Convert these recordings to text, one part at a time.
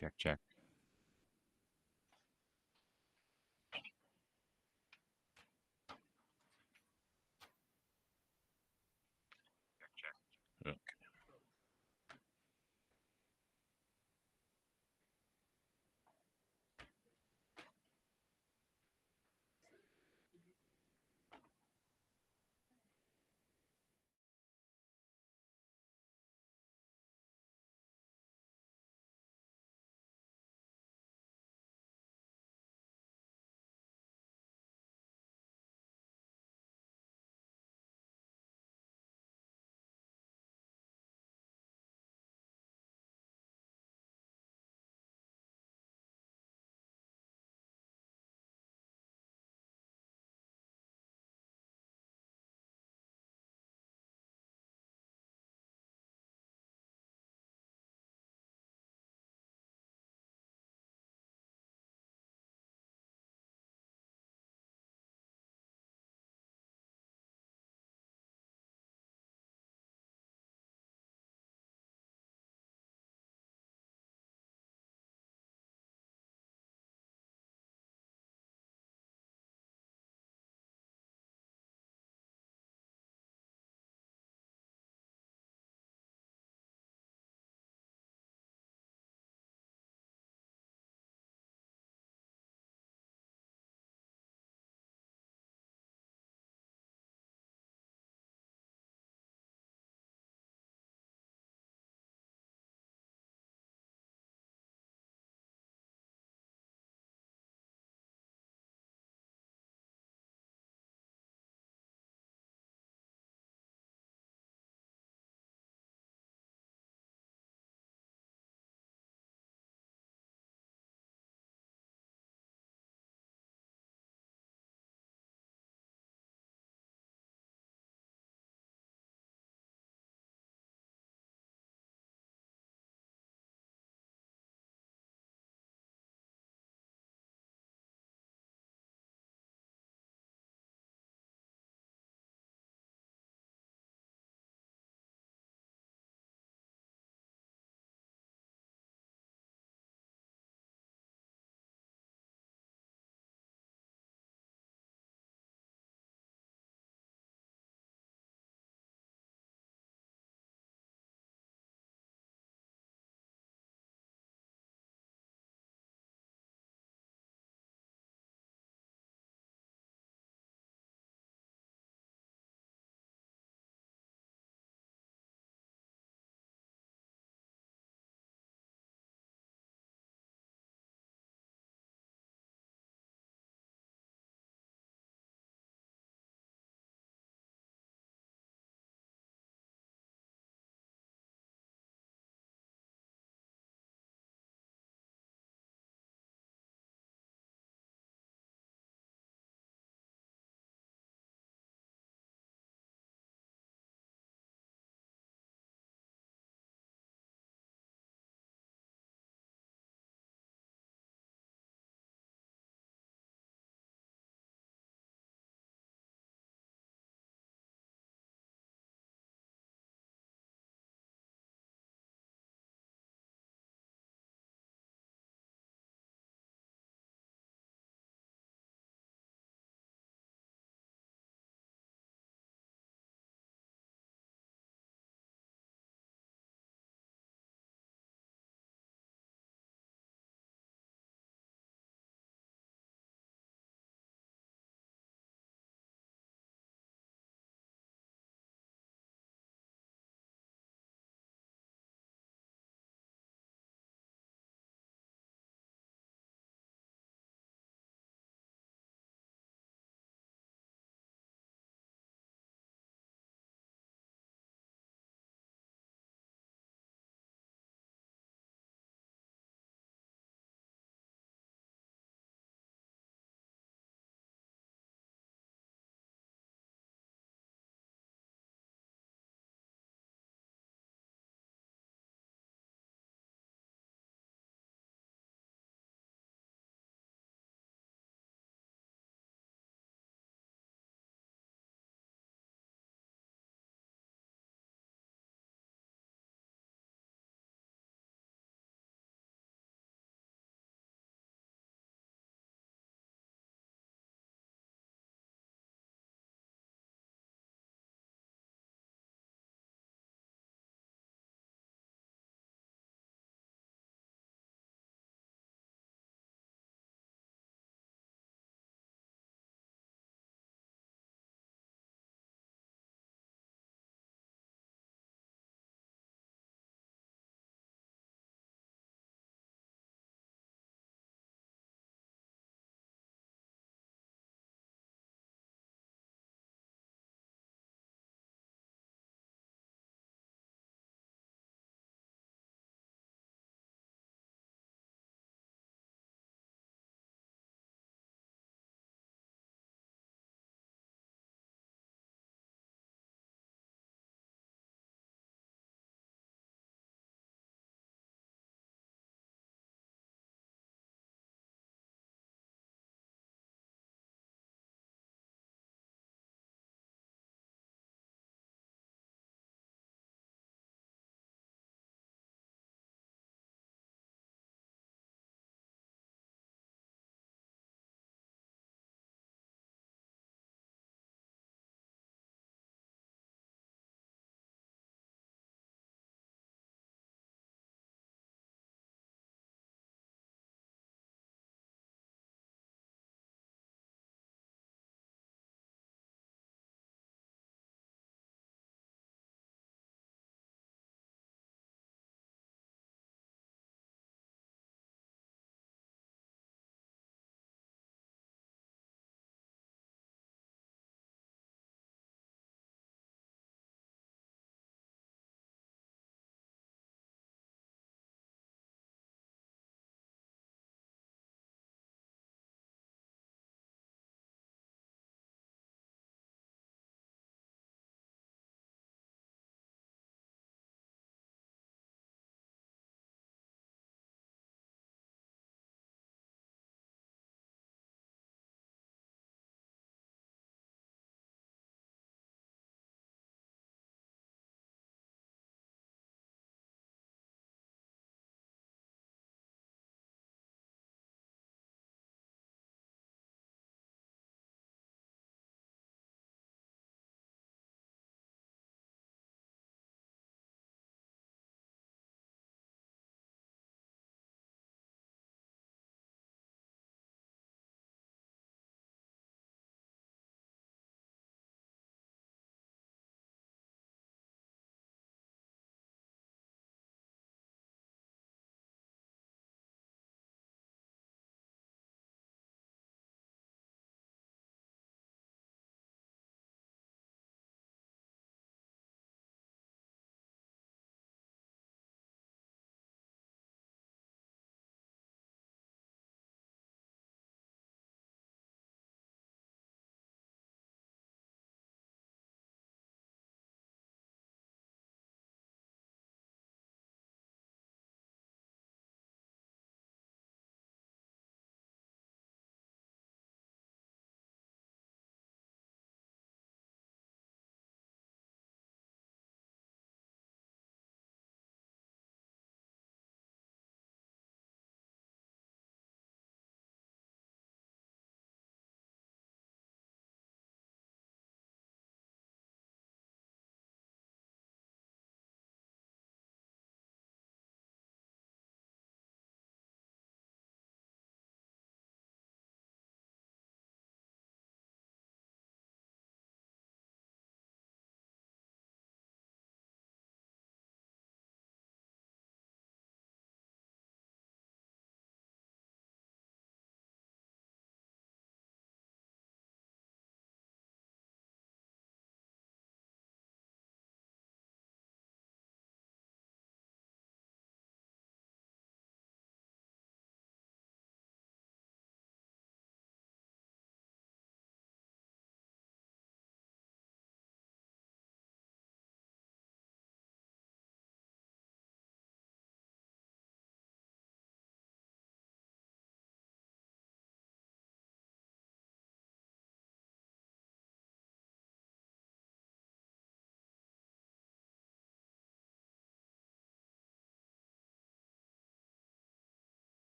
Check, check.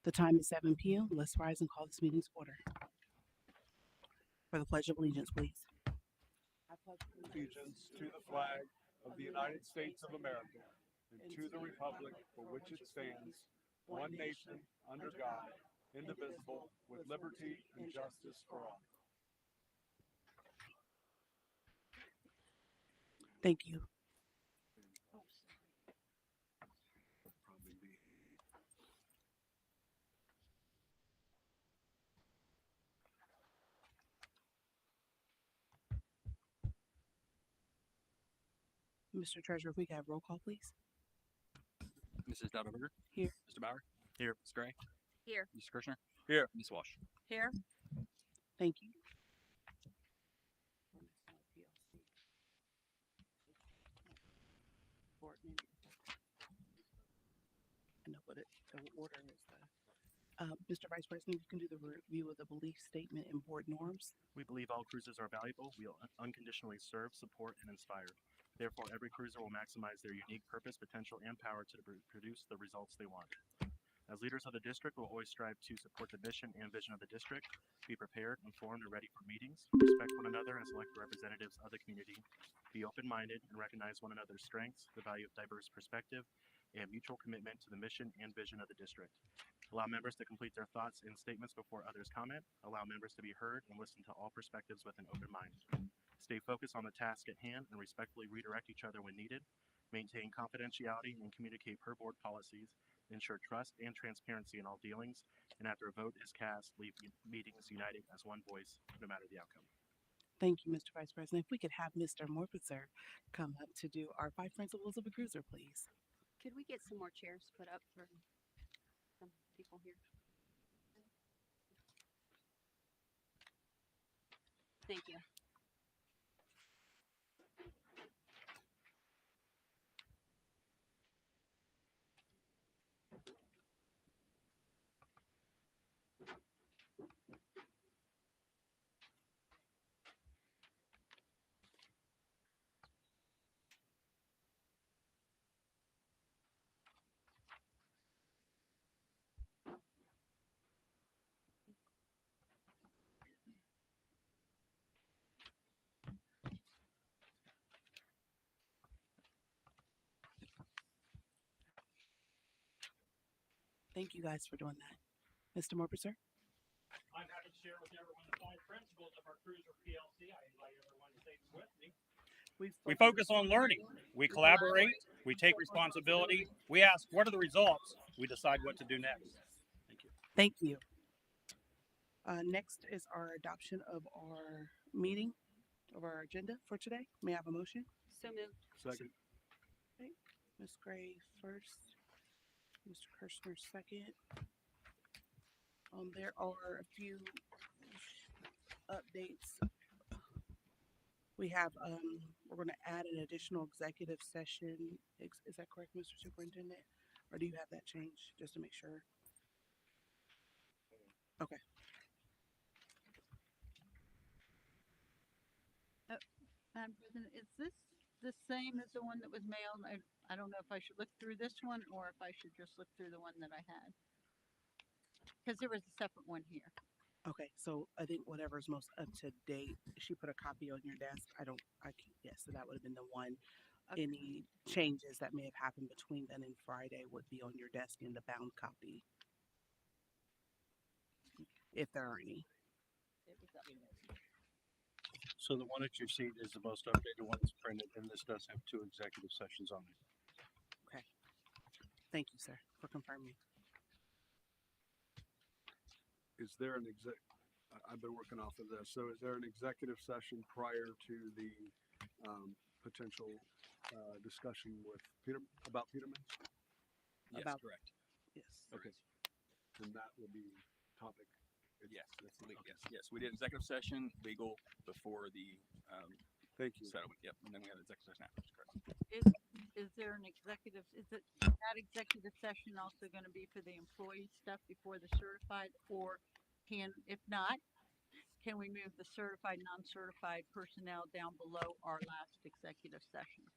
The time is 7 p.m. Let's rise and call this meeting's order. For the Pledge of Allegiance, please. I pledge allegiance to the flag of the United States of America and to the republic for which it stands, one nation, under God, indivisible, with liberty and justice for all. Thank you. Mr. Treasurer, if we could have roll call, please. Mrs. Dauberberger? Here. Mr. Bauer? Here. Ms. Gray? Here. Mr. Kirshner? Here. Ms. Walsh? Here. Thank you. I know what the order is. Mr. Vice President, you can do the review of the belief statement and board norms. We believe all cruisers are valuable. We will unconditionally serve, support, and inspire. Therefore, every cruiser will maximize their unique purpose, potential, and power to produce the results they want. As leaders of the district, we'll always strive to support the mission and vision of the district, be prepared, informed, and ready for meetings, respect one another as elected representatives of the community, be open-minded, and recognize one another's strengths, the value of diverse perspective, and mutual commitment to the mission and vision of the district. Allow members to complete their thoughts and statements before others comment. Allow members to be heard and listen to all perspectives with an open mind. Stay focused on the task at hand and respectfully redirect each other when needed. Maintain confidentiality and communicate per board policies. Ensure trust and transparency in all dealings. And after a vote is cast, leave meetings united as one voice, no matter the outcome. Thank you, Mr. Vice President. If we could have Mr. Morpitzer come up to do our 5 principles of a cruiser, please. Could we get some more chairs put up for some people here? Thank you. Thank you guys for doing that. Mr. Morpitzer? I'm happy to share with everyone the 5 principles of our Cruiser PLC. I invite everyone to say them with me. We focus on learning. We collaborate. We take responsibility. We ask, what are the results? We decide what to do next. Thank you. Thank you. Next is our adoption of our meeting, of our agenda for today. May I have a motion? So moved. Second. Okay. Ms. Gray first, Mr. Kirshner second. There are a few updates. We have, we're going to add an additional executive session. Is that correct, Mr. Superintendent? Or do you have that changed, just to make sure? Okay. Madam President, is this the same as the one that was mailed? I don't know if I should look through this one or if I should just look through the one that I had. Because there was a separate one here. Okay, so I think whatever's most up to date, she put a copy on your desk. Yes, so that would have been the one. Okay. Any changes that may have happened between then and Friday would be on your desk in the bound copy. If there are any. So the one at your seat is the most updated one that's printed, and this does have 2 executive sessions on it. Okay. Thank you, sir, for confirming. Is there an I've been working off of this. So is there an executive session prior to the potential discussion with about Peterman? Yes, About- correct. Yes. Okay. And that will be topic. Yes, that's legal. Yes. We did executive session, legal, before the Thank you. settlement. Yep, and then we had an executive session after. Correct. Is there an executive, is that executive session also going to be for the employee stuff before the certified? Or if not, can we move the certified, non-certified personnel down below our last executive session?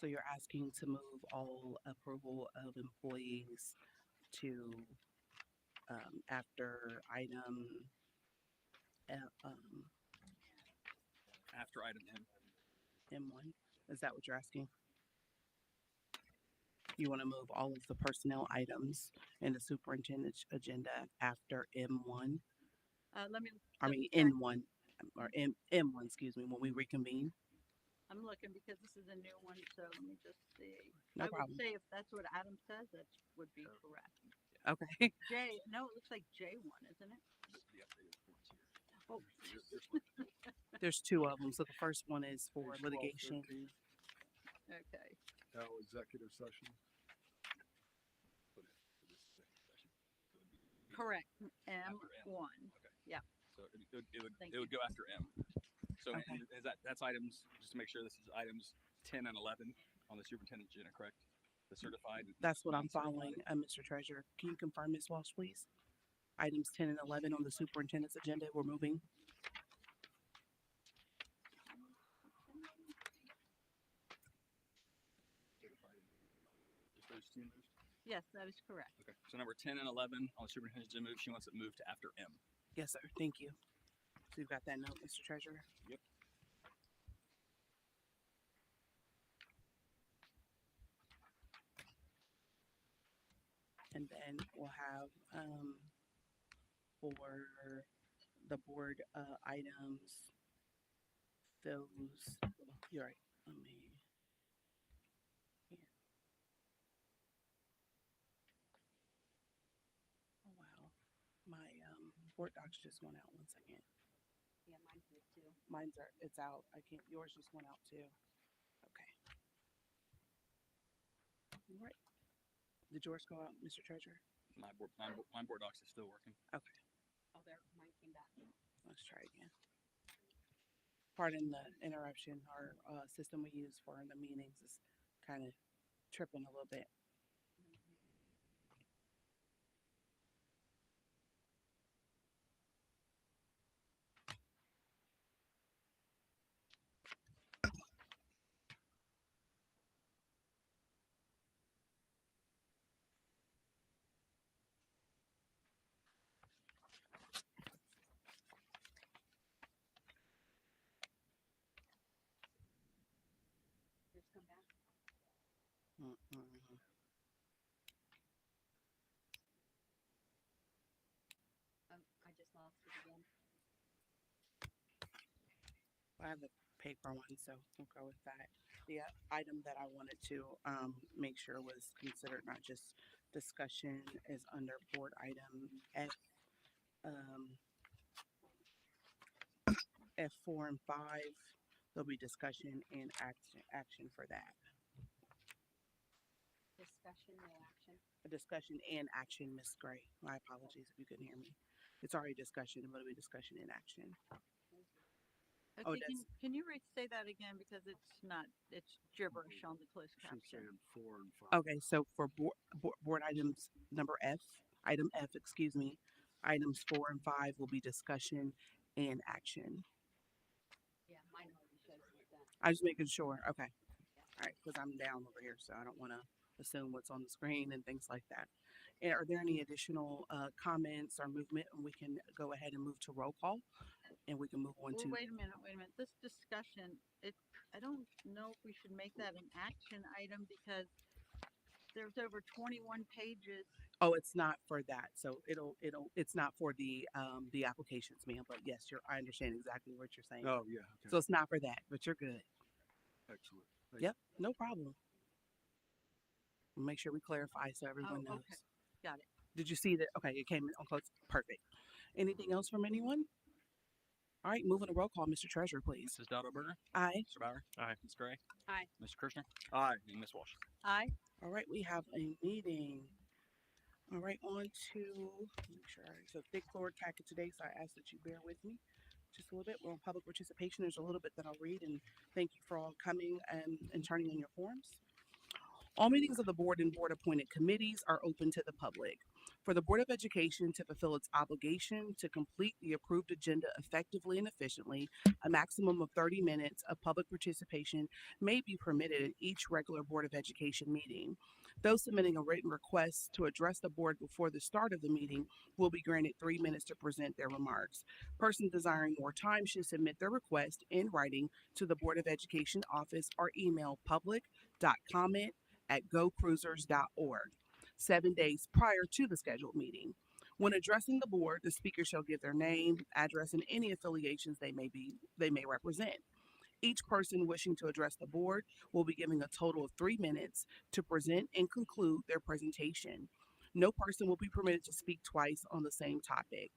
So you're asking to move all approval of employees to after item After item M. M1. Is that what you're asking? You want to move all of the personnel items in the superintendent's agenda after M1? Let me. I mean N1 or M1, excuse me, when we reconvene. I'm looking because this is a new one, so let me just see. No I problem. would say if that's what Adam says, that would be correct. Okay. No, it looks like J1, isn't it? Oh, There's two of them. So the first one is for Page 12, litigation. 13, okay. L executive session. Correct. After M. M1. Okay. Yeah. So Thank it would go after M. So Okay. is that's items, just to make sure this is items 10 and 11 on the superintendent's agenda, correct? The certified. That's what I'm non-certified. following, Mr. Treasurer. Can you confirm, Ms. Walsh, please? Items 10 and 11 on the superintendent's agenda, we're moving. Just those two moved? Yes, that is correct. Okay. So number 10 and 11 on the superintendent's agenda move, she wants it moved to after M. Yes, sir. Thank you. So you've got that note, Mr. Treasurer? Yep. And then we'll have for the board items, those, you're right. Let me, here. Oh, wow. My board docs just went out. 1 second. Yeah, mine did too. It's out. I can't, yours just went out too. Okay. All right. Did yours go out, Mr. Treasurer? My board docs is still working. Okay. Oh, there, mine came back. Let's try again. Pardon the interruption. Our system we use for the meetings is kind of tripping a little bit. Just come back. Mm-mm. I just lost it again. I have the paper one, so we'll go with that. The item that I wanted to make sure was considered not just discussion is under board item F. F4 and 5. There'll be discussion and action for that. Discussion, no action. A discussion and action, Miss Gray. My apologies if you couldn't hear me. It's already discussion, but it'll be discussion and action. Oh, Okay, that's- can you say that again because it's gibberish on the closed She's caption. saying 4 and 5. Okay, so for board items number F, item F, excuse me, items 4 and 5 will be discussion and action. Yeah, mine already shows like that. I'm just making sure. Okay. All right, because I'm down over here, so I don't want to assume what's on the screen and things like that. And are there any additional comments or movement? And we can go ahead and move to roll call, and we can move on Well, to. wait a minute. This discussion, I don't know if we should make that an action item because there's over 21 pages. Oh, it's not for that. So it's not for the applications, ma'am. But yes, I understand exactly what you're saying. Oh, yeah. Okay. So it's not for that, but you're good. Excellent. Thank Yep, no problem. We'll make sure we clarify so everyone knows. Okay. Got it. Did you see that? Okay, it came in on close. Perfect. Anything else from anyone? All right, moving to roll call, Mr. Treasurer, please. Mrs. Dowdleberger, Aye. Mr. Bauer, Aye. Ms. Gray, Aye. Mr. Kirschner, Aye. and Ms. Walsh. Aye. All right, we have a meeting. All right, on to make sure. So thick forward packet today, so I ask that you bear with me just a little bit. We're on public participation. There's a little bit that I'll read, and thank you for all coming and turning in your forms. All meetings of the board and board appointed committees are open to the public. For the Board of Education to fulfill its obligation to complete the approved agenda effectively and efficiently, a maximum of 30 minutes of public participation may be permitted at each regular Board of Education meeting. Those submitting a written request to address the board before the start of the meeting will be granted 3 minutes to present their remarks. Persons desiring more time should submit their request in writing to the Board of Education office or email public.comment@gocruisers.org 7 days prior to the scheduled meeting. When addressing the board, the speaker shall give their name, address, and any affiliations they may represent. Each person wishing to address the board will be given a total of 3 minutes to present and conclude their presentation. No person will be permitted to speak twice on the same topic.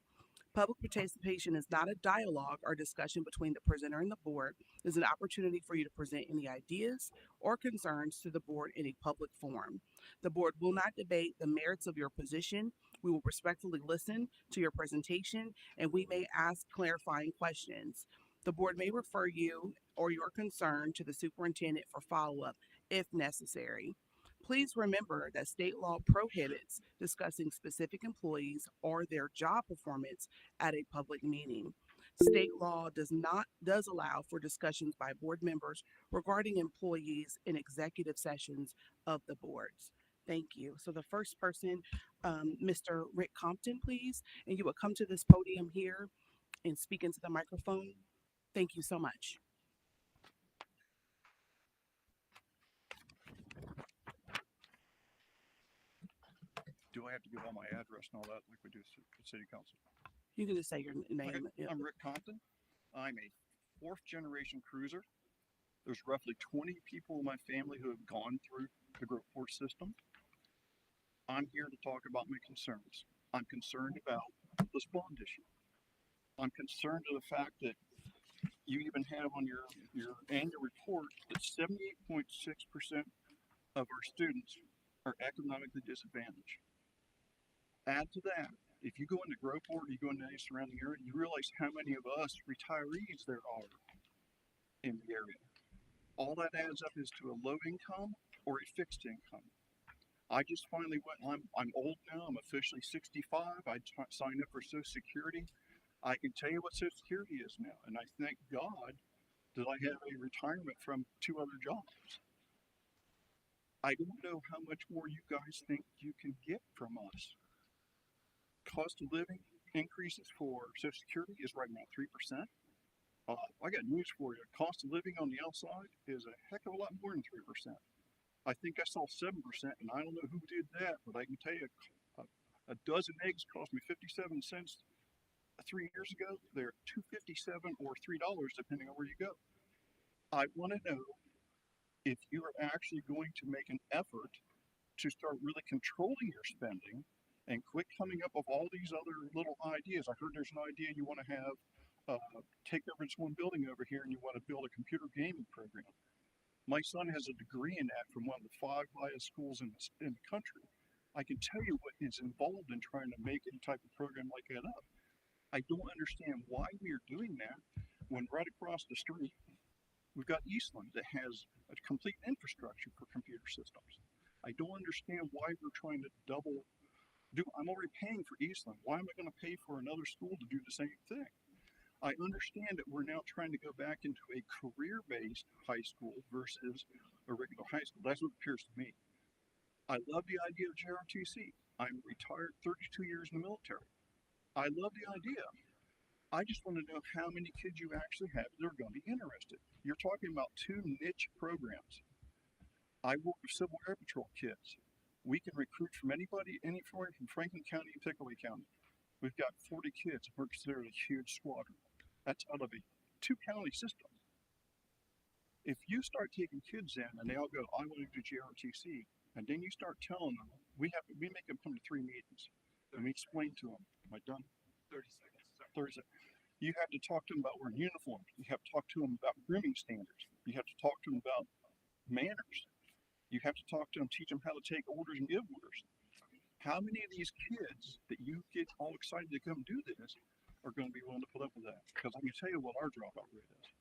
Public participation is not a dialogue or discussion between the presenter and the board. It is an opportunity for you to present any ideas or concerns to the board in a public forum. The board will not debate the merits of your position. We will respectfully listen to your presentation and we may ask clarifying questions. The board may refer you or your concern to the superintendent for follow up if necessary. Please remember that state law prohibits discussing specific employees or their job performance at a public meeting. State law does allow for discussions by board members regarding employees in executive sessions of the boards. Thank you. So the first person, Mr. Rick Compton, please, and you will come to this podium here and speak into the microphone. Thank you so much. Do I have to give all my address and all that like we do at city council? You can just say your name. Okay. Yeah. I'm Rick Compton. I'm a fourth generation cruiser. There's roughly 20 people in my family who have gone through the Groveport system. I'm here to talk about my concerns. I'm concerned about this bond issue. I'm concerned of the fact that you even have on your annual report that 78.6% of our students are economically disadvantaged. Add to that, if you go into Groveport or you go into any surrounding area, you realize how many of us retirees there are in the area. All that adds up is to a low income or a fixed income. I just finally went, I'm old now, I'm officially 65. I signed up for Social Security. I can tell you what Social Security is now, and I thank God that I have a retirement from 2 other jobs. I don't know how much more you guys think you can get from us. Cost of living increases for Social Security is right now 3%. I got news for you. Cost of living on the outside is a heck of a lot more than 3%. I think I saw 7%, and I don't know who did that, but I can tell you a dozen eggs cost me 57 cents 3 years ago. They're $2.57 or $3, depending on where you go. I want to know if you are actually going to make an effort to start really controlling your spending and quit coming up with all these other little ideas. I heard there's an idea you want to have take over this one building over here and you want to build a computer gaming program. My son has a degree in that from one of the 5 highest schools in the country. I can tell you what is involved in trying to make any type of program like that up. I don't understand why we are doing that when right across the street we've got Eastland that has a complete infrastructure for computer systems. I don't understand why we're trying to I'm already paying for Eastland. Why am I going to pay for another school to do the same thing? I understand that we're now trying to go back into a career-based high school versus a regular high school. That's what it appears to me. I love the idea of JRTC. I'm retired 32 years in the military. I love the idea. I just want to know how many kids you actually have that are going to be interested. You're talking about 2 niche programs. I work with Civil Air Patrol kids. We can recruit from anybody, anywhere from Franklin County to Pickaway County. We've got 40 kids. We're considered a huge squadron. That's out of a 2-county system. If you start taking kids in and they all go, I want to do GRTC, and then you start telling them, we make them come to 3 meetings, and we explain to them, am I done? 30 seconds. 30 seconds. You have to talk to them about wearing uniforms. You have to talk to them about grooming standards. You have to talk to them about manners. You have to talk to them, teach them how to take orders and give orders. How many of these kids that you get all excited to come do this are going to be willing to put up with that? Because I can tell you what our dropout rate is.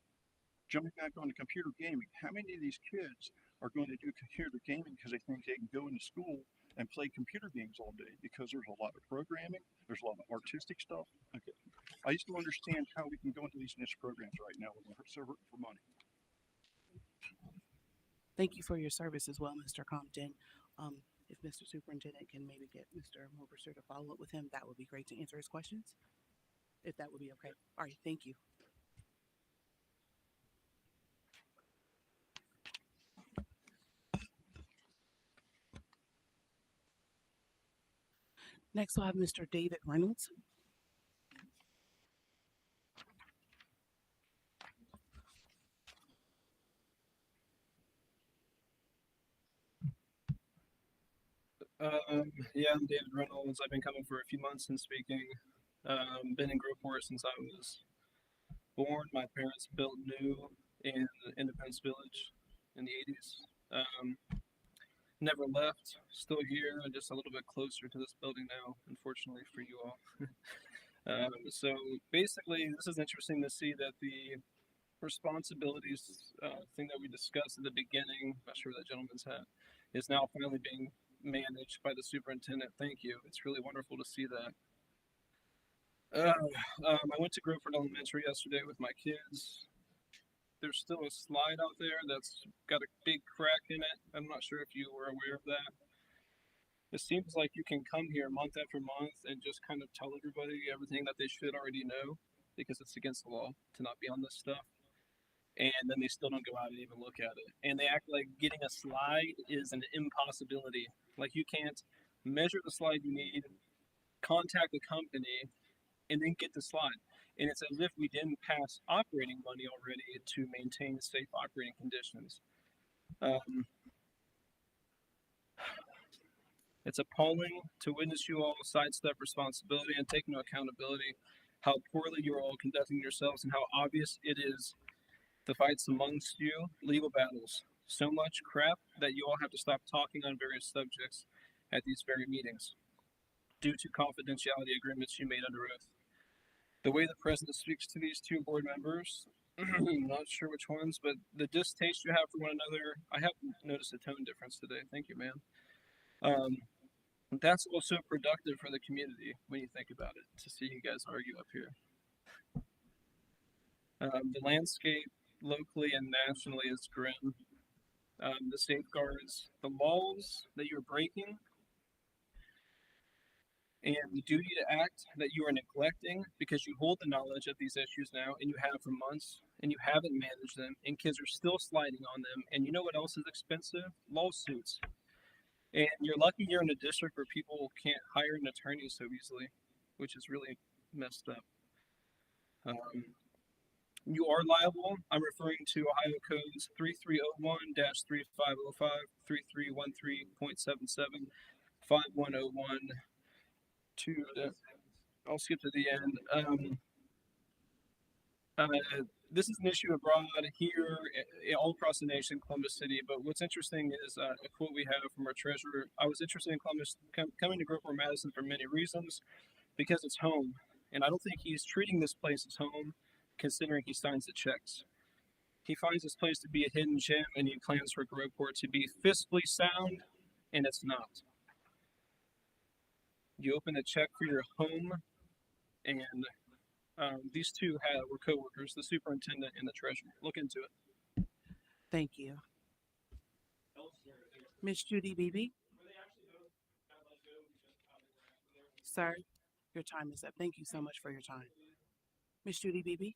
Jumping back on the computer gaming, how many of these kids are going to do computer gaming because they think they can go into school and play computer games all day because there's a lot of programming, there's a lot of artistic stuff. Okay. I just don't understand how we can go into these niche programs right now when we're so hurting for money. Thank you for your service as well, Mr. Compton. If Mr. Superintendent can maybe get Mr. Moberster to follow up with him, that would be great to answer his questions. If that would be okay. All right, thank you. Next, we'll have Mr. David Reynolds. Yeah, I'm David Reynolds. I've been coming for a few months and speaking. Been in Groveport since I was born. My parents built new in Independence Village in the 80s. Never left. Still here, just a little bit closer to this building now, unfortunately for you all. So basically, this is interesting to see that the responsibilities thing that we discussed at the beginning, not sure that gentleman's hat, is now finally being managed by the superintendent. Thank you. It's really wonderful to see that. I went to Groveport Elementary yesterday with my kids. There's still a slide out there that's got a big crack in it. I'm not sure if you were aware of that. It seems like you can come here month after month and just kind of tell everybody everything that they should already know because it's against the law to not be on this stuff. And then they still don't go out and even look at it. And they act like getting a slide is an impossibility. Like you can't measure the slide you need, contact the company, and then get the slide. And it's as if we didn't pass operating money already to maintain safe operating conditions. It's appalling to witness you all sidestep responsibility and take no accountability, how poorly you are all conducting yourselves and how obvious it is the fights amongst you, legal battles. So much crap that you all have to stop talking on various subjects at these very meetings due to confidentiality agreements you made under oath. The way the president speaks to these two board members, I'm not sure which ones, but the distaste you have for one another, I have noticed a tone difference today. Thank you, man. That's also productive for the community when you think about it, to see you guys argue up here. The landscape locally and nationally is grim. The safeguards, the laws that you're breaking, and the duty to act that you are neglecting because you hold the knowledge of these issues now and you have for months and you haven't managed them and kids are still sliding on them. And you know what else is expensive? Lawsuits. And you're lucky you're in a district where people can't hire an attorney so easily, which is really messed up. You are liable. I'm referring to Ohio Codes 3301-3505, 3313.77, 5101. I'll skip to the end. This is an issue abroad here, all across the nation, Columbus City. But what's interesting is a quote we have from our treasurer. I was interested in Columbus, coming to Groveport, Madison for many reasons, because it's home. And I don't think he's treating this place as home, considering he signs the checks. He finds this place to be a hidden gem, and he plans for Groveport to be fiscally sound, and it's not. You open a check for your home, and these two were co-workers, the superintendent and the treasurer. Look into it. Thank you. Miss Judy Beebe. Sir, your time is up. Thank you so much for your time. Miss Judy Beebe.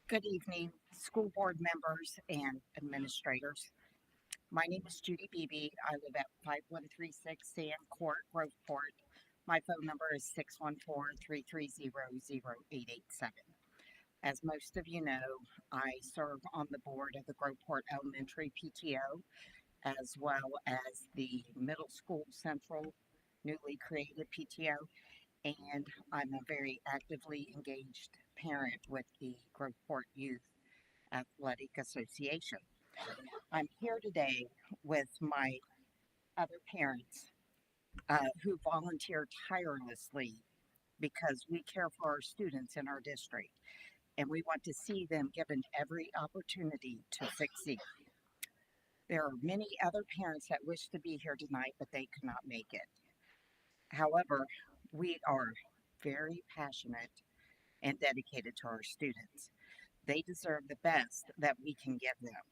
Good evening, school board members and administrators. My name is Judy Beebe. I live at 5136 Sand Court, Groveport. My phone number is 614-330-0887. As most of you know, I serve on the board of the Groveport Elementary PTO, as well as the Middle School Central newly created PTO, and I'm a very actively engaged parent with the Groveport Youth Athletic Association. I'm here today with my other parents who volunteer tirelessly because we care for our students in our district and we want to see them given every opportunity to succeed. There are many other parents that wish to be here tonight, but they could not make it. However, we are very passionate and dedicated to our students. They deserve the best that we can give them.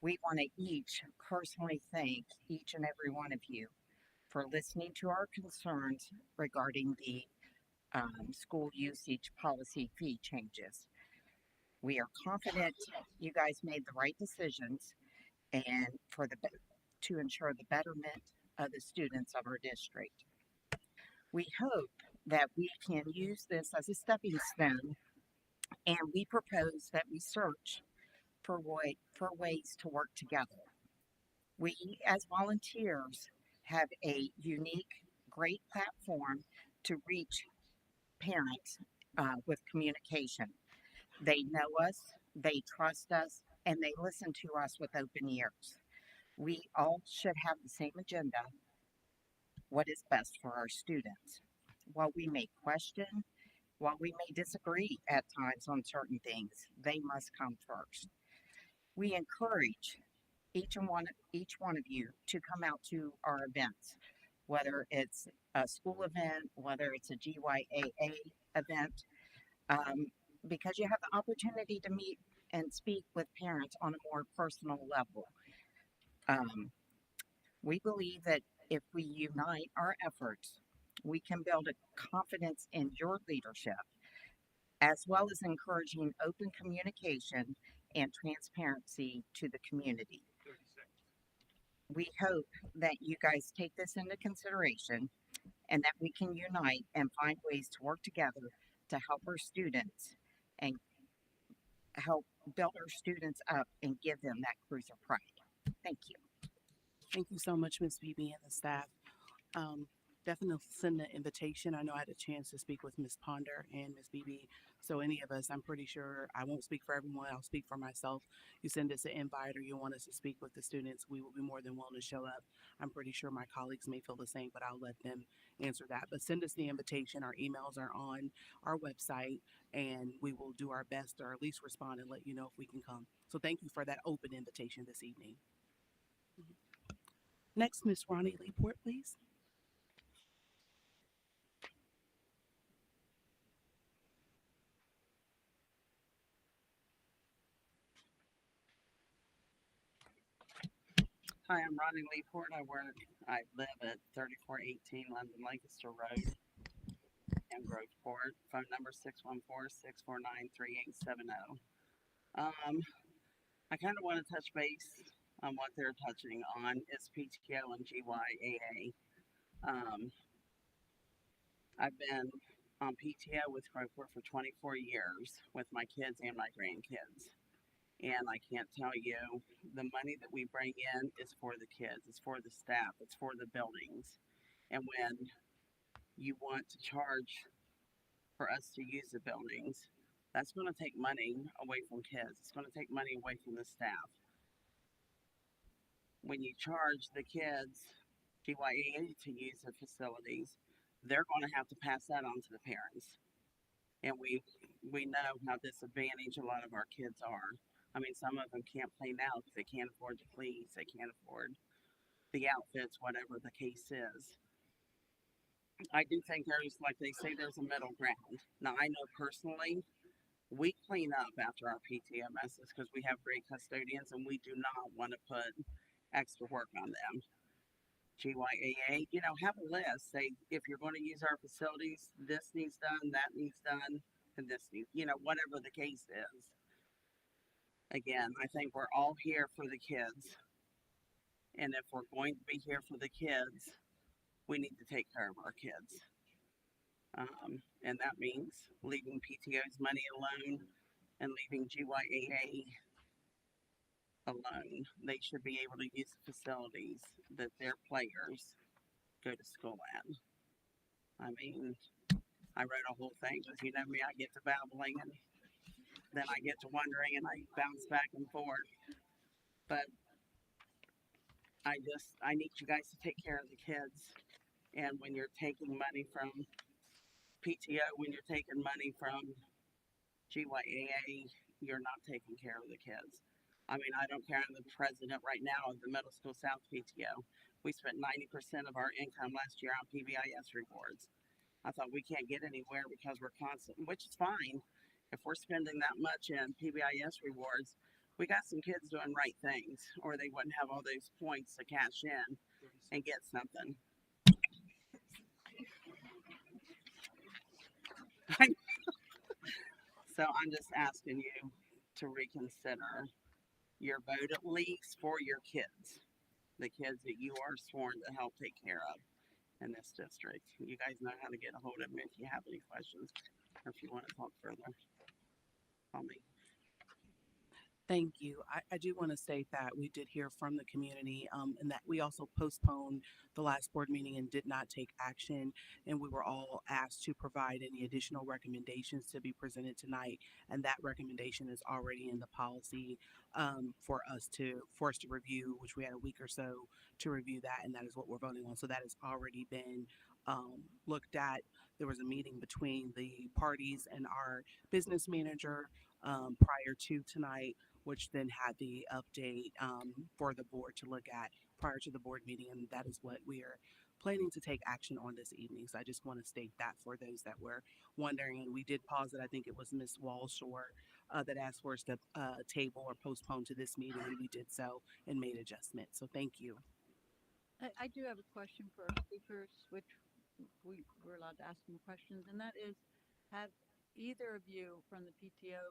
We want to each personally thank each and every one of you for listening to our concerns regarding the school usage policy fee changes. We are confident you guys made the right decisions and to ensure the betterment of the students of our district. We hope that we can use this as a stepping stone, and we propose that we search for ways to work together. We, as volunteers, have a unique, great platform to reach parents with communication. They know us, they trust us, and they listen to us with open ears. We all should have the same agenda: what is best for our students. While we may question, while we may disagree at times on certain things, they must come first. We encourage each one of you to come out to our events, whether it's a school event, whether it's a GYAA event, um, because you have the opportunity to meet and speak with parents on a more personal level. Um, we believe that if we unite our efforts, we can build a confidence in your leadership, as well as encouraging open communication and transparency to the community. We hope that you guys take this into consideration and that we can unite and find ways to work together to help our students and help build our students up and give them that cruiser pride. Thank you. Thank you so much, Ms. BB and the staff. Um, Definitely send an invitation. I know I had a chance to speak with Ms. Ponder and Ms. BB. So any of us, I'm pretty sure I won't speak for everyone. I'll speak for myself. You send us an invite or you want us to speak with the students, we will be more than willing to show up. I'm pretty sure my colleagues may feel the same, but I'll let them answer that. But send us the invitation. Our emails are on our website and we will do our best or at least respond and let you know if we can come. So thank you for that open invitation this evening. Next, Ms. Ronnie Leeport, please. Hi, I'm Ronnie Leeport. I live at 3418 London Lancaster Road in Groveport. Phone number 614-649-3870. I kind of want to touch base on what they're touching on. It's PTO and GYAA. Um, I've been on PTO with Groveport for 24 years with my kids and my grandkids. And I can't tell you, the money that we bring in is for the kids, it's for the staff, it's for the buildings. And when you want to charge for us to use the buildings, that's going to take money away from kids. It's going to take money away from the staff. When you charge the kids GYEA to use the facilities, they're going to have to pass that on to the parents. And we know how disadvantaged a lot of our kids are. I mean, some of them can't play now because they can't afford the cleats, they can't afford the outfits, whatever the case is. I do think there's, like they say, there's a middle ground. Now, I know personally, we clean up after our PTO messes because we have great custodians and we do not want to put extra work on them. GYAA, have a list. Say, if you're going to use our facilities, this needs done, that needs done, and this needs, whatever the case is. Again, I think we're all here for the kids. And if we're going to be here for the kids, we need to take care of our kids. And that means leaving PTO's money alone and leaving GYAA alone. They should be able to use the facilities that their players go to school at. I mean, I wrote a whole thing because you know me, I get to babbling and then I get to wondering and I bounce back and forth. but I need you guys to take care of the kids. And when you're taking money from PTO, when you're taking money from GYAA, you're not taking care of the kids. I mean, I don't care. I'm the president right now of the Middle School South PTO. We spent 90% of our income last year on PBIS rewards. I thought we can't get anywhere because we're constant, which is fine. If we're spending that much in PBIS rewards, we got some kids doing right things, or they wouldn't have all those points to cash in and get something. So I'm just asking you to reconsider your vote, at least for your kids, the kids that you are sworn to help take care of in this district. You guys know how to get a hold of me if you have any questions or if you want to talk further. Call me. Thank you. I do want to state that we did hear from the community, and that we also postponed the last board meeting and did not take action. And we were all asked to provide any additional recommendations to be presented tonight. And that recommendation is already in the policy for us to review, which we had a week or so to review that, and that is what we're voting on. So that has already been looked at. There was a meeting between the parties and our business manager prior to tonight, which then had the update for the board to look at prior to the board meeting, and that is what we are planning to take action on this evening. So I just want to state that for those that were wondering, and we did pause it. I think it was Miss Walsh that asked for us to table or postpone to this meeting, and we did so and made adjustments. So thank you. I do have a question for our speakers, which we're allowed to ask them questions, and that is, have either of you from the PTO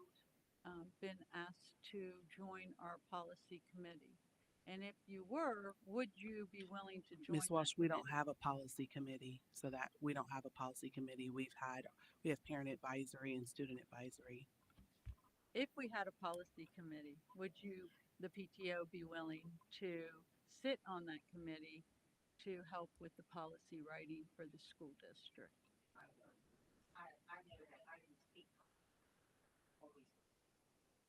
been asked to join our policy committee? And if you were, would you be willing to join? Ms. Walsh, we don't have a policy committee, so that we don't have a policy committee. We have parent advisory and student advisory. If we had a policy committee, would you, the PTO, be willing to sit on that committee to help with the policy writing for the school district? I know that I can speak always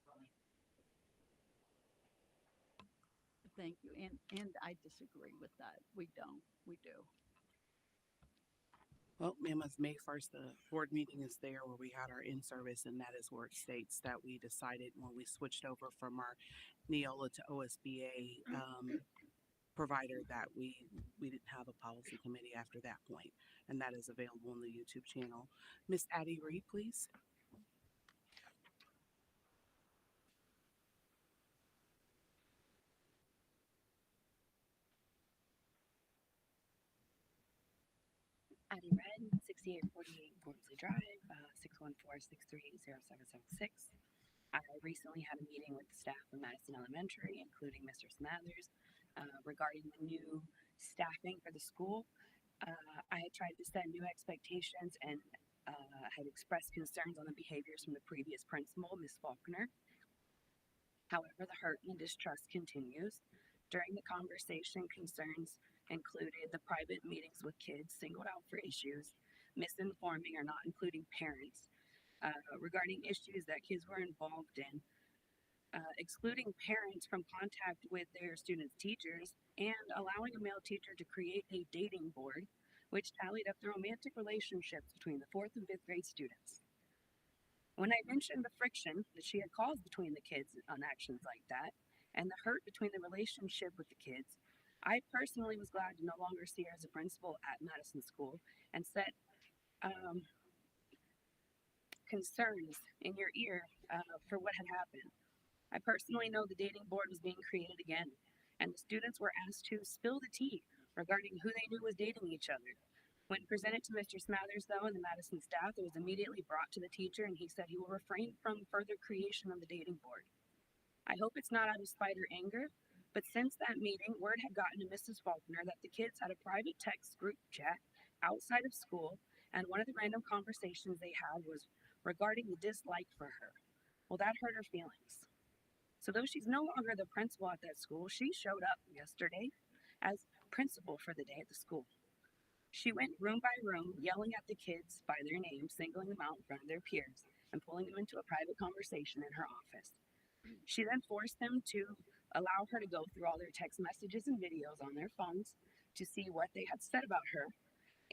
willing. Thank you. And I disagree with that. We don't. We do. Well, ma'am, as May 1st, the board meeting is there where we had our in-service, and that is where it states that we decided when we switched over from our Neola to OSBA provider that we didn't have a policy committee after that point, and that is available on the YouTube channel. Miss Addie Reed, please. Addie Red, 6848 Wormsley Drive, 614-638-0776. I recently had a meeting with the staff of Madison Elementary, including Mr. Smathers, regarding the new staffing for the school. I had tried to set new expectations and had expressed concerns on the behaviors from the previous principal, Ms. Faulkner. However, the hurt and distrust continues. During the conversation, concerns included the private meetings with kids singled out for issues, misinforming or not including parents, regarding issues that kids were involved in, excluding parents from contact with their students' teachers, and allowing a male teacher to create a dating board, which tallied up the romantic relationships between the 4th and 5th grade students. When I mentioned the friction that she had caused between the kids on actions like that, and the hurt between the relationship with the kids, I personally was glad to no longer see her as a principal at Madison School and set concerns in your ear for what had happened. I personally know the dating board was being created again, and the students were asked to spill the tea regarding who they knew was dating each other. When presented to Mr. Smathers, though, and the Madison staff, it was immediately brought to the teacher, and he said he will refrain from further creation of the dating board. I hope it's not out of spite or anger, but since that meeting, word had gotten to Mrs. Faulkner that the kids had a private text group chat outside of school, and one of the random conversations they had was regarding the dislike for her. Well, that hurt her feelings. So though she's no longer the principal at that school, she showed up yesterday as principal for the day at the school. She went room by room, yelling at the kids by their names, singling them out in front of their peers, and pulling them into a private conversation in her office. She then forced them to allow her to go through all their text messages and videos on their phones to see what they had said about her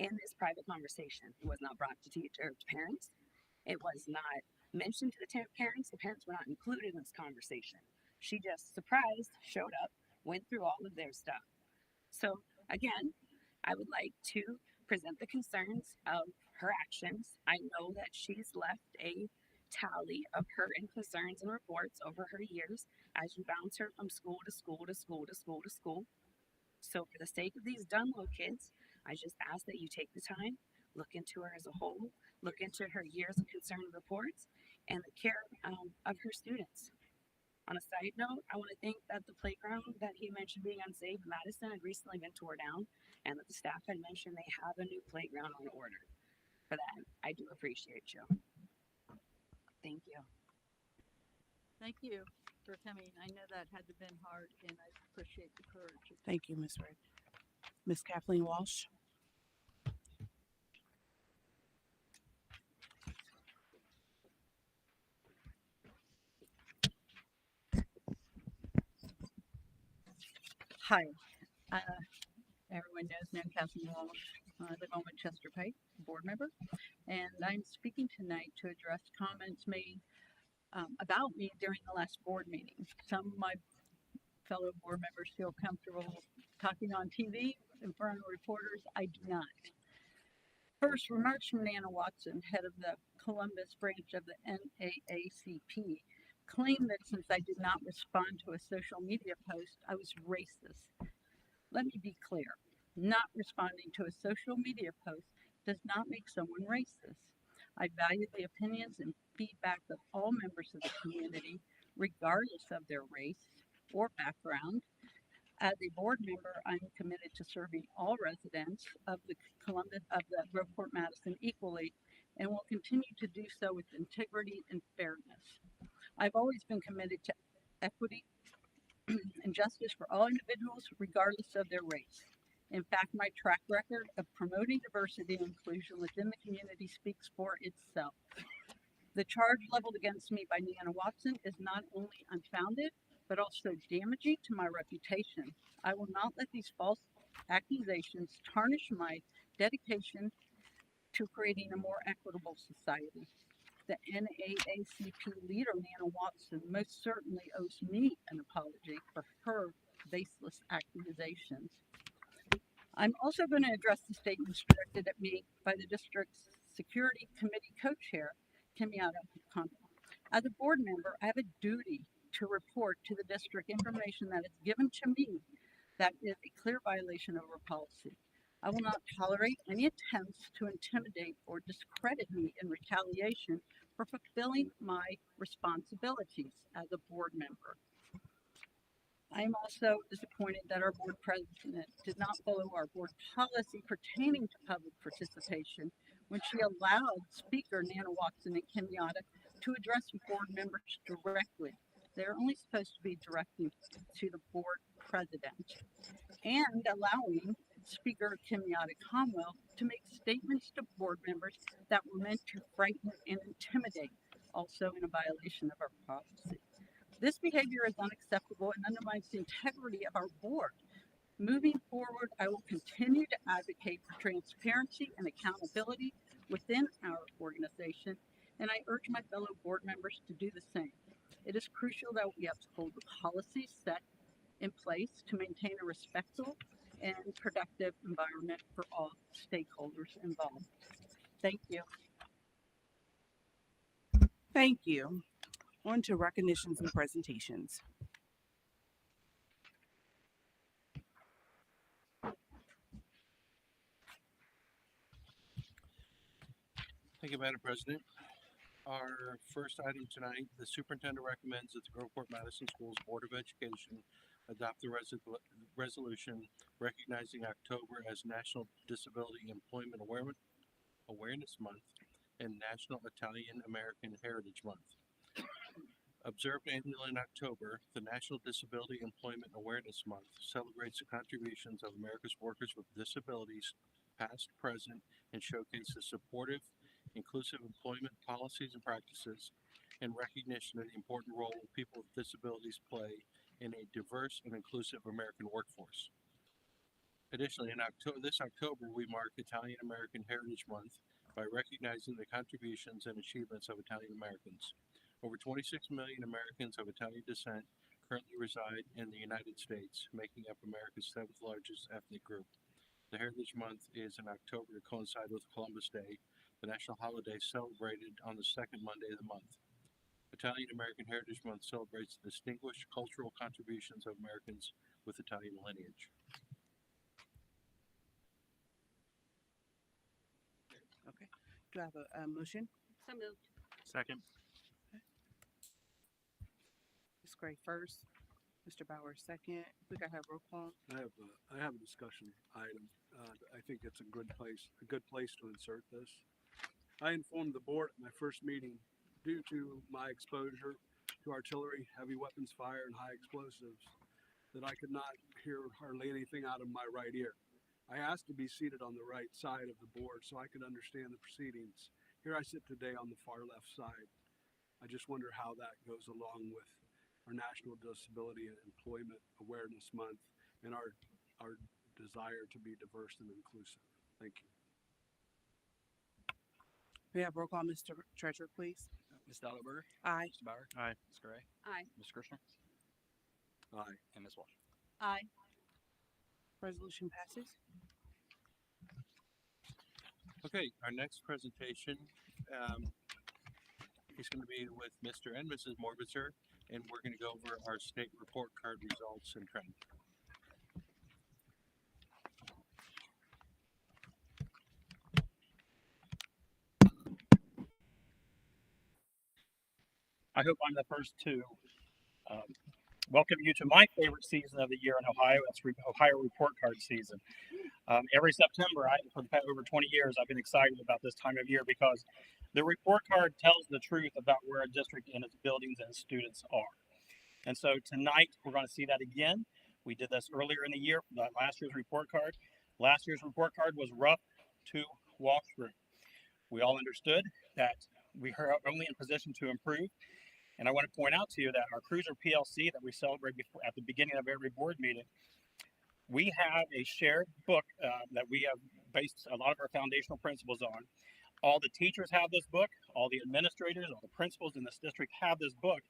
in this private conversation. It was not brought to parents. It was not mentioned to the parents. The parents were not included in this conversation. She just surprised, showed up, went through all of their stuff. So again, I would like to present the concerns of her actions. I know that she's left a tally of her and concerns and reports over her years as you bounce her from school to school to school to school to school. So for the sake of these Dunlow kids, I just ask that you take the time, look into her as a whole, look into her years of concern reports, and the care of her students. On a side note, I want to think that the playground that he mentioned being unsafe, Madison, had recently been torn down, and that the staff had mentioned they have a new playground on order. For that, I do appreciate you. Thank you. Thank you for coming. I know that had to been hard, and I appreciate the courage. Thank you, Ms. Red. Ms. Kathleen Walsh. Hi. Everyone knows me. I'm Kathleen Walsh. I live on Winchester Pike, board member, and I'm speaking tonight to address comments made about me during the last board meeting. Some of my fellow board members feel comfortable talking on TV in front of reporters. I do not. First, remarks from Nana Watson, head of the Columbus branch of the NAACP, claimed that since I did not respond to a social media post, I was racist. Let me be clear. Not responding to a social media post does not make someone racist. I value the opinions and feedback of all members of the community, regardless of their race or background. As a board member, I'm committed to serving all residents of the Groveport Madison equally, and will continue to do so with integrity and fairness. I've always been committed to equity and justice for all individuals, regardless of their race. In fact, my track record of promoting diversity and inclusion within the community speaks for itself. The charge leveled against me by Nana Watson is not only unfounded, but also damaging to my reputation. I will not let these false accusations tarnish my dedication to creating a more equitable society. The NAACP leader, Nana Watson, most certainly owes me an apology for her baseless accusations. I'm also going to address the statements directed at me by the district's security committee co-chair, Kimiata Kondo. As a board member, I have a duty to report to the district information that is given to me that is a clear violation of our policy. I will not tolerate any attempts to intimidate or discredit me in retaliation for fulfilling my responsibilities as a board member. I am also disappointed that our board president did not follow our board policy pertaining to public participation when she allowed Speaker Nana Watson and Kimiata to address board members directly. They're only supposed to be directing to the board president, and allowing Speaker Kimiata Conwell to make statements to board members that were meant to frighten and intimidate, also in a violation of our policy. This behavior is unacceptable and undermines the integrity of our board. Moving forward, I will continue to advocate for transparency and accountability within our organization, and I urge my fellow board members to do the same. It is crucial that we uphold the policies set in place to maintain a respectful and productive environment for all stakeholders involved. Thank you. Thank you. On to recognitions and presentations. Thank you, Madam President. Our first item tonight, the superintendent recommends that the Groveport Madison Schools Board of Education adopt the resolution recognizing October as National Disability Employment Awareness Month and National Italian American Heritage Month. Observed annually in October, the National Disability Employment Awareness Month celebrates the contributions of America's workers with disabilities, past, present, and showcases supportive, inclusive employment policies and practices, and recognition of the important role people with disabilities play in a diverse and inclusive American workforce. Additionally, this October, we mark Italian American Heritage Month by recognizing the contributions and achievements of Italian Americans. Over 26 million Americans of Italian descent currently reside in the United States, making up America's seventh largest ethnic group. The Heritage Month is in October to coincide with Columbus Day, the national holiday celebrated on the second Monday of the month. Italian American Heritage Month celebrates the distinguished cultural contributions of Americans with Italian lineage. Okay. Do I have a motion? So moved. Second. Ms. Gray first, Mr. Bauer second. We gotta have roll call. I have a discussion item. I think it's a good place to insert this. I informed the board at my first meeting, due to my exposure to artillery, heavy weapons fire, and high explosives, that I could not hear hardly anything out of my right ear. I asked to be seated on the right side of the board so I could understand the proceedings. Here I sit today on the far left side. I just wonder how that goes along with our National Disability and Employment Awareness Month and our desire to be diverse and inclusive. Thank you. We have roll call, Mr. Treasurer, please. Ms. Dottelberger? Aye. Mr. Bauer? Aye. Ms. Gray? Aye. Mr. Kirschner? Aye. And Ms. Walsh? Aye. Resolution passes. Okay, our next presentation is going to be with Mr. and Mrs. Morbitzer, and we're going to go over our state report card results and trend. I hope I'm the first to welcome you to my favorite season of the year in Ohio. It's Ohio Report Card season. Every September, for the past over 20 years, I've been excited about this time of year because the report card tells the truth about where a district and its buildings and its students are. And so tonight, we're going to see that again. We did this earlier in the year for last year's report card. Last year's report card was rough to walk through. We all understood that we are only in position to improve. And I want to point out to you that our Cruiser PLC that we celebrate at the beginning of every board meeting, we have a shared book that we have based a lot of our foundational principles on. All the teachers have this book, all the administrators, all the principals in this district have this book.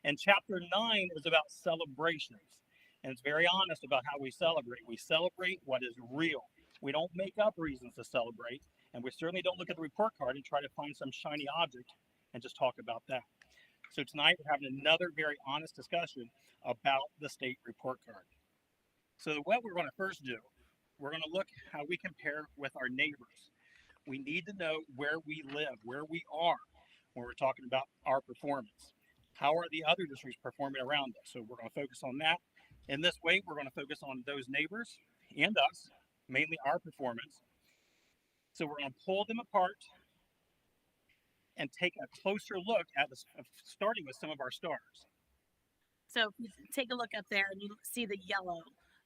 And chapter 9 is about celebrations. And it's very honest about how we celebrate. We celebrate what is real. We don't make up reasons to celebrate. And we certainly don't look at the report card and try to find some shiny object and just talk about that. So tonight we're having another very honest discussion about the state report card. So what we're going to first do, we're going to look how we compare with our neighbors. We need to know where we live, where we are when we're talking about our performance. How are the other districts performing around us? So we're going to focus on that. In this way, we're going to focus on those neighbors and us, mainly our performance. So we're going to pull them apart and take a closer look at starting with some of our stars. So if you take a look up there and you see the yellow,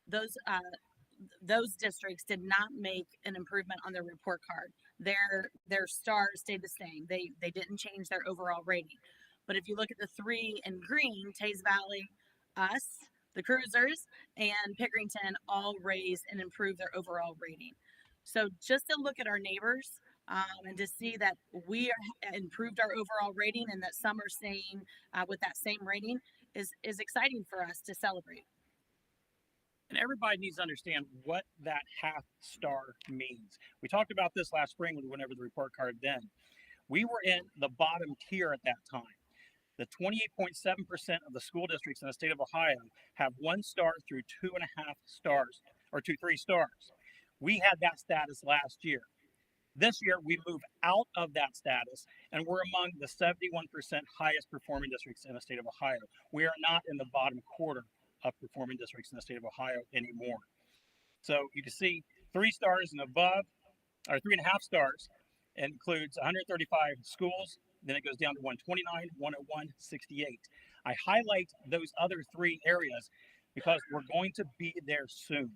those districts did not make an improvement on their report card. Their stars stayed the same. They didn't change their overall rating. But if you look at the three in green, Tays Valley, us, the Cruisers, and Pickerington all raised and improved their overall rating. So just to look at our neighbors and to see that we improved our overall rating and that some are staying with that same rating is exciting for us to celebrate. And everybody needs to understand what that half star means. We talked about this last spring when we went over the report card then. We were in the bottom tier at that time. The 28.7% of the school districts in the state of Ohio have 1 star through 2.5 stars, or 3 stars. We had that status last year. This year, we move out of that status, and we're among the 71% highest performing districts in the state of Ohio. We are not in the bottom quarter of performing districts in the state of Ohio anymore. So you can see 3 stars and above, or 3.5 stars, includes 135 schools. Then it goes down to 129, 101, 68. I highlight those other 3 areas because we're going to be there soon.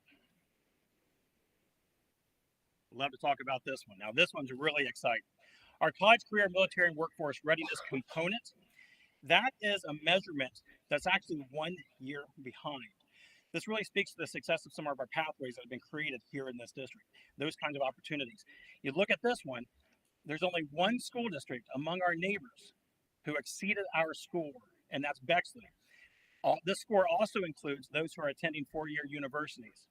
Love to talk about this one. Now, this one's really exciting. Our college, career, military, and workforce readiness component That is a measurement that's actually 1 year behind. This really speaks to the success of some of our pathways that have been created here in this district, those kinds of opportunities. You look at this one, there's only one school district among our neighbors who exceeded our score, and that's Bexley. This score also includes those who are attending four-year universities.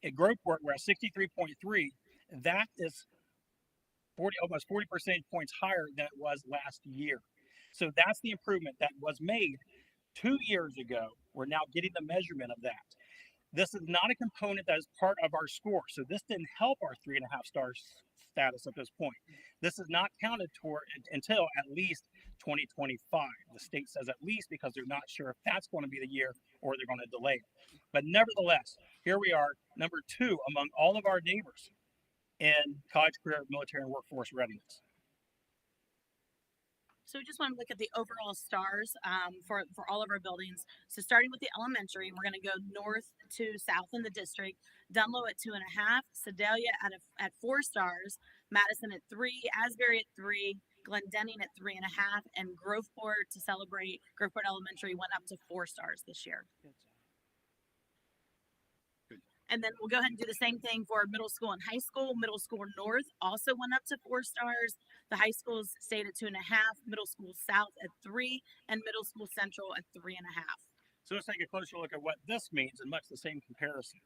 At Groveport, we're at 63.3. That is almost 40 percentage points higher than it was last year. So that's the improvement that was made 2 years ago. We're now getting the measurement of that. This is not a component that is part of our score. So this didn't help our 3.5 star status at this point. This is not counted toward until at least 2025. The state says at least because they're not sure if that's going to be the year or they're going to delay it. But nevertheless, here we are, number 2 among all of our neighbors in college, career, military, and workforce readiness. So we just want to look at the overall stars for all of our buildings. So starting with the elementary, we're going to go north to south in the district. Dunlow at 2.5, Sedalia at 4 stars, Madison at 3, Asbury at 3, Glendenning at 3.5, and Groveport to celebrate. Groveport Elementary went up to 4 stars this year. And then we'll go ahead and do the same thing for middle school and high school. Middle school north also went up to 4 stars. The high schools stayed at 2.5, middle school south at 3, and middle school central at 3.5. So let's take a closer look at what this means in much the same comparison.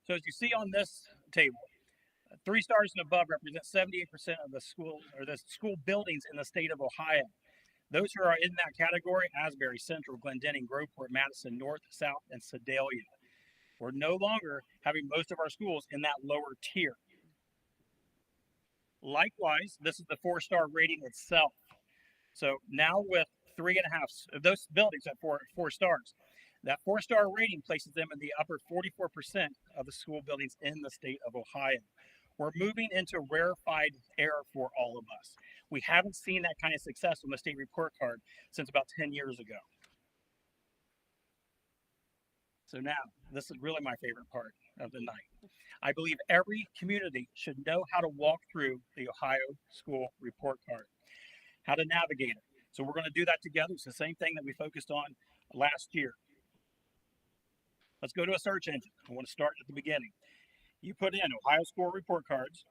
So as you see on this table, 3 stars and above represent 78% of the schools or the school buildings in the state of Ohio. Those who are in that category, Asbury, Central, Glendenning, Groveport, Madison, North, South, and Sedalia. We're no longer having most of our schools in that lower tier. Likewise, this is the 4-star rating itself. So now with 3.5 of those buildings at 4 stars, that 4-star rating places them in the upper 44% of the school buildings in the state of Ohio. We're moving into rarefied air for all of us. We haven't seen that kind of success on the state report card since about 10 years ago. So now, this is really my favorite part of the night. I believe every community should know how to walk through the Ohio school report card, how to navigate it. So we're going to do that together. It's the same thing that we focused on last year. Let's go to a search engine. I want to start at the beginning. You put in Ohio school report cards,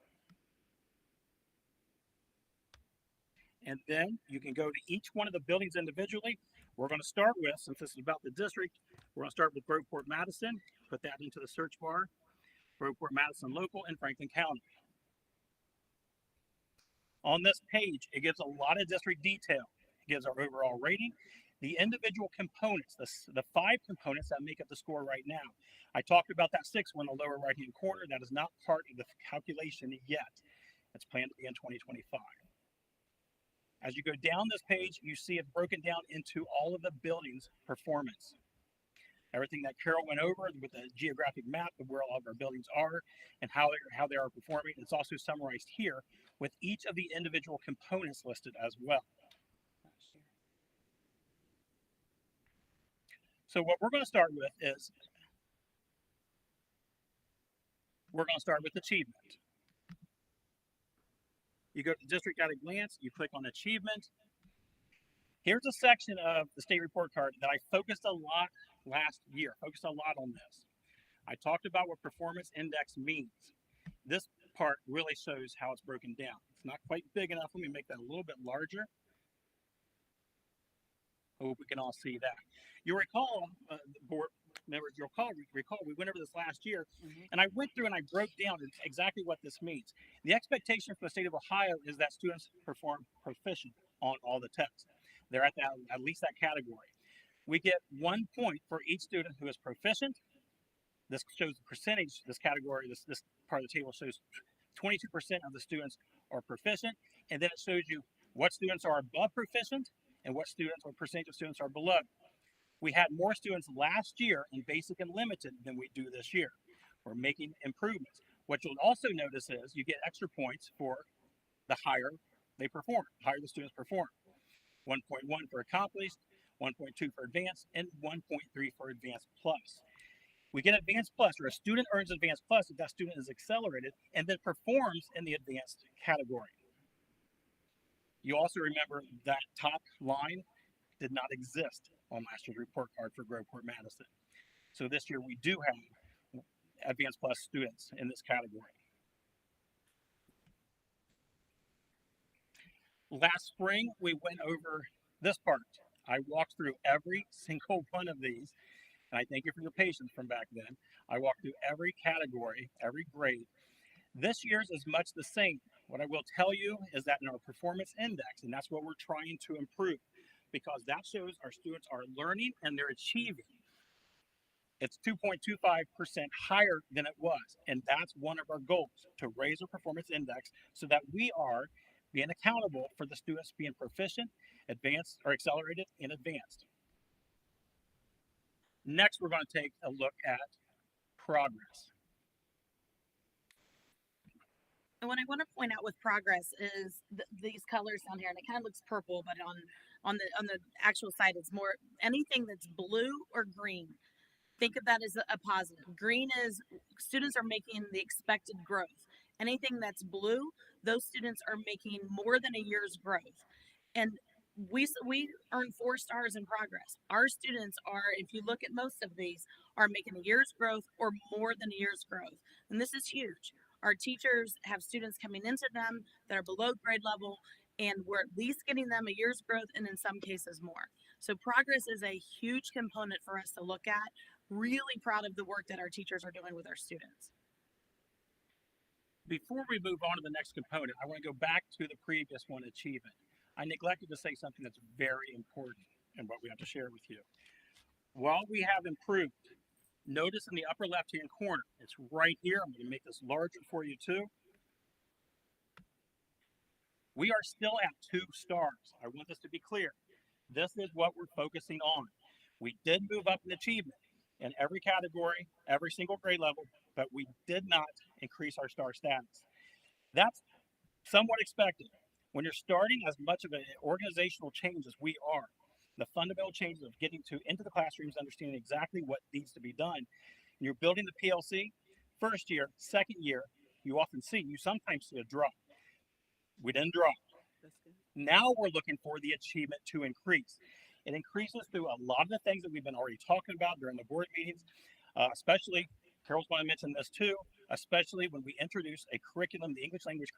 and then you can go to each one of the buildings individually. We're going to start with, since this is about the district, we're going to start with Groveport Madison, put that into the search bar, Groveport Madison Local, and Franklin County. On this page, it gives a lot of district detail. It gives our overall rating, the individual components, the 5 components that make up the score right now. I talked about that 6th one in the lower right-hand corner. That is not part of the calculation yet. It's planned to be in 2025. As you go down this page, you see it broken down into all of the buildings' performance. Everything that Carol went over with the geographic map of where all of our buildings are and how they are performing. It's also summarized here with each of the individual components listed as well. So what we're going to start with is achievement. You go to district at a glance, you click on achievement. Here's a section of the state report card that I focused a lot last year, focused a lot on this. I talked about what performance index means. This part really shows how it's broken down. It's not quite big enough. Let me make that a little bit larger. I hope we can all see that. You'll recall, board members, recall we went over this last year, and I went through and I broke down exactly what this means. The expectation for the state of Ohio is that students perform proficient on all the tests. They're at least that category. We get 1 point for each student who is proficient. This shows the percentage, this category, this part of the table shows 22% of the students are proficient, and then it shows you what students are above proficient and what students or percentage of students are below. We had more students last year in basic and limited than we do this year. We're making improvements. What you'll also notice is you get extra points for the higher they perform, higher the students perform. 1.1 for accomplished, 1.2 for advanced, and 1.3 for advanced plus. We get advanced plus, or a student earns advanced plus if that student is accelerated and then performs in the advanced category. You also remember that top line did not exist on last year's report card for Groveport Madison. So this year we do have Advanced Plus students in this category. Last spring, we went over this part. I walked through every single one of these, and I thank you for your patience from back then. I walked through every category, every grade. This year's is much the same. What I will tell you is that in our performance index, and that's what we're trying to improve, because that shows our students are learning and they're achieving. It's 2.25% higher than it was, and that's one of our goals, to raise our performance index so that we are being accountable for the students being proficient, advanced, or accelerated and advanced. Next, we're going to take a look at progress. And what I want to point out with progress is these colors down here, and it kind of looks purple, but on the actual side, it's more anything that's blue or green. Think of that as a positive. Green is students are making the expected growth. Anything that's blue, those students are making more than a year's growth. And we earn 4 stars in progress. Our students are, if you look at most of these, are making a year's growth or more than a year's growth. And this is huge. Our teachers have students coming into them that are below grade level, and we're at least getting them a year's growth and in some cases more. So progress is a huge component for us to look at. Really proud of the work that our teachers are doing with our students. Before we move on to the next component, I want to go back to the previous one, achievement. I neglected to say something that's very important and what we have to share with you. While we have improved, notice in the upper left-hand corner, it's right here. I'm going to make this larger for you too. We are still at 2 stars. I want this to be clear. This is what we're focusing on. We did move up in achievement in every category, every single grade level, but we did not increase our star status. That's somewhat expected. When you're starting as much of an organizational change as we are, the fundamental changes of getting into the classrooms, understanding exactly what needs to be done, and you're building the PLC, first year, second year, you sometimes see a drop. We didn't drop. Now we're looking for the achievement to increase. It increases through a lot of the things that we've been already talking about during the board meetings, especially, Carol's going to mention this too, especially when we introduce a curriculum, the English language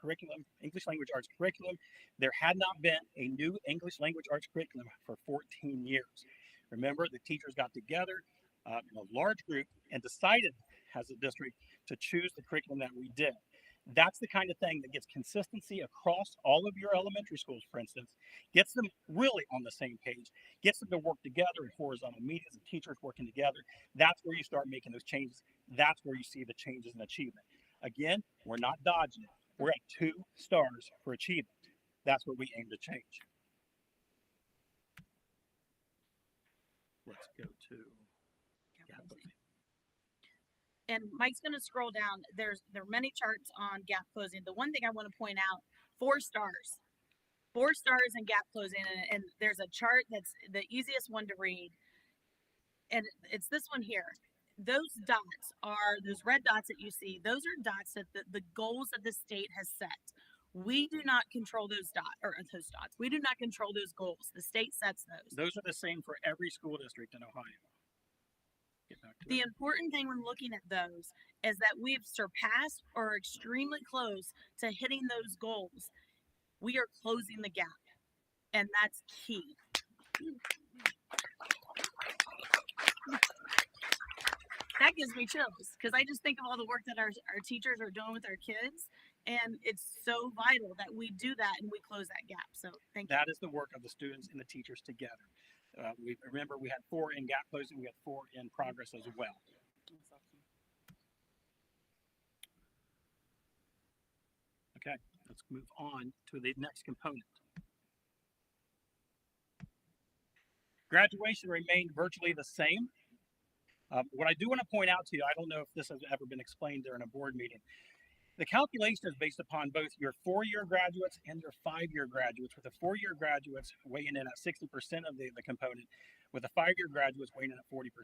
arts curriculum. There had not been a new English language arts curriculum for 14 years. Remember, the teachers got together in a large group and decided as a district to choose the curriculum that we did. That's the kind of thing that gets consistency across all of your elementary schools, for instance, gets them really on the same page, gets them to work together in horizontal meetings and teachers working together. That's where you start making those changes. That's where you see the changes in achievement. Again, we're not dodging it. We're at 2 stars for achievement. That's what we aim to change. Let's go to gap closing. And Mike's going to scroll down. There are many charts on gap closing. The one thing I want to point out, 4 stars. 4 stars in gap closing. And there's a chart that's the easiest one to read. And it's this one here. Those dots are, those red dots that you see, those are dots that the goals that the state has set. We do not control those dots, We do not control those goals. The state sets those. Those are the same for every school district in Ohio. The important thing when looking at those is that we've surpassed or are extremely close to hitting those goals. We are closing the gap, and that's key. That gives me chills because I just think of all the work that our teachers are doing with our kids, and it's so vital that we do that and we close that gap. So thank you. That is the work of the students and the teachers together. Remember, we had 4 in gap closing, we had 4 in progress as well. Okay, let's move on to the next component. Graduation remained virtually the same. What I do want to point out to you, I don't know if this has ever been explained during a board meeting. The calculation is based upon both your 4-year graduates and your 5-year graduates, with the 4-year graduates weighing in at 60% of the component, with the 5-year graduates weighing in at 40%.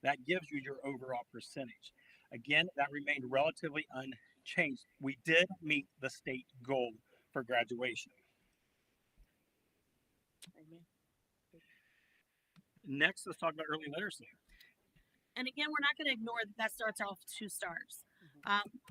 That gives you your overall percentage. Again, that remained relatively unchanged. We did meet the state goal for graduation. Next, let's talk about early literacy. And again, we're not going to ignore that that starts off 2 stars.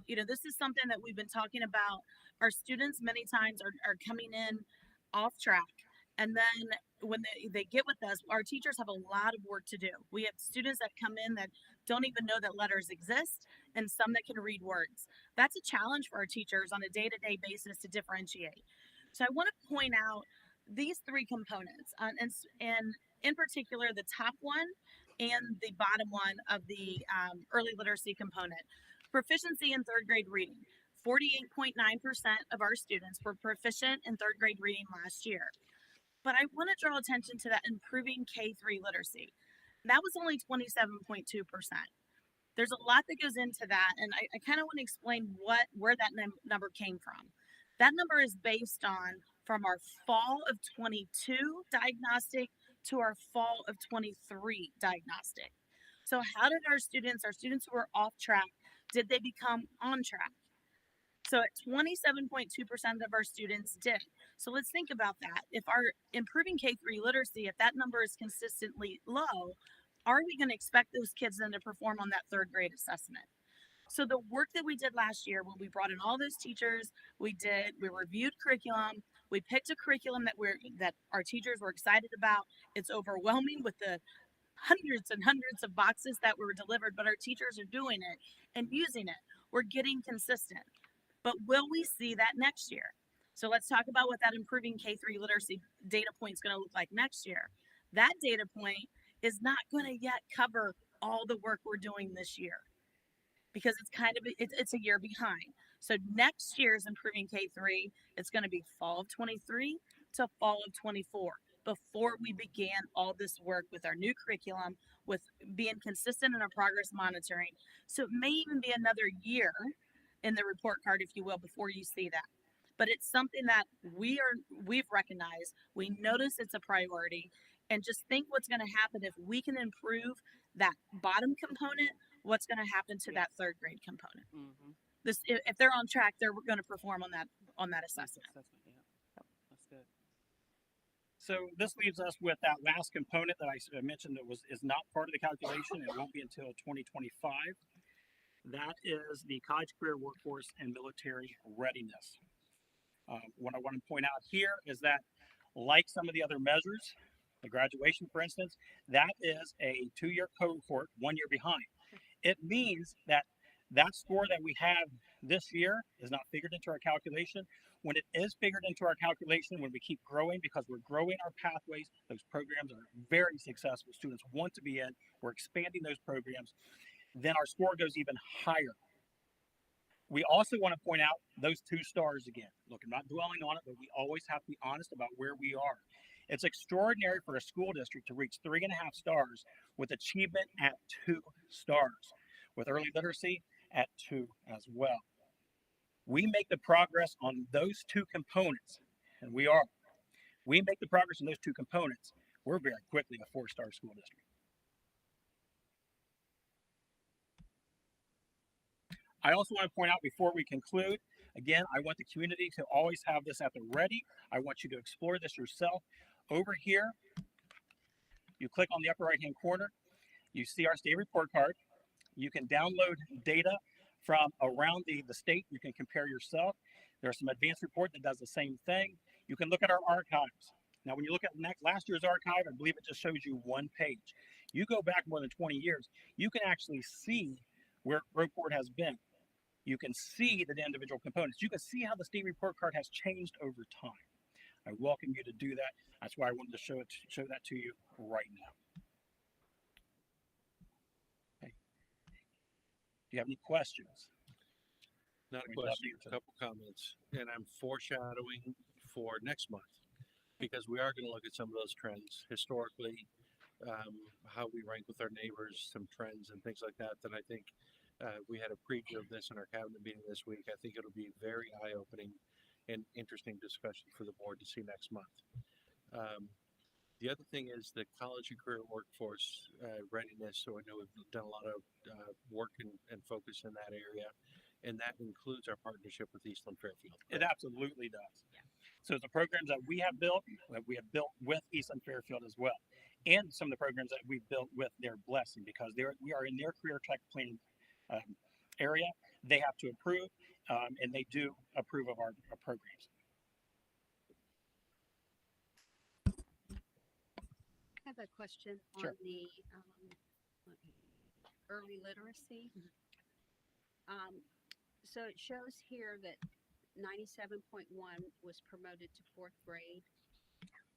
This is something that we've been talking about. Our students many times are coming in off track. And then when they get with us, our teachers have a lot of work to do. We have students that come in that don't even know that letters exist and some that can read words. That's a challenge for our teachers on a day-to-day basis to differentiate. So I want to point out these 3 components, and in particular, the top one and the bottom one of the early literacy component. Proficiency in 3rd grade reading. 48.9% of our students were proficient in 3rd grade reading last year. But I want to draw attention to that improving K3 literacy. That was only 27.2%. There's a lot that goes into that, and I kind of want to explain where that number came from. That number is based on from our fall of 22 diagnostic to our fall of 23 diagnostic. So how did our students who were off track, did they become on track? So at 27.2% of our students did. So let's think about that. If our improving K3 literacy, if that number is consistently low, are we going to expect those kids then to perform on that 3rd grade assessment? So the work that we did last year, when we brought in all those teachers, we reviewed curriculum, we picked a curriculum that our teachers were excited about. It's overwhelming with the hundreds and hundreds of boxes that were delivered, but our teachers are doing it and using it. We're getting consistent. But will we see that next year? So let's talk about what that improving K3 literacy data point is going to look like next year. That data point is not going to yet cover all the work we're doing this year because it's a year behind. So next year's improving K3, it's going to be fall of 23 to fall of 24 before we began all this work with our new curriculum, with being consistent in our progress monitoring. So it may even be another year in the report card, if you will, before you see that. But it's something that we've recognized. We notice it's a priority, and just think what's going to happen if we can improve that bottom component. What's going to happen to that 3rd grade component? If they're on track, they're going to perform on that assessment. That's good. So this leaves us with that last component that I mentioned that is not part of the calculation. It won't be until 2025. That is the college, career, workforce, and military readiness. What I want to point out here is that, like some of the other measures, the graduation, for instance, that is a 2-year cohort, 1 year behind. It means that that score that we have this year is not figured into our calculation. When it is figured into our calculation, when we keep growing, because we're growing our pathways, those programs are very successful. Students want to be in. We're expanding those programs. Then our score goes even higher. We also want to point out those 2 stars again. Look, I'm not dwelling on it, but we always have to be honest about where we are. It's extraordinary for a school district to reach 3.5 stars with achievement at 2 stars, with early literacy at 2 as well. We make the progress on those 2 components, and we make the progress on those 2 components, we're very quickly a 4-star school district. I also want to point out before we conclude, again, I want the community to always have this at the ready. I want you to explore this yourself. Over here, you click on the upper right-hand corner, you see our state report card. You can download data from around the state. You can compare yourself. There's some advanced report that does the same thing. You can look at our archives. Now, when you look at last year's archive, I believe it just shows you 1 page. You go back more than 20 years, you can actually see where Groveport has been. You can see the individual components. You can see how the state report card has changed over time. I welcome you to do that. That's why I wanted to show that to you right now. Okay. Do you have any questions? Not a question, a couple comments. And I'm foreshadowing for next month because we are going to look at some of those trends historically, how we rank with our neighbors, some trends and things like that I think we had a preview of this in our cabinet meeting this week. I think it'll be very eye-opening and interesting discussion for the board to see next month. The other thing is the college and career workforce readiness. So I know we've done a lot of work and focus in that area, and that includes our partnership with Eastland Fairfield. It absolutely does. Yeah. So the programs that we have built with Eastland Fairfield as well. and some of the programs that we've built with their blessing, because we are in their career track planning area. They have to approve, and they do approve of our programs. I have a question Sure. on the early literacy. So it shows here that 97.1 was promoted to fourth grade.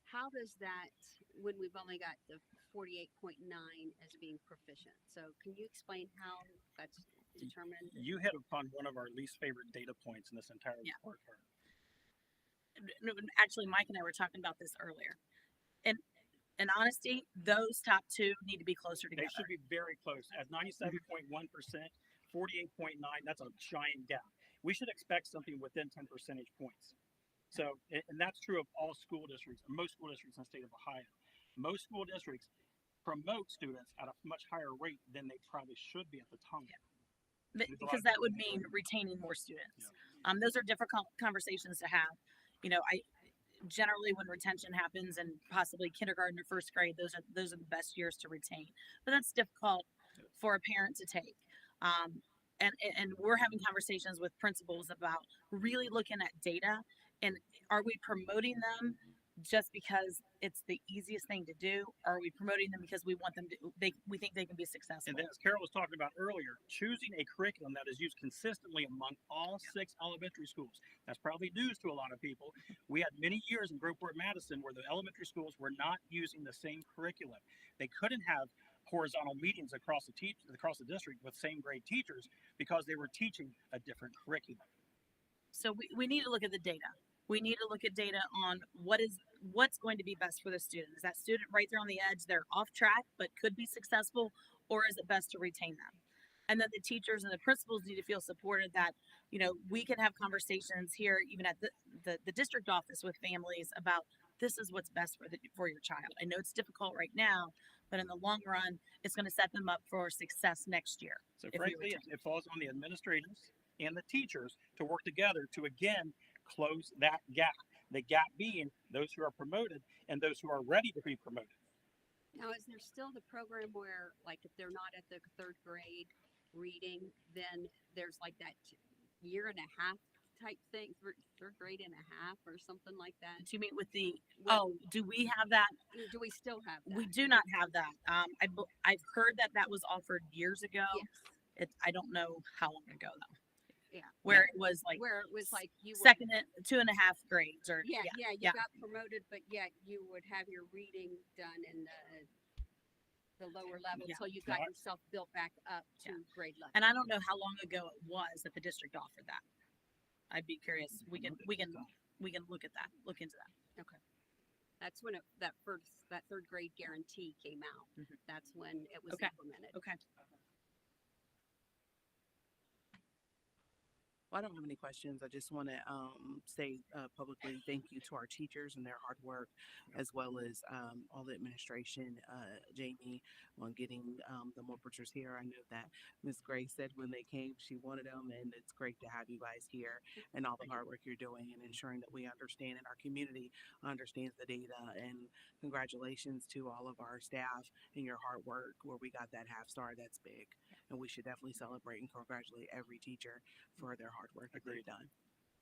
How does that, when we've only got the 48.9 as being proficient? So can you explain how that's determined? You hit upon one of our least favorite data points in this entire report card. No, actually, Mike and I were talking about this earlier. And in honesty, those top two need to be closer together. They should be very close. At 97.1%, 48.9, that's a giant gap. We should expect something within 10 percentage points. So, and that's true of all school districts, or most school districts in the state of Ohio. Most school districts promote students at a much higher rate than they probably should be at the time. Because that would mean retaining more students. Those are difficult conversations to have. You know, I generally when retention happens and possibly kindergarten or first grade, those are the best years to retain. But that's difficult for a parent to take. And we're having conversations with principals about really looking at data and are we promoting them just because it's the easiest thing to do, or are we promoting them because we want them to we think they can be successful? And then, as Carol was talking about earlier, choosing a curriculum that is used consistently among all 6 elementary schools. That's probably news to a lot of people. We had many years in Groveport, Madison, where the elementary schools were not using the same curriculum. They couldn't have horizontal meetings across the district with same grade teachers because they were teaching a different curriculum. So we need to look at the data. We need to look at data on what's going to be best for the student. Is that student right there on the edge, they're off track but could be successful, or is it best to retain them? And then the teachers and the principals need to feel supported that, you know, we can have conversations here, even at the district office with families about this is what's best for your child. I know it's difficult right now, but in the long run, it's going to set them up for success next year. So frankly, it falls on the administrators and the teachers to work together to, again, close that gap. The gap being those who are promoted and those who are ready to be promoted. Now, is there still the program where, like, if they're not at the third grade reading, then there's like that year and a half type thing, third grade and a half or something like that? Do you mean with the, do we have that? Do we still have that? We do not have that. I've heard that was offered years ago. Yes. I don't know how long ago though. Yeah. Where it was like you second and 2.5 grades or you got promoted, but yet you would have your reading done in the lower level until you got yourself built back up to grade level. And I don't know how long ago it was that the district offered that. I'd be curious. We can look at that. Look into that. Okay. That's when that third grade guarantee came out. That's when it was implemented. Okay. Well, I don't have any questions. I just want to say publicly thank you to our teachers and their hard work, as well as all the administration, Jamie, on getting the Morpurchers here. I know that Ms. Gray said when they came she wanted them, and it's great to have you guys here and all the hard work you're doing and ensuring that we understand and our community understands the data. And congratulations to all of our staff and your hard work where we got that half star. That's big. And we should definitely celebrate and congratulate every teacher for their hard work that they've done.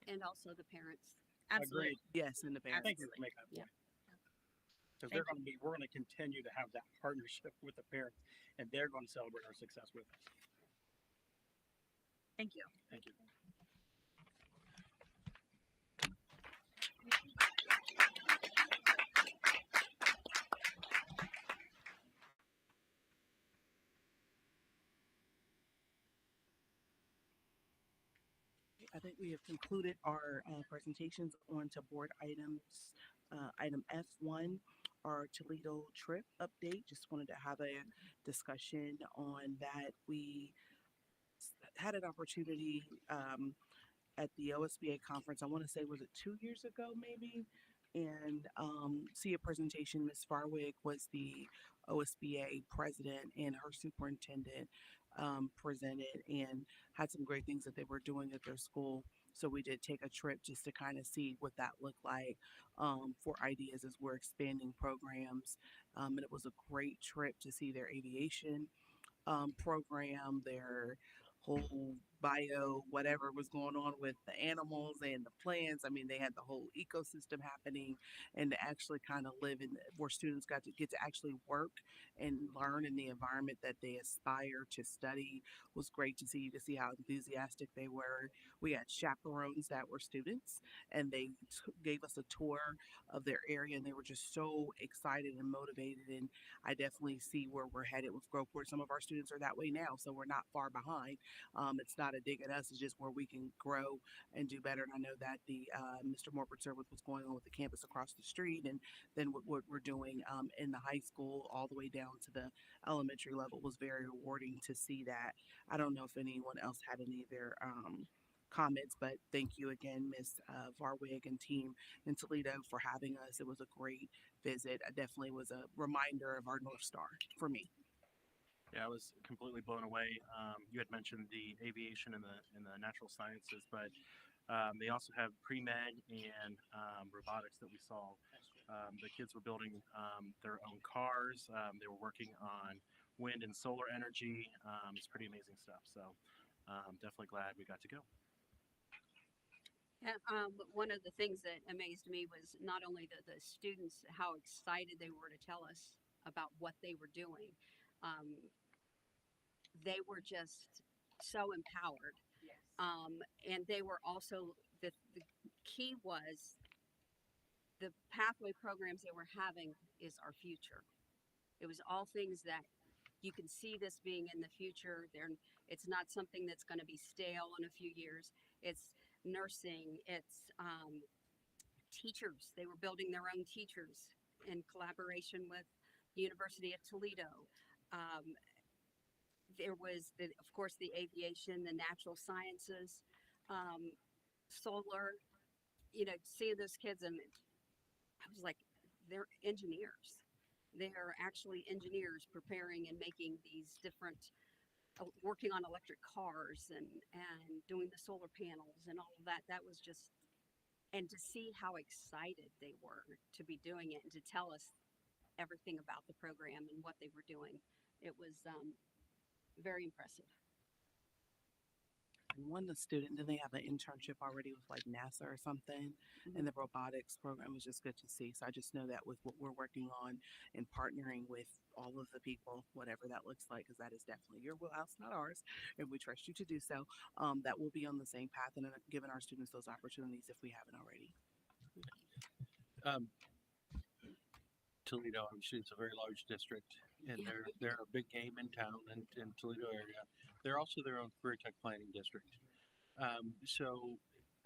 And also the parents. Absolutely. Agreed. Yes, and the parents. Thank you for making that point. Because we're going to continue to have that partnership with the parents, and they're going to celebrate our success with us. Thank you. Thank you. I think we have concluded our presentations on to board items. Item F1, our Toledo trip update. Just wanted to have a discussion on that. We had an opportunity at the OSBA conference. I want to say, was it 2 years ago, maybe? And see a presentation. Ms. Farwig was the OSBA president, and her superintendent presented and had some great things that they were doing at their school. So we did take a trip just to kind of see what that looked like for ideas as we're expanding programs And it was a great trip to see their aviation program, their whole bio, whatever was going on with the animals and the plants. I mean, they had the whole ecosystem happening, and to actually kind of live in where students got to get to actually work and learn in the environment that they aspire to study was great to see how enthusiastic they were. We had chaperones that were students, and they gave us a tour of their area, and they were just so excited and motivated. And I definitely see where we're headed with Groveport. Some of our students are that way now, so we're not far behind. It's not a dig at us; it's just where we can grow and do better. And I know that the Mr. Morford served with what's going on with the campus across the street, and then what we're doing in the high school all the way down to the elementary level was very rewarding to see that. I don't know if anyone else had any of their comments, but thank you again, Miss Varwig and team in Toledo for having us. It was a great visit. It definitely was a reminder of our North Star for me. Yeah, I was completely blown away. You had mentioned the aviation and the natural sciences, but they also have pre-med and robotics that we saw. The kids were building their own cars. They were working on wind and solar energy. It's pretty amazing stuff. So definitely glad we got to go. Yeah, one of the things that amazed me was not only the students, how excited they were to tell us about what they were doing. Um, they were just so empowered. And they were also, the key was the pathway programs they were having is our future. It was all things that you can see this being in the future. It's not something that's going to be stale in a few years. It's nursing, it's teachers. They were building their own teachers in collaboration with the University of Toledo. There was, of course, the aviation, the natural sciences, solar. Seeing those kids, and I was like, they're engineers. They are actually engineers preparing and making these different, working on electric cars and doing the solar panels and all of that. That was just, and to see how excited they were to be doing it and to tell us everything about the program and what they were doing, it was very impressive. And one of the student, did they have an internship already with like NASA or something? Mm-hmm. And the robotics program was just good to see. So I just know that with what we're working on and partnering with all of the people, whatever that looks like, because that is definitely your wheelhouse, not ours, and we trust you to do so. That will be on the same path and giving our students those opportunities if we haven't already. Um, Toledo, obviously, it's a very large district, and they're a big game in town and in Toledo area. They're also their own career tech planning district. So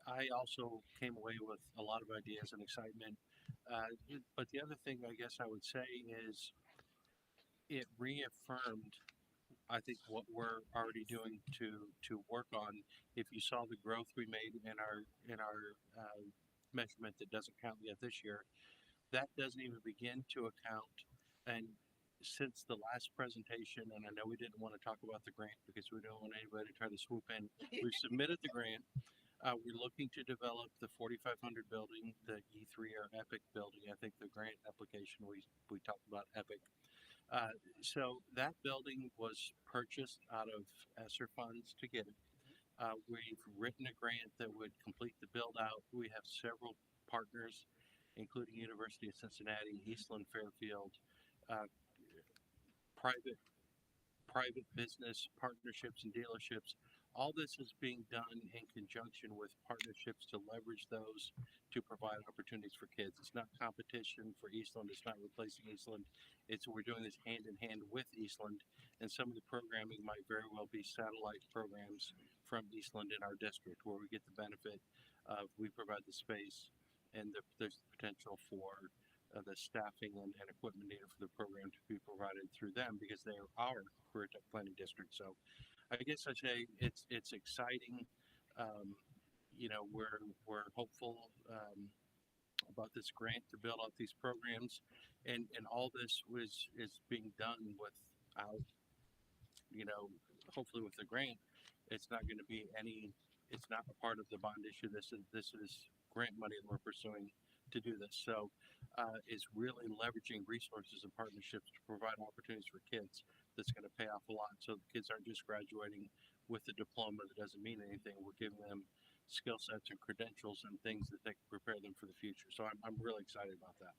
I also came away with a lot of ideas and excitement. But the other thing I guess I would say is it reaffirmed, I think, what we're already doing to work on. If you saw the growth we made in our measurement that doesn't count yet this year, that doesn't even begin to account. And since the last presentation, and I know we didn't want to talk about the grant because we don't want anybody to try to swoop in, we've submitted the grant. We're looking to develop the 4500 building, the E3 or EPIC building. I think the grant application we talked about EPIC. So that building was purchased out of ESSER funds to get it. We've written a grant that would complete the build out. We have several partners, including University of Cincinnati, Eastland Fairfield, uh, private business partnerships and dealerships. All this is being done in conjunction with partnerships to leverage those to provide opportunities for kids. It's not competition for Eastland. It's not replacing Eastland. We're doing this hand in hand with Eastland, and some of the programming might very well be satellite programs from Eastland in our district, where we get the benefit of we provide the space, and there's the potential for the staffing and equipment needed for the program to be provided through them because they are our career tech planning district. So I guess I say it's exciting. We're hopeful about this grant to build out these programs, and all this is being done without, hopefully with the grant, it's not going to be any. It's not a part of the bond issue. This is grant money that we're pursuing to do this. So is really leveraging resources and partnerships to provide opportunities for kids. That's going to pay off a lot. So the kids aren't just graduating with a diploma that doesn't mean anything. We're giving them skill sets and credentials and things that they can prepare them for the future. So I'm really excited about that.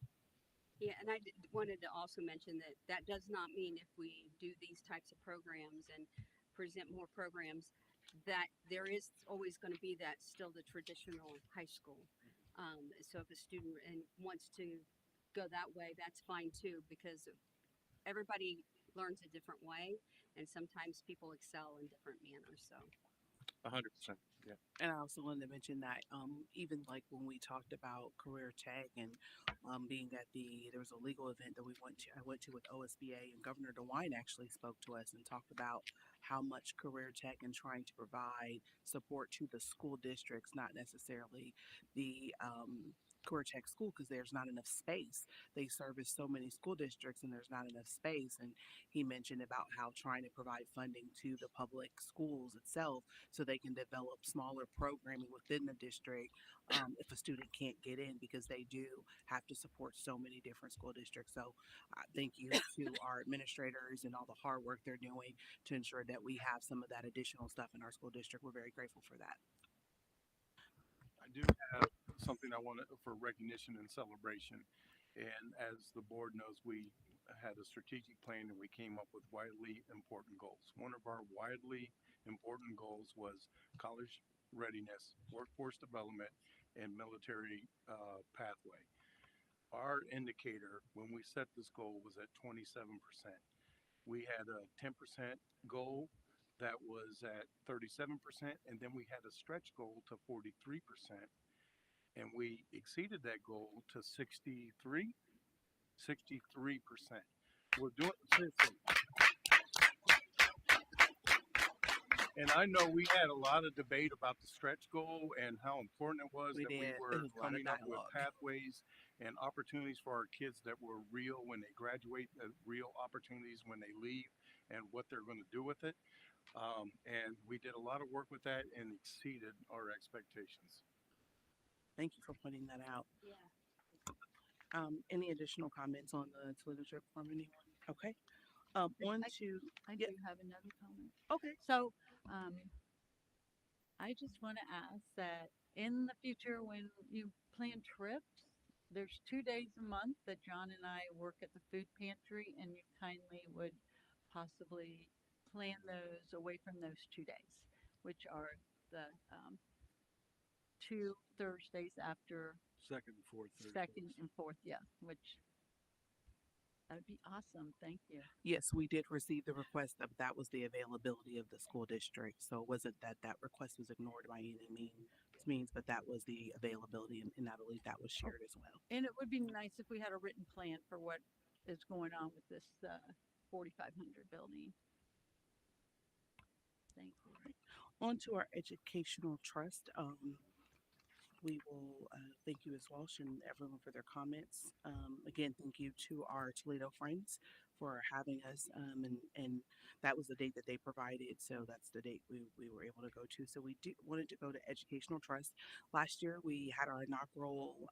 Yeah, and I wanted to also mention that that does not mean if we do these types of programs and present more programs that there is always going to be that still the traditional high school. So if a student and wants to go that way, that's fine too, because everybody learns a different way, and sometimes people excel in different manners. So 100%. Yeah. And I also wanted to mention that even like when we talked about career tech and being at there was a legal event that I went to with OSBA, and Governor DeWine actually spoke to us and talked about how much career tech and trying to provide support to the school districts, not necessarily the career tech school, because there's not enough space. They service so many school districts and there's not enough space. And he mentioned about how trying to provide funding to the public schools itself so they can develop smaller programming within the district if a student can't get in, because they do have to support so many different school districts. So thank you to our administrators and all the hard work they're doing to ensure that we have some of that additional stuff in our school district. We're very grateful for that. I do have something I want for recognition and celebration. And as the board knows, we had a strategic plan and we came up with widely important goals. One of our widely important goals was college readiness, workforce development, and military pathway. Our indicator when we set this goal was at 27%. We had a 10% goal that was at 37%, and then we had a stretch goal to 43%, and we exceeded that goal to 63%. We're doing seriously. And I know we had a lot of debate about the stretch goal and how important it was that we were coming up with pathways and opportunities for our kids that were real when they graduate, real opportunities when they leave, and what they're going to do with it. And we did a lot of work with that and exceeded our expectations. Thank you for pointing that out. yeah. Any additional comments on the Toledo trip from anyone? Okay. On to I do have another comment. okay. So, I just want to ask that in the future, when you plan trips, there's 2 days a month that John and I work at the food pantry, and you kindly would possibly plan those away from those 2 days, which are the 2 Thursdays after Second and fourth. second and fourth, yeah, which that'd be awesome. Thank you. Yes, we did receive the request of that was the availability of the school district. So it wasn't that that request was ignored by any means, but that was the availability, and I believe that was shared as well. And it would be nice if we had a written plan for what is going on with this 4,500 building. Thank you. On to our educational trust. We will thank you, Ms. Walsh, and everyone for their comments. Again, thank you to our Toledo friends for having us, and that was the date that they provided, so that's the date we were able to go to. So we wanted to go to Educational Trust. Last year, we had our inaugural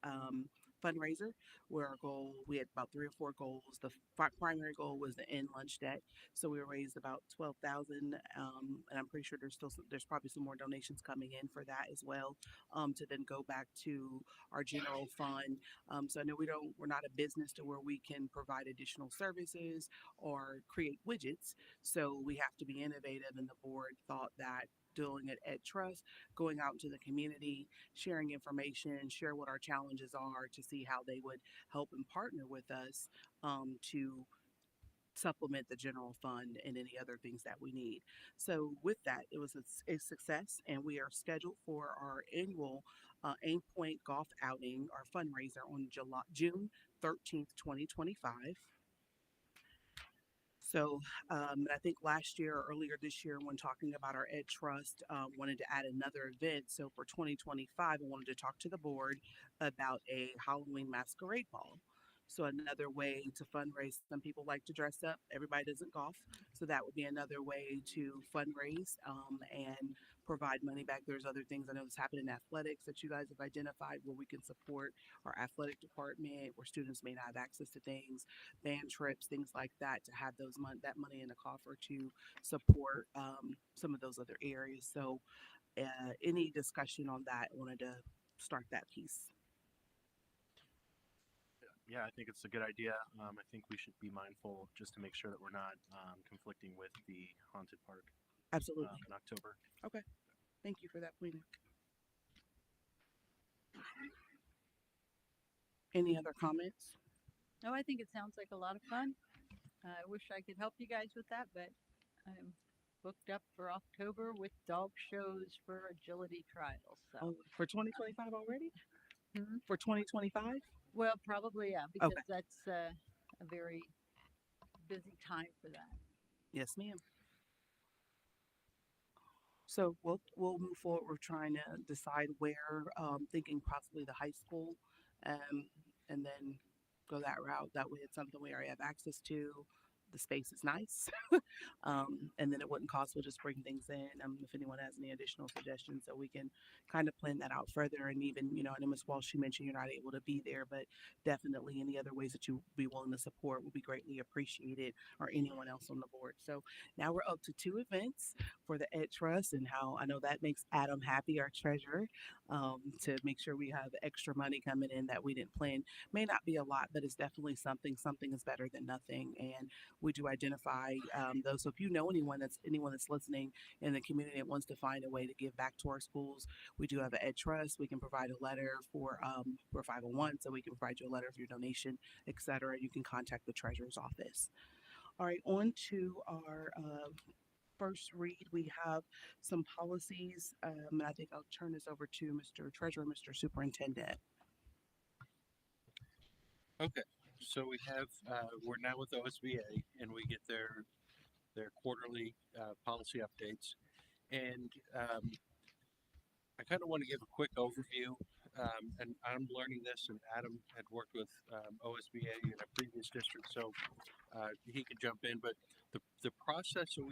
fundraiser where our goal, we had about 3 or 4 goals. The primary goal was the end lunch debt, so we raised about 12,000, and I'm pretty sure there's probably some more donations coming in for that as well, to then go back to our general fund. So I know we're not a business to where we can provide additional services or create widgets. So we have to be innovative, and the board thought that doing it at Trust, going out into the community, sharing information, share what our challenges are to see how they would help and partner with us to supplement the general fund and any other things that we need. So with that, it was a success, and we are scheduled for our annual Aim Point Golf Outing, our fundraiser, on June 13th, 2025. So I think last year or earlier this year, when talking about our Ed Trust, wanted to add another event. So for 2025, I wanted to talk to the board about a Halloween masquerade ball. So another way to fundraise. Some people like to dress up. Everybody doesn't golf, so that would be another way to fundraise and provide money back. There's other things I know that's happening in athletics that you guys have identified where we can support our athletic department, where students may not have access to things, band trips, things like that, to have that money in the coffer to support some of those other areas. So, any discussion on that? I wanted to start that piece. Yeah, I think it's a good idea. I think we should be mindful just to make sure that we're not conflicting with the haunted park Absolutely. in October. Okay. Thank you for that, Queenie. Any other comments? No, I think it sounds like a lot of fun. I wish I could help you guys with that, but I'm booked up for October with dog shows for agility trials. So Oh, for 2025 already? Mhm. For 2025? Well, probably, yeah, because Okay. that's a very busy time for that. Yes, ma'am. So we'll move forward. We're trying to decide where, thinking possibly the high school, and then go that route. That way, it's something we already have access to. The space is nice, and then it wouldn't cost. We'll just bring things in. If anyone has any additional suggestions, so we can kind of plan that out further. And even, I know Ms. Walsh, you mentioned you're not able to be there, but definitely any other ways that you be willing to support will be greatly appreciated, or anyone else on the board. So now we're up to 2 events for the Ed Trust, and how I know that makes Adam happy, our treasurer, to make sure we have extra money coming in that we didn't plan. May not be a lot, but it's definitely something. Something is better than nothing, and we do identify those. So if you know anyone that's listening in the community that wants to find a way to give back to our schools, we do have an Ed Trust. We can provide a letter for 501, so we can provide you a letter of your donation, etc. You can contact the treasurer's office. All right, on to our first read. We have some policies, and I think I'll turn this over to Mr. Treasurer, Mr. Superintendent. Okay, so we have, we're now with OSBA and we get their quarterly policy updates. And I kind of want to give a quick overview. And I'm learning this, and Adam had worked with OSBA in a previous district, so he could jump in. But the process that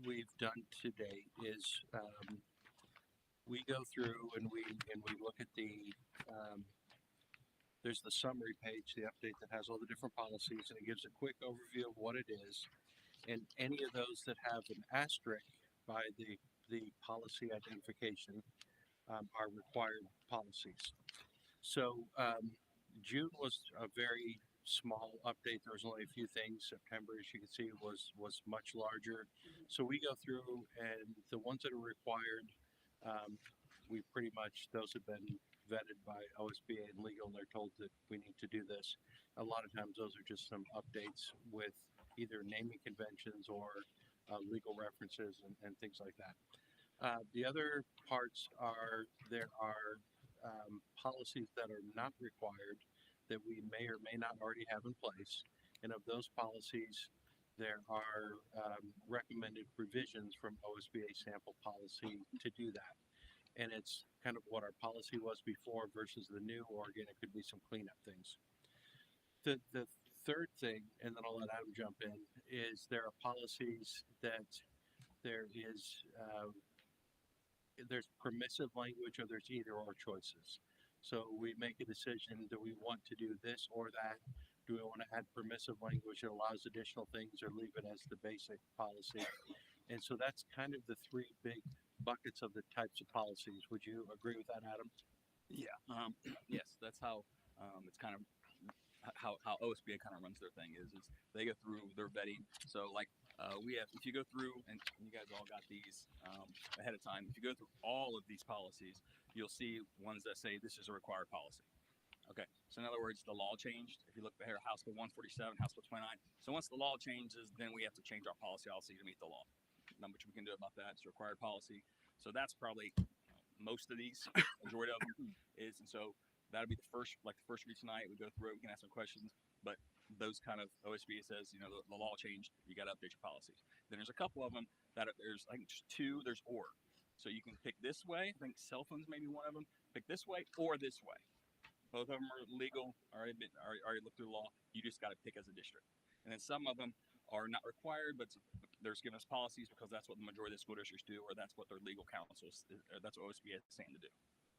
we've done today is we go through and we look at there's the summary page, the update that has all the different policies, and it gives a quick overview of what it is. And any of those that have an asterisk by the policy identification are required policies. So June was a very small update. There was only a few things. September, as you can see, was much larger. So we go through, and the ones that are required, we pretty much, those have been vetted by OSBA and legal, and they're told that we need to do this. A lot of times those are just some updates with either naming conventions or legal references and things like that. The other parts are there are policies that are not required that we may or may not already have in place. And of those policies, there are recommended revisions from OSBA sample policy to do that. And it's kind of what our policy was before versus the new, or again, it could be some cleanup things. The third thing, and then I'll let Adam jump in, is there are policies that there is there's permissive language or there's either or choices. So we make a decision: do we want to do this or that? Do we want to add permissive language that allows additional things, or leave it as the basic policy? And so that's kind of the three big buckets of the types of policies. Would you agree with that, Adam? Yeah. Yes, that's how it's kind of how OSBA kind of runs their thing is they go through their vetting. So like we have, if you go through, and you guys all got these ahead of time, if you go through all of these policies, you'll see ones that say this is a required policy. Okay, so in other words, the law changed. If you look here, House Bill 147, House Bill 29. So once the law changes, then we have to change our policy obviously to meet the law. Not much we can do about that. It's a required policy. So that's probably most of these, majority of them is. And so that'll be the first read tonight. We go through it, we can ask some questions, but those kind of OSBA says, the law changed, you got to update your policies. Then there's a couple of them that there's, I think there's two, there's or. So you can pick this way. I think cell phones may be one of them. Pick this way or this way. Both of them are legal, already looked through the law. You just got to pick as a district. And then some of them are not required, but they're just giving us policies because that's what the majority of the school districts do, or that's what their legal counsel or that's what OSBA is saying to do.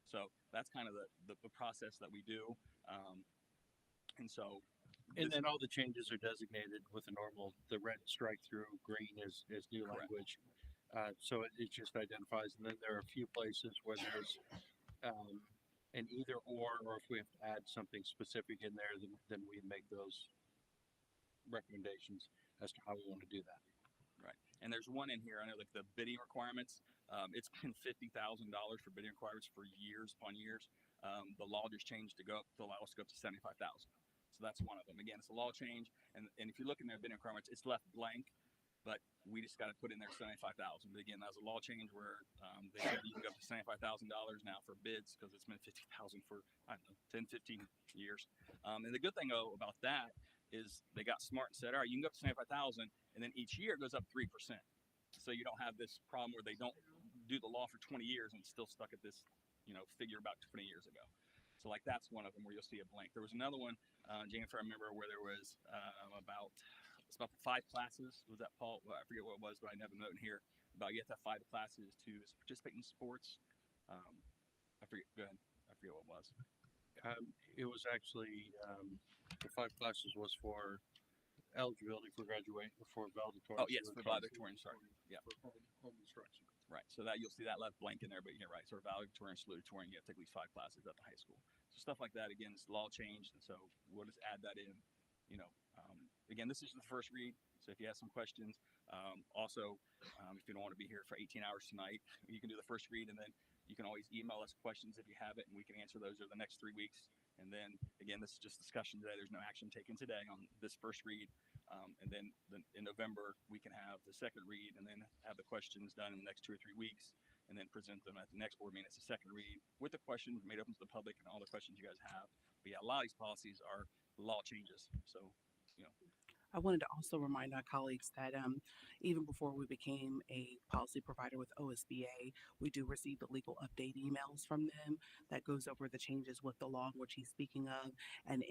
So that's kind of the process that we do. And so. And then all the changes are designated with the red strike through, green is new Correct. language. So it just identifies, and then there are a few places where there's an either or if we have to add something specific in there, then we make those recommendations as to how we want to do that. Right. And there's one in here, I know, like the bidding requirements. It's been $50,000 for bidding requirements for years upon years. The law just changed to allow us to go up to $75,000. So that's one of them. Again, it's a law change, and if you look in their bidding requirements, it's left blank, but we just got to put in there $75,000. But again, that was a law change where they said you can go up to $75,000 now for bids because it's been $50,000 for, I don't know, 10, 15 years. And the good thing though about that is they got smart and said, all right, you can go up to $75,000, and then each year it goes up 3%. So you don't have this problem where they don't do the law for 20 years and it's still stuck at this, figure about 20 years ago. So like that's one of them where you'll see a blank. There was another one, Jane, if I remember, where there was about the 5 classes. Was that Paul? Well, I forget what it was, but I have a note in here about you have to have 5 classes to participate in sports. I forget. Go ahead. I forget what it was. It was actually the 5 classes was for eligibility for graduation for valedictorian. Oh yes, for valedictorian. Sorry. Yeah. For home instruction. Right. So that you'll see that left blank in there, but you're right. So valedictorian, salutatorian, you have to take at least 5 classes at the high school. So stuff like that. Again, it's law changed, and so we'll just add that in. Again, this is the first read. So if you have some questions, also, if you don't want to be here for 18 hours tonight, you can do the first read, and then you can always email us questions if you have it, and we can answer those over the next 3 weeks. And then again, this is just discussion today. There's no action taken today on this first read. And then in November, we can have the second read and then have the questions done in the next 2 or 3 weeks and then present them at the next board meeting as a second read with the questions made open to the public and all the questions you guys have. But yeah, a lot of these policies are law changes. So, I wanted to also remind our colleagues that even before we became a policy provider with OSBA, we do receive the legal update emails from them that goes over the changes with the law which he's speaking of. And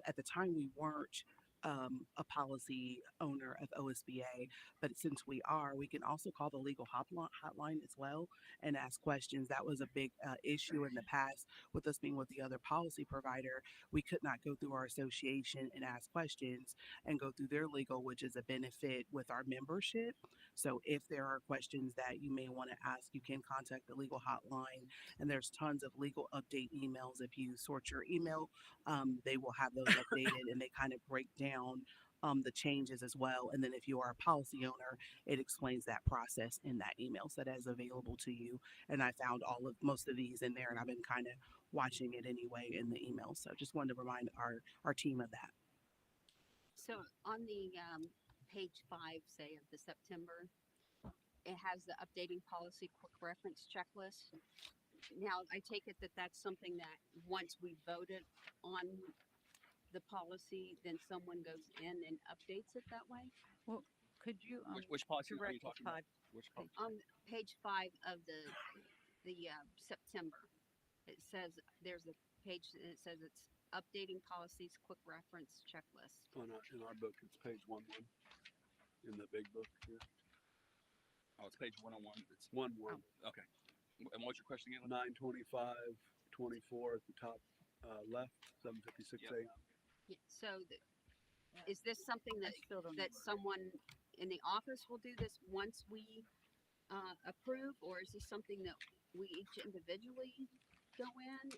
at the time we weren't a policy owner of OSBA, but since we are, we can also call the legal hotline as well and ask questions. That was a big issue in the past with us being with the other policy provider. We could not go through our association and ask questions and go through their legal, which is a benefit with our membership. So if there are questions that you may want to ask, you can contact the legal hotline, and there's tons of legal update emails. If you sort your email, they will have those updated, and they kind of break down the changes as well. And then if you are a policy owner, it explains that process in that email, so that is available to you. And I found most of these in there, and I've been kind of watching it anyway in the email. So just wanted to remind our team of that. So on the page 5, say, of the September, it has the updating policy quick reference checklist. Now, I take it that that's something that once we voted on the policy, then someone goes in and updates it that way? Well, could you which policy are you direct talking about? 5? Which policy? On page 5 of the September, it says there's a page that says it's updating policies quick reference checklist. In our book, it's page 1-1 in the big book here. Oh, it's page 101. It's 1-1. Okay. And what's your question again? 9:25:24 at the top left, 7:56 a.m. Yeah, so is this something that someone in the office will do this once we approve, or is this something that we each individually go in?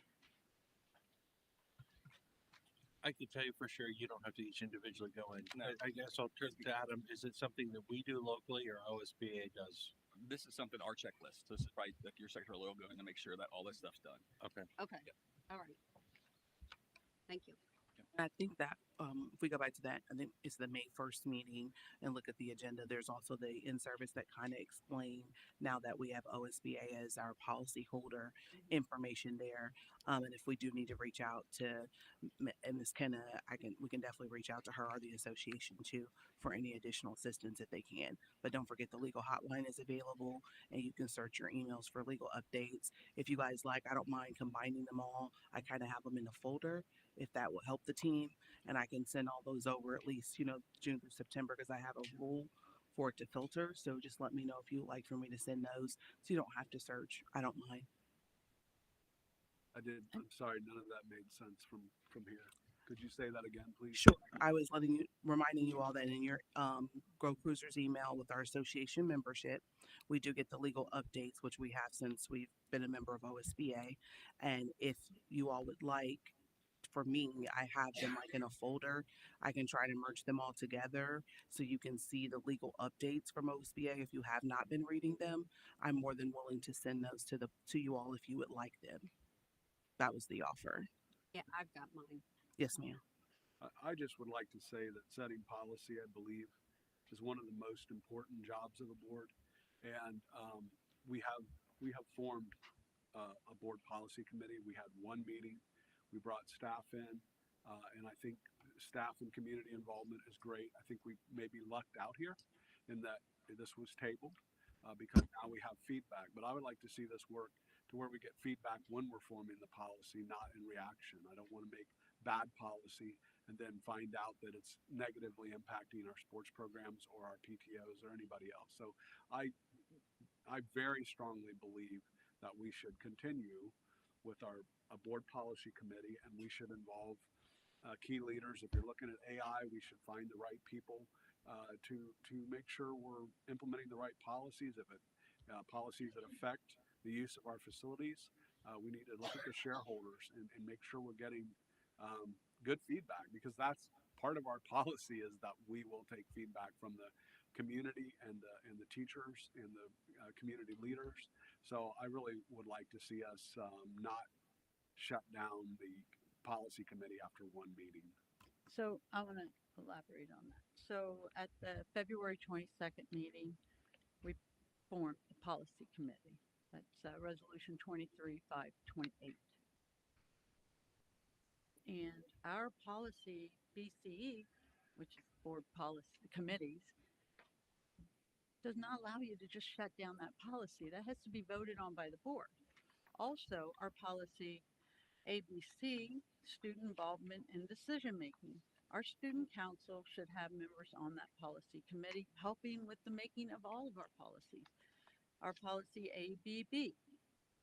I can tell you for sure you don't have to each individually go in. No. I guess I'll turn to Adam. Is it something that we do locally or OSBA does? This is something our checklist. So this is probably like your secretary will go in to make sure that all this stuff's done. Okay. Okay. All right. Thank you. I think that if we go back to that, I think it's the May 1st meeting and look at the agenda. There's also the in-service that kind of explain now that we have OSBA as our policy holder information there. And if we do need to reach out to Ms. Kenna, we can definitely reach out to her or the association too for any additional assistance if they can. But don't forget the legal hotline is available and you can search your emails for legal updates. If you guys like, I don't mind combining them all. I kind of have them in a folder if that will help the team. And I can send all those over at least, June through September because I have a rule for it to filter. So just let me know if you would like for me to send those so you don't have to search. I don't mind. I'm sorry, none of that made sense from here. Could you say that again, please? Sure. I was reminding you all that in your Grow Cruisers email with our association membership, we do get the legal updates, which we have since we've been a member of OSBA. And if you all would like, for me, I have them like in a folder. I can try to merge them all together so you can see the legal updates from OSBA if you have not been reading them. I'm more than willing to send those to you all if you would like them. That was the offer. Yeah, I've got mine. Yes, ma'am. I just would like to say that setting policy, I believe, is one of the most important jobs of a board, and we have formed a board policy committee. We had one meeting. We brought staff in, and I think staff and community involvement is great. I think we maybe lucked out here in that this was tabled because now we have feedback. But I would like to see this work to where we get feedback when we're forming the policy, not in reaction. I don't want to make bad policy and then find out that it's negatively impacting our sports programs or our PTOs or anybody else. So I very strongly believe that we should continue with a board policy committee, and we should involve key leaders. If you're looking at AI, we should find the right people to make sure we're implementing the right policies. If it policies that affect the use of our facilities, we need to look at the shareholders and make sure we're getting good feedback, because that's part of our policy, is that we will take feedback from the community and the teachers and the community leaders. So I really would like to see us not shut down the policy committee after one meeting. So I want to elaborate on that. So at the February 22nd meeting, we formed a policy committee. That's resolution 23-528. And our policy BCE, which is board policy committees, does not allow you to just shut down that policy. That has to be voted on by the board. Also, our policy ABC, student involvement in decision making. Our student council should have members on that policy committee helping with the making of all of our policies. Our policy ABB,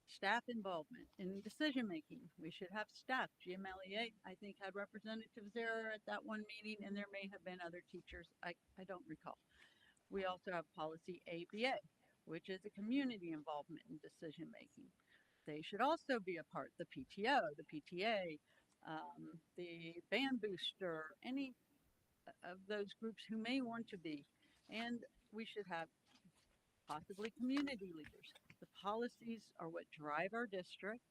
staff involvement in decision making. We should have staff. GMLEA, I think, had representatives there at that one meeting, and there may have been other teachers. I don't recall. We also have policy ABA, which is a community involvement in decision making. They should also be a part. The PTO, the PTA, the band booster, any of those groups who may want to be. And we should have possibly community leaders. The policies are what drive our district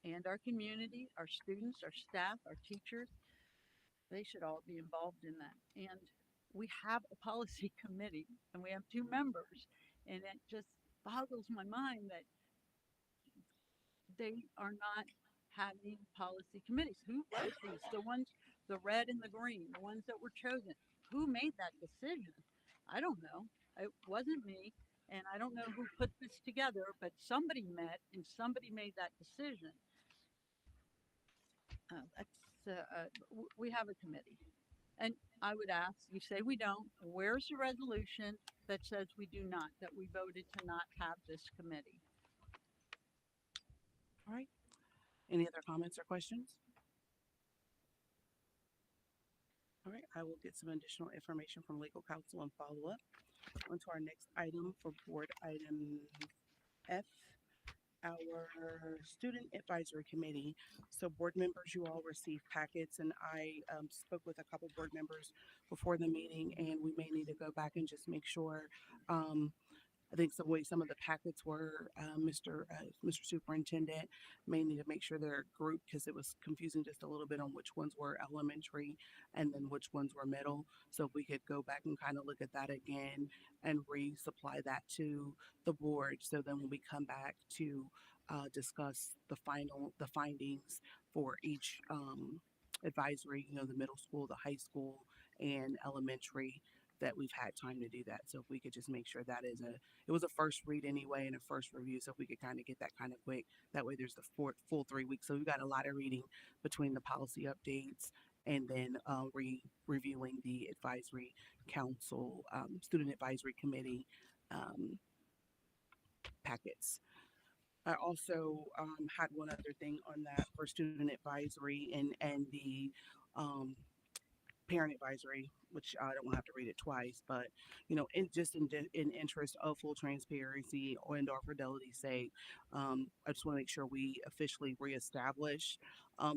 and our community, our students, our staff, our teachers. They should all be involved in that. And we have a policy committee and we have 2 members. And it just boggles my mind that they are not having policy committees. Who wrote these? The ones, the red and the green, the ones that were chosen. Who made that decision? I don't know. It wasn't me. And I don't know who put this together, but somebody met and somebody made that decision. We have a committee. And I would ask, you say we don't, where's the resolution that says we do not, that we voted to not have this committee? All right. Any other comments or questions? All right, I will get some additional information from legal counsel and follow up. On to our next item for board item F, our student advisory committee. So board members, you all received packets, and I spoke with a couple board members before the meeting, and we may need to go back and just make sure I think the way some of the packets were, Mr. Superintendent may need to make sure they're grouped because it was confusing just a little bit on which ones were elementary and then which ones were middle. So if we could go back and kind of look at that again and resupply that to the board. So then when we come back to discuss the findings for each advisory, you know, the middle school, the high school, and elementary, that we've had time to do that. So if we could just make sure that it was a first read anyway and a first review. So if we could kind of get that kind of quick, that way there's the full 3 weeks. So we've got a lot of reading between the policy updates and then reviewing the advisory council, student advisory committee um, packets. I also had one other thing on that for student advisory and the um, parent advisory, which I don't have to read it twice, but you know, in interest of full transparency and or fidelity's sake, I just want to make sure we officially reestablish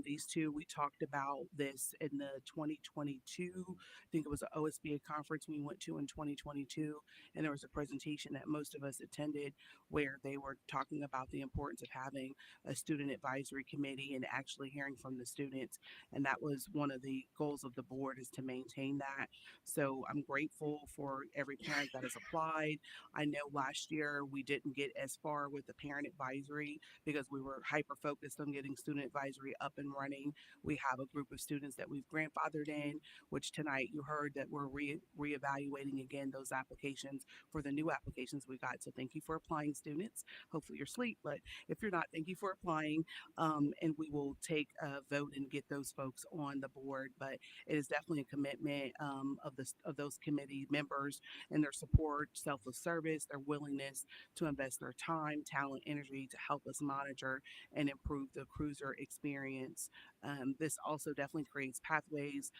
these two. We talked about this in the 2022, I think it was an OSBA conference we went to in 2022, and there was a presentation that most of us attended where they were talking about the importance of having a student advisory committee and actually hearing from the students, and that was one of the goals of the board is to maintain that. So I'm grateful for every parent that has applied. I know last year we didn't get as far with the parent advisory because we were hyper focused on getting student advisory up and running. We have a group of students that we've grandfathered in, which tonight you heard that we're reevaluating again those applications for the new applications we got. So thank you for applying, students. Hopefully you're asleep, but if you're not, thank you for applying. And we will take a vote and get those folks on the board. But it is definitely a commitment of those committee members and their support, selfless service, their willingness to invest their time, talent, energy to help us monitor and improve the cruiser experience. This also definitely creates pathways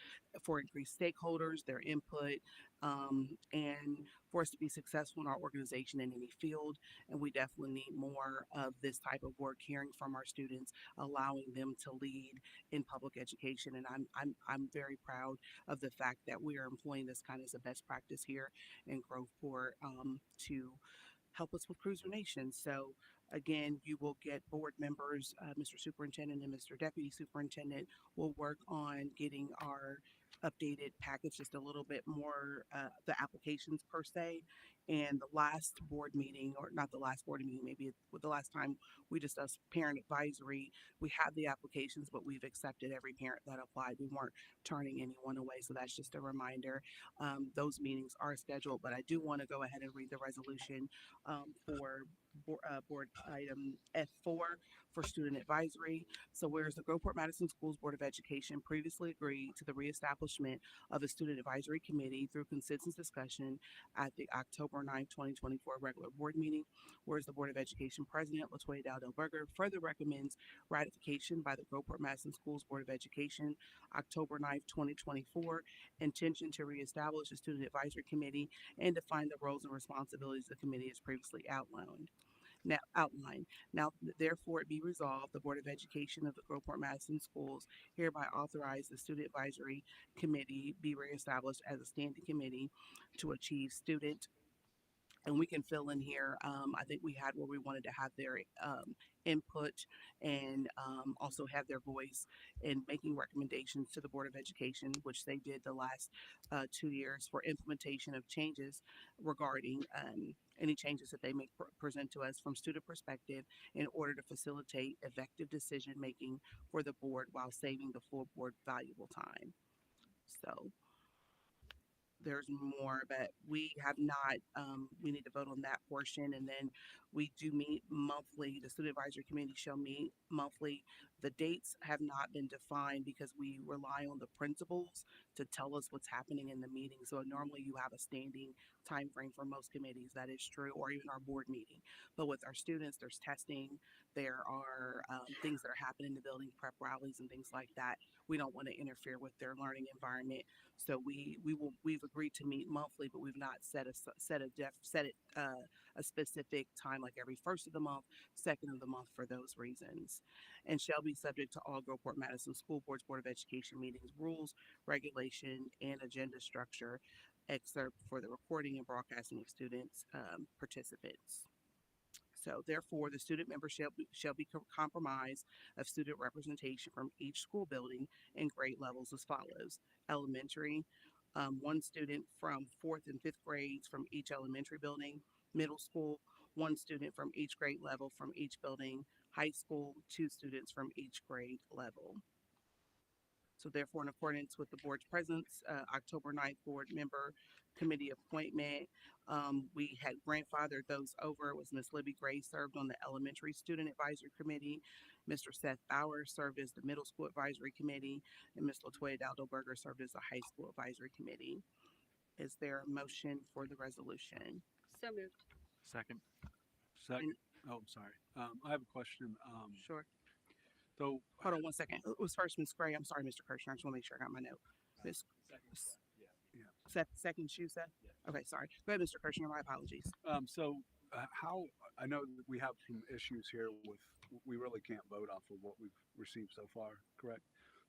for increased stakeholders, their input, and for us to be successful in our organization in any field. And we definitely need more of this type of work, hearing from our students, allowing them to lead in public education. And I'm very proud of the fact that we are employing this kind of as a best practice here in Groveport to help us with Cruiser Nation. So again, you will get board members, Mr. Superintendent and Mr. Deputy Superintendent will work on getting our updated package just a little bit more, the applications per se. And the last board meeting, or not the last board meeting, maybe the last time we discussed parent advisory, we have the applications, but we've accepted every parent that applied. We weren't turning anyone away. So that's just a reminder. Those meetings are scheduled, but I do want to go ahead and read the resolution for board item F4 for student advisory. So whereas the Groveport Madison Schools Board of Education previously agreed to the reestablishment of a student advisory committee through consensus discussion at the October 9, 2024 regular board meeting, whereas the Board of Education President Latoya Dowdell-Berger further recommends ratification by the Groveport Madison Schools Board of Education October 9, 2024, intention to reestablish a student advisory committee and define the roles and responsibilities the committee as previously outlined. Now, therefore, it be resolved, the Board of Education of the Groveport Madison Schools hereby authorize the Student Advisory Committee be reestablished as a standing committee to achieve student, and we can fill in here. I think we had where we wanted to have their input and also have their voice in making recommendations to the Board of Education, which they did the last 2 years for implementation of changes regarding any changes that they may present to us from student perspective in order to facilitate effective decision making for the board while saving the full board valuable time. So there's more, but we have not, we need to vote on that portion. And then we do meet monthly. The student advisory committee shall meet monthly. The dates have not been defined because we rely on the principals to tell us what's happening in the meeting. So normally you have a standing time frame for most committees. That is true, or even our board meeting. But with our students, there's testing. There are things that are happening in the building, prep rallies and things like that. We don't want to interfere with their learning environment. So we've agreed to meet monthly, but we've not set a specific time, like every first of the month, second of the month, for those reasons, and shall be subject to all Groveport Madison School Board's Board of Education meetings rules, regulation, and agenda structure. excerpt for the recording and broadcasting of students' participants. So, therefore, the student membership shall be comprised of student representation from each school building and grade levels as follows: elementary, one student from fourth and fifth grades from each elementary building; middle school, one student from each grade level from each building; high school, two students from each grade level. So therefore, in accordance with the board's presence, October 9th board member committee appointment, we had grandfathered those over. It was Miss Libby Gray served on the elementary student advisory committee. Mr. Seth Bauer served as the middle school advisory committee, and Miss Latoya Daldalberger served as the high school advisory committee. Is there a motion for the resolution? So moved. Second. Second. Oh, I'm sorry. I have a question. Sure. So Hold on one second. It was first Miss Gray. I'm sorry, Mr. Kirshner. I just want to make sure I got my note. Miss second shoe, Seth? Okay, sorry. Go ahead, Mr. Kirshner. My apologies. How I know that we have some issues here with we really can't vote off of what we've received so far, correct?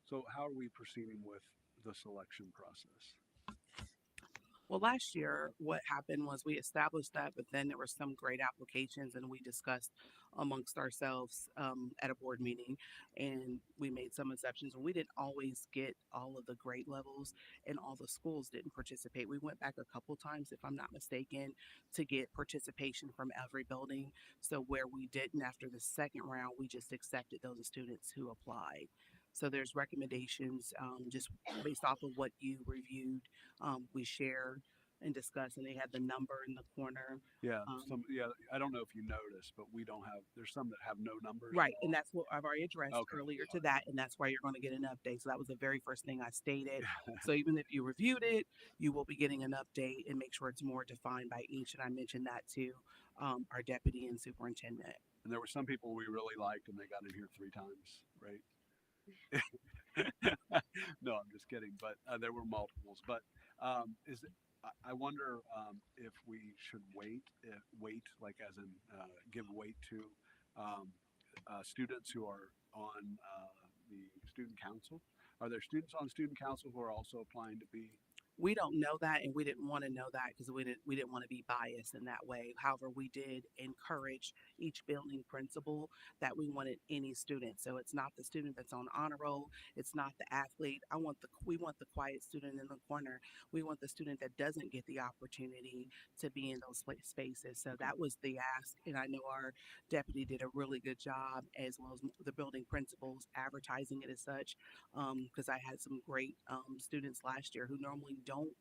So how are we proceeding with the selection process? Well, last year, what happened was we established that, but then there were some great applications, and we discussed amongst ourselves at a board meeting, and we made some exceptions. And we didn't always get all of the grade levels, and all the schools didn't participate. We went back a couple times, if I'm not mistaken, to get participation from every building. So where we didn't after the second round, we just accepted those students who applied. So there's recommendations just based off of what you reviewed. We shared and discussed, and they had the number in the corner. Yeah, I don't know if you noticed, but we don't have. There's some that have no numbers. Right, and that's what I've already addressed Okay. earlier to that, and that's why you're going to get an update. So that was the very first thing I stated. So even if you reviewed it, you will be getting an update and make sure it's more defined by each. And I mentioned that to our deputy and superintendent. And there were some people we really liked, and they got in here 3 times, right? No, I'm just kidding. But there were multiples. But I wonder if we should wait, like as in give weight to students who are on the student council. Are there students on student council who are also applying to be? We don't know that, and we didn't want to know that because we didn't want to be biased in that way. However, we did encourage each building principal that we wanted any student. So it's not the student that's on honor roll. It's not the athlete. We want the quiet student in the corner. We want the student that doesn't get the opportunity to be in those spaces. So that was the ask, and I know our deputy did a really good job, as well as the building principals advertising it as such. Because I had some great students last year who normally don't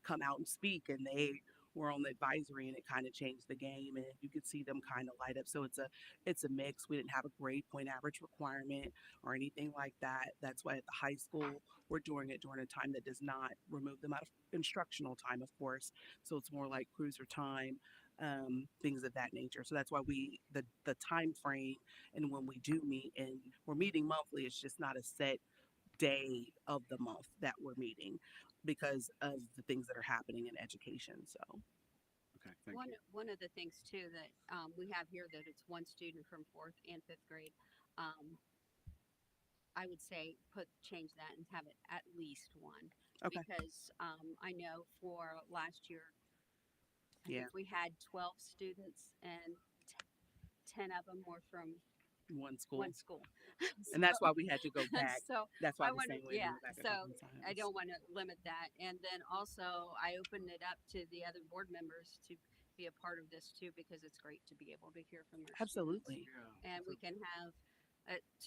come out and speak, and they were on the advisory, and it kind of changed the game, and you could see them kind of light up. So it's a mix. We didn't have a grade point average requirement or anything like that. That's why at the high school we're doing it during a time that does not remove them out of instructional time, of course. So it's more like cruiser time, things of that nature. So that's why the time frame, and when we do meet, and we're meeting monthly, it's just not a set day of the month that we're meeting because of the things that are happening in education. So okay, thank you. One of the things too that we have here that it's one student from 4th and 5th grade. I would say change that and have it at least one. Okay. Because I know for last year, I think we had 12 students and 10 of them were from one school. So, and that's why we had to go back. So that's why I we're want saying we yeah. Go back a So couple of times. I don't want to limit that. And then also I opened it up to the other board members to be a part of this too, because it's great to be able to hear from our Absolutely. students. And we can have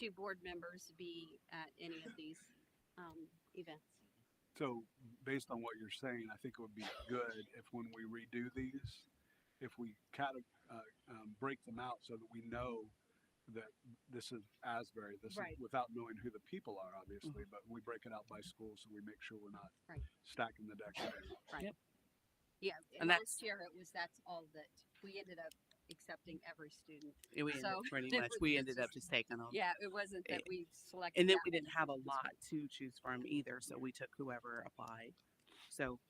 2 board members be at any of these events. So based on what you're saying, I think it would be good if when we redo these, if we kind of break them out so that we know that this is Asbury, Right. is without knowing who the people are, obviously, but we break it out by school so we make sure we're not stacking the deck. Right. Yep. Yeah. And last year that's all that we ended up accepting every student. We ended up pretty much. We ended up just taking them. Yeah, it wasn't that we selected. And then we didn't have a lot to choose from either, so we took whoever applied. So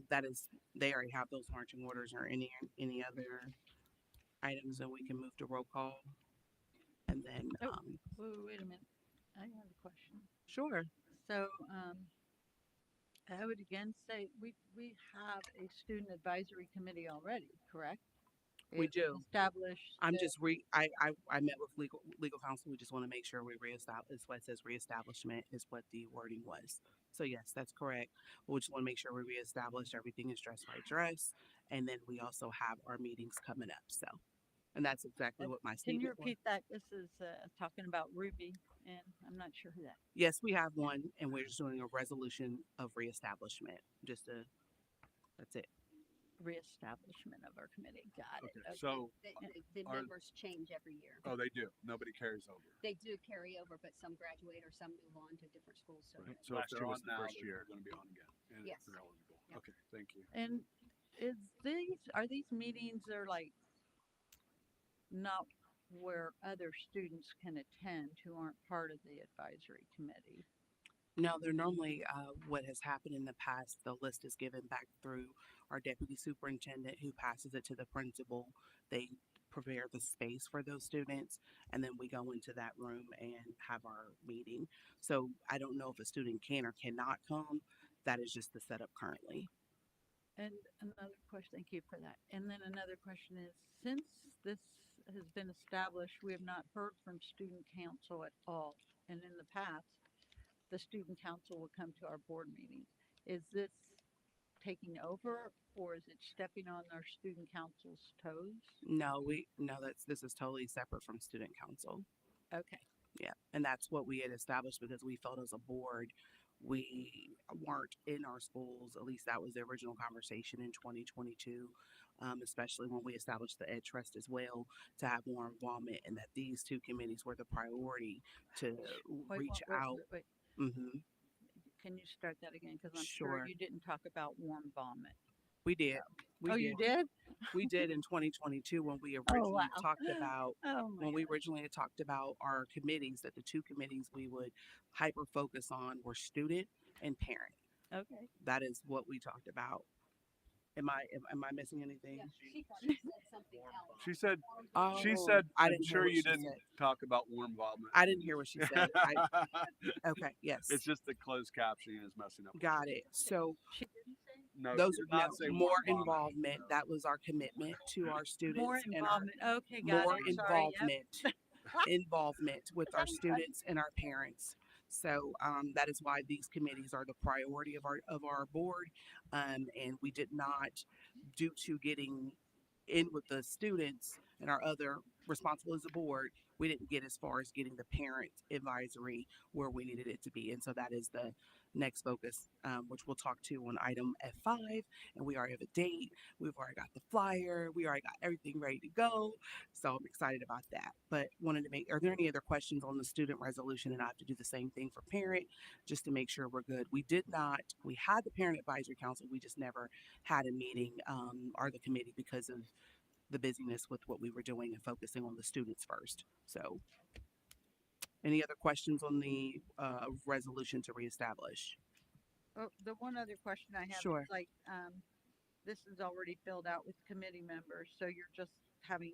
that is, they already have those marching orders or any other items, and we can move to roll call. And then, Wait a minute. I have a question. Sure. So, I would again say we have a student advisory committee already, correct? We It's do. established. I'm just I met with legal counsel. We just want to make sure we reestablish. It's what it says reestablishment is what the wording was. So yes, that's correct. We just want to make sure we reestablish everything is dress by dress, and then we also have our meetings coming up. So, and that's exactly what my Can you statement was. repeat that? This is talking about Ruby, and I'm not sure who that. Yes, we have one, and we're just doing a resolution of reestablishment. That's it. Reestablishment of our committee. Got it. Okay. So The are- members change every year. oh, they do. Nobody carries over. They do carry over, but some graduate or some move on to different schools. So Right. So Last if year they're was on the now, first year. they're going to be on again. And Yes. they're eligible. Yep. Okay. Thank you. And are these meetings are like not where other students can attend who aren't part of the advisory committee? No, they're normally what has happened in the past. The list is given back through our deputy superintendent, who passes it to the principal. They prepare the space for those students, and then we go into that room and have our meeting. So I don't know if a student can or cannot come. That is just the setup currently. And another question, thank you for that. And then another question is, since this has been established, we have not heard from student council at all. And in the past, the student council will come to our board meetings. Is this taking over, or is it stepping on our student council's toes? No, this is totally separate from student council. Okay. Yeah, and that's what we had established because we felt as a board we weren't in our schools. At least that was the original conversation in 2022, especially when we established the Ed Trust as well to have more involvement, and that these two committees were the priority to reach out. Wait. Mm-hmm. Can you start that again? Because I'm Sure. sure you didn't talk about warm vomit. We did. We Oh, did. you did? We did in 2022 when we Oh, originally wow. talked about Oh, my when we originally had talked about our committees, that the two committees we would hyper focus on were student and parent. Okay. That is what we talked about. Am I missing anything? yeah, she thought you said something else. She said, Oh, I didn't hear sure what you she didn't said. talk about warm vomit. I didn't hear what she said. Okay, yes, It's just the closed captioning is messing up. got it. So She didn't say? No, those she are did not say more warm vomit. involvement. That was our commitment to our students. More and our involvement. Okay, got more it. Sorry. Yep. involvement with our students and our parents. So that is why these committees are the priority of our board, and we did not, due to getting in with the students and our other responsibilities as a board, we didn't get as far as getting the parent advisory where we needed it to be. And so that is the next focus, which we'll talk to on item F5. And we already have a date. We've already got the flyer. We already got everything ready to go. So I'm excited about that. But wanted to are there any other questions on the student resolution? And I have to do the same thing for parent, just to make sure we're good. We had the parent advisory council. We just never had a meeting or the committee because of the busyness with what we were doing and focusing on the students first. So any other questions on the resolution to reestablish? Oh, the one other question I have Sure. is like, this is already filled out with committee members, so you're just having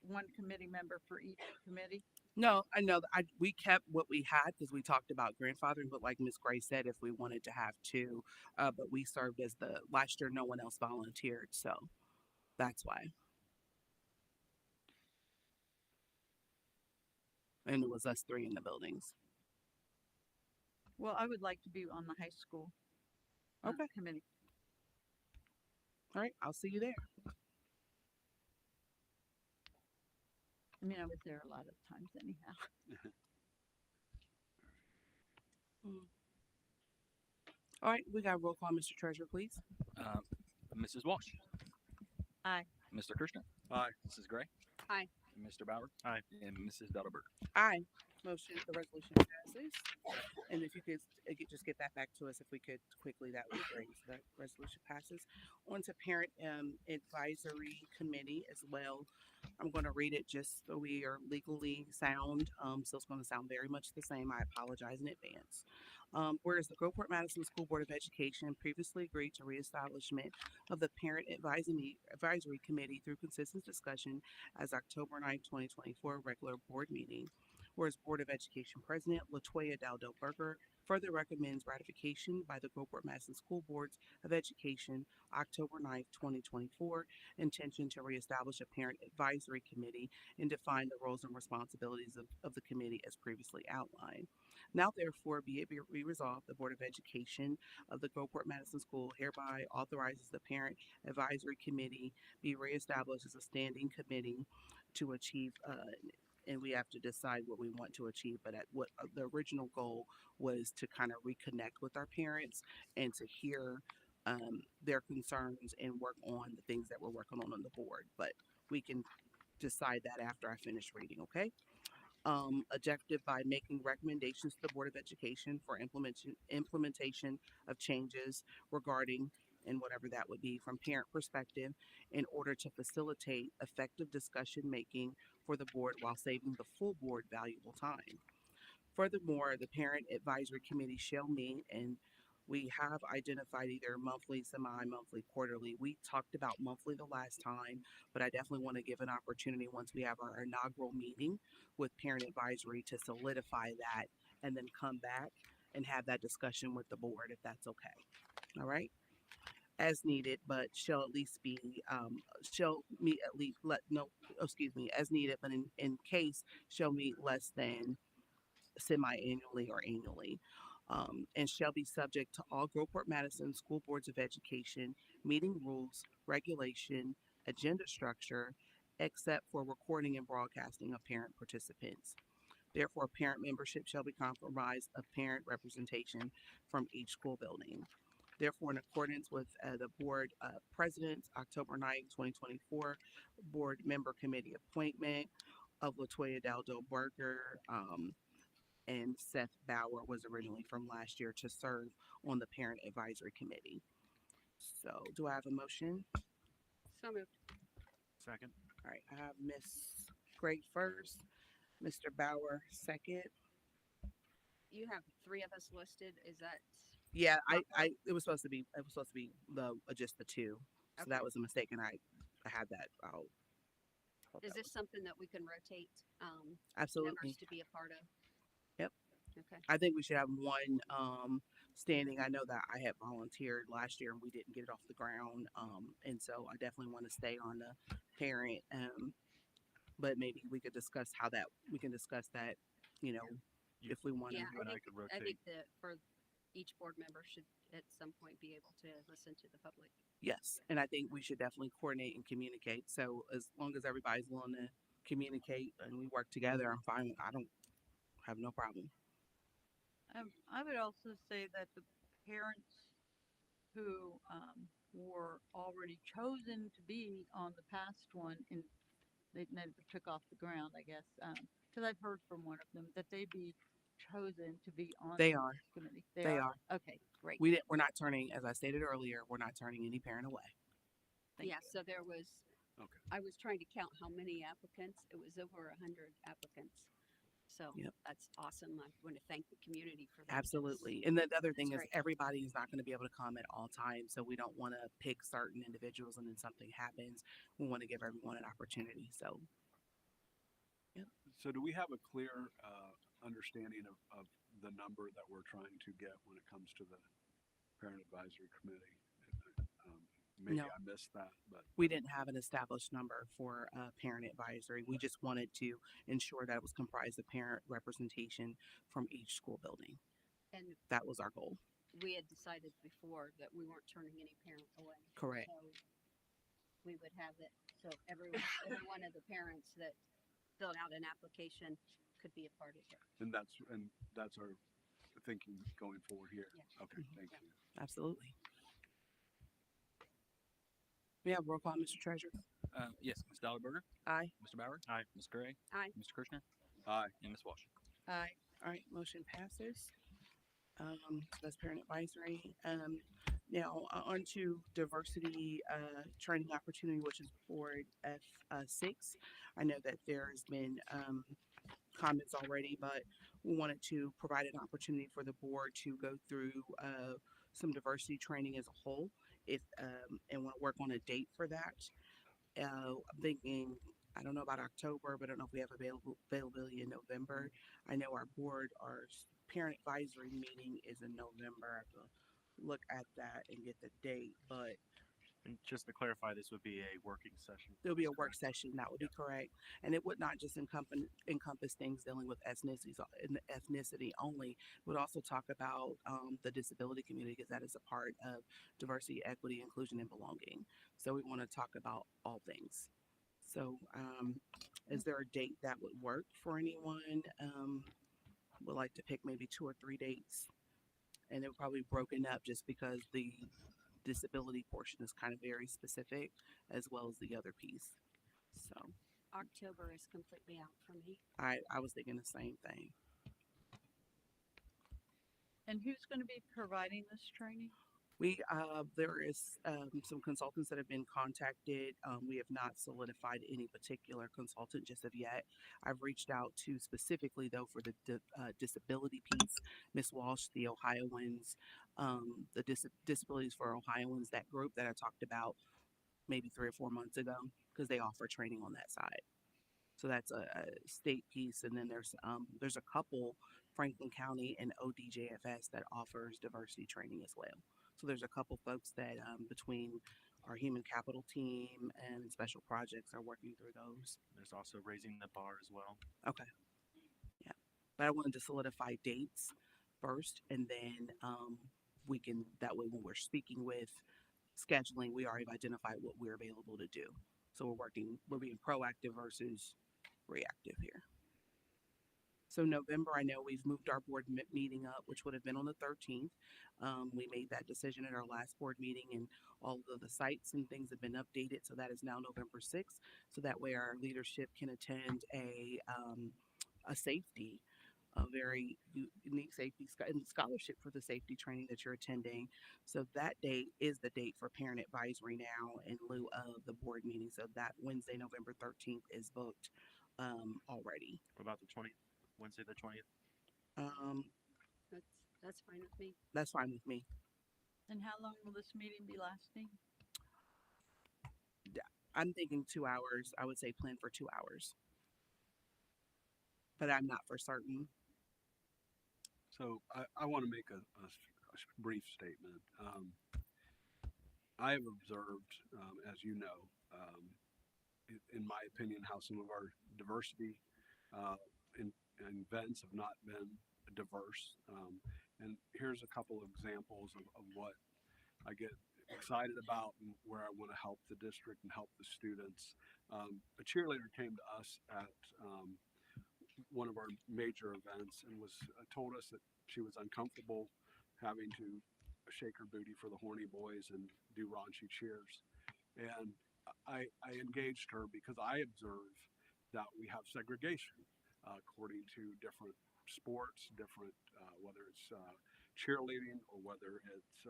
one committee member for each committee? No, I know. We kept what we had because we talked about grandfathering, but like Ms. Gray said, if we wanted to have two, but we served as last year, no one else volunteered, so that's why. And it was us three in the buildings. Well, I would like to be on the high school committee. All right, I'll see you there. I mean, I was there a lot of times anyhow. All right, we got roll call, Mr. Treasurer, please. Mrs. Walsh. Aye. Mr. Kirschner. Aye. Mrs. Gray. Aye. Mr. Bauer. Aye. And Mrs. Delderberg. Aye. The resolution passes. And if you could just get that back to us, if we could quickly, that would be great. So that resolution passes. On to parent advisory committee as well. I'm going to read it just so we are legally sound. So it's going to sound very much the same. I apologize in advance. Whereas the Groveport Madison School Board of Education previously agreed to reestablishment of the Parent Advisory Committee through consistent discussion as October 9, 2024 regular board meeting. Whereas Board of Education President Latoya Daldo Berger Further recommends ratification by the Groveport Madison School Boards of Education, October 9th, 2024, intention to reestablish a parent advisory committee and define the roles and responsibilities of the committee as previously outlined. Now, therefore, be it be resolved, the Board of Education of the Groveport Madison School hereby authorizes the Parent Advisory Committee be reestablished as a standing committee to achieve, and we have to decide what we want to achieve, but at what the original goal was to kind of reconnect with our parents and to hear their concerns and work on the things that we're working on the board. But we can decide that after I finish reading, okay? Objective by making recommendations to the Board of Education for implementation of changes regarding and whatever that would be from parent perspective in order to facilitate effective discussion making for the board while saving the full board valuable time. Furthermore, the Parent Advisory Committee shall meet, and we have identified either monthly, semi-monthly, quarterly. We talked about monthly the last time, but I definitely want to give an opportunity once we have our inaugural meeting with Parent Advisory to solidify that and then come back and have that discussion with the board if that's okay. All right. As needed, but shall at least be shall meet at least let no excuse me as needed, but in case shall meet less than semi-annually or annually, and shall be subject to all Groveport Madison School Boards of Education meeting rules, regulation, agenda structure, except for recording and broadcasting of parent participants. Therefore, parent membership shall be comprised of parent representation from each school building. Therefore, in accordance with the board president's October 9th, 2024, board member committee appointment of Latoya Daldo Burger, and Seth Bauer was originally from last year to serve on the Parent Advisory Committee. So, do I have a motion? So moved. Second. All right, I have Miss Gray first, Mr. Bauer second. You have three of us listed. Is that Yeah, proper? it was supposed to be the just the two, so Okay. that was a mistake, and I had that. Is this something that we can rotate Absolutely. members to be a part of? Yep. Okay. I think we should have one standing. I know that I had volunteered last year and we didn't get it off the ground, and so I definitely want to stay on the parent. But maybe we could discuss how that we can discuss that. You know, if we want to. Yeah, You and I I could think rotate. that for each board member should at some point be able to listen to the public. Yes, and I think we should definitely coordinate and communicate. So as long as everybody's willing to communicate and we work together, I'm fine. I don't have no problem. I would also say that the parents who were already chosen to be on the past one, and they never took off the ground, I guess, because I've heard from one of them that they be chosen to be on They the are. committee. They are. Okay, great. We're not turning, as I stated earlier, we're not turning any parent away. Thank Yeah, you. so there was, Okay. I was trying to count how many applicants. It was over 100 applicants. So Yep. that's awesome. I want to thank the community for that. Absolutely. And the other thing is great. everybody is not going to be able to come at all times. So we don't want to pick certain individuals and then something happens. We want to give everyone an opportunity. So So do we have a clear understanding of the number that we're trying to get when it comes to the parent advisory committee? Maybe No. I missed that, but we didn't have an established number for parent advisory. We just wanted to ensure that it was comprised of parent representation from each school building. And That was our goal. we had decided before that we weren't turning any parent away. Correct. So we would have it. So every one of the parents that filled out an application could be a part of it. and that's our thinking going forward here. Yeah. Okay, Mhm. thank you. Absolutely. We have roll call, Mr. Treasurer. Yes, Ms. Dollarberger, Aye. Mr. Bauer, Aye. Ms. Gray, Aye. Mr. Kirschner, Aye. and Ms. Walsh. Aye. All right, motion passes. So that's parent advisory. Now on to diversity training opportunity, which is board F6. I know that there's been comments already, but we wanted to provide an opportunity for the board to go through some diversity training as a whole. If and want to work on a date for that. I'm thinking I don't know about October, but I don't know if we have availability in November. I know our board, parent advisory meeting is in November. I have to look at that and get the date, but And just to clarify, this would be a working session. there'll be a work session. That would be correct, and it would not just encompass things dealing with ethnicity only. It would also talk about the disability community because that is a part of diversity, equity, inclusion, and belonging. So we want to talk about all things. So, is there a date that would work for anyone? Would like to pick maybe 2 or 3 dates, and they're probably broken up just because the disability portion is kind of very specific, as well as the other piece. So, October is completely out for me. I was thinking the same thing. And who's going to be providing this training? There is some consultants that have been contacted. We have not solidified any particular consultant just of yet. I've reached out to specifically though for the disability piece, Miss Walsh, the Ohioans, Disabilities for Ohioans, that group that I talked about maybe 3 or 4 months ago, because they offer training on that side. So that's a state piece, and then there's a couple, Franklin County and ODJFS, that offers diversity training as well. So there's a couple folks that between our human capital team and special projects are working through those. There's also raising the bar as well. Okay, yeah, but I wanted to solidify dates first, and then we can, that way when we're speaking with scheduling, we already identified what we're available to do. So we're being proactive versus reactive here. So November, I know we've moved our board meeting up, which would have been on the 13th. We made that decision at our last board meeting, and all of the sites and things have been updated. So that is now November 6th. So that way our leadership can attend a safety, a very unique safety and scholarship for the safety training that you're attending. So that date is the date for parent advisory now in lieu of the board meeting. So that Wednesday, November 13th is booked already. What about the 20th? Wednesday the 20th? That's fine with me. That's fine with me. And how long will this meeting be lasting? I'm thinking 2 hours. I would say plan for 2 hours, but I'm not for certain. So I want to make a brief statement. I have observed, as you know, in my opinion, how some of our diversity in events have not been diverse. And here's a couple of examples of what I get excited about and where I want to help the district and help the students. A cheerleader came to us at one of our major events and told us that she was uncomfortable having to shake her booty for the horny boys and do raunchy cheers. And I engaged her because I observe that we have segregation according to different sports, different whether it's cheerleading or whether it's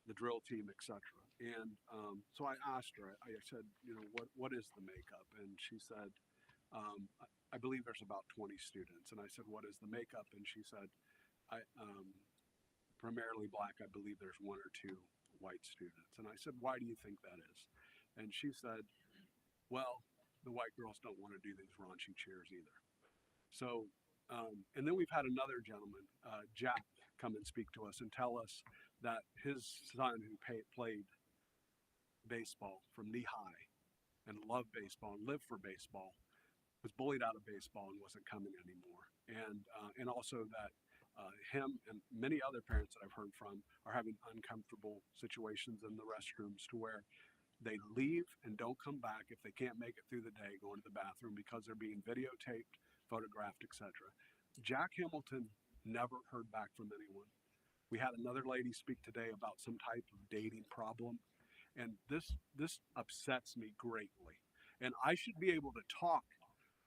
the drill team, etc. And so I asked her. I said, you know, what is the makeup? And she said, I believe there's about 20 students. And I said, what is the makeup? And she said, primarily black. I believe there's 1 or 2 white students. And I said, why do you think that is? And she said, well, the white girls don't want to do these raunchy cheers either. So, and then we've had another gentleman, Jack, come and speak to us and tell us that his son, who played baseball from knee high and loved baseball and lived for baseball, was bullied out of baseball and wasn't coming anymore. And also that him and many other parents that I've heard from are having uncomfortable situations in the restrooms to where they leave and don't come back if they can't make it through the day going to the bathroom because they're being videotaped, photographed, etc. Jack Hamilton never heard back from anyone. We had another lady speak today about some type of dating problem, and this upsets me greatly. And I should be able to talk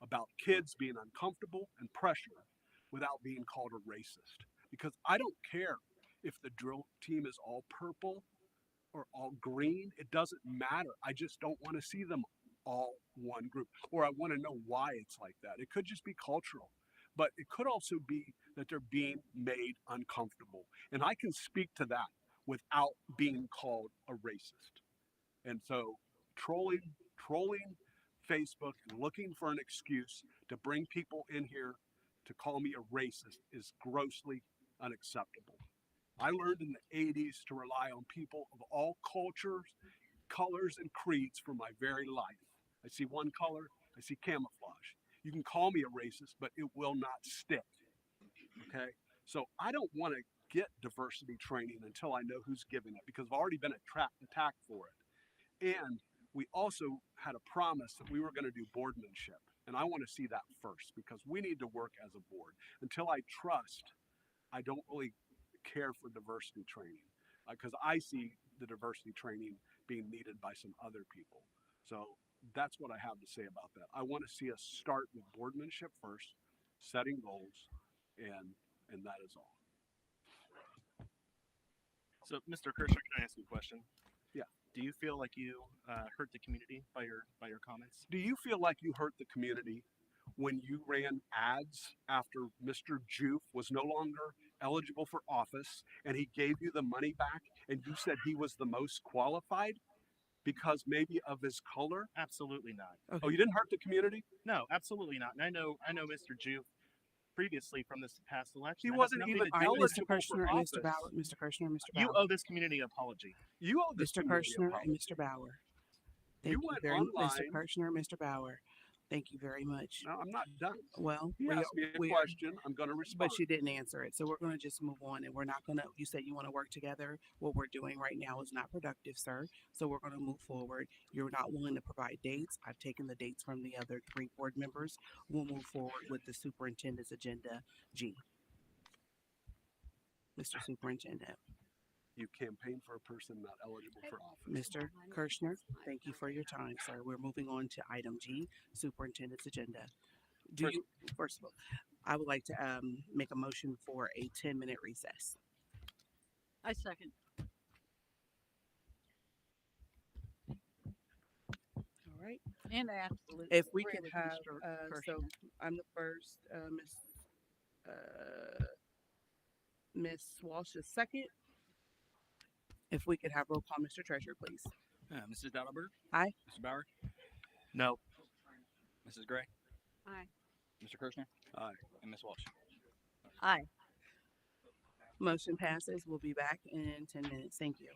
about kids being uncomfortable and pressure without being called a racist, because I don't care if the drill team is all purple or all green. It doesn't matter. I just don't want to see them all one group, or I want to know why it's like that. It could just be cultural, but it could also be that they're being made uncomfortable. And I can speak to that without being called a racist. And so trolling Facebook and looking for an excuse to bring people in here to call me a racist is grossly unacceptable. I learned in the 80s to rely on people of all cultures, colors, and creeds for my very life. I see one color, I see camouflage. You can call me a racist, but it will not stick. Okay? So I don't want to get diversity training until I know who's giving it because I've already been attacked for it. And we also had a promise that we were going to do boardmanship. And I want to see that first because we need to work as a board. Until I trust, I don't really care for diversity training because I see the diversity training being needed by some other people. So that's what I have to say about that. I want to see us start with boardmanship first, setting goals, and that is all. So, Mr. Kirschner, can I ask you a question? Yeah. Do you feel like you hurt the community by your comments? Do you feel like you hurt the community when you ran ads after Mr. Juf was no longer eligible for office and he gave you the money back and you said he was the most qualified because maybe of his color? Absolutely not. Okay. Oh, you didn't hurt the community? No, absolutely not. And I know Mr. Juf previously from this past election. He That has wasn't nothing even to do with eligible Mr. Kirshner for and office. Mr. Bauer. Mr. Kirshner and Mr. You Bauer. owe this community an apology. You owe this Mr. community Kirshner apology. and Mr. Bauer. Thank You you went very much, Mr. online. Kirshner and Mr. Bauer. Thank you very much. No, I'm not done. Well, You asked me a question. I'm going to respond. but you didn't answer it. So we're going to just move on and we're not going to, you said you want to work together. What we're doing right now is not productive, sir. So we're going to move forward. You're not willing to provide dates. I've taken the dates from the other 3 board members. We'll move forward with the superintendent's agenda G. Mr. Superintendent. You campaign for a person not eligible for office. Mr. Kirshner, thank you for your time, sir. We're moving on to item G, superintendent's agenda. First of all, I would like to make a motion for a 10-minute recess. I second. All right. And I absolutely If we agree could with have, Mr. so Kirshner. I'm the first, Miss Walsh is second. If we could have roll call, Mr. Treasurer, please. Mrs. Dattelberg? Aye. Mr. Bauer? No. Mrs. Gray? Aye. Mr. Kirshner? Aye. And Miss Walsh? Aye. Motion passes. We'll be back in 10 minutes. Thank you.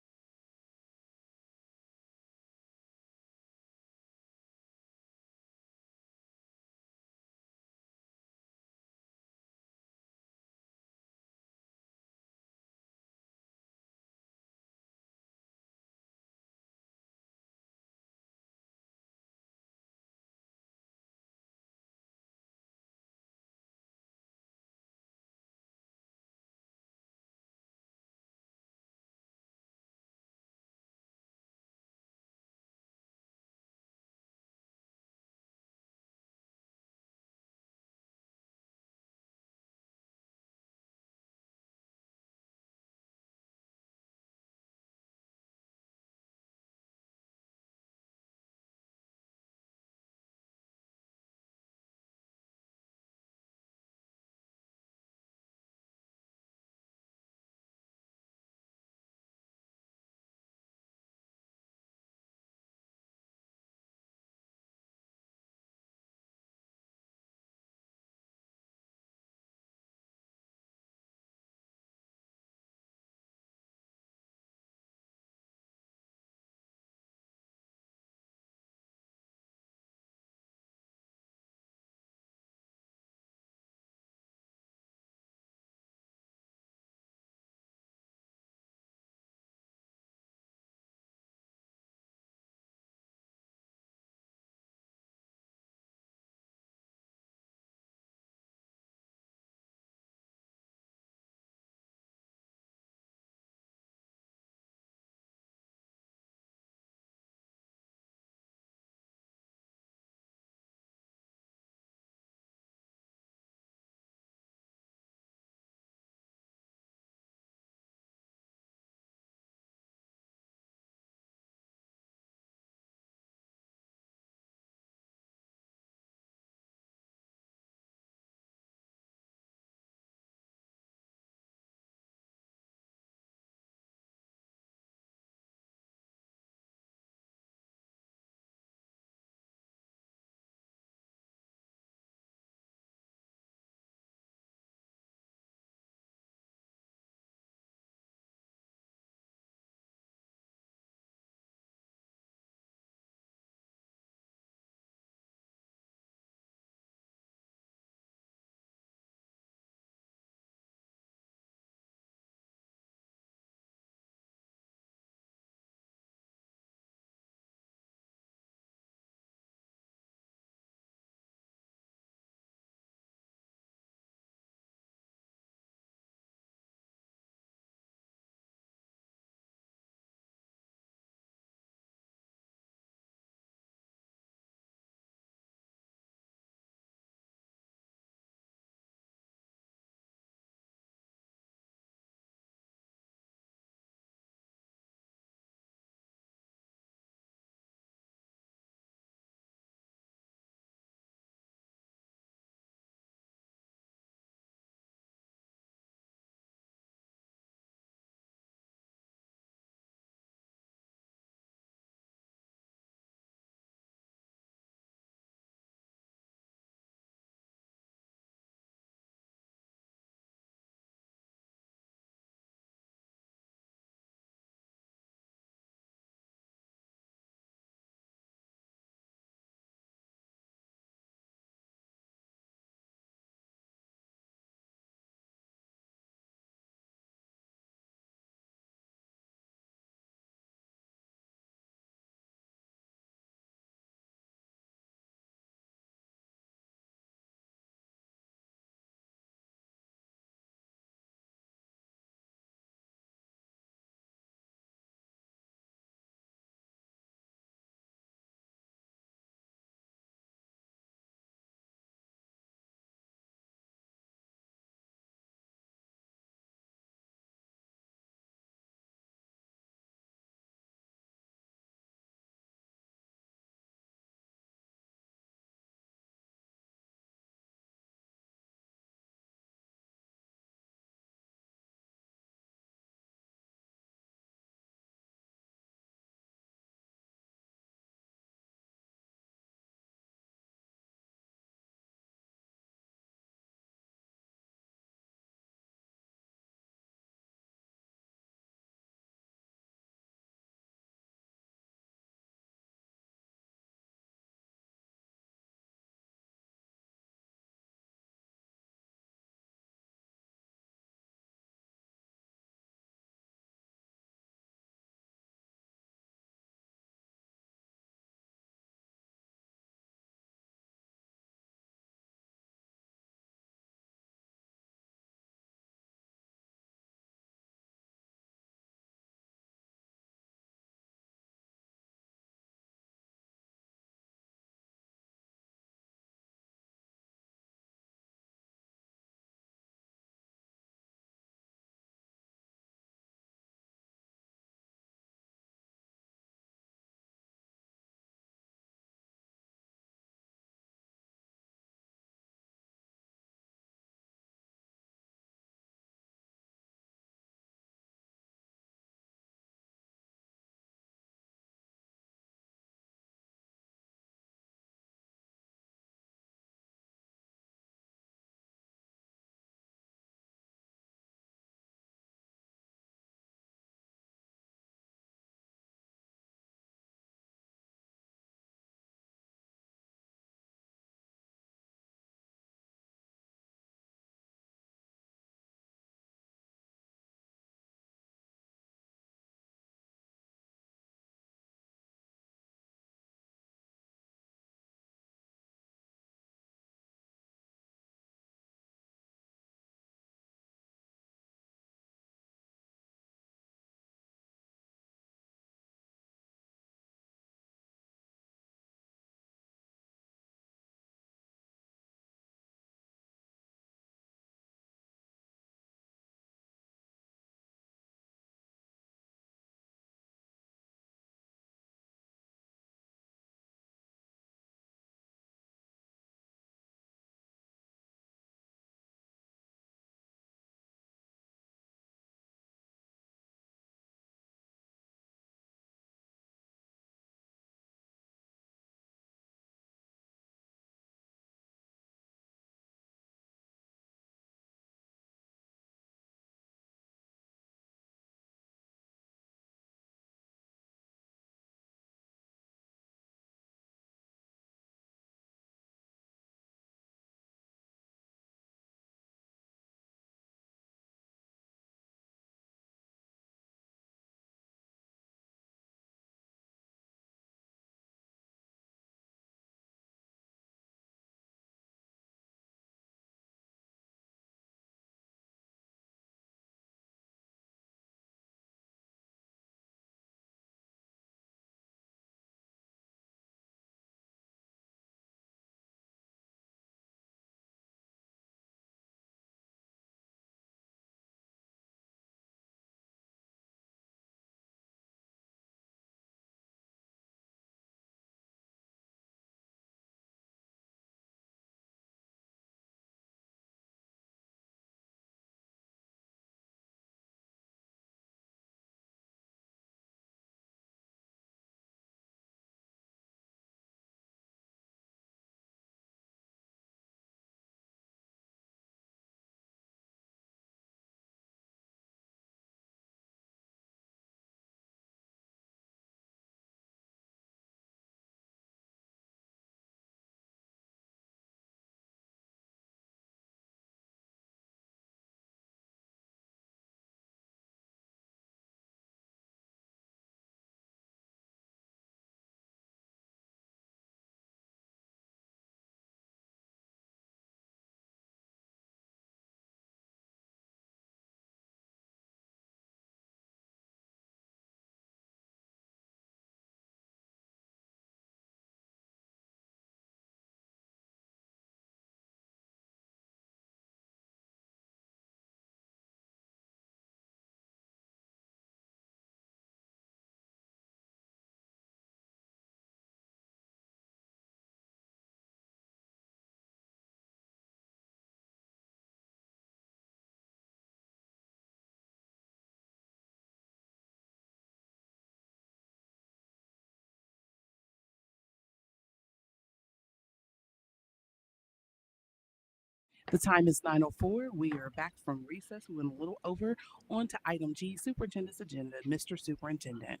The time is 9:04. We are back from recess. We went a little over. On to item G, Superintendent's agenda. Mr. Superintendent.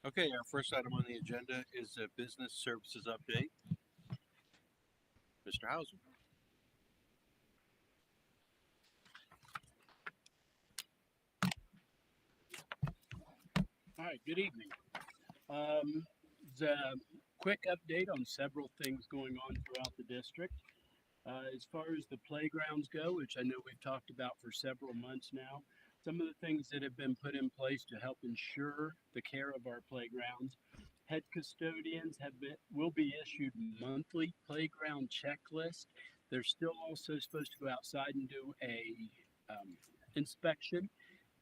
Okay, our first item on the agenda is a business services update. Mr. Hauser. All right, good evening. The quick update on several things going on throughout the district. As far as the playgrounds go, which I know we've talked about for several months now, some of the things that have been put in place to help ensure the care of our playgrounds. Head custodians will be issued monthly playground checklist. They're still also supposed to go outside and do a inspection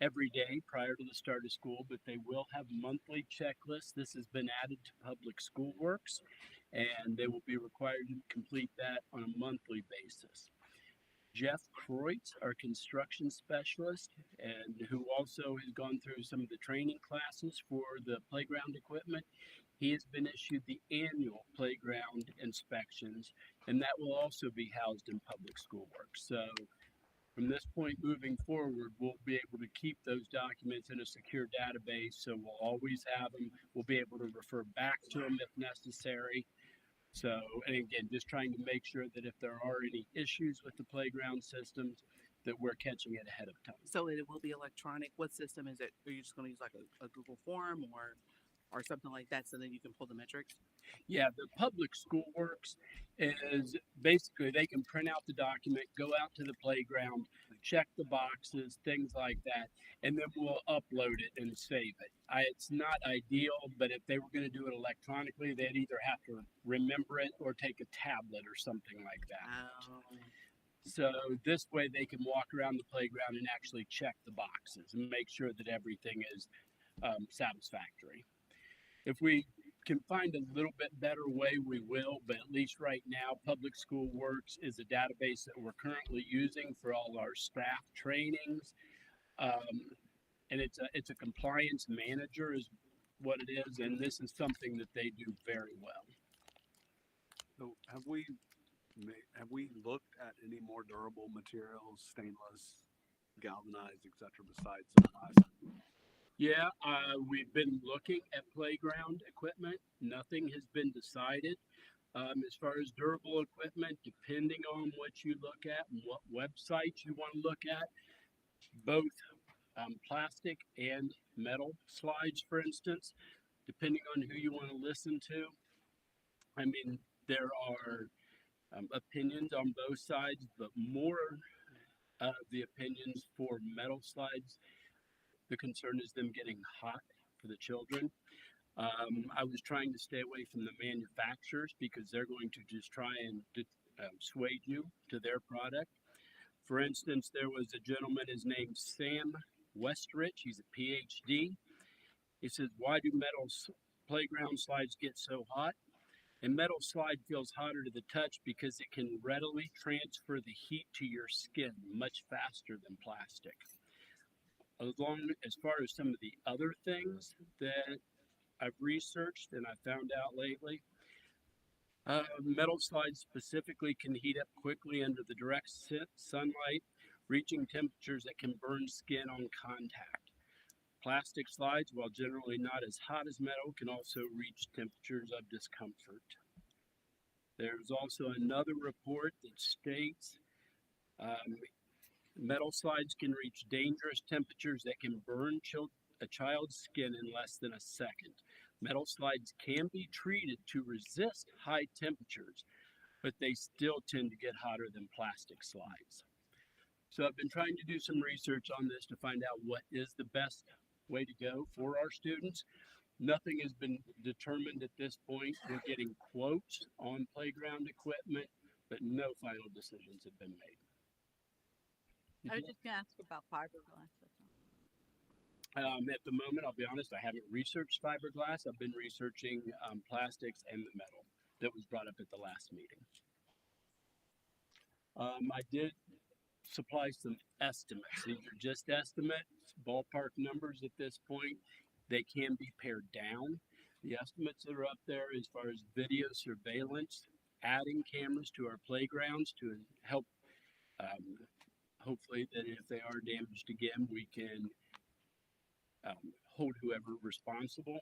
every day prior to the start of school, but they will have monthly checklists. This has been added to Public School Works, and they will be required to complete that on a monthly basis. Jeff Kreutz, our construction specialist, and who also has gone through some of the training classes for the playground equipment, he has been issued the annual playground inspections, and that will also be housed in Public School Works. So from this point moving forward, we'll be able to keep those documents in a secure database, so we'll always have them. We'll be able to refer back to them if necessary. So, and again, just trying to make sure that if there are any issues with the playground systems, that we're catching it ahead of time. So it will be electronic. What system is it? Are you just going to use like a Google form or something like that so then you can pull the metrics? Yeah, the Public School Works is basically they can print out the document, go out to the playground, check the boxes, things like that, and then we'll upload it and save it. It's not ideal, but if they were going to do it electronically, they'd either have to remember it or take a tablet or something like that. So this way they can walk around the playground and actually check the boxes and make sure that everything is satisfactory. If we can find a little bit better way, we will, but at least right now, Public School Works is a database that we're currently using for all our staff trainings. And it's a compliance manager is what it is, and this is something that they do very well. So have we looked at any more durable materials, stainless, galvanized, etc., besides the plastic? Yeah, we've been looking at playground equipment. Nothing has been decided. As far as durable equipment, depending on what you look at and what websites you want to look at, both plastic and metal slides, for instance, depending on who you want to listen to. I mean, there are opinions on both sides, but more of the opinions for metal slides. The concern is them getting hot for the children. I was trying to stay away from the manufacturers because they're going to just try and sway you to their product. For instance, there was a gentleman, his name's Sam Westrich. He's a PhD. He says, why do metal playground slides get so hot? A metal slide feels hotter to the touch because it can readily transfer the heat to your skin much faster than plastic. As far as some of the other things that I've researched and I found out lately, metal slides specifically can heat up quickly under the direct sunlight, reaching temperatures that can burn skin on contact. Plastic slides, while generally not as hot as metal, can also reach temperatures of discomfort. There's also another report that states metal slides can reach dangerous temperatures that can burn a child's skin in less than a second. Metal slides can be treated to resist high temperatures, but they still tend to get hotter than plastic slides. So I've been trying to do some research on this to find out what is the best way to go for our students. Nothing has been determined at this point. We're getting quotes on playground equipment, but no final decisions have been made. I was just going to ask about fiberglass. At the moment, I'll be honest, I haven't researched fiberglass. I've been researching plastics and the metal that was brought up at the last meeting. I did supply some estimates. These are just estimates, ballpark numbers at this point. They can be pared down. The estimates that are up there as far as video surveillance adding cameras to our playgrounds to help. Hopefully, that if they are damaged again, we can hold whoever responsible.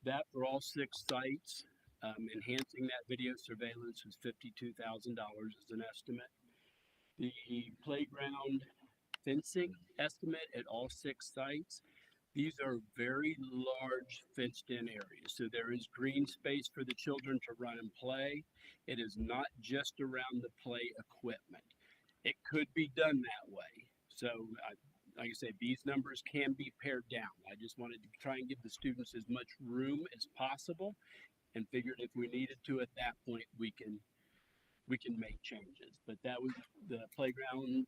That for all 6 sites. Enhancing that video surveillance was $52,000 as an estimate. The playground fencing estimate at all 6 sites. These are very large fenced in areas. So there is green space for the children to run and play. It is not just around the play equipment. It could be done that way. So, like I say, these numbers can be pared down. I just wanted to try and give the students as much room as possible, and figured if we needed to at that point, we can make changes. But that was the playground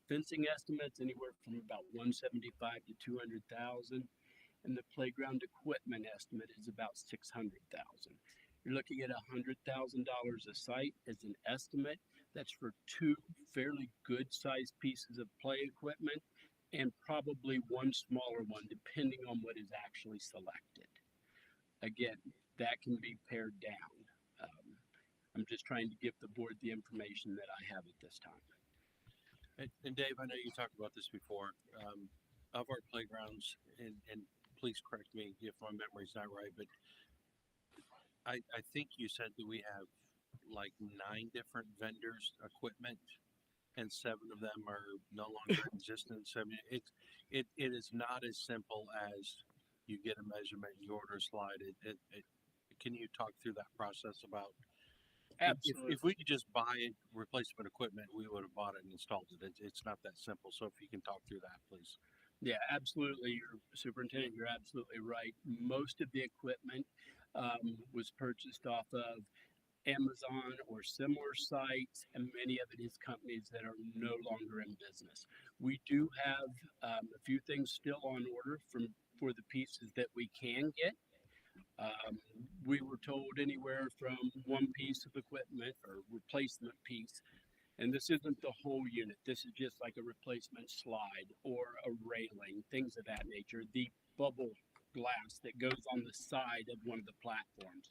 fencing estimates, anywhere from about 175 to 200,000, and the playground equipment estimate is about 600,000. You're looking at $100,000 a site as an estimate. That's for 2 fairly good sized pieces of play equipment and probably 1 smaller one, depending on what is actually selected. Again, that can be pared down. I'm just trying to give the board the information that I have at this time. And Dave, I know you talked about this before. Of our playgrounds, and please correct me if my memory's not right, but I think you said that we have like 9 different vendors' equipment, and 7 of them are no longer in existence. I mean, it is not as simple as you get a measurement, you order a slide. Can you talk through that process about? Absolutely. If we could just buy replacement equipment, we would have bought it and installed it. It's not that simple. So if you can talk through that, please. Yeah, absolutely. Superintendent, you're absolutely right. Most of the equipment was purchased off of Amazon or similar sites, and many of it is companies that are no longer in business. We do have a few things still on order for the pieces that we can get. We were told anywhere from 1 piece of equipment or replacement piece, and this isn't the whole unit. This is just like a replacement slide or a railing, things of that nature. The bubble glass that goes on the side of one of the platforms.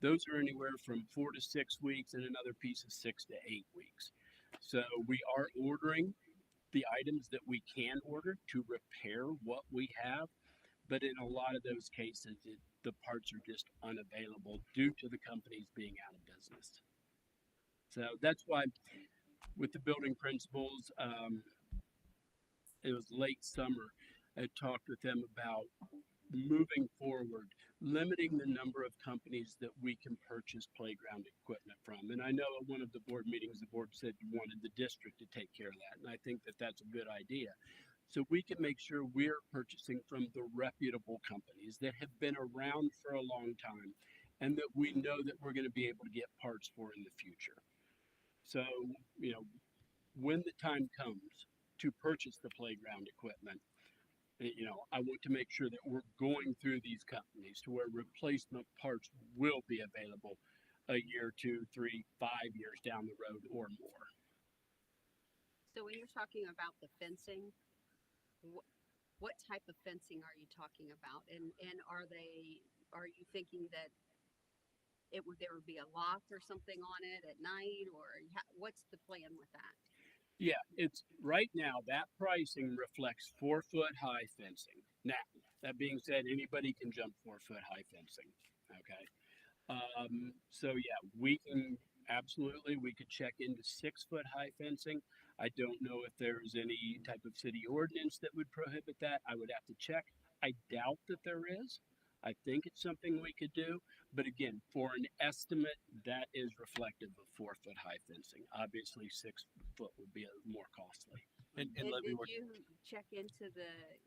Those are anywhere from 4 to 6 weeks, and another piece is 6 to 8 weeks. So we are ordering the items that we can order to repair what we have, but in a lot of those cases, the parts are just unavailable due to the companies being out of business. So that's why, with the building principals, it was late summer. I talked with them about moving forward, limiting the number of companies that we can purchase playground equipment from. And I know at one of the board meetings, the board said you wanted the district to take care of that. And I think that that's a good idea. So we can make sure we're purchasing from the reputable companies that have been around for a long time and that we know that we're going to be able to get parts for in the future. So, when the time comes to purchase the playground equipment, I want to make sure that we're going through these companies to where replacement parts will be available a year, 2, 3, 5 years down the road or more. So when you're talking about the fencing, what type of fencing are you talking about? And are you thinking that there would be a lock or something on it at night, or what's the plan with that? Yeah, it's right now that pricing reflects 4-foot high fencing. Now, that being said, anybody can jump 4-foot high fencing. Okay. So yeah, we could check into 6-foot high fencing. I don't know if there's any type of city ordinance that would prohibit that. I would have to check. I doubt that there is. I think it's something we could do, but again, for an estimate, that is reflective of 4-foot high fencing. Obviously, 6 foot would be more costly. And did you check into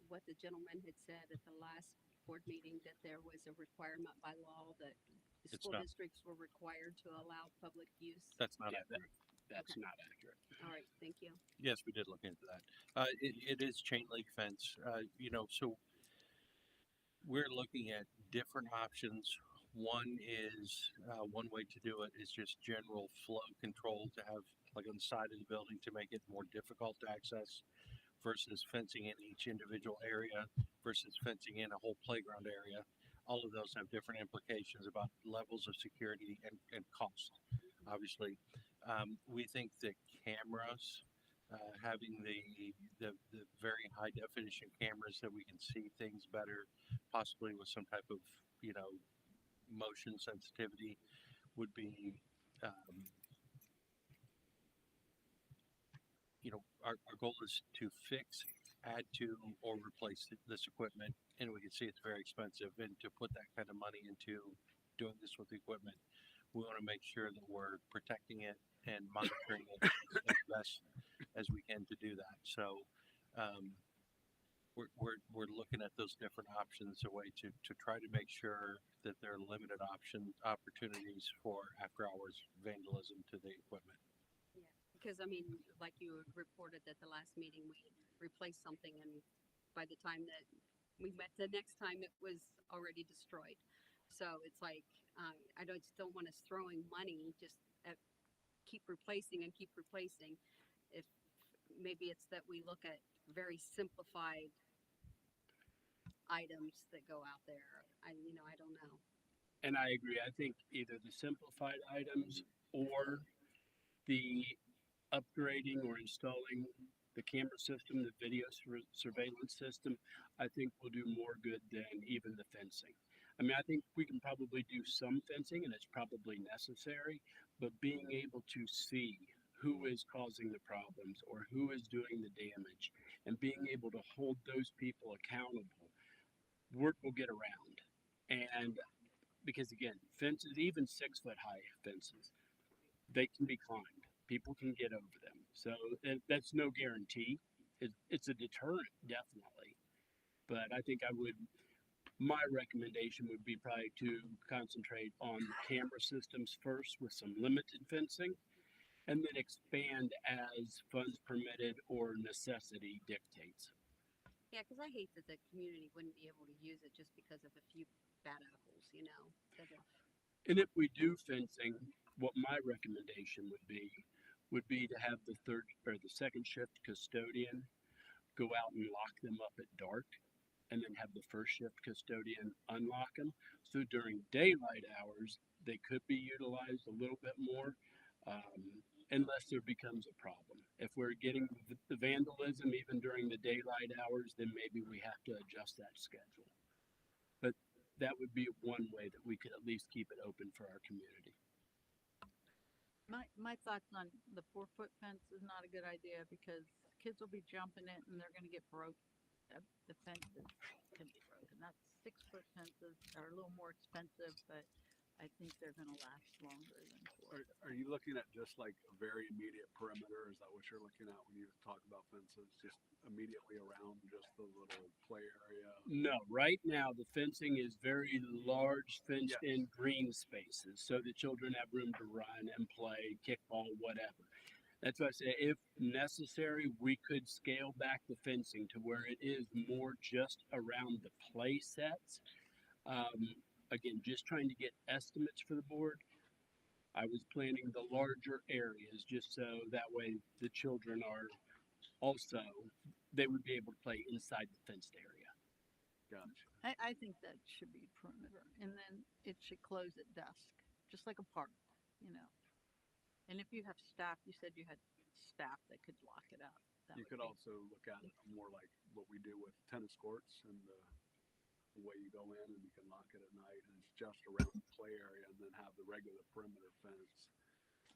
what the gentleman had said at the last board meeting, that there was a requirement by law that the school districts were required to allow public use? That's not accurate. That's not accurate. All right, thank you. Yes, we did look into that. It is chain link fence. So we're looking at different options. One way to do it is just general flow control to have like on the side of the building to make it more difficult to access, versus fencing in each individual area versus fencing in a whole playground area. all of those have different implications about levels of security and cost. Obviously, we think that cameras, having the very high definition cameras that we can see things better, possibly with some type of motion sensitivity, would be um, our goal is to fix, add to, or replace this equipment, and we can see it's very expensive. And to put that kind of money into doing this with the equipment, we want to make sure that we're protecting it and monitoring it as best as we can to do that. So we're looking at those different options, a way to try to make sure that there are limited opportunities for after hours vandalism to the equipment. Because I mean, like you reported at the last meeting, we replaced something, and by the time that we met the next time, it was already destroyed. So it's like I don't want us throwing money just at keep replacing and keep replacing. If maybe it's that we look at very simplified items that go out there. I don't know. And I agree. I think either the simplified items or the upgrading or installing the camera system, the video surveillance system, I think will do more good than even the fencing. I mean, I think we can probably do some fencing and it's probably necessary, but being able to see who is causing the problems or who is doing the damage and being able to hold those people accountable, word will get around. And because again, fences, even 6 foot high fences, they can be climbed. People can get over them. So that's no guarantee. It's a deterrent, definitely. But I think my recommendation would be probably to concentrate on the camera systems first with some limited fencing and then expand as funds permitted or necessity dictates. Yeah, because I hate that the community wouldn't be able to use it just because of a few bad apples, And if we do fencing, what my recommendation would be to have the third or the second shift custodian go out and lock them up at dark and then have the first shift custodian unlock them. So during daylight hours, they could be utilized a little bit more unless there becomes a problem. If we're getting the vandalism even during the daylight hours, then maybe we have to adjust that schedule. But that would be one way that we could at least keep it open for our community. My thoughts on the 4 foot fence is not a good idea because kids will be jumping it and they're going to get broke. The fences can be broken. That's 6 foot fences are a little more expensive, but I think they're going to last longer than 4. Are you looking at just like a very immediate perimeter? Is that what you're looking at when you talk about fences? Just immediately around just the little play area? No, right now the fencing is very large, fenced in green spaces so the children have room to run and play, kickball, whatever. That's why I say if necessary, we could scale back the fencing to where it is more just around the play sets. Again, just trying to get estimates for the board. I was planning the larger areas just so that way the children are also, they would be able to play inside the fenced area. Gotcha. I think that should be perimeter, and then it should close at dusk, just like a park, And if you have staff, you said you had staff that could lock it up. You could also look at it more like what we do with tennis courts and the way you go in and you can lock it at night and it's just around the play area and then have the regular perimeter fence.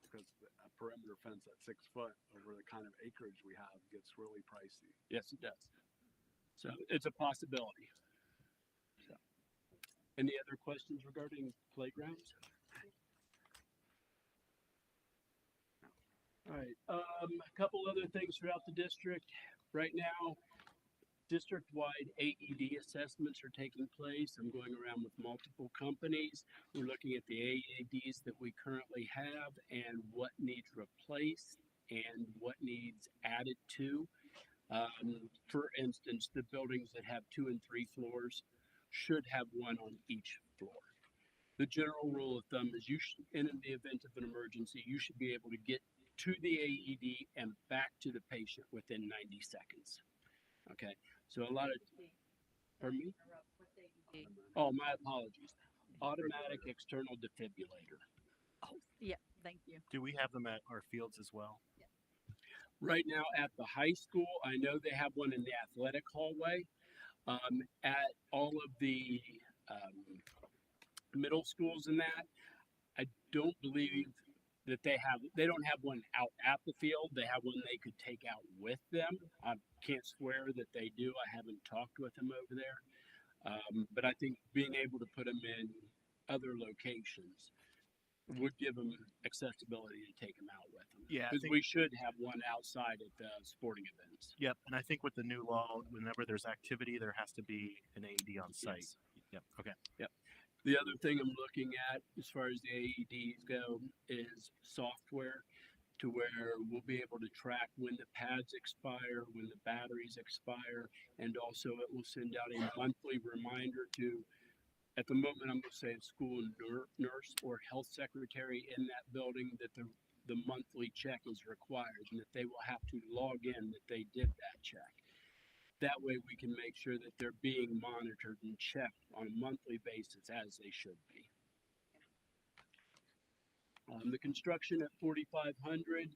Because a perimeter fence at 6 foot over the kind of acreage we have gets really pricey. Yes, it does. So it's a possibility. So, any other questions regarding playgrounds? All right. A couple other things throughout the district. Right now, district-wide AED assessments are taking place. I'm going around with multiple companies. We're looking at the AEDs that we currently have and what needs replaced and what needs added to. For instance, the buildings that have 2 and 3 floors should have one on each floor. The general rule of thumb is in the event of an emergency, you should be able to get to the AED and back to the patient within 90 seconds. Okay, so a lot of, pardon me? Oh, my apologies. Automatic external defibrillator. Oh, yeah, thank you. Do we have them at our fields as well? Right now at the high school, I know they have one in the athletic hallway. At all of the middle schools and that, I don't believe that they don't have one out at the field. They have one they could take out with them. I can't swear that they do. I haven't talked with them over there. But I think being able to put them in other locations would give them accessibility to take them out with them. Yeah, I Because think- we should have one outside at the sporting events. Yep, and I think with the new law, whenever there's activity, there has to be an AED on site. Yes. Yep. Okay. Yep. The other thing I'm looking at as far as the AEDs go is software to where we'll be able to track when the pads expire, when the batteries expire, and also it will send out a monthly reminder to, at the moment, I'm going to say a school nurse or health secretary in that building that the monthly check is required and that they will have to log in that they did that check. That way we can make sure that they're being monitored and checked on a monthly basis as they should be. The construction at 4500,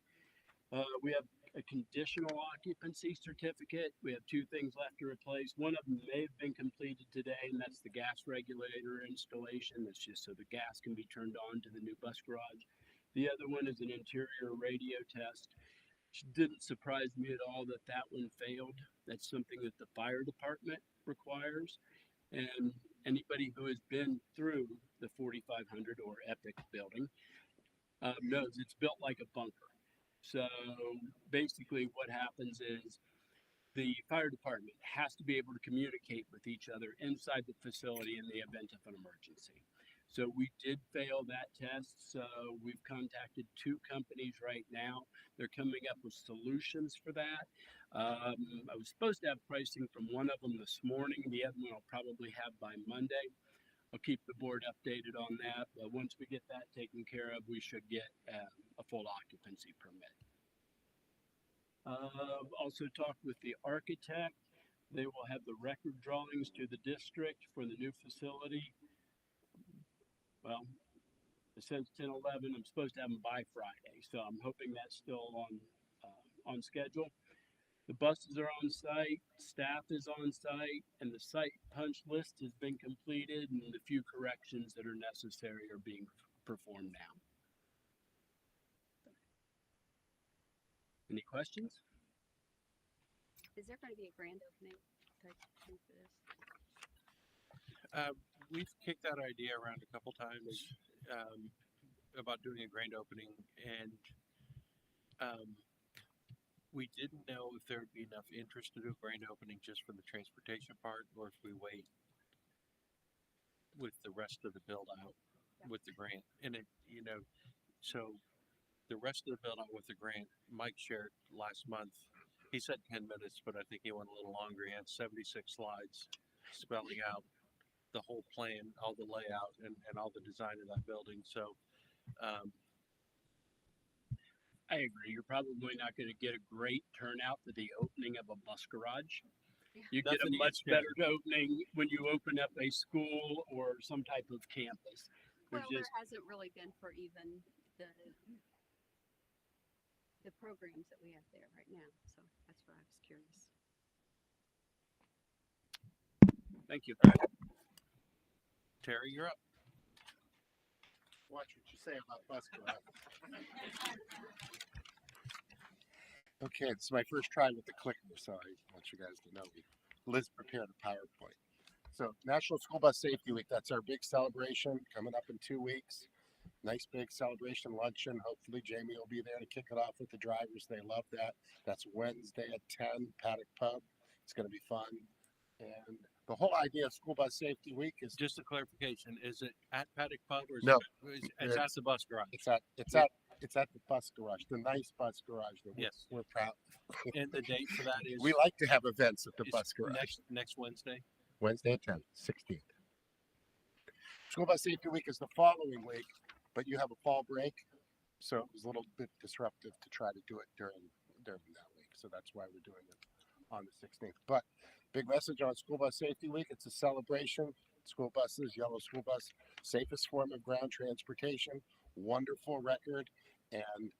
we have a conditional occupancy certificate. We have two things left to replace. One of them may have been completed today, and that's the gas regulator installation. That's just so the gas can be turned on to the new bus garage. The other one is an interior radio test. Which didn't surprise me at all that that one failed. That's something that the fire department requires. And anybody who has been through the 4500 or Epic building knows it's built like a bunker. So basically what happens is the fire department has to be able to communicate with each other inside the facility in the event of an emergency. So we did fail that test. So we've contacted two companies right now. They're coming up with solutions for that. I was supposed to have pricing from one of them this morning. The other one I'll probably have by Monday. I'll keep the board updated on that. But once we get that taken care of, we should get a full occupancy permit. Also talked with the architect. They will have the record drawings to the district for the new facility. Well, it says 10/11. I'm supposed to have them by Friday, so I'm hoping that's still on schedule. The buses are on site, staff is on site, and the site punch list has been completed, and the few corrections that are necessary are being performed now. Any questions? Is there going to be a grand opening type thing for this? We've kicked that idea around a couple times about doing a grand opening, and we didn't know if there would be enough interest to do a grand opening just for the transportation part, or if we wait with the rest of the build out with the grant. And it, so the rest of the build out with the grant, Mike shared last month. He said 10 minutes, but I think he went a little longer. He had 76 slides spelling out the whole plan, all the layout, and all the design of that building. So, I agree. You're probably not going to get a great turnout for the opening of a bus garage. You get a Nothing much against better opening when you open up a school or some type of campus. Well, There's there hasn't really been for even the programs that we have there right now. So that's why I was curious. Thank you. Terry, you're up. Watch what you say about bus garage. Okay, this is my first try with the clicker, so I want you guys to know Liz prepared a PowerPoint. So National School Bus Safety Week, that's our big celebration coming up in 2 weeks. Nice big celebration luncheon. Hopefully Jamie will be there to kick it off with the drivers. They love that. That's Wednesday at 10, Paddock Pub. It's going to be fun. And the whole idea of School Bus Safety Week is Just a clarification: is it at Paddock Pub or is No. it's at the bus garage? it's at the bus garage, the nice bus garage that Yes. we're proud. And the date for that is We like to have events at the is bus garage. next Wednesday. Wednesday at 10, 16th. School Bus Safety Week is the following week, but you have a fall break, so it was a little bit disruptive to try to do it during that week. So that's why we're doing it on the 16th. But big message on School Bus Safety Week: it's a celebration school buses, yellow school bus, safest form of ground transportation, wonderful record, and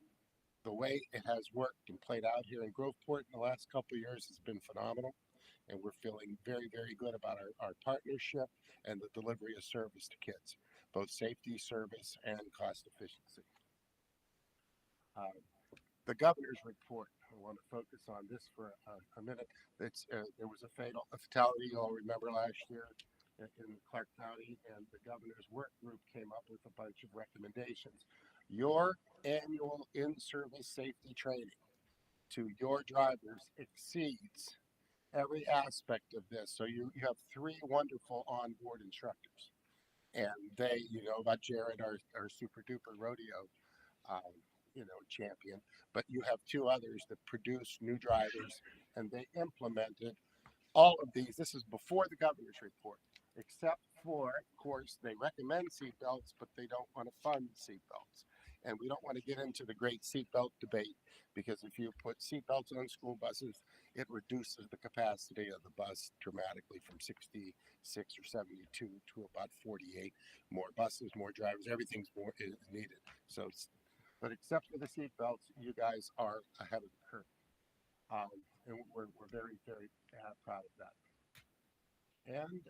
the way it has worked and played out here in Groveport in the last couple of years has been phenomenal. And we're feeling very, very good about our partnership and the delivery of service to kids, both safety, service, and cost efficiency. The governor's report. I want to focus on this for a minute. There was a fatality you all remember last year in Clark County, and the governor's work group came up with a bunch of recommendations. Your annual in-service safety training to your drivers exceeds every aspect of this. So you have three wonderful onboard instructors, and you know about Jared, our super duper rodeo champion, but you have two others that produce new drivers, and they implemented all of these. This is before the governor's report, except for, of course, they recommend seatbelts, but they don't want to fund seatbelts. And we don't want to get into the great seatbelt debate, because if you put seatbelts on school buses, it reduces the capacity of the bus dramatically from 66 or 72 to about 48. More buses, more drivers, everything's more is needed. So, but except for the seatbelts, you guys are ahead of the curve. And we're very, very proud of that. And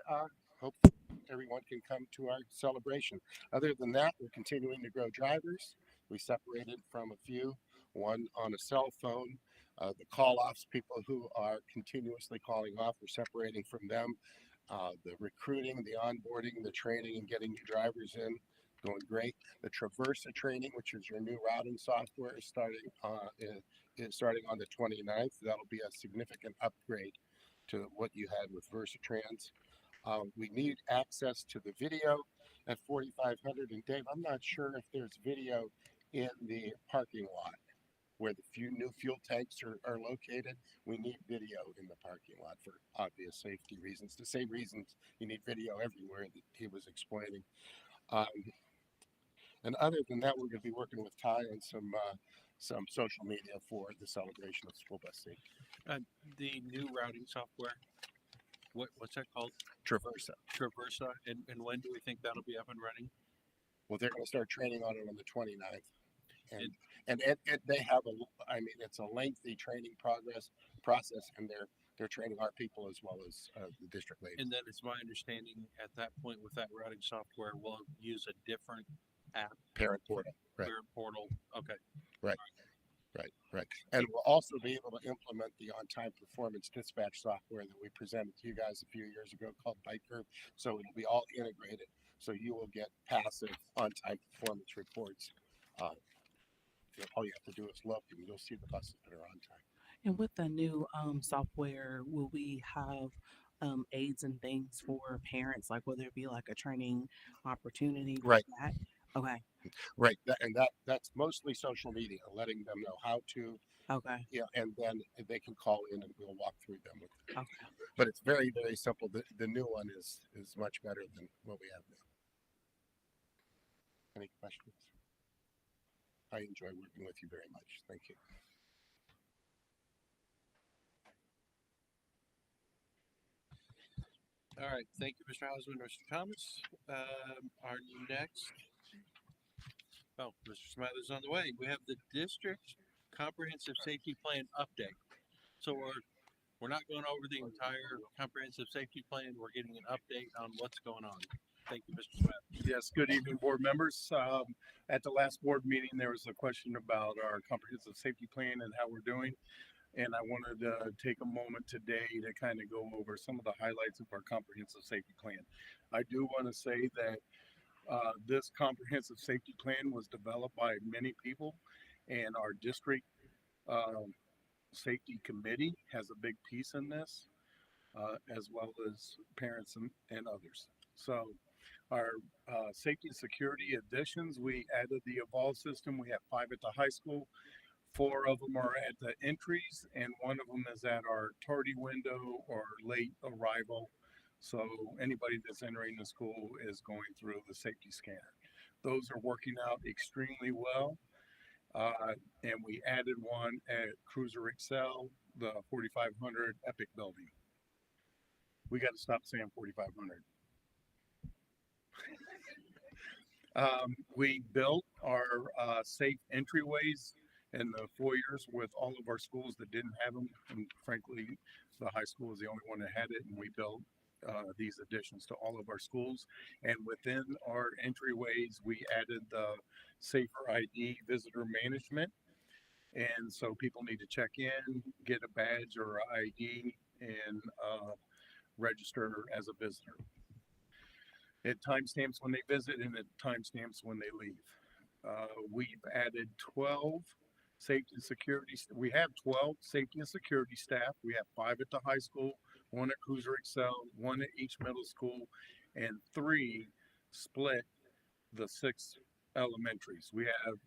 hopefully everyone can come to our celebration. Other than that, we're continuing to grow drivers. We separated from a few, one on a cell phone. The call-offs, people who are continuously calling off, we're separating from them. The recruiting, the onboarding, the training, and getting new drivers in, going great. The Traversa training, which is your new routing software, is starting on the 29th. That'll be a significant upgrade to what you had with VersaTrans. We need access to the video at 4500. And Dave, I'm not sure if there's video in the parking lot where the few new fuel tanks are located. We need video in the parking lot for obvious safety reasons. The same reasons you need video everywhere that he was explaining. And other than that, we're going to be working with Ty on some social media for the celebration of school bus safety. The new routing software, what's that called? Traversa. Traversa. And when do we think that'll be up and running? Well, they're going to start training on it on the 29th. And they have it's a lengthy training process, and they're training our people as well as the district leaders. And then it's my understanding at that point with that routing software, we'll use a different app. Parent portal. Right. Parent portal. Okay. Right. And we'll also be able to implement the on-time performance dispatch software that we presented to you guys a few years ago called Bike Curve. So it'll be all integrated. So you will get passive on-time performance reports. All you have to do is look, and you'll see the buses that are on time. And with the new software, will we have aids and things for parents? Like, will there be like a training opportunity for that? Okay. Right. That's mostly social media, letting them know how to. Okay. Yeah, and then they can call in and we'll walk through them with them. Okay. But it's very, very simple. The new one is much better than what we have now. Any questions? I enjoy working with you very much. Thank you. All right. Thank you, Mr. Hausman, Mr. Thomas. Our next, Mr. Smathers on the way. We have the district comprehensive safety plan update. So we're not going over the entire comprehensive safety plan. We're getting an update on what's going on. Thank you, Mr. Smith. Yes, good evening, board members. At the last board meeting, there was a question about our comprehensive safety plan and how we're doing. And I wanted to take a moment today to kind of go over some of the highlights of our comprehensive safety plan. I do want to say that this comprehensive safety plan was developed by many people, and our district safety committee has a big piece in this, as well as parents and others. So our safety and security additions, we added the Evolve system. We have 5 at the high school. 4 of them are at the entries, and 1 of them is at our tardy window or late arrival. So anybody that's entering the school is going through the safety scanner. Those are working out extremely well. And we added 1 at Cruiser Excel, the 4500 Epic building. We got to stop saying 4500. We built our safe entryways in the foyers with all of our schools that didn't have them. And frankly, the high school was the only one that had it. And we built these additions to all of our schools. And within our entryways, we added the safer ID visitor management. And so people need to check in, get a badge or ID, and register as a visitor. It timestamps when they visit and it timestamps when they leave. We've added 12 safety and security. We have 12 safety and security staff. We have 5 at the high school, 1 at Cruiser Excel, 1 at each middle school, and 3 split the 6 elementaries. We have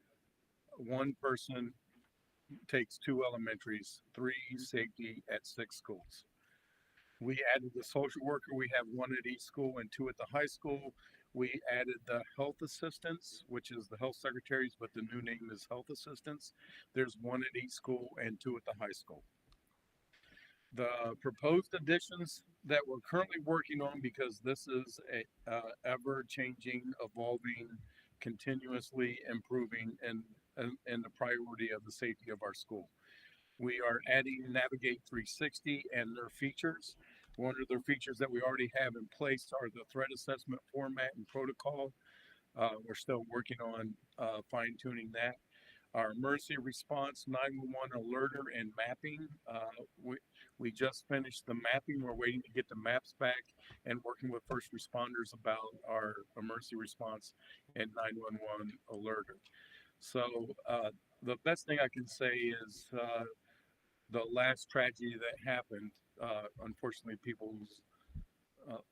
1 person takes 2 elementaries, 3 safety at 6 schools. We added the social worker. We have 1 at each school and 2 at the high school. We added the health assistants, which is the health secretaries, but the new name is health assistants. There's 1 at each school and 2 at the high school. The proposed additions that we're currently working on, because this is a ever-changing, evolving, continuously improving, and the priority of the safety of our school. We are adding Navigate 360 and their features. One of their features that we already have in place are the threat assessment format and protocol. We're still working on fine-tuning that. Our emergency response 911 alerter and mapping. We just finished the mapping. We're waiting to get the maps back and working with first responders about our emergency response and 911 alerter. So the best thing I can say is the last tragedy that happened, unfortunately, people's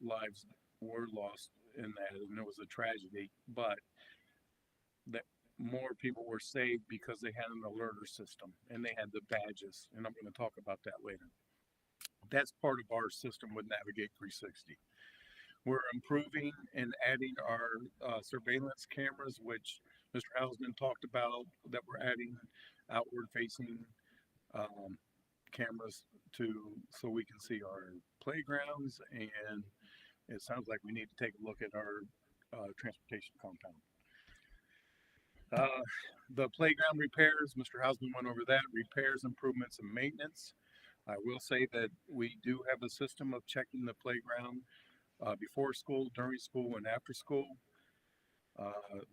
lives were lost in that, and it was a tragedy. But that more people were saved because they had an alerter system and they had the badges, and I'm going to talk about that later. That's part of our system with Navigate 360. We're improving and adding our surveillance cameras, which Mr. Hausman talked about, that we're adding outward facing cameras so we can see our playgrounds, and it sounds like we need to take a look at our transportation compound. The playground repairs, Mr. Hausman went over that, repairs, improvements, and maintenance. I will say that we do have a system of checking the playground before school, during school, and after school.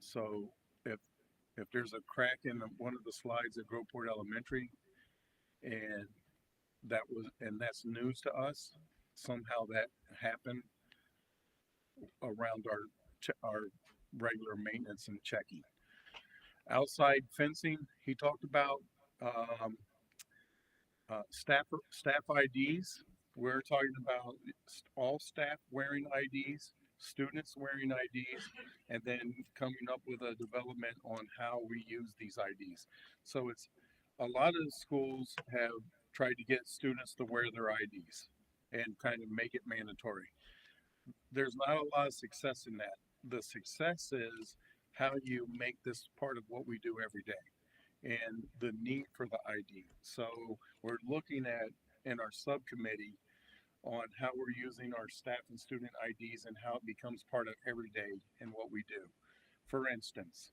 So if there's a crack in one of the slides at Groveport Elementary, and that's news to us, somehow that happened around our regular maintenance and checking. Outside fencing, he talked about staff IDs. We're talking about all staff wearing IDs, students wearing IDs, and then coming up with a development on how we use these IDs. So it's a lot of schools have tried to get students to wear their IDs and kind of make it mandatory. There's not a lot of success in that. The success is how you make this part of what we do every day and the need for the ID. So we're looking at in our subcommittee on how we're using our staff and student IDs and how it becomes part of every day in what we do. For instance,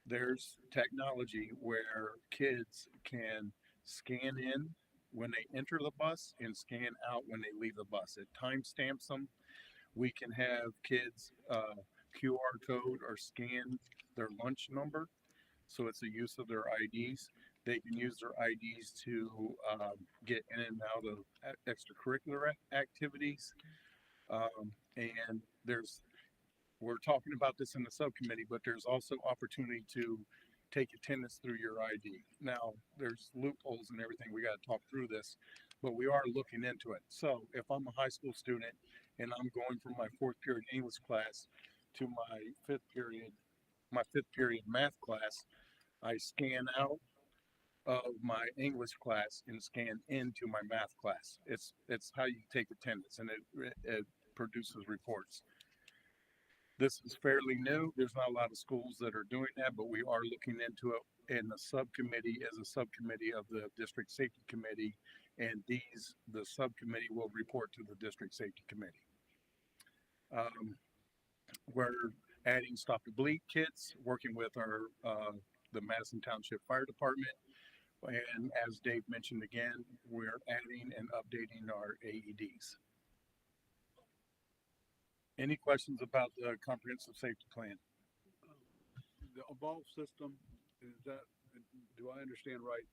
there's technology where kids can scan in when they enter the bus and scan out when they leave the bus. It timestamps them. We can have kids QR code or scan their lunch number, so it's a use of their IDs. They can use their IDs to get in and out of extracurricular activities. And we're talking about this in the subcommittee, but there's also opportunity to take attendance through your ID. Now, there's loopholes and everything. We got to talk through this, but we are looking into it. So if I'm a high school student and I'm going from my 4th period English class to my 5th period math class, I scan out of my English class and scan into my math class. It's how you take attendance, and it produces reports. This is fairly new. There's not a lot of schools that are doing that, but we are looking into it. And the subcommittee is a subcommittee of the district safety committee, and the subcommittee will report to the district safety committee. We're adding stop the bleed kits, working with our the Madison Township Fire Department. And as Dave mentioned again, we're adding and updating our AEDs. Any questions about the comprehensive safety plan? The evolve system, is that, do I understand right?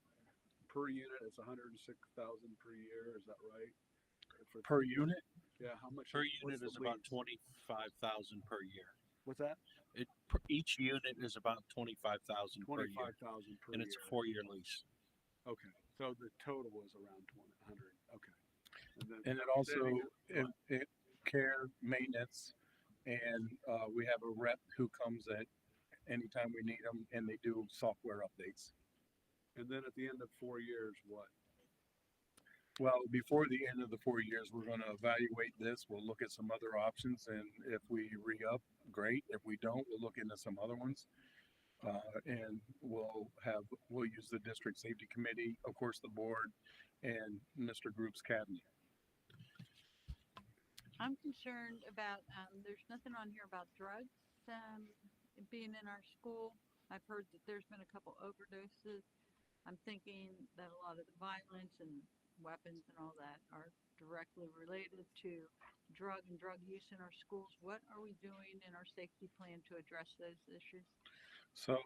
Per unit, it's 106,000 per year. Is that right? Per unit? Yeah. How much Per what's unit the is about lease? 25,000 per year. What's that? Each unit is about 25,000 per year, 25,000 per and year. it's a 4-year lease. Okay. So the total is around 100. Okay. And it also it care, maintenance, and we have a rep who comes at anytime we need them, and they do software updates. And then at the end of 4 years, what? Well, before the end of the 4 years, we're going to evaluate this. We'll look at some other options, and if we re-up, great. If we don't, we'll look into some other ones. And we'll use the district safety committee, of course, the board, and Mr. Group's cabinet. I'm concerned about, there's nothing on here about drugs being in our school. I've heard that there's been a couple overdoses. I'm thinking that a lot of the violence and weapons and all that are directly related to drug use in our schools. What are we doing in our safety plan to address those issues? So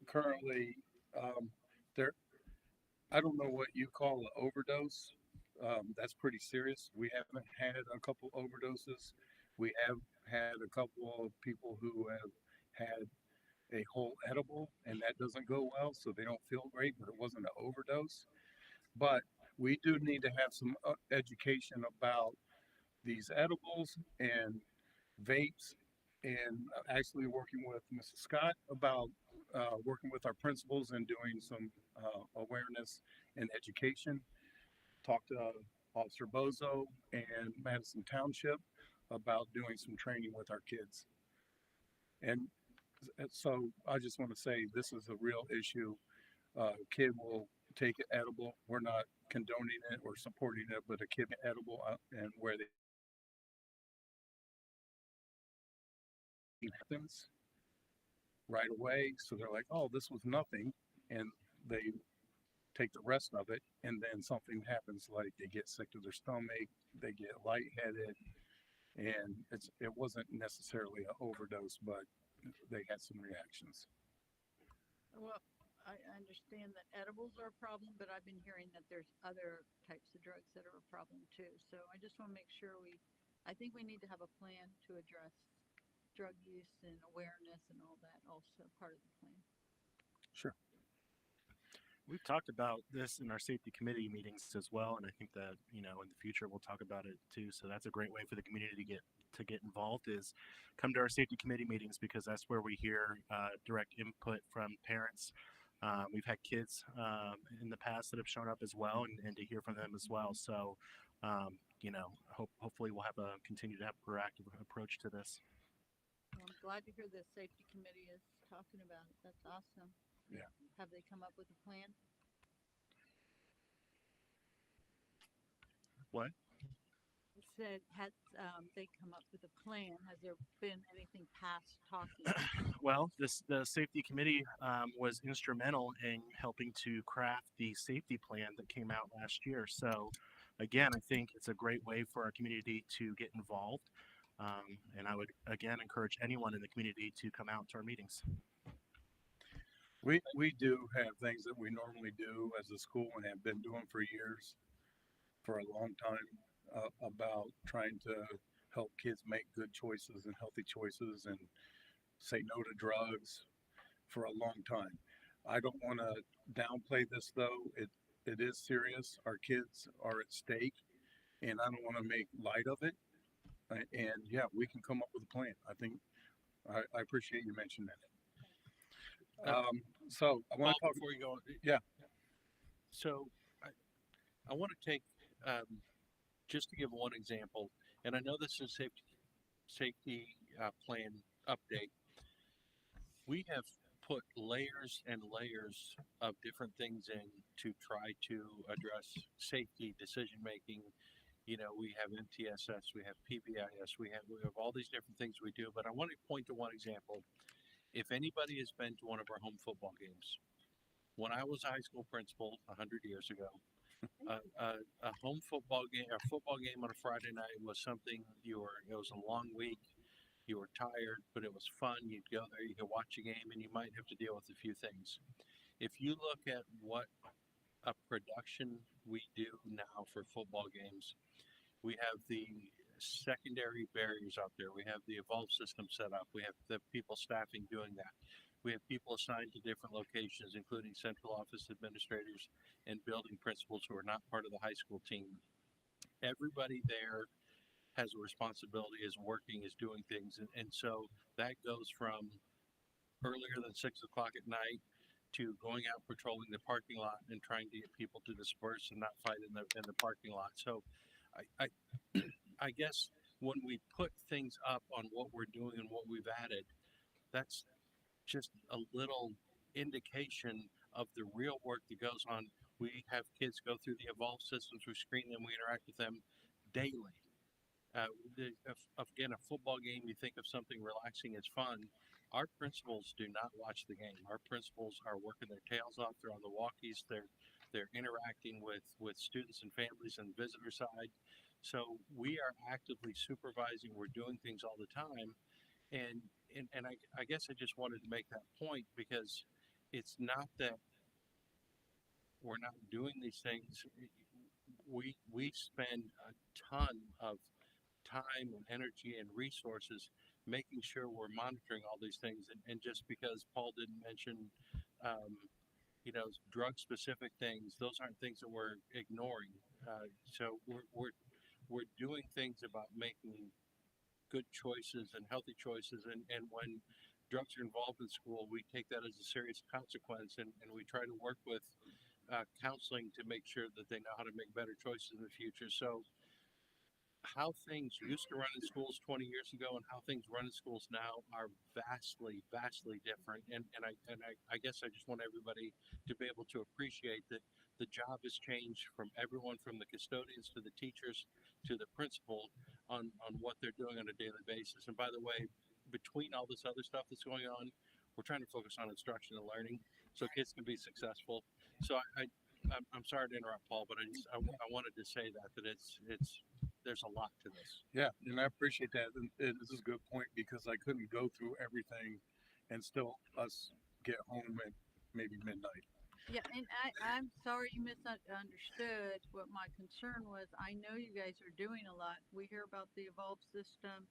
currently, I don't know what you call an overdose. That's pretty serious. We haven't had a couple overdoses. We have had a couple of people who have had a whole edible, and that doesn't go well, so they don't feel great, but it wasn't an overdose. But we do need to have some education about these edibles and vapes, and actually working with Mrs. Scott about working with our principals and doing some awareness and education. Talk to Officer Bozo and Madison Township about doing some training with our kids. And so I just want to say this is a real issue. Kid will take an edible. We're not condoning it or supporting it, but a kid edible and where they happens right away. So they're like, oh, this was nothing. And they take the rest of it. And then something happens, like they get sick to their stomach, they get lightheaded. And it wasn't necessarily an overdose, but they had some reactions. Well, I understand that edibles are a problem, but I've been hearing that there's other types of drugs that are a problem too. So I just want to make sure I think we need to have a plan to address drug use and awareness and all that, also part of the plan. Sure. We've talked about this in our safety committee meetings as well, and I think that in the future we'll talk about it too. So that's a great way for the community to get involved, is come to our safety committee meetings, because that's where we hear direct input from parents. We've had kids in the past that have shown up as well, and to hear from them as well. So hopefully we'll continue to have a proactive approach to this. Well, I'm glad to hear the safety committee is talking about it. That's awesome. Yeah. Have they come up with a plan? What? I said, has they come up with a plan? Has there been anything past talking? Well, the safety committee was instrumental in helping to craft the safety plan that came out last year. So, again, I think it's a great way for our community to get involved. And I would, again, encourage anyone in the community to come out to our meetings. We do have things that we normally do as a school and have been doing for years, for a long time, about trying to help kids make good choices and healthy choices and say no to drugs for a long time. I don't want to downplay this though. It is serious. Our kids are at stake, and I don't want to make light of it. And yeah, we can come up with a plan. I think I appreciate you mentioning that. So I want to talk before you go. Yeah. So I want to take just to give one example, and I know this is safety plan update. We have put layers and layers of different things in to try to address safety, decision making, You know, we have MTSS, we have PBIS, we have all these different things we do. But I want to point to one example. If anybody has been to one of our home football games, when I was a high school principal 100 years ago, a home football game, a football game on a Friday night was something it was a long week. You were tired, but it was fun. You'd go there, you could watch a game, and you might have to deal with a few things. If you look at what a production we do now for football games, we have the secondary barriers out there. We have the evolve system set up. We have the people staffing doing that. We have people assigned to different locations, including central office administrators and building principals who are not part of the high school team. Everybody there has a responsibility, is working, is doing things. And so that goes from earlier than 6 o'clock at night to going out patrolling the parking lot and trying to get people to disperse and not fight in the parking lot. So I I guess when we put things up on what we're doing and what we've added, that's just a little indication of the real work that goes on. We have kids go through the evolve systems, we screen them, we interact with them daily. Again, a football game, you think of something relaxing as fun. Our principals do not watch the game. Our principals are working their tails off. They're on the walkies. They're interacting with students and families and visitor side. So we are actively supervising. We're doing things all the time, and I guess I just wanted to make that point because it's not that we're not doing these things. We spend a ton of time and energy and resources making sure we're monitoring all these things. And just because Paul didn't mention, um, drug specific things, those aren't things that we're ignoring. So we're doing things about making good choices and healthy choices. And when drugs are involved in school, we take that as a serious consequence, and we try to work with counseling to make sure that they know how to make better choices in the future. So how things used to run in schools 20 years ago and how things run in schools now are vastly different. I guess I just want everybody to be able to appreciate that the job has changed from everyone from the custodians to the teachers to the principal on what they're doing on a daily basis. And by the way, between all this other stuff that's going on, we're trying to focus on instruction and learning so kids can be successful. So I'm sorry to interrupt, Paul, but I wanted to say that it's there's a lot to this. Yeah, and I appreciate that. And this is a good point because I couldn't go through everything and still us get home at maybe midnight. Yeah, and I'm sorry you misunderstood what my concern was. I know you guys are doing a lot. We hear about the Evolve system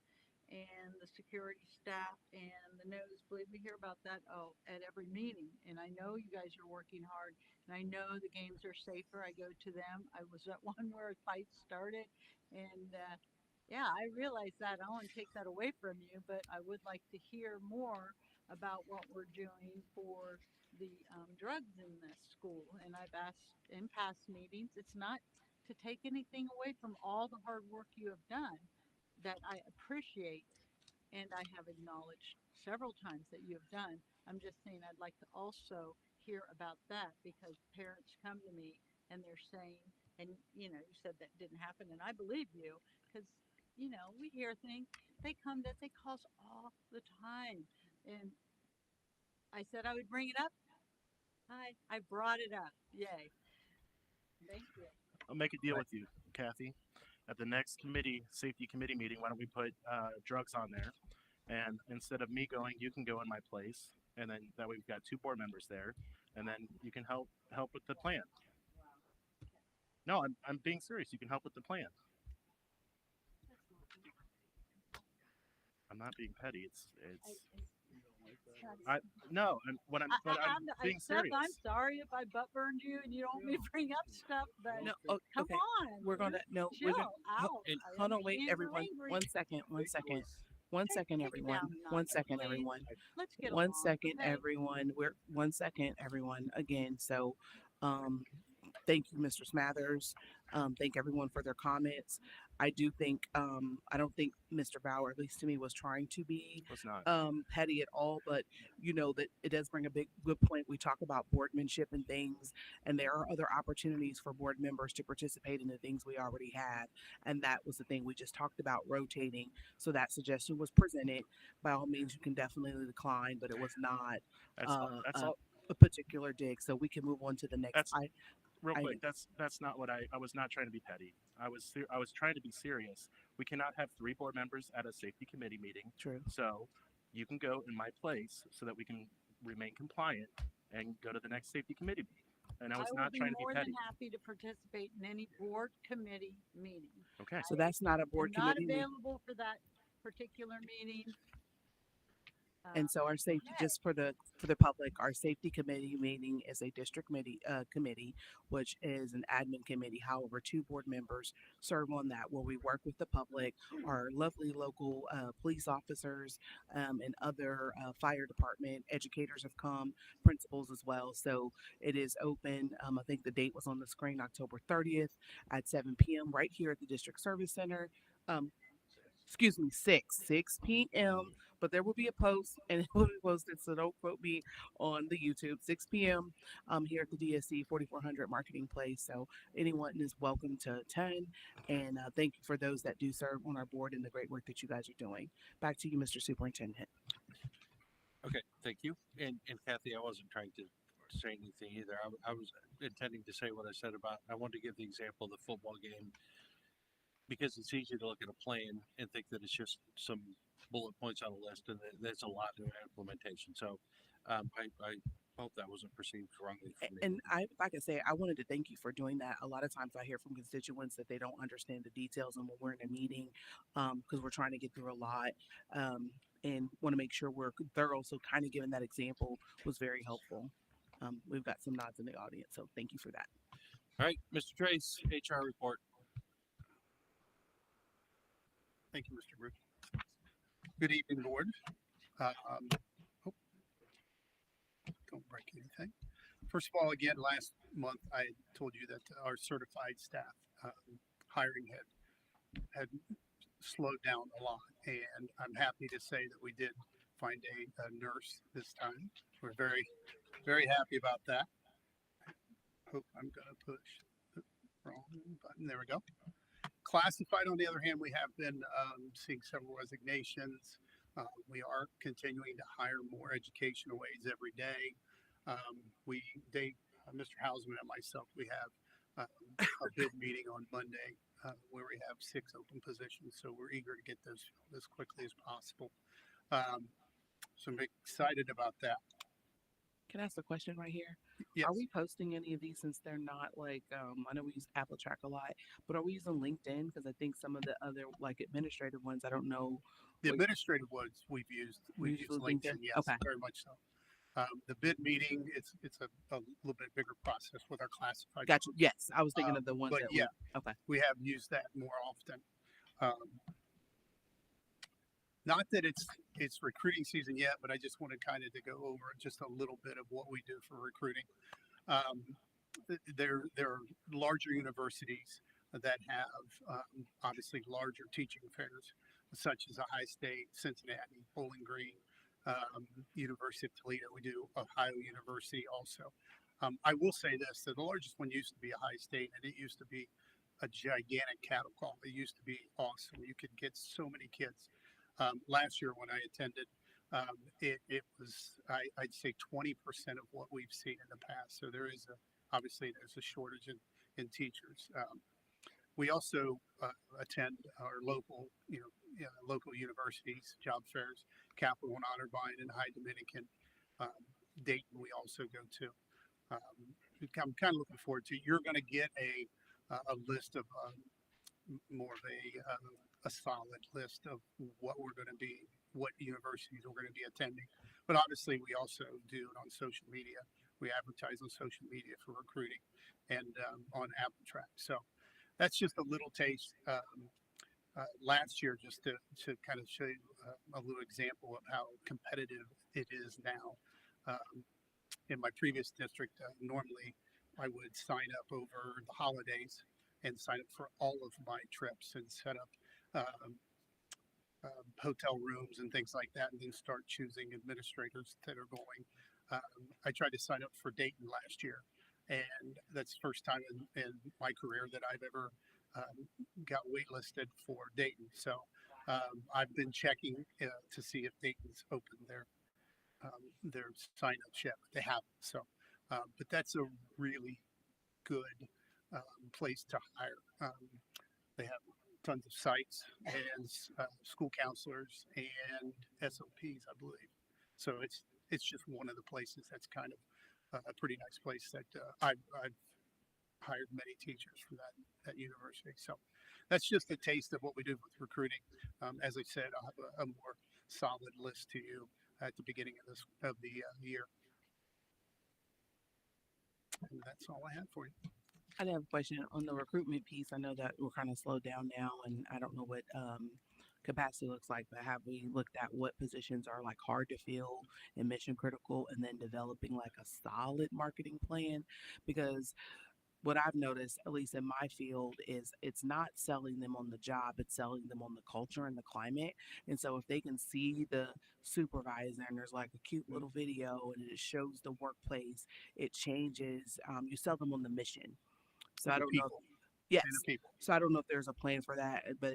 and the security staff and the nosebleed. We hear about that at every meeting. And I know you guys are working hard. And I know the games are safer. I go to them. I was at one where fights started. And yeah, I realize that. I don't want to take that away from you, but I would like to hear more about what we're doing for the drugs in this school. And I've asked in past meetings, it's not to take anything away from all the hard work you have done that I appreciate and I have acknowledged several times that you have done. I'm just saying I'd like to also hear about that because parents come to me and they're saying, and you know, you said that didn't happen, and I believe you because you know we hear things. They come that they call us all the time, and I said I would bring it up. I brought it up. Yay! Thank you. I'll make a deal with you, Kathy. At the next safety committee meeting, why don't we put drugs on there? And instead of me going, you can go in my place, and then that way we've got two board members there, and then you can help with the plan. No, I'm being serious. You can help with the plan. I'm not being petty. It's I no, I'm being serious. I'm sorry if I butt burned you and you don't want me to bring up stuff, but No, come okay. on. We're gonna no. Chill We're gonna out. and I hold on. Wait, understand you're everyone. angry. 1 second. 1 second. 1 second, Take it everyone. down a 1 notch, second, please. everyone. Let's get 1 along. second, Okay. everyone. We're 1 second, everyone. Again, so thank you, Mr. Smathers. Thank everyone for their comments. I do think I don't think Mr. Bauer, at least to me, was trying to be Was not. petty at all. But you know that it does bring a big good point. We talk about boardmanship and things, and there are other opportunities for board members to participate in the things we already have. And that was the thing we just talked about rotating. So that suggestion was presented. By all means, you can definitely decline, but it was not That's uh, that's a, all. a particular dig. So we can move on to the next That's real quick. item. That's not what I was not trying to be petty. I was trying to be serious. We cannot have three board members at a safety committee meeting. True. So you can go in my place so that we can remain compliant and go to the next safety committee meeting. And I I was will not be trying to be more petty. than happy to participate in any board committee meeting. Okay. So that's not a board I'm not committee meeting. available for that particular meeting. And so our safety, Okay. just for the public, our safety committee meeting is a district committee, which is an admin committee. However, two board members serve on that, where we work with the public. Our lovely local police officers and other fire department educators have come, principals as well. So it is open. I think the date was on the screen, October 30th at 7 p.m. right here at the district service center. Um, excuse me, 6 p.m. But there will be a post and it will be posted, so don't quote me on the YouTube. 6 p.m. Here at the DSC 4400 Marketing Place. So anyone is welcome to attend. And thank you for those that do serve on our board and the great work that you guys are doing. Back to you, Mr. Superintendent. Okay, thank you. And Kathy, I wasn't trying to say anything either. I was intending to say what I said about, I wanted to give the example of the football game because it's easy to look at a plan and think that it's just some bullet points on a list and there's a lot to implementation. So I hope that wasn't perceived wrongly from me. And I, like I say, I wanted to thank you for doing that. A lot of times I hear from constituents that they don't understand the details, and when we're in a meeting, because we're trying to get through a lot, and want to make sure we're thorough. So, kind of giving that example was very helpful. We've got some nods in the audience, so thank you for that. All right, Mr. Trace, HR report. Thank you, Mr. Root. Good evening, board. Oh, don't break anything. First of all, again, last month I told you that our certified staff hiring had slowed down a lot, and I'm happy to say that we did find a nurse this time. We're very happy about that. Hope I'm gonna push the wrong button. There we go. Classified, on the other hand, we have been seeing several resignations. We are continuing to hire more educational aides every day. Mr. Hausman and myself, we have a bid meeting on Monday where we have 6 open positions. So we're eager to get those filled as quickly as possible. So I'm excited about that. Can I ask a question right here? Yes. Are we posting any of these since they're not like I know we use Apple Track a lot, but are we using LinkedIn? Because I think some of the other like administrative ones, I don't know. The what- administrative ones we've used Usually LinkedIn. LinkedIn? Yes, Okay. very much so. The bid meeting, it's a little bit bigger process with our classified. Gotcha. Yes, I was thinking of the ones but that. yeah, Okay. we have used that more often. Not that it's recruiting season yet, but I just wanted kind of to go over just a little bit of what we do for recruiting. There are larger universities that have obviously larger teaching fairs, such as Ohio State, Cincinnati, Bowling Green, University of Toledo. We do Ohio University also. I will say this: that the largest one used to be Ohio State, and it used to be a gigantic cattle call. It used to be awesome. You could get so many kids. Last year when I attended, it was I'd say 20% of what we've seen in the past. So there is obviously there's a shortage in teachers. We also attend our local local universities, job fairs, Capital and Honor Vine and High Dominican. Dayton we also go to. I'm kind of looking forward to. You're going to get a list of more of a solid list of what universities we're going to be attending. But obviously, we also do it on social media. We advertise on social media for recruiting and on Apple Track. So that's just a little taste. Last year, just to kind of show you a little example of how competitive it is now. In my previous district, normally I would sign up over the holidays and sign up for all of my trips and set up hotel rooms and things like that, and then start choosing administrators that are going. I tried to sign up for Dayton last year, and that's the first time in my career that I've ever got waitlisted for Dayton. So I've been checking to see if Dayton's opened their sign up yet, but they haven't. So, but that's a really good place to hire. They have tons of sites and school counselors and SOPs, I believe. So it's just one of the places that's kind of a pretty nice place that I've hired many teachers from that university. So that's just a taste of what we do with recruiting. As I said, I'll have a more solid list to you at the beginning of the year. And that's all I have for you. I have a question on the recruitment piece. I know that we're kind of slowed down now, and I don't know what capacity looks like, but have we looked at what positions are like hard to fill and mission critical, and then developing like a solid marketing plan? Because what I've noticed, at least in my field, is it's not selling them on the job, it's selling them on the culture and the climate. And so if they can see the supervisor and there's like a cute little video and it shows the workplace, it changes. You sell them on the mission. So I don't know. Yes. So I don't know if there's a plan for that, but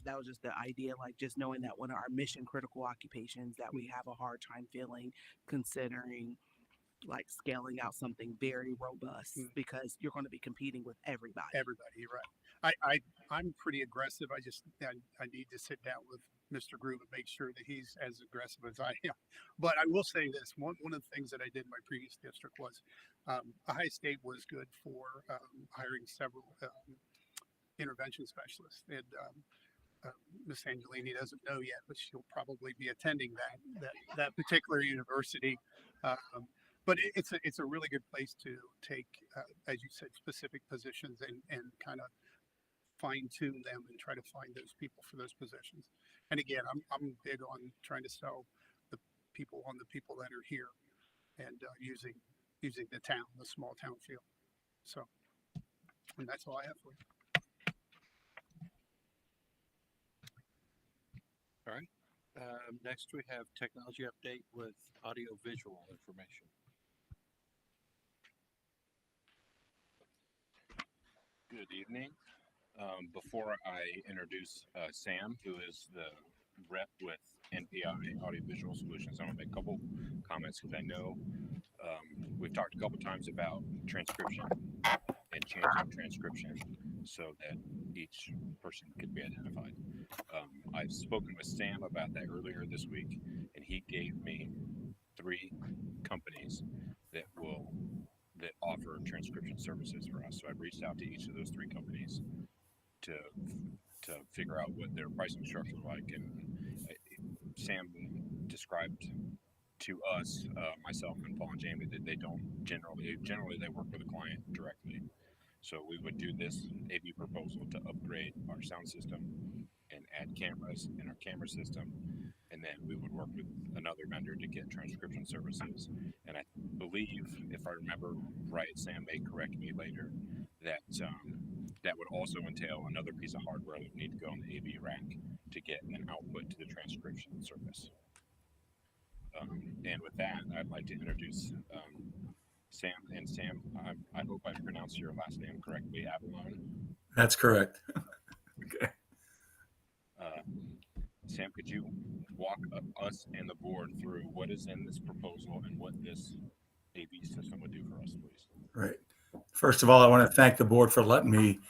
that was just the idea, like just knowing that one of our mission critical occupations that we have a hard time filling, considering like scaling out something very robust because you're going to be competing with everybody. Everybody, you're right. I'm pretty aggressive. I need to sit down with Mr. Groove and make sure that he's as aggressive as I am. But I will say this: one of the things that I did in my previous district was Ohio State was good for hiring several intervention specialists, and Miss Angelini doesn't know yet, but she'll probably be attending that particular university. But it's a really good place to take, as you said, specific positions and kind of fine tune them and try to find those people for those positions. And again, I'm big on trying to sell the people on the people that are here and using the town, the small town feel. So, and that's all I have for you. All right. Next, we have technology update with audio visual information. Good evening. Before I introduce Sam, who is the rep with NPI Audiovisual Solutions, I want to make a couple comments because I know we've talked a couple times about transcription and changing transcription so that each person could be identified. I've spoken with Sam about that earlier this week, and he gave me 3 companies that offer transcription services for us. So I've reached out to each of those 3 companies to figure out what their pricing structure is like. And Sam described to us, myself and Paul and Jamie, that they don't generally they work with a client directly. So we would do this AV proposal to upgrade our sound system and add cameras in our camera system, and then we would work with another vendor to get transcription services. And I believe, if I remember right, Sam may correct me later, that that would also entail another piece of hardware that would need to go on the AV rack to get an output to the transcription service. And with that, I'd like to introduce Sam. And Sam, I hope I pronounced your last name correctly, Avalon. That's correct. Okay. Sam, could you walk us and the board through what is in this proposal and what this AV system would do for us, please? Right. First of all, I want to thank the board for letting me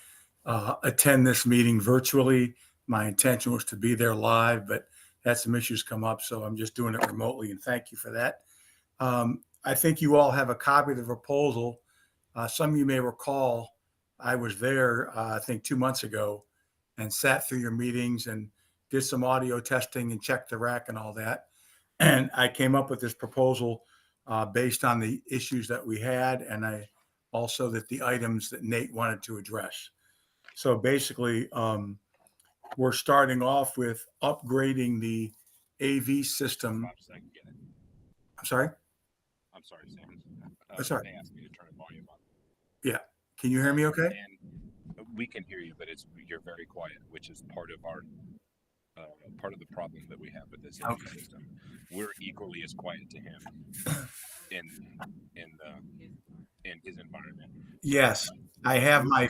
attend this meeting virtually. My intention was to be there live, but had some issues come up, so I'm just doing it remotely, and thank you for that. I think you all have a copy of the proposal. Some of you may recall I was there, I think 2 months ago, and sat through your meetings and did some audio testing and checked the rack and all that. And I came up with this proposal based on the issues that we had, and I also that the items that Nate wanted to address. So basically, we're starting off with upgrading the AV system. I'm sorry? I'm sorry, Sam. That's all right. They asked me to turn the volume up. Yeah. Can you hear me okay? And we can hear you, but you're very quiet, which is part of part of the problem that we have with this AV system. We're equally as quiet to him in in his environment. Yes, I have my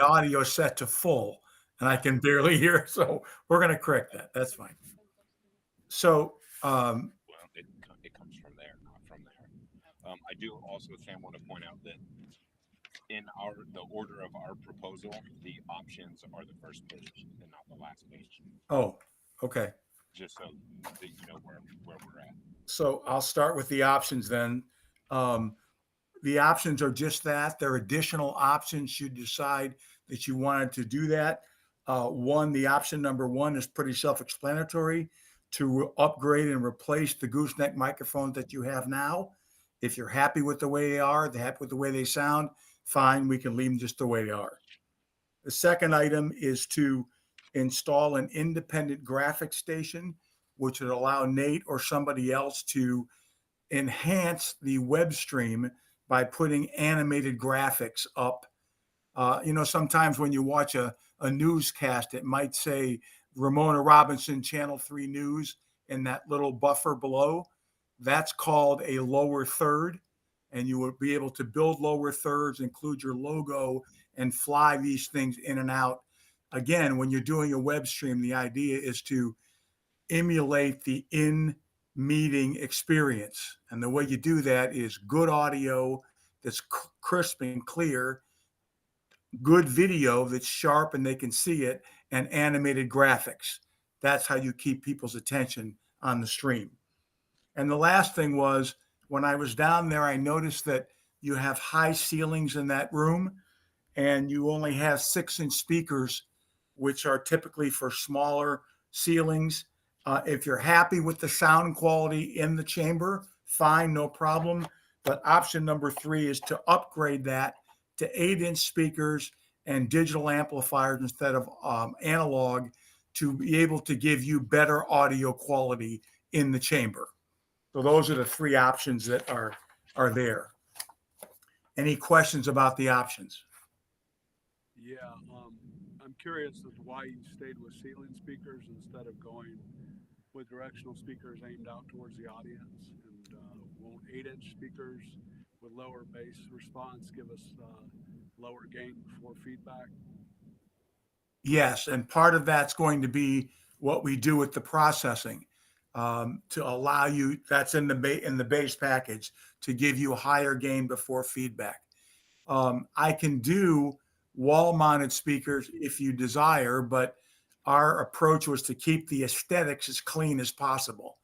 audio set to full, and I can barely hear. So we're going to correct that. That's fine. So, well, it comes from there, not from there. I do also, Sam, want to point out that in the order of our proposal, the options are the first page and not the last page. oh, okay. Just so that you know where we're at. So I'll start with the options then. The options are just that. They're additional options should you decide that you wanted to do that. The option number one is pretty self-explanatory, to upgrade and replace the gooseneck microphones that you have now. If you're happy with the way they are, they're happy with the way they sound, fine, we can leave them just the way they are. The second item is to install an independent graphics station, which would allow Nate or somebody else to enhance the web stream by putting animated graphics up. Sometimes when you watch a newscast, it might say Ramona Robinson, Channel 3 News, in that little buffer below. That's called a lower third. And you would be able to build lower thirds, include your logo, and fly these things in and out. Again, when you're doing a web stream, the idea is to emulate the in-meeting experience. And the way you do that is good audio that's crisp and clear, good video that's sharp and they can see it, and animated graphics. That's how you keep people's attention on the stream. And the last thing was, when I was down there, I noticed that you have high ceilings in that room and you only have 6-inch speakers, which are typically for smaller ceilings. If you're happy with the sound quality in the chamber, fine, no problem. But option number 3 is to upgrade that to 8-inch speakers and digital amplifiers instead of analog, to be able to give you better audio quality in the chamber. So those are the 3 options that are there. Any questions about the options? Yeah, I'm curious as to why you stayed with ceiling speakers instead of going with directional speakers aimed out towards the audience. And won't 8-inch speakers with lower bass response give us lower gain before feedback? Yes, and part of that's going to be what we do with the processing, to allow you. That's in the base package, to give you a higher gain before feedback. I can do wall-mounted speakers if you desire, but our approach was to keep the aesthetics as clean as possible.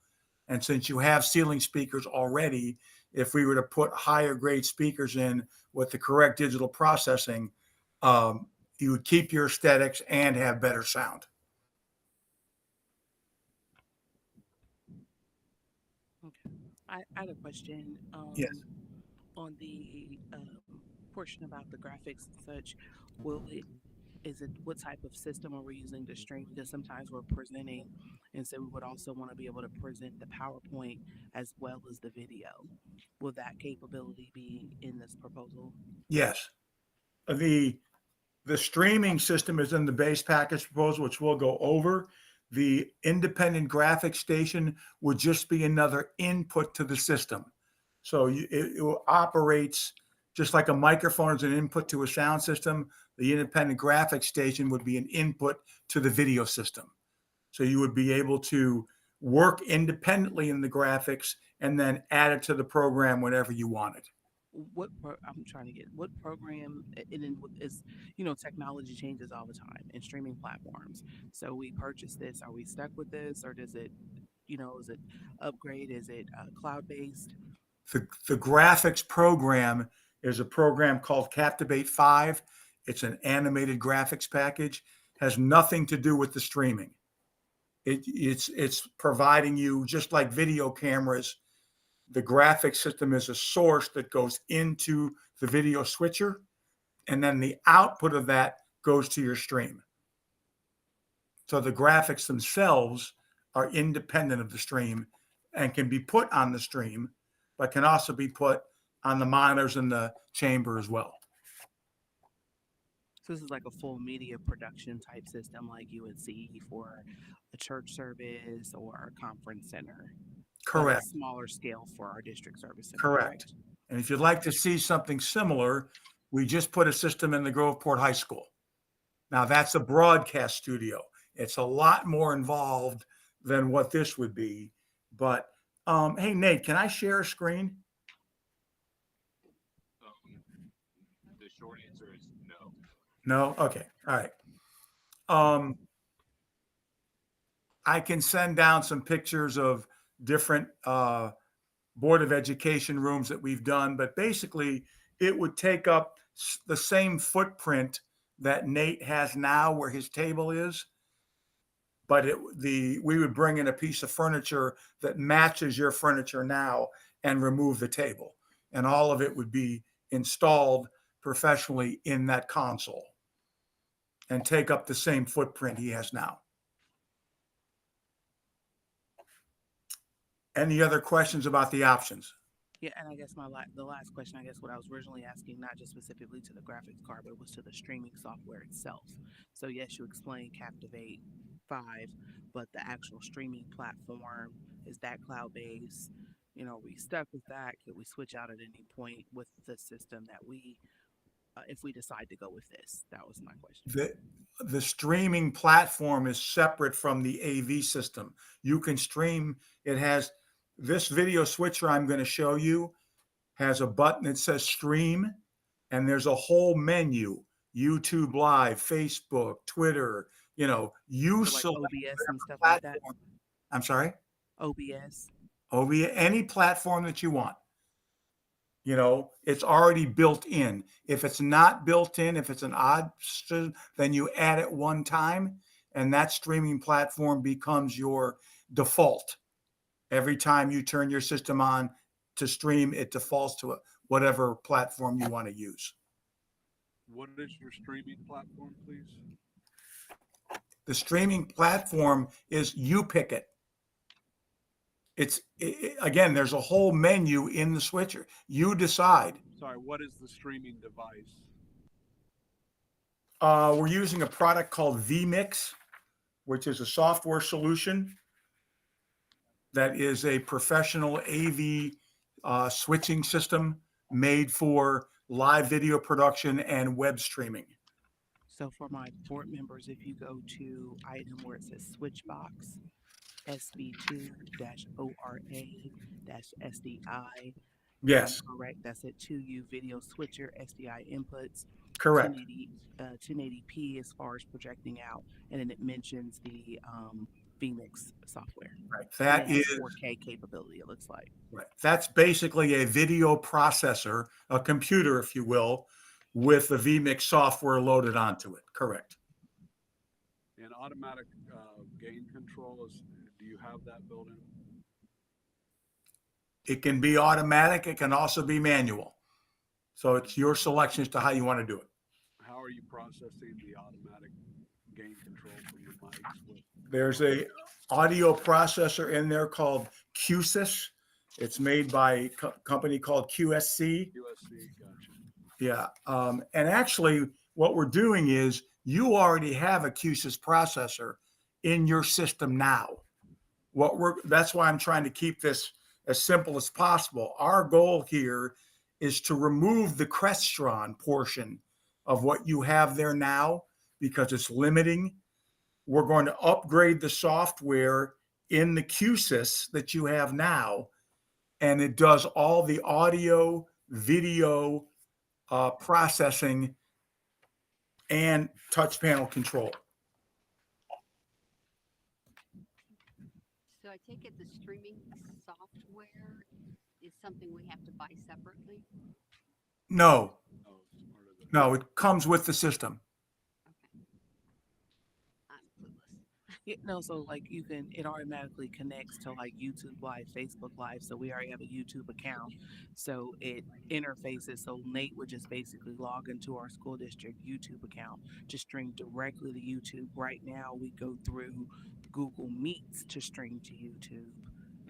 And since you have ceiling speakers already, if we were to put higher grade speakers in with the correct digital processing, you would keep your aesthetics and have better sound. Okay. I had a question. Yes. On the portion about the graphics and such, will it is it what type of system are we using to stream? Because sometimes we're presenting, and so we would also want to be able to present the PowerPoint as well as the video. Will that capability be in this proposal? Yes. The streaming system is in the base package proposal, which we'll go over. The independent graphics station would just be another input to the system. So it operates just like a microphone is an input to a sound system. The independent graphics station would be an input to the video system. So you would be able to work independently in the graphics and then add it to the program whenever you wanted. I'm trying to get what program, and then is, technology changes all the time in streaming platforms. So we purchase this. Are we stuck with this, or does it, is it upgrade? Is it cloud based? The graphics program is a program called Captivate 5. It's an animated graphics package. Has nothing to do with the streaming. It's providing you, just like video cameras, the graphics system is a source that goes into the video switcher, and then the output of that goes to your stream. So the graphics themselves are independent of the stream and can be put on the stream, but can also be put on the monitors in the chamber as well. So this is like a full media production type system like you would see for a church service or a conference center, but a Correct. smaller scale for our district service center, Correct. correct? And if you'd like to see something similar, we just put a system in the Groveport High School. Now that's a broadcast studio. It's a lot more involved than what this would be. But hey, Nate, can I share a screen? The short answer is no. No? Okay. All right. Um, I can send down some pictures of different Board of Education rooms that we've done, but basically it would take up the same footprint that Nate has now where his table is, but we would bring in a piece of furniture that matches your furniture now and remove the table. And all of it would be installed professionally in that console and take up the same footprint he has now. Any other questions about the options? Yeah, and I guess the last question, I guess what I was originally asking, not just specifically to the graphics card, but was to the streaming software itself. So yes, you explained Captivate 5, but the actual streaming platform, is that cloud-based? You know, are we stuck with that? Could we switch out at any point with the system that if we decide to go with this? That was my question. The streaming platform is separate from the AV system. You can stream, it has this video switcher I'm going to show you has a button that says stream, and there's a whole menu, YouTube Live, Facebook, Twitter, you So like select OBS and stuff like that? platform. I'm sorry? OBS? Any platform that you want. It's already built in. If it's not built in, if it's an option, then you add it one time, and that streaming platform becomes your default. Every time you turn your system on to stream, it defaults to whatever platform you want to use. What is your streaming platform, please? The streaming platform is you pick it. Again, there's a whole menu in the switcher. You decide. Sorry, what is the streaming device? We're using a product called vMix, which is a software solution that is a professional AV switching system made for live video production and web streaming. So for my board members, if you go to item where it says Switchbox, SB2-ORA-SDI. Yes. Correct. That's it. 2U video switcher, SDI inputs. Correct. 1080p as far as projecting out. And then it mentions the vMix software. Right. That is 4K capability, it looks like. Right. That's basically a video processor, a computer, if you will, with the vMix software loaded onto it. Correct. And automatic gain control do you have that built in? It can be automatic. It can also be manual. So it's your selection as to how you want to do it. How are you processing the automatic gain control for your mics? There's a audio processor in there called QSYS. It's made by a company called QSC. Gotcha. Yeah. And actually, what we're doing is you already have a QSYS processor in your system now. That's why I'm trying to keep this as simple as possible. Our goal here is to remove the Crestron portion of what you have there now because it's limiting. We're going to upgrade the software in the QSYS that you have now, and it does all the audio, video processing, and touch panel control. So I take it the streaming software is something we have to buy separately? No, it comes with the system. Yeah, no, so like it automatically connects to like YouTube Live, Facebook Live. So we already have a YouTube account. So it interfaces. So Nate would just basically log into our school district YouTube account to stream directly to YouTube. Right now we go through Google Meets to stream to YouTube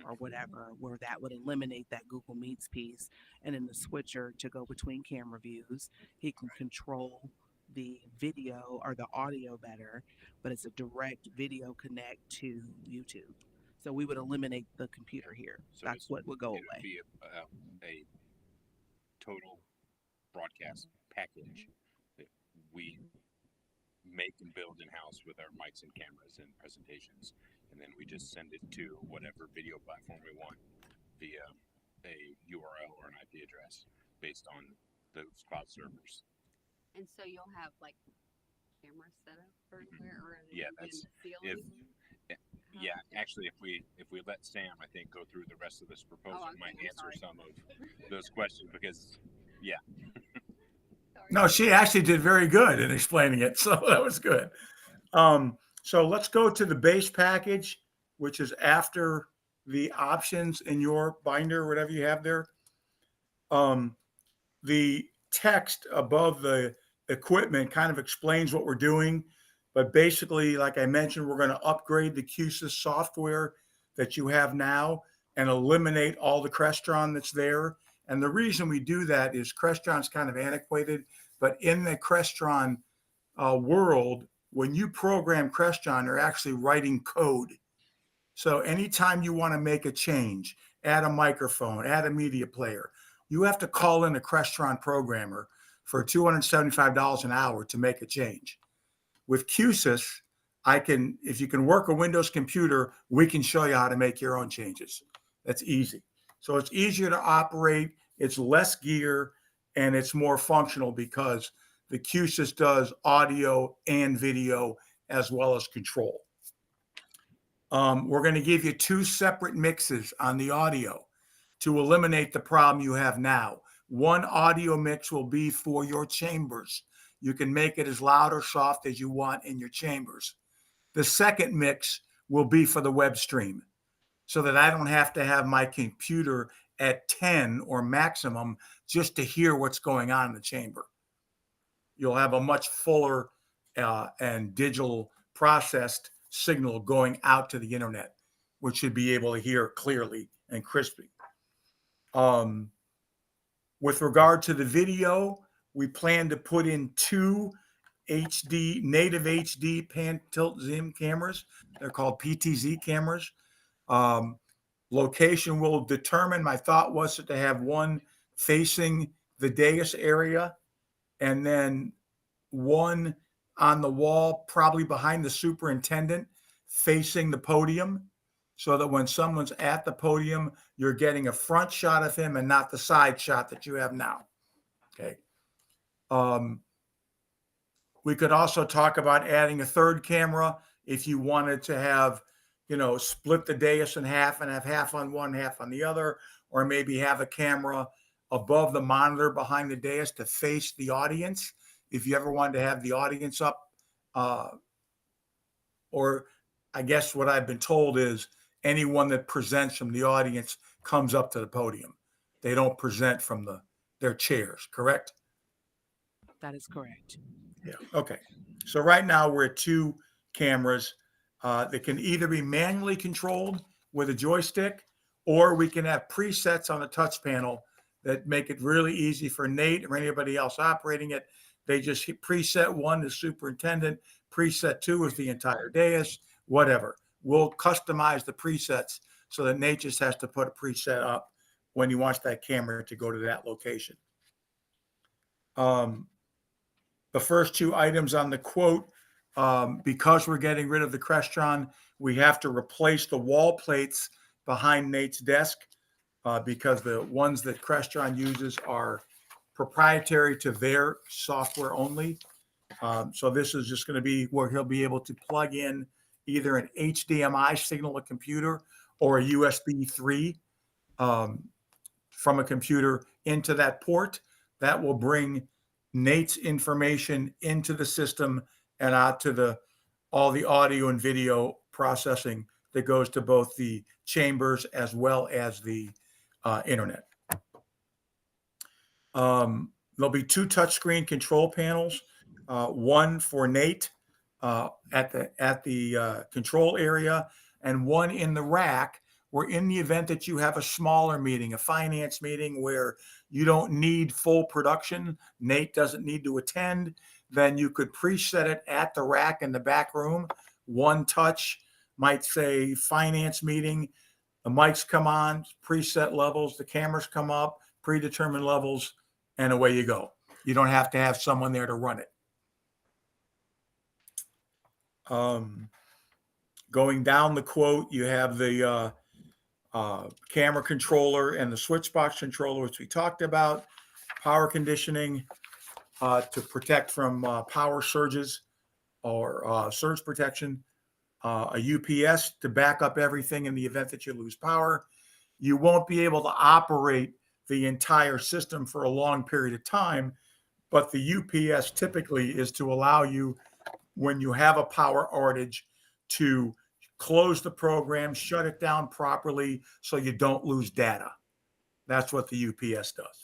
or whatever, where that would eliminate that Google Meets piece. And then the switcher to go between camera views, he can control the video or the audio better, but it's a direct video connect to YouTube. So we would eliminate the computer here. So That's what would go it would away. be a total broadcast package that we make and build in house with our mics and cameras and presentations, and then we just send it to whatever video platform we want via a URL or an IP address based on those cloud servers. And so you'll have like cameras set up everywhere, or are they Yeah, gonna be in that's the field? yeah. Actually, if we let Sam, I think, go through the rest of this proposal, Oh, it might okay, I'm answer sorry. some of those questions because, yeah. No, she actually did very good in explaining it. So that was good. So let's go to the base package, which is after the options in your binder, whatever you have there. The text above the equipment kind of explains what we're doing. But basically, like I mentioned, we're going to upgrade the QSYS software that you have now and eliminate all the Crestron that's there. And the reason we do that is Crestron's kind of antiquated, but in the Crestron world, when you program Crestron, they're actually writing code. So anytime you want to make a change, add a microphone, add a media player, you have to call in a Crestron programmer for $275 an hour to make a change. With QSYS, if you can work a Windows computer, we can show you how to make your own changes. That's easy. So it's easier to operate, it's less gear, and it's more functional because the QSYS does audio and video as well as control. We're going to give you 2 separate mixes on the audio to eliminate the problem you have now. One audio mix will be for your chambers. You can make it as loud or soft as you want in your chambers. The second mix will be for the web stream so that I don't have to have my computer at 10 or maximum just to hear what's going on in the chamber. You'll have a much fuller and digital processed signal going out to the internet, which should be able to hear clearly and crisply. With regard to the video, we plan to put in 2 native HD pan tilt zoom cameras. They're called PTZ cameras. Location will determine. My thought was to have one facing the dais area and then one on the wall, probably behind the superintendent, facing the podium, so that when someone's at the podium, you're getting a front shot of him and not the side shot that you have now. Okay. We could also talk about adding a third camera if you wanted to have, split the dais in half and have half on one, half on the other, or maybe have a camera above the monitor behind the dais to face the audience. If you ever wanted to have the audience up, or I guess what I've been told is anyone that presents from the audience comes up to the podium. They don't present from their chairs, correct? That is correct. Yeah. Okay. So right now we're at 2 cameras that can either be manually controlled with a joystick, or we can have presets on the touch panel that make it really easy for Nate or anybody else operating it. They just hit preset 1 is superintendent, preset 2 is the entire dais, whatever. We'll customize the presets so that Nate just has to put a preset up when he wants that camera to go to that location. The first 2 items on the quote, because we're getting rid of the Crestron, we have to replace the wall plates behind Nate's desk because the ones that Crestron uses are proprietary to their software only. So this is just going to be where he'll be able to plug in either an HDMI signal, a computer, or a USB 3 from a computer into that port. That will bring Nate's information into the system and out to all the audio and video processing that goes to both the chambers as well as the internet. There'll be 2 touchscreen control panels, one for Nate at the control area and one in the rack, where in the event that you have a smaller meeting, a finance meeting where you don't need full production, Nate doesn't need to attend, then you could preset it at the rack in the back room. One touch might say finance meeting. The mics come on, preset levels, the cameras come up, predetermined levels, and away you go. You don't have to have someone there to run it. Going down the quote, you have the camera controller and the switch box controller, which we talked about, power conditioning to protect from power surges or surge protection, a UPS to back up everything in the event that you lose power. You won't be able to operate the entire system for a long period of time, but the UPS typically is to allow you, when you have a power outage, to close the program, shut it down properly so you don't lose data. That's what the UPS does.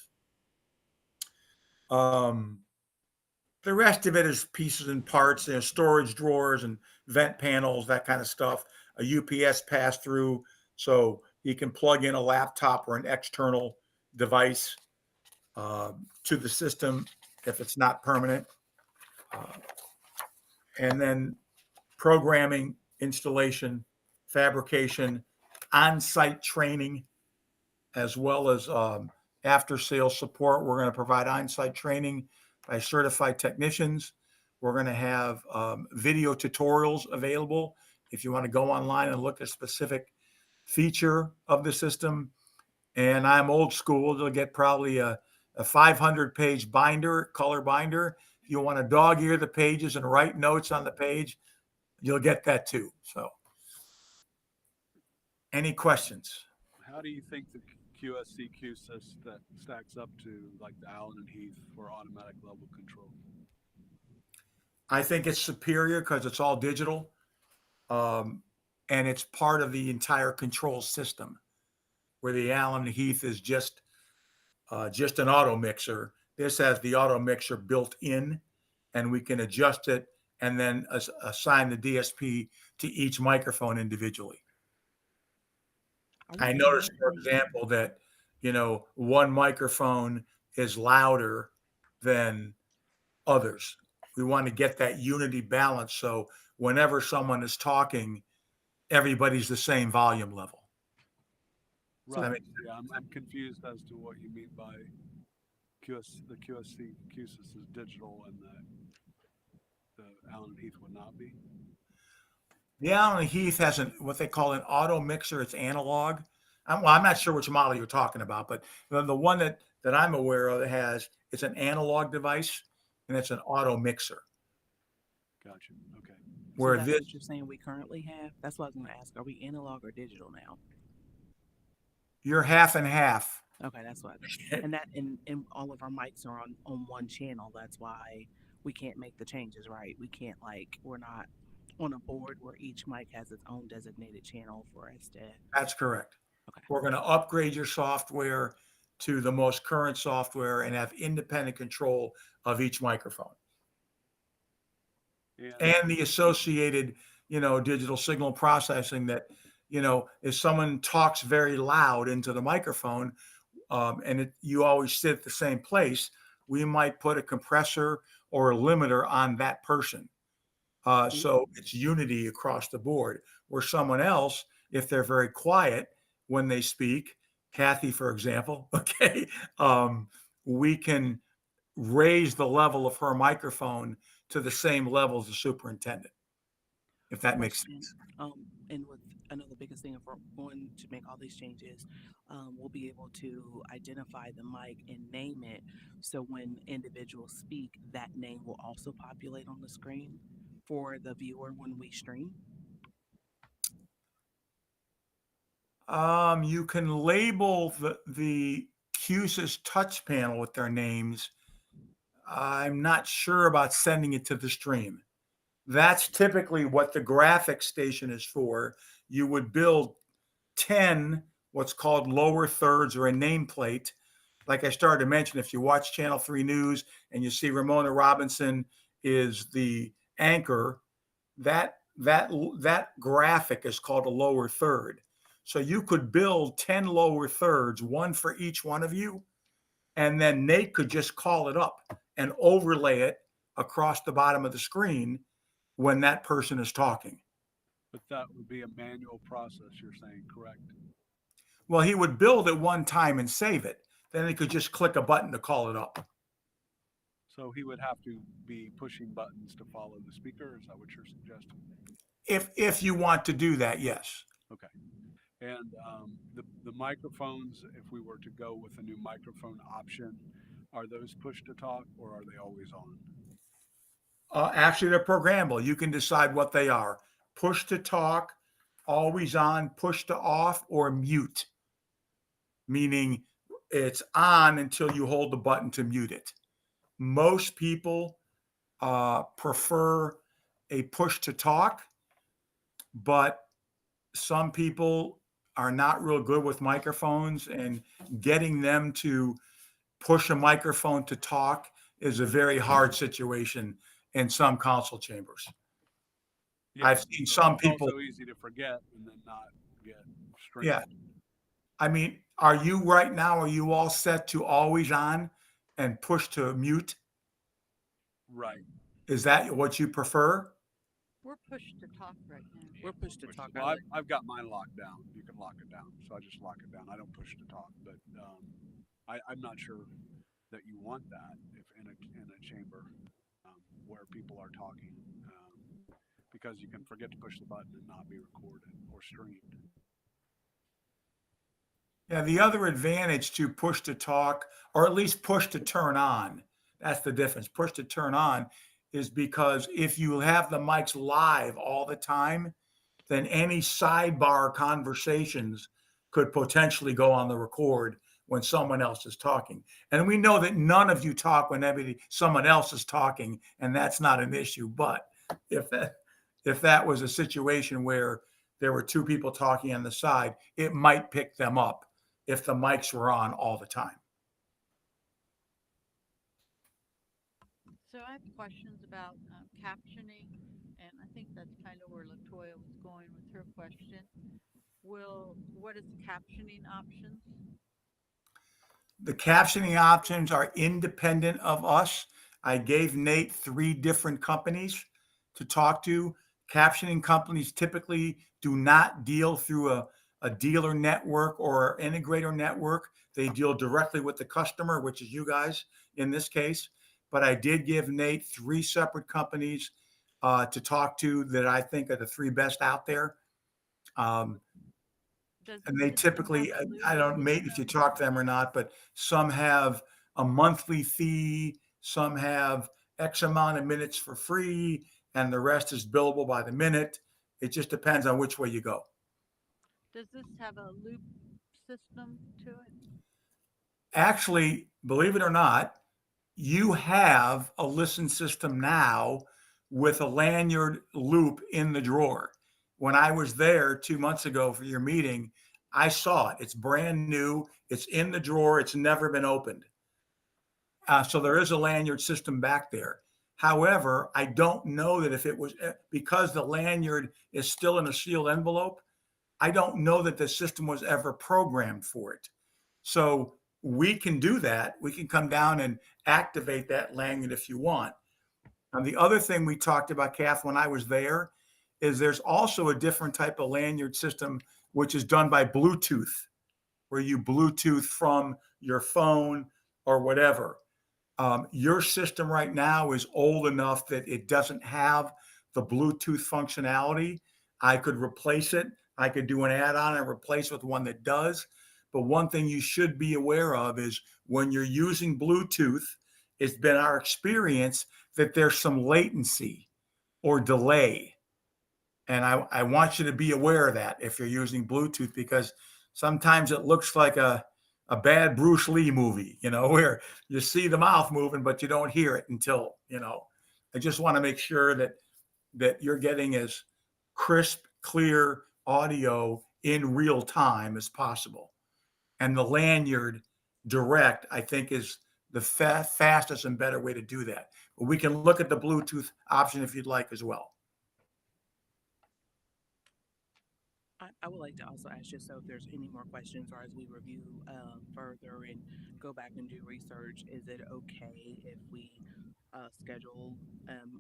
The rest of it is pieces and parts, storage drawers and vent panels, that kind of stuff. A UPS pass through, so you can plug in a laptop or an external device to the system if it's not permanent. And then programming, installation, fabrication, on-site training, as well as after-sales support. We're going to provide on-site training by certified technicians. We're going to have video tutorials available if you want to go online and look at a specific feature of the system. And I'm old school. You'll get probably a 500-page binder, color binder. If you want to dog ear the pages and write notes on the page, you'll get that too. So, any questions? How do you think the QSC QSys that stacks up to like the Allen and Heath for automatic level control? I think it's superior because it's all digital, and it's part of the entire control system, where the Allen and Heath is just an auto mixer. This has the auto mixer built in, and we can adjust it and then assign the DSP to each microphone individually. I noticed, for example, that, one microphone is louder than others. We want to get that unity balance. So whenever someone is talking, everybody's the same volume level. Right. Yeah, I'm confused as to what you mean by the QSC QSys is digital and the Allen and Heath would not be. The Allen and Heath has what they call an auto mixer. It's analog. I'm not sure which model you're talking about, but the one that I'm aware of it's an analog device, and it's an auto mixer. Gotcha. Okay. So that's what you're saying we currently have? That's what I was going to ask. Are we analog or digital now? You're half and half. Okay, that's what. And that and all of our mics are on one channel. That's why we can't make the changes, right? We can't we're not on a board where each mic has its own designated channel for us to. That's correct. Okay. We're going to upgrade your software to the most current software and have independent control of each microphone. Yeah. And the associated, digital signal processing that, if someone talks very loud into the microphone, and you always sit at the same place, we might put a compressor or a limiter on that person. So it's unity across the board. Where someone else, if they're very quiet when they speak, Kathy, for example, okay, we can raise the level of her microphone to the same level as the superintendent, if that makes sense. And with the biggest thing, if we're going to make all these changes, we'll be able to identify the mic and name it. So when individuals speak, that name will also populate on the screen for the viewer when we stream. You can label the QSys touch panel with their names. I'm not sure about sending it to the stream. That's typically what the graphics station is for. You would build 10 what's called lower thirds or a nameplate. Like I started to mention, if you watch Channel 3 News and you see Ramona Robinson is the anchor, that graphic is called a lower third. So you could build 10 lower thirds, one for each one of you, and then Nate could just call it up and overlay it across the bottom of the screen when that person is talking. But that would be a manual process, you're saying, correct? Well, he would build it one time and save it. Then he could just click a button to call it up. So he would have to be pushing buttons to follow the speaker. Is that what you're suggesting? If you want to do that, yes. Okay. And the microphones, if we were to go with a new microphone option, are those push to talk or are they always on? Actually, they're programmable. You can decide what they are: push to talk, always on, push to off, or mute, meaning it's on until you hold the button to mute it. Most people prefer a push to talk, but some people are not real good with microphones, and getting them to push a microphone to talk is a very hard situation in some council chambers. Yeah, I've seen so some it's people. also easy to forget and then not get strained. Yeah. I mean, are you right now, are you all set to always on and push to mute? Right. Is that what you prefer? We're pushed to talk right now. We're pushed to talk. Well, I've got mine locked down. You can lock it down. So I just lock it down. I don't push to talk, but I'm not sure that you want that if in a chamber where people are talking, because you can forget to push the button and not be recorded or streamed. Yeah, the other advantage to push to talk, or at least push to turn on, that's the difference. Push to turn on is because if you have the mics live all the time, then any sidebar conversations could potentially go on the record when someone else is talking. And we know that none of you talk when someone else is talking, and that's not an issue. But if that was a situation where there were two people talking on the side, it might pick them up if the mics were on all the time. So I have questions about captioning, and I think that's kind of where Latoya was going with her question. What is the captioning options? The captioning options are independent of us. I gave Nate 3 different companies to talk to. Captioning companies typically do not deal through a dealer network or integrator network. They deal directly with the customer, which is you guys in this case. But I did give Nate 3 separate companies to talk to that I think are the 3 best out there. And they typically, I don't know if you talk to them or not, but some have a monthly fee, some have X amount of minutes for free, and the rest is billable by the minute. It just depends on which way you go. Does this have a loop system to it? Actually, believe it or not, you have a listen system now with a lanyard loop in the drawer. When I was there 2 months ago for your meeting, I saw it. It's brand new. It's in the drawer. It's never been opened. So there is a lanyard system back there. However, I don't know that if it was because the lanyard is still in a sealed envelope, I don't know that the system was ever programmed for it. So we can do that. We can come down and activate that lanyard if you want. And the other thing we talked about, Kath, when I was there, is there's also a different type of lanyard system, which is done by Bluetooth, where you Bluetooth from your phone or whatever. Your system right now is old enough that it doesn't have the Bluetooth functionality. I could replace it. I could do an add-on and replace with one that does. But one thing you should be aware of is when you're using Bluetooth, it's been our experience that there's some latency or delay. And I want you to be aware of that if you're using Bluetooth, because sometimes it looks like a bad Bruce Lee movie, where you see the mouth moving, but you don't hear it until, I just want to make sure that you're getting as crisp, clear audio in real time as possible. And the lanyard direct, I think, is the fastest and better way to do that. But we can look at the Bluetooth option if you'd like as well. I would like to also ask you, so if there's any more questions or as we review further and go back and do research, is it okay if we schedule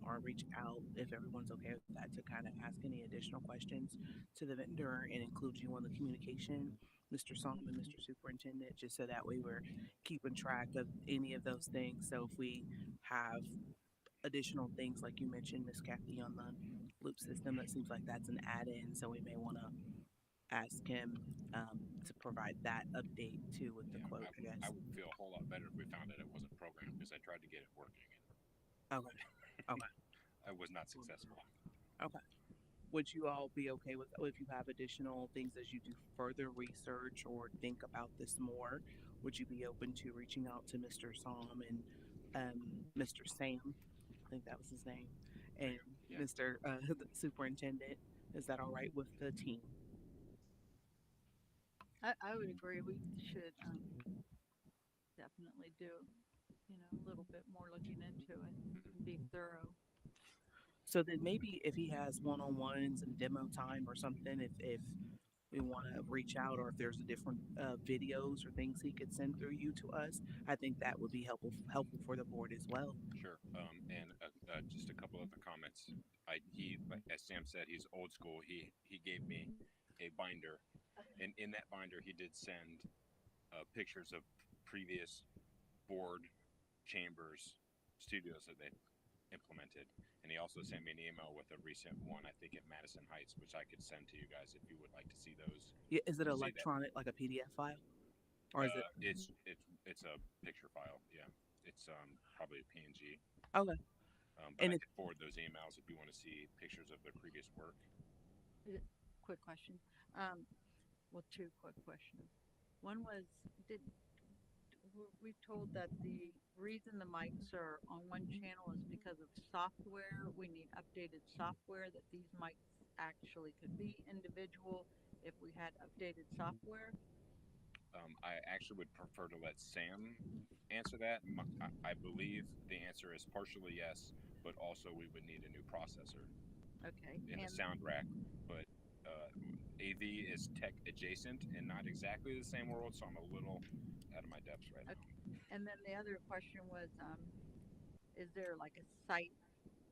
or reach out if everyone's okay with that to kind of ask any additional questions to the vendor and include you on the communication, Mr. Psalm and Mr. Superintendent, just so that way we're keeping track of any of those things. So if we have additional things like you mentioned, Miss Kathy, on the loop system, that seems like that's an add-in. So we may want to ask him to provide that update too with the quote, I guess. I would feel a whole lot better if we found out it wasn't programmed because I tried to get it working Okay. Okay. and I was not successful. Okay. Would you all be okay with if you have additional things as you do further research or think about this more? Would you be open to reaching out to Mr. Psalm and Mr. Sam? I think that was his name, and Mr. The Superintendent. Is that all right with the team? I would agree. We should definitely do, a little bit more looking into it and be thorough. So then maybe if he has one-on-ones and demo time or something, if we want to reach out or if there's a different videos or things he could send through you to us, I think that would be helpful for the board as well. Sure. And just a couple other comments. Like as Sam said, he's old school. He gave me a binder, and in that binder he did send pictures of previous board chambers studios that they implemented, and he also sent me an email with a recent one, I think at Madison Heights, which I could send to you guys if you would like to see those. Yeah, is it electronic, like a PDF file, or is it? It's a picture file. Yeah, it's probably a PNG. Okay. But I can forward those emails if you want to see pictures of their previous work. Quick question. Well, two quick questions. One was, we told that the reason the mics are on one channel is because of software. We need updated software that these mics actually could be individual if we had updated software. I actually would prefer to let Sam answer that. I believe the answer is partially yes, but also we would need a new processor. Okay. In the sound rack, but AV is tech adjacent and not exactly the same world, so I'm a little out of my depths right now. And then the other question was, is there like a site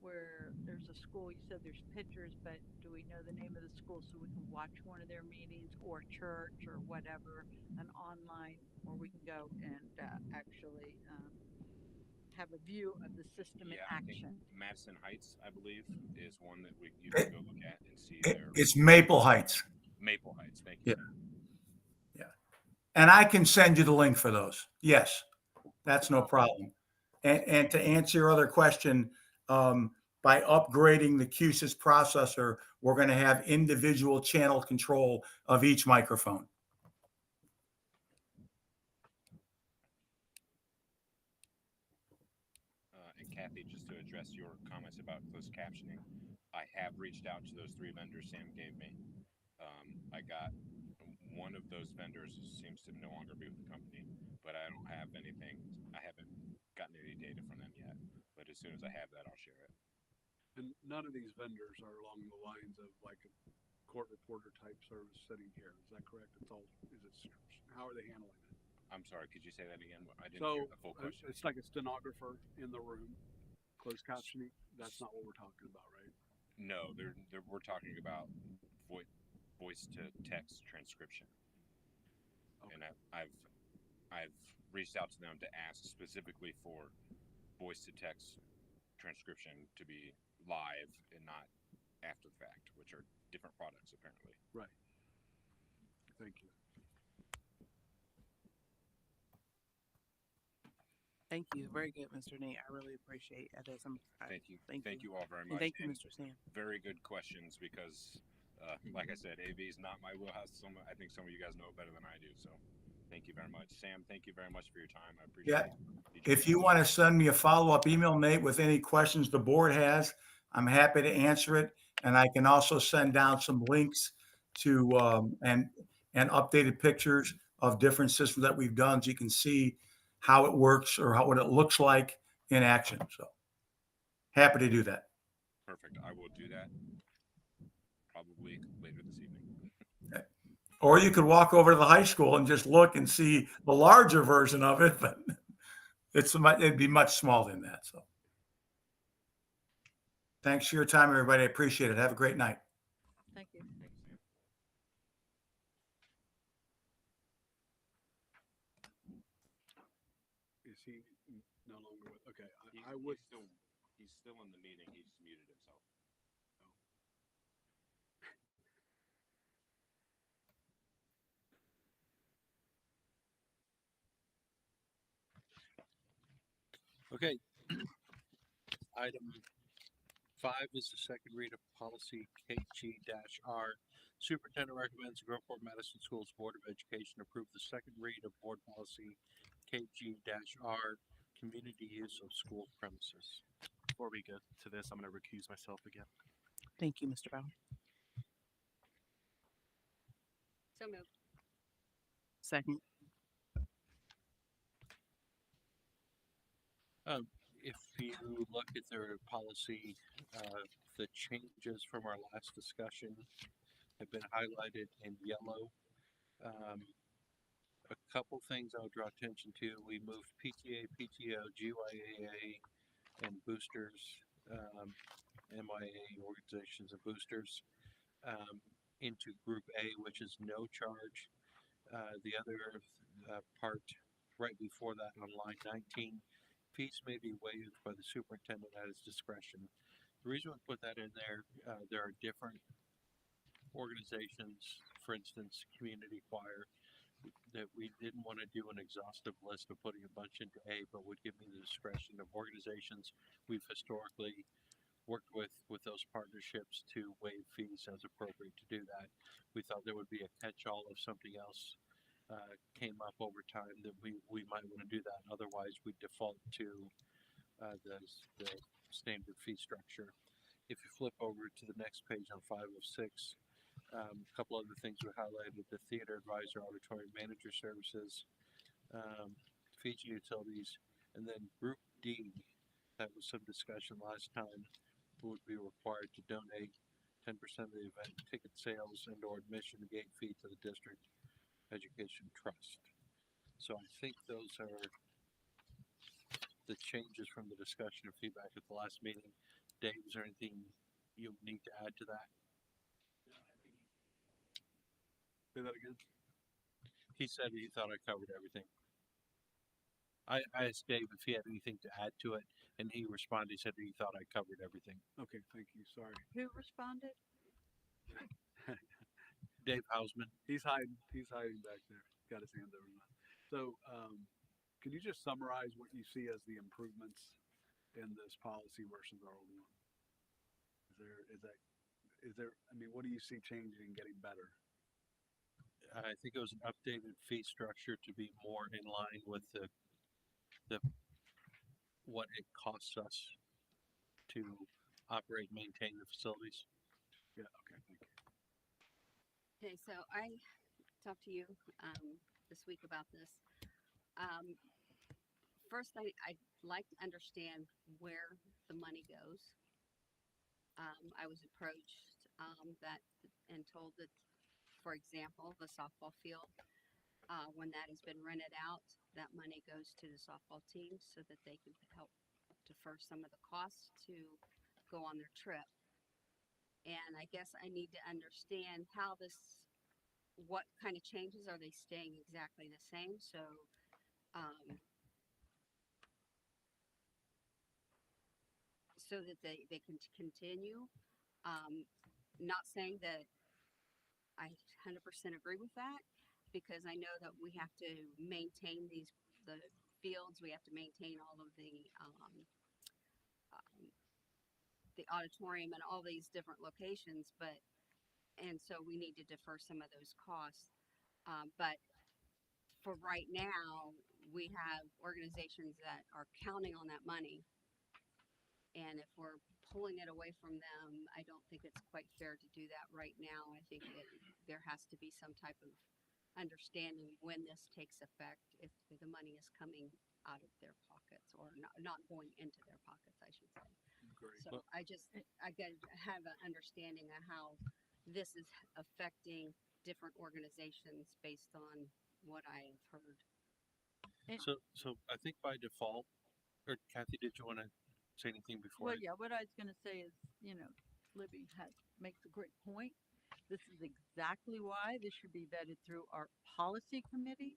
where there's a school? You said there's pictures, but do we know the name of the school so we can watch one of their meetings, or church or whatever, an online where we can go and actually have a view of the system in action? I think Madison Heights, I believe, is one that you can go look at and see their. It's Maple Heights. Maple Heights, thank you. Yeah. And I can send you the link for those. Yes, that's no problem. And to answer your other question, by upgrading the QSYS processor, we're going to have individual channel control of each microphone. And Kathy, just to address your comments about closed captioning, I have reached out to those 3 vendors Sam gave me. I got one of those vendors seems to no longer be with the company, but I don't have anything. I haven't gotten any data from them yet. But as soon as I have that, I'll share it. And none of these vendors are along the lines of like a court reporter type service sitting here. Is that correct? How are they handling it? I'm sorry, could you say that again? I didn't hear the full question. It's like a stenographer in the room, closed captioning. That's not what we're talking about, right? No, we're talking about voice to text transcription. Okay. And I've reached out to them to ask specifically for voice to text transcription to be live and not after the fact, which are different products apparently. Right. Thank you. Thank you. Very good, Mr. Nate. I really appreciate it. Thank you. Thank you all very much. And thank you, Mr. Sam. Very good questions because, like I said, AV is not my wheelhouse. I think some of you guys know it better than I do. So thank you very much. Sam, thank you very much for your time. I appreciate it. If you want to send me a follow-up email, Nate, with any questions the board has, I'm happy to answer it. And I can also send down some links to and updated pictures of different systems that we've done so you can see how it works or what it looks like in action. So happy to do that. Perfect. I will do that probably later this evening. Okay. Or you could walk over to the high school and just look and see the larger version of it, but it'd be much smaller than that. So Thanks for your time, everybody. I appreciate it. Have a great night. Thank you. Is he no longer with? Okay, He's, I would. he's still in the meeting. He's muted himself. Okay. Item 5 is the second read of policy KG-R. Superintendent recommends the Groveport Madison Schools Board of Education approve the second read of board policy KG-R, community use of school premises. Before we get to this, I'm going to recuse myself again. Thank you, Mr. Bauer. So moved. Second. If you look at their policy, the changes from our last discussion have been highlighted in yellow. A couple things I'll draw attention to. We moved PTA, PTO, GYAA, and boosters, MYA organizations and boosters, into Group A, which is no charge. The other part right before that on line 19, fees may be waived by the superintendent at his discretion. The reason we put that in there, there are different organizations, for instance, community choir, that we didn't want to do an exhaustive list of putting a bunch into A, but would give me the discretion of organizations we've historically worked with those partnerships to waive fees as appropriate to do that. We thought there would be a catch-all if something else came up over time that we might want to do that. Otherwise, we default to the standard fee structure. If you flip over to the next page on 5 of 6, a couple other things we highlighted: the theater advisor, auditorium manager services, Fiji utilities, and then Group D. That was some discussion last time. Would be required to donate 10% of the event ticket sales and/or admission gate fee to the district education trust. So I think those are the changes from the discussion and feedback at the last meeting. Dave, is there anything you need to add to that? Say that again. He said he thought I covered everything. I asked Dave if he had anything to add to it, and he responded. He said he thought I covered everything. Okay, thank you. Sorry. Who responded? Dave Hausman. He's hiding back there. Got his hand over his mouth. So, can you just summarize what you see as the improvements in this policy versus our old one? Is there? I mean, what do you see changing and getting better? I think it was an updated fee structure to be more in line with the what it costs us to operate, maintain the facilities. Yeah. Okay. Thank you. Okay, so I talked to you this week about this. First, I'd like to understand where the money goes. I was approached and told that, for example, the softball field, when that has been rented out, that money goes to the softball team so that they can help defer some of the costs to go on their trip. And I guess I need to understand what kind of changes are they staying exactly the same? So, so that they can continue. Not saying that I 100% agree with that, because I know that we have to maintain the fields. We have to maintain all of the auditorium and all these different locations, and so we need to defer some of those costs. But for right now, we have organizations that are counting on that money, and if we're pulling it away from them, I don't think it's quite fair to do that right now. I think that there has to be some type of understanding when this takes effect, if the money is coming out of their pockets or not going into their pockets, I should say. Great. So I got to have an understanding of how this is affecting different organizations based on what I have heard. So I think by default, or Kathy, did you want to say anything before? Well, yeah, what I was going to say is, Libby makes a great point. This is exactly why this should be vetted through our policy committee,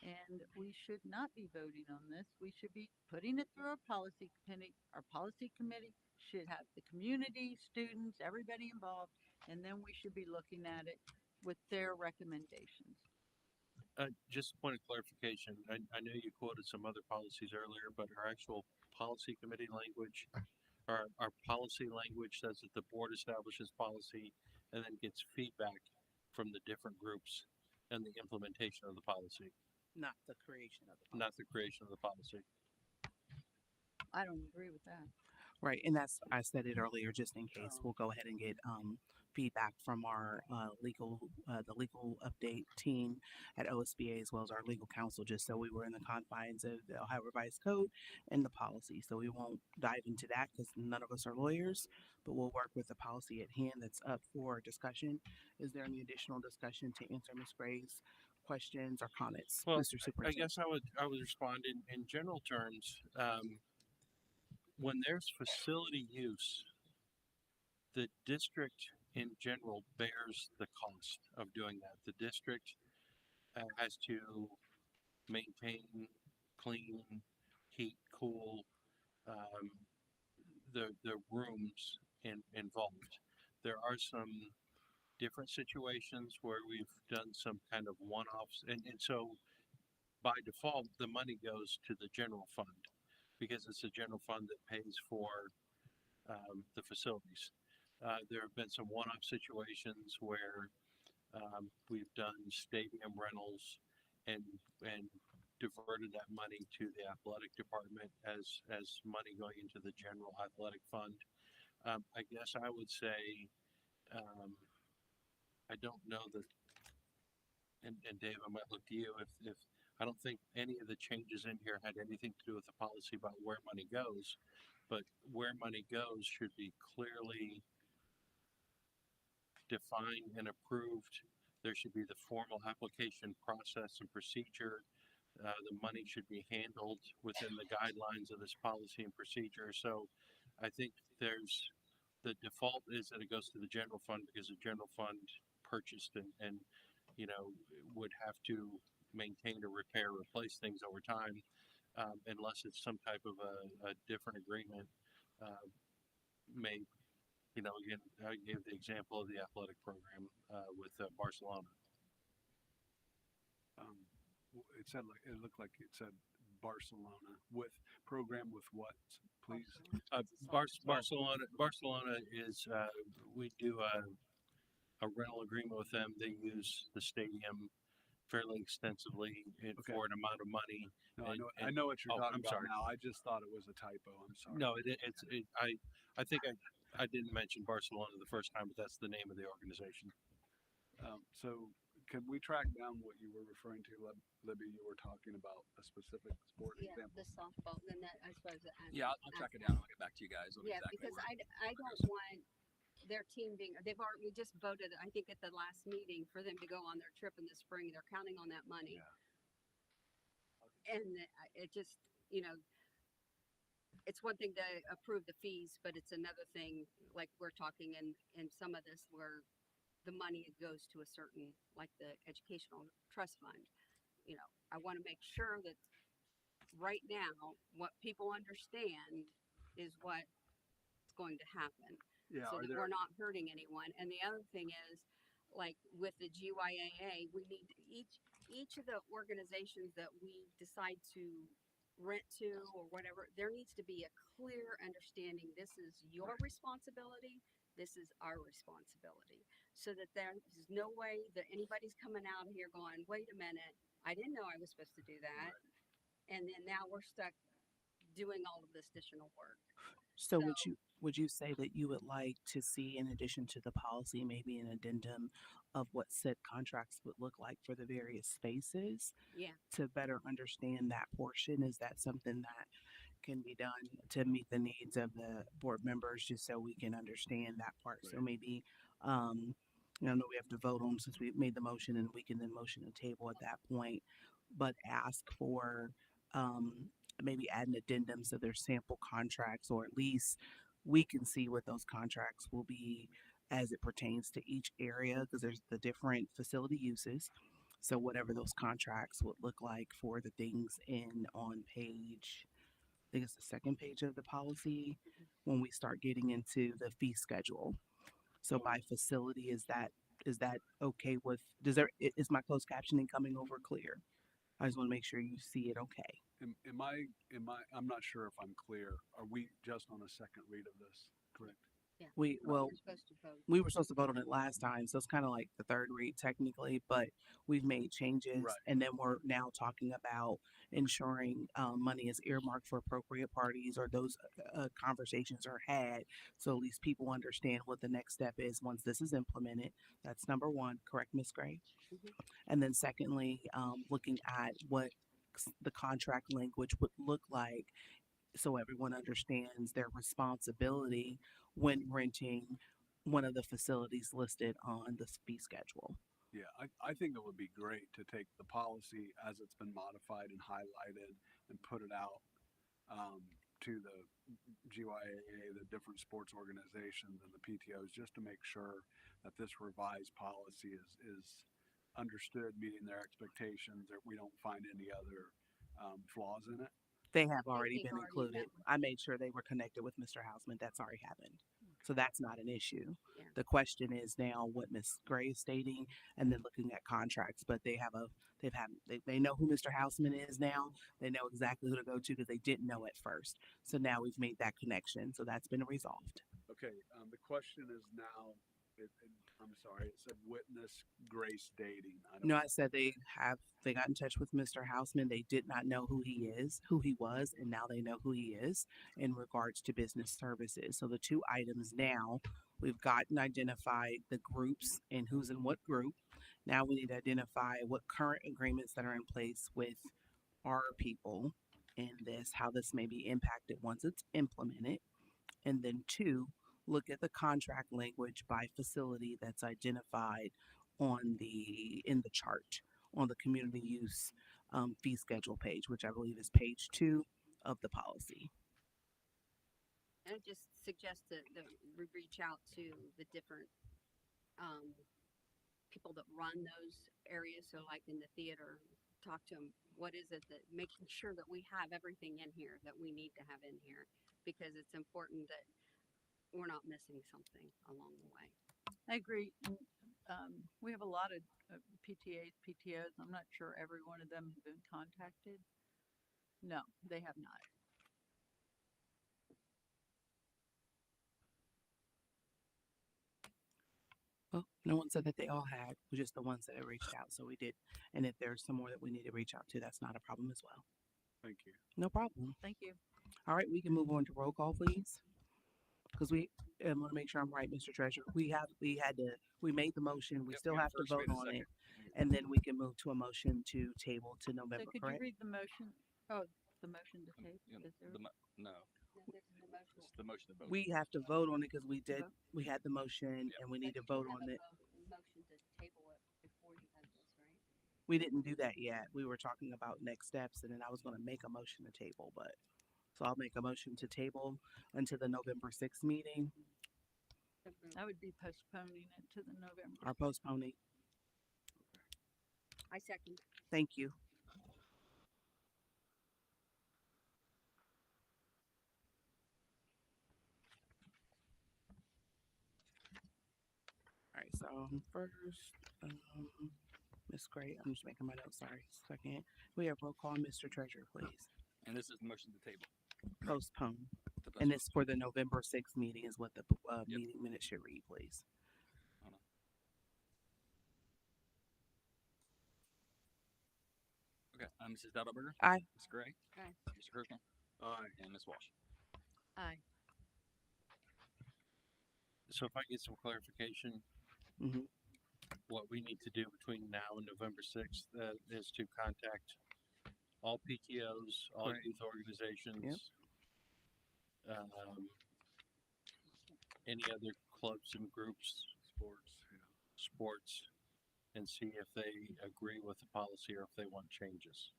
and we should not be voting on this. We should be putting it through our policy committee. Our policy committee should have the community, students, everybody involved, and then we should be looking at it with their recommendations. Just a point of clarification. I know you quoted some other policies earlier, but our actual policy committee language, our policy language says that the board establishes policy and then gets feedback from the different groups and the implementation of the policy, Not the creation of the policy. not the creation of the policy. I don't agree with that. Right, and that's I said it earlier, just in case. We'll go ahead and get feedback from our the legal update team at OSBA as well as our legal counsel, just so we were in the confines of the Ohio Revised Code and the policy. So we won't dive into that because none of us are lawyers, but we'll work with the policy at hand that's up for discussion. Is there any additional discussion to answer Ms. Gray's questions or comments, Well, Mr. I Superintendent? guess I would respond in general terms. When there's facility use, the district in general bears the cost of doing that. The district has to maintain, clean, heat, cool the rooms involved. There are some different situations where we've done some kind of one-offs, and so by default, the money goes to the general fund because it's the general fund that pays for the facilities. There have been some one-off situations where we've done stadium rentals and diverted that money to the athletic department as money going into the general athletic fund. I guess I would say I don't know that, and Dave, I might look to you if I don't think any of the changes in here had anything to do with the policy about where money goes, but where money goes should be clearly defined and approved. There should be the formal application process and procedure. The money should be handled within the guidelines of this policy and procedure. So I think the default is that it goes to the general fund because the general fund purchased and would have to maintain or repair, replace things over time, unless it's some type of a different agreement. May again, I gave the example of the athletic program with Barcelona. It looked like it said Barcelona with program with what, please? Barcelona is we do a rental agreement with them. They use the stadium fairly extensively for an amount of money. No, I know what you're talking about now. I just thought it was a typo. I'm sorry. No, I think I didn't mention Barcelona the first time, but that's the name of the organization. So can we track down what you were referring to, Libby? You were talking about a specific sport example. The softball. Then that I suppose. Yeah, I'll track it down and I'll get back to you guys. Yeah, because I don't want their team being. We just voted. I think at the last meeting for them to go on their trip in the spring. They're counting on that money. Yeah. And it just it's one thing to approve the fees, but it's another thing, like we're talking in some of this where the money goes to a certain, like the educational trust fund. I want to make sure that right now what people understand is what's going to happen, so that we're not hurting anyone. And the other thing is, like with the GYAA, we need each of the organizations that we decide to rent to or whatever, there needs to be a clear understanding. This is your responsibility. This is our responsibility, so that there's no way that anybody's coming out here going, wait a minute, I didn't know I was supposed to do that. And then now we're stuck doing all of this additional work. So would you say that you would like to see, in addition to the policy, maybe an addendum of what said contracts would look like for the various spaces? Yeah. To better understand that portion? Is that something that can be done to meet the needs of the board members, just so we can understand that part? So maybe, I know we have to vote on since we made the motion, and we can then motion to table at that point, but ask for maybe add an addendum so there's sample contracts, or at least we can see what those contracts will be as it pertains to each area, because there's the different facility uses. So whatever those contracts would look like for the things in on page, I think it's the second page of the policy, when we start getting into the fee schedule. So by facility, is that okay with, is my closed captioning coming over clear? I just want to make sure you see it okay. I'm not sure if I'm clear. Are we just on a second read of this? Correct? Yeah. We, well, We're supposed to vote. we were supposed to vote on it last time, so it's kind of like the third read technically, but we've made changes, Right. and then we're now talking about ensuring money is earmarked for appropriate parties, or those conversations are had, so at least people understand what the next step is once this is implemented. That's number one, correct, Ms. Gray? And then secondly, looking at what the contract language would look like, so everyone understands their responsibility when renting one of the facilities listed on the fee schedule. Yeah, I think it would be great to take the policy as it's been modified and highlighted and put it out to the GYAA, the different sports organizations and the PTOs, just to make sure that this revised policy is understood, meeting their expectations, that we don't find any other flaws in it. They have already been included. I made sure they were connected with Mr. Hausman. That's already happened. So that's not an issue. Yeah. The question is now what Ms. Gray is stating, and then looking at contracts. But they know who Mr. Hausman is now. They know exactly who to go to because they didn't know at first. So now we've made that connection. So that's been resolved. Okay, the question is now, I'm sorry, it said witness grace dating. No, I said they got in touch with Mr. Hausman. They did not know who he was, and now they know who he is in regards to business services. So the two items now, we've gotten identified the groups and who's in what group. Now we need to identify what current agreements that are in place with our people in this, how this may be impacted once it's implemented. And then two, look at the contract language by facility that's identified in the chart on the community use fee schedule page, which I believe is page 2 of the policy. And I just suggest that we reach out to the different people that run those areas. So like in the theater, talk to them. What is it that making sure that we have everything in here that we need to have in here, because it's important that we're not missing something along the way. I agree. We have a lot of PTAs, PTOs. I'm not sure every one of them have been contacted. No, they have not. Well, no one said that they all had. It was just the ones that had reached out. So we did. And if there's some more that we need to reach out to, that's not a problem as well. Thank you. No problem. Thank you. All right, we can move on to roll call, please. Because we want to make sure I'm right, Mr. Treasurer. We made the motion. We still have to vote on it, and then we can move to a motion to table to November. So could correct? you read the motion? Oh, the motion to table. Is there? No. It's the motion to vote. We have to vote on it because we had the motion, and we need to vote on it. Motion to table it before you had this, right? We didn't do that yet. We were talking about next steps, and then I was going to make a motion to table, but so I'll make a motion to table until the November 6th meeting. I would be postponing it to the November. Or postponing. I second. Thank you. All right, so first, Ms. Gray, I'm just making my notes, sorry, second. We have roll call, Mr. Treasurer, please. And this is the motion to table. Postpone. And this for the November 6th meeting is what the meeting minutes should read, please. Hold on. Okay, Mrs. Dadelberger? Aye. Ms. Gray? Aye. Mr. Kirschner? Aye. And Ms. Walsh? Aye. So if I get some clarification, what we need to do between now and November 6th is to contact all PTOs, all youth organizations, any other clubs and groups, sports, and see if they agree with the policy or if they want changes.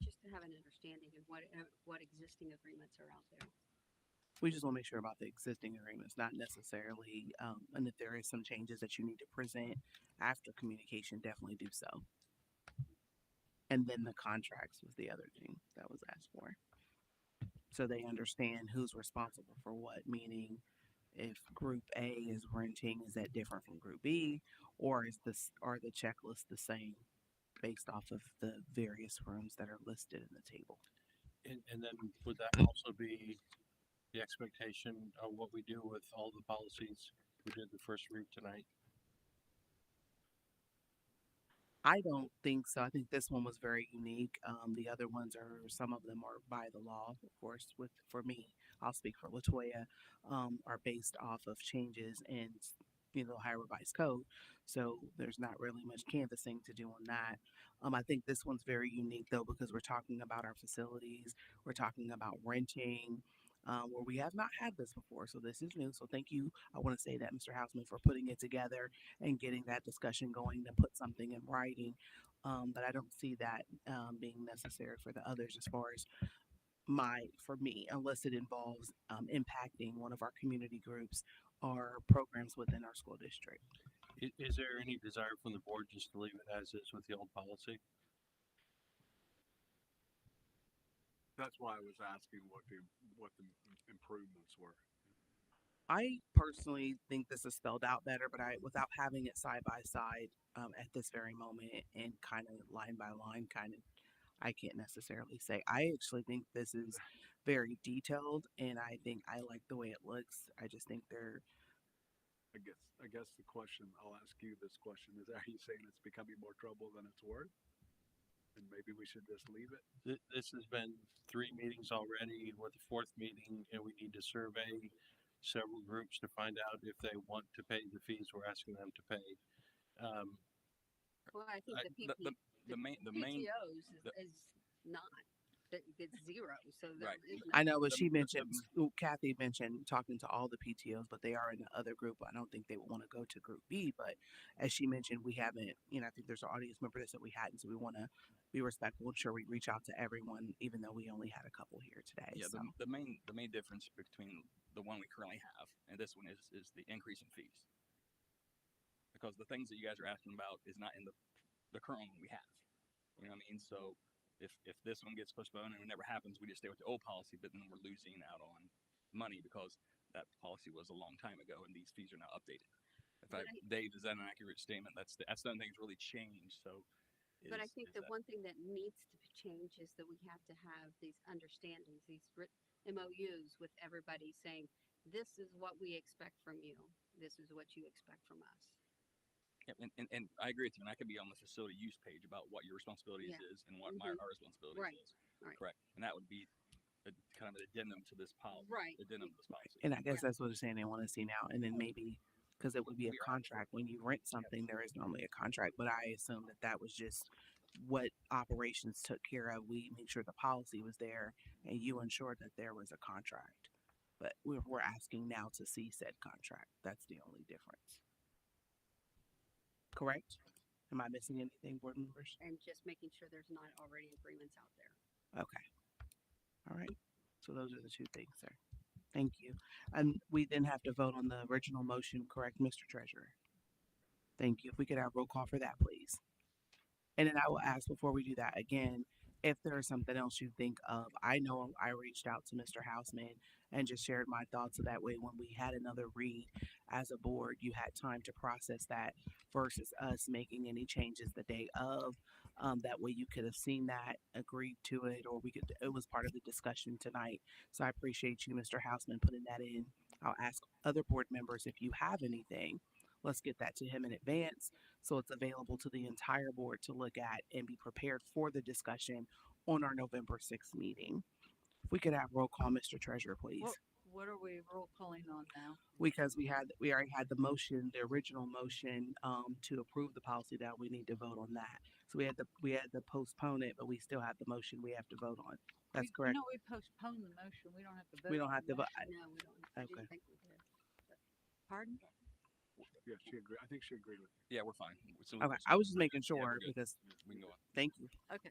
Just to have an understanding of what existing agreements are out there. We just want to make sure about the existing agreements, not necessarily, and if there is some changes that you need to present after communication, definitely do so. And then the contracts was the other thing that was asked for. So they understand who's responsible for what, meaning if group A is renting, is that different from group B, or are the checklists the same based off of the various rooms that are listed in the table? And then would that also be the expectation of what we do with all the policies we did the first read tonight? I don't think so. I think this one was very unique. The other ones are, some of them are by the law, of course. For me, I'll speak for Latoya, are based off of changes in Ohio Revised Code. So there's not really much canvassing to do on that. I think this one's very unique though because we're talking about our facilities, we're talking about renting. Where we have not had this before. So this is new. So thank you. I want to say that, Mr. Houseman, for putting it together and getting that discussion going to put something in writing. But I don't see that being necessary for the others as far as for me, unless it involves impacting one of our community groups or programs within our school district. Is there any desire from the board just to leave it as is with the old policy? That's why I was asking what the improvements were. I personally think this is spelled out better, but without having it side by side at this very moment and kind of line by line, I can't necessarily say. I actually think this is very detailed, and I think I like the way it looks. I just think they're. I guess the question I'll ask you this question is: are you saying it's becoming more trouble than it's worth? And maybe we should just leave it. This has been 3 meetings already. We're the 4th meeting, and we need to survey several groups to find out if they want to pay the fees we're asking them to pay. Well, I think the PTOs is not. It's zero. So right. I know, but she mentioned, Kathy mentioned talking to all the PTOs, but they are in the other group. I don't think they would want to go to group B, but as she mentioned, we haven't, I think there's an audience member that said we hadn't, so we want to be respectful and sure we reach out to everyone, even though we only had a couple here today. Yeah, so. the main difference between the one we currently have and this one is the increase in fees. Because the things that you guys are asking about is not in the current one we have. You know what I mean? So if this one gets postponed and it never happens, we just stay with the old policy, but then we're losing out on money because that policy was a long time ago and these fees are now updated. Dave, is that an accurate statement? That's the other thing that's really changed. So, but I think the one thing that needs to change is that we have to have these understandings, these MOUs with everybody saying, this is what we expect from you. This is what you expect from us. Yeah, and I agree with you. And I could be on the facility use page about what your responsibilities is and what our responsibilities is. Right. Correct. And that would be kind of an addendum to this policy. Right. Addendum to this policy. And I guess that's what they're saying they want to see now. And then maybe, because it would be a contract. When you rent something, there is normally a contract. But I assume that was just what operations took care of. We made sure the policy was there and you ensured that there was a contract. But we're asking now to see said contract. That's the only difference. Correct? Am I missing anything, board members? And just making sure there's not already agreements out there. Okay. All right. So those are the 2 things, sir. Thank you. And we then have to vote on the original motion, correct, Mr. Treasurer? Thank you. If we could have roll call for that, please. And then I will ask before we do that again, if there is something else you think of. I know I reached out to Mr. Houseman and just shared my thoughts so that way when we had another read as a board, you had time to process that versus us making any changes the day of. That way you could have seen that, agreed to it, or it was part of the discussion tonight. So I appreciate you, Mr. Houseman, putting that in. I'll ask other board members if you have anything. Let's get that to him in advance so it's available to the entire board to look at and be prepared for the discussion on our November 6th meeting. If we could have roll call, Mr. Treasurer, please. What are we roll calling on now? Because we already had the motion, the original motion to approve the policy. That we need to vote on that. So we had to postpone it, but we still have the motion we have to vote on. That's correct. No, we postponed the motion. We don't have to vote. We don't have to vote. No, we don't. I didn't think we did. Pardon? Yeah, she agreed. I think she agreed with you. Yeah, we're fine. Okay, I was just making sure because we can go on. Thank you. Okay.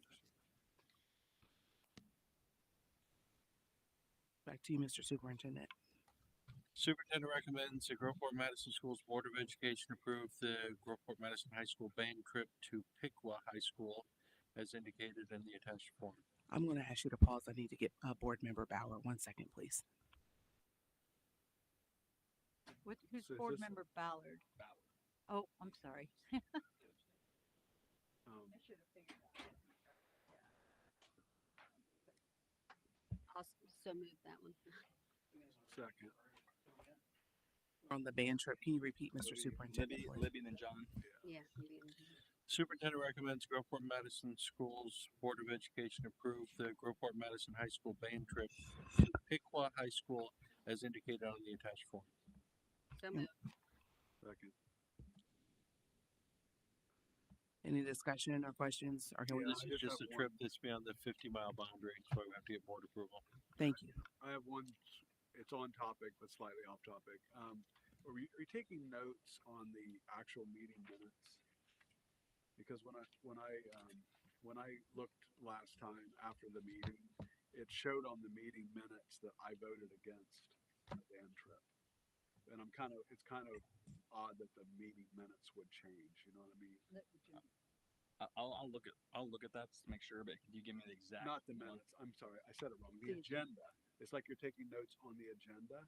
Back to you, Mr. Superintendent. Superintendent recommends the Groveport Madison Schools Board of Education approve the Groveport Madison High School band trip to Piqua High School as indicated in the attached form. I'm going to ask you to pause. I need to get Board Member Bauer. 1 second, please. Who's So is board this- member Ballard? Oh, I'm sorry. I should have figured that out. I'll so move that one. Second. On the band trip, can you repeat, Mr. Superintendent? please? Libby, and then John. Yeah. Superintendent recommends Groveport Madison Schools Board of Education approve the Groveport Madison High School band trip to Piqua High School as indicated on the attached form. So moved. Second. Any discussion or questions? Or can we? This is just a trip that's beyond the 50-mile boundary, so we have to get board approval. Thank you. I have one. It's on topic, but slightly off topic. Are you taking notes on the actual meeting minutes? Because when I looked last time after the meeting, it showed on the meeting minutes that I voted against the band trip, and it's kind of odd that the meeting minutes would change. You know what I mean? I'll look at that to make sure. But could you give me the exact? Not the minutes. I'm sorry, I said it wrong. The agenda. It's like you're taking notes on the agenda,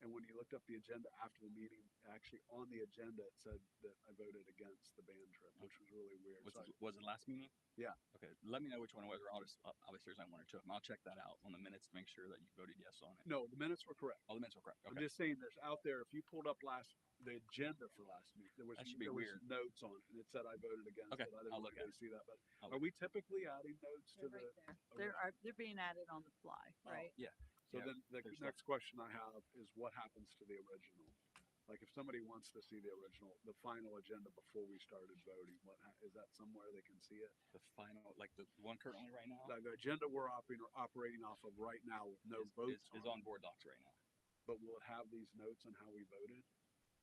and when you looked up the agenda after the meeting, actually on the agenda it said that I voted against the band trip, which was really weird. Was it last meeting? Yeah. Okay. Let me know which one it was, or I'll just obviously there's only one or two of them. I'll check that out on the minutes to make sure that you voted yes on it. No, the minutes were correct. Oh, the minutes were correct. I'm Okay. just saying, there's out there. If you pulled up the agenda for last week, there was That should be there was weird. notes on it, and it said I voted against Okay, it. I didn't I'll look really at it. see that, but I'll are we typically adding notes to They're the? right there. They're being added on the fly, right? Yeah. So Yeah, then the there's next question I have is what happens to the original? Like if somebody wants to see the original, the final agenda before we started voting, is that somewhere they can see it? The final, like the one currently right now, The agenda we're operating off of right now with no votes is on board docs right now. But will it have these notes on how we voted?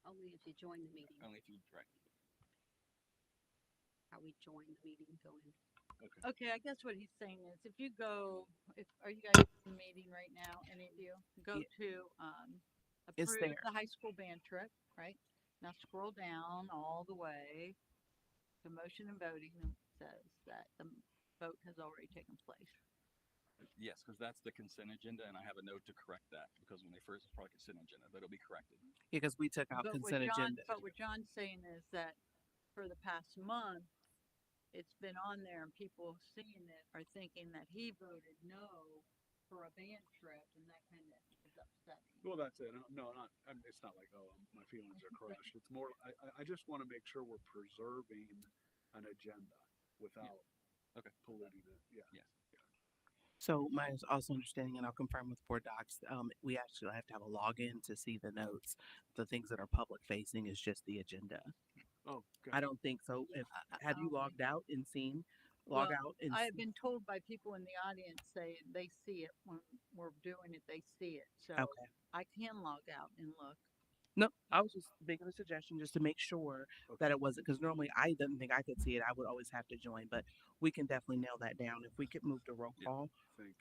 Only if you join the meeting. Only if you right. How we join the meeting, go in. Okay, I guess what he's saying is if you go, are you guys in the meeting right now? Any of you? Go Yeah. to It's approve there. the high school band trip, right? Now scroll down all the way to motion and voting, and it says that the vote has already taken place. Yes, because that's the consent agenda, and I have a note to correct that because when they first it's probably consent agenda, but it'll be corrected. Because we took out consent agenda. But what John's saying is that for the past month, it's been on there, and people seeing it are thinking that he voted no for a band trip, and that kind of is upsetting. Well, that's it. No, it's not like, my feelings are crushed. It's more, I just want to make sure we're preserving an agenda without polluting it. Yeah. Yes. So my also understanding, and I'll confirm with board docs, we actually have to have a login to see the notes. The things that are public facing is just the agenda. Oh, I don't think so. Have you logged out and seen? Log Well, out and I have been told by people in the audience say they see it when we're doing it, they see it. So Okay. I can log out and look. No, I was just making a suggestion just to make sure that it wasn't, because normally I didn't think I could see it. I would always have to join, but we can definitely nail that down. If we could move to roll call,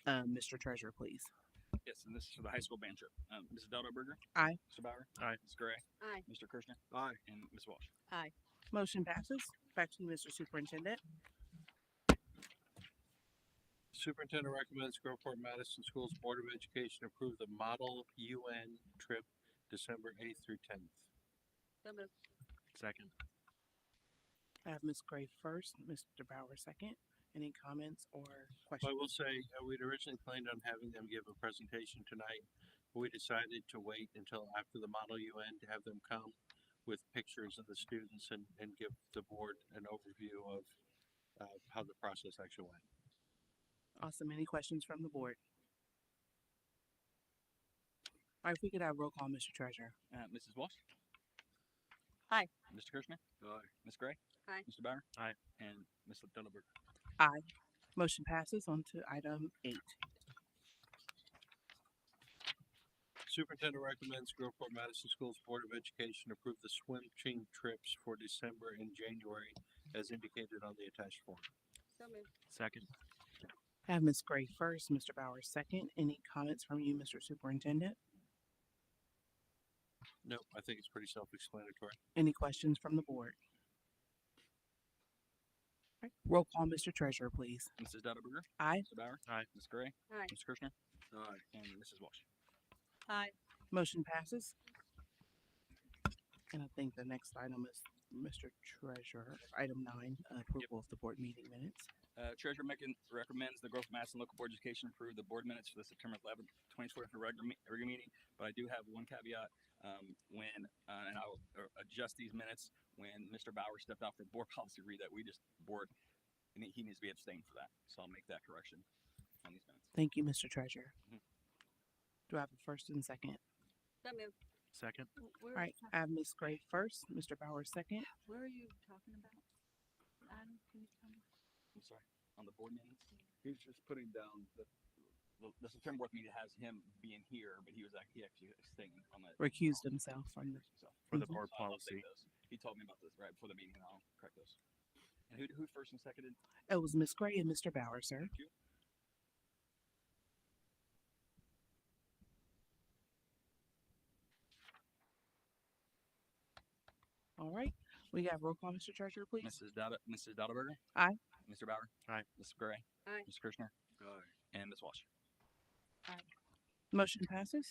Mr. Treasurer, please. Yes, and this is for the high school band trip. Mrs. Delderberger? Aye. Mr. Bauer? Aye. Ms. Gray? Aye. Mr. Kirschner? Aye. And Ms. Walsh? Aye. Motion passes. Back to you, Mr. Superintendent. Superintendent recommends Groveport Madison Schools Board of Education approve the Model UN trip December 8th through 10th. So moved. Second. I have Ms. Gray first, Mr. Bauer second. Any comments or Well, questions? I will say, we'd originally planned on having them give a presentation tonight, but we decided to wait until after the Model UN to have them come with pictures of the students and give the board an overview of how the process actually went. Awesome. Any questions from the board? All right, if we could have roll call, Mr. Treasurer. Mrs. Walsh? Aye. Mr. Kirschner? Aye. Ms. Gray? Aye. Mr. Bauer? Aye. And Ms. Delderberger? Aye. Motion passes on to item 8. Superintendent recommends Groveport Madison Schools Board of Education approve the swim team trips for December and January as indicated on the attached form. So moved. Second. I have Ms. Gray first, Mr. Bowers second. Any comments from you, Mr. Superintendent? No, I think it's pretty self-explanatory. Any questions from the board? All right, roll call, Mr. Treasurer, please. Mrs. Dutterberger. Aye. Mr. Bauer. Aye. Ms. Gray. Aye. Mr. Kirschner. Aye. And Mrs. Walsh. Aye. Motion passes. And I think the next item is Mr. Treasurer, item 9, approval of the board meeting minutes. Treasurer recommends the Groveport Madison Local Board of Education approve the board minutes for the September 11th, 2024 regular meeting. But I do have one caveat. And I'll adjust these minutes when Mr. Bauer stepped out for board policy read that we just board, and he needs to be abstained for that. So I'll make that correction on these minutes. Thank you, Mr. Treasurer. Mhm. Do I have a first and second? So moved. Second. All right, I have Ms. Gray first, Mr. Bowers second. Where are you talking about? Adam, can you tell me? I'm sorry. On the board minutes, He's just putting down the September board meeting has him being here, but he actually abstained on that. Recused himself from the. For the Mhm. board So I'll update policy. those. He told me about this right before the meeting, and I'll correct those. And who first and seconded? It was Ms. Gray and Mr. Bowers, sir. Thank you. All right, we got roll call, Mr. Treasurer, please. Mrs. Dutterberger. Aye. Mr. Bauer. Aye. Ms. Gray. Aye. Mr. Kirschner. Aye. And Ms. Walsh. Motion passes.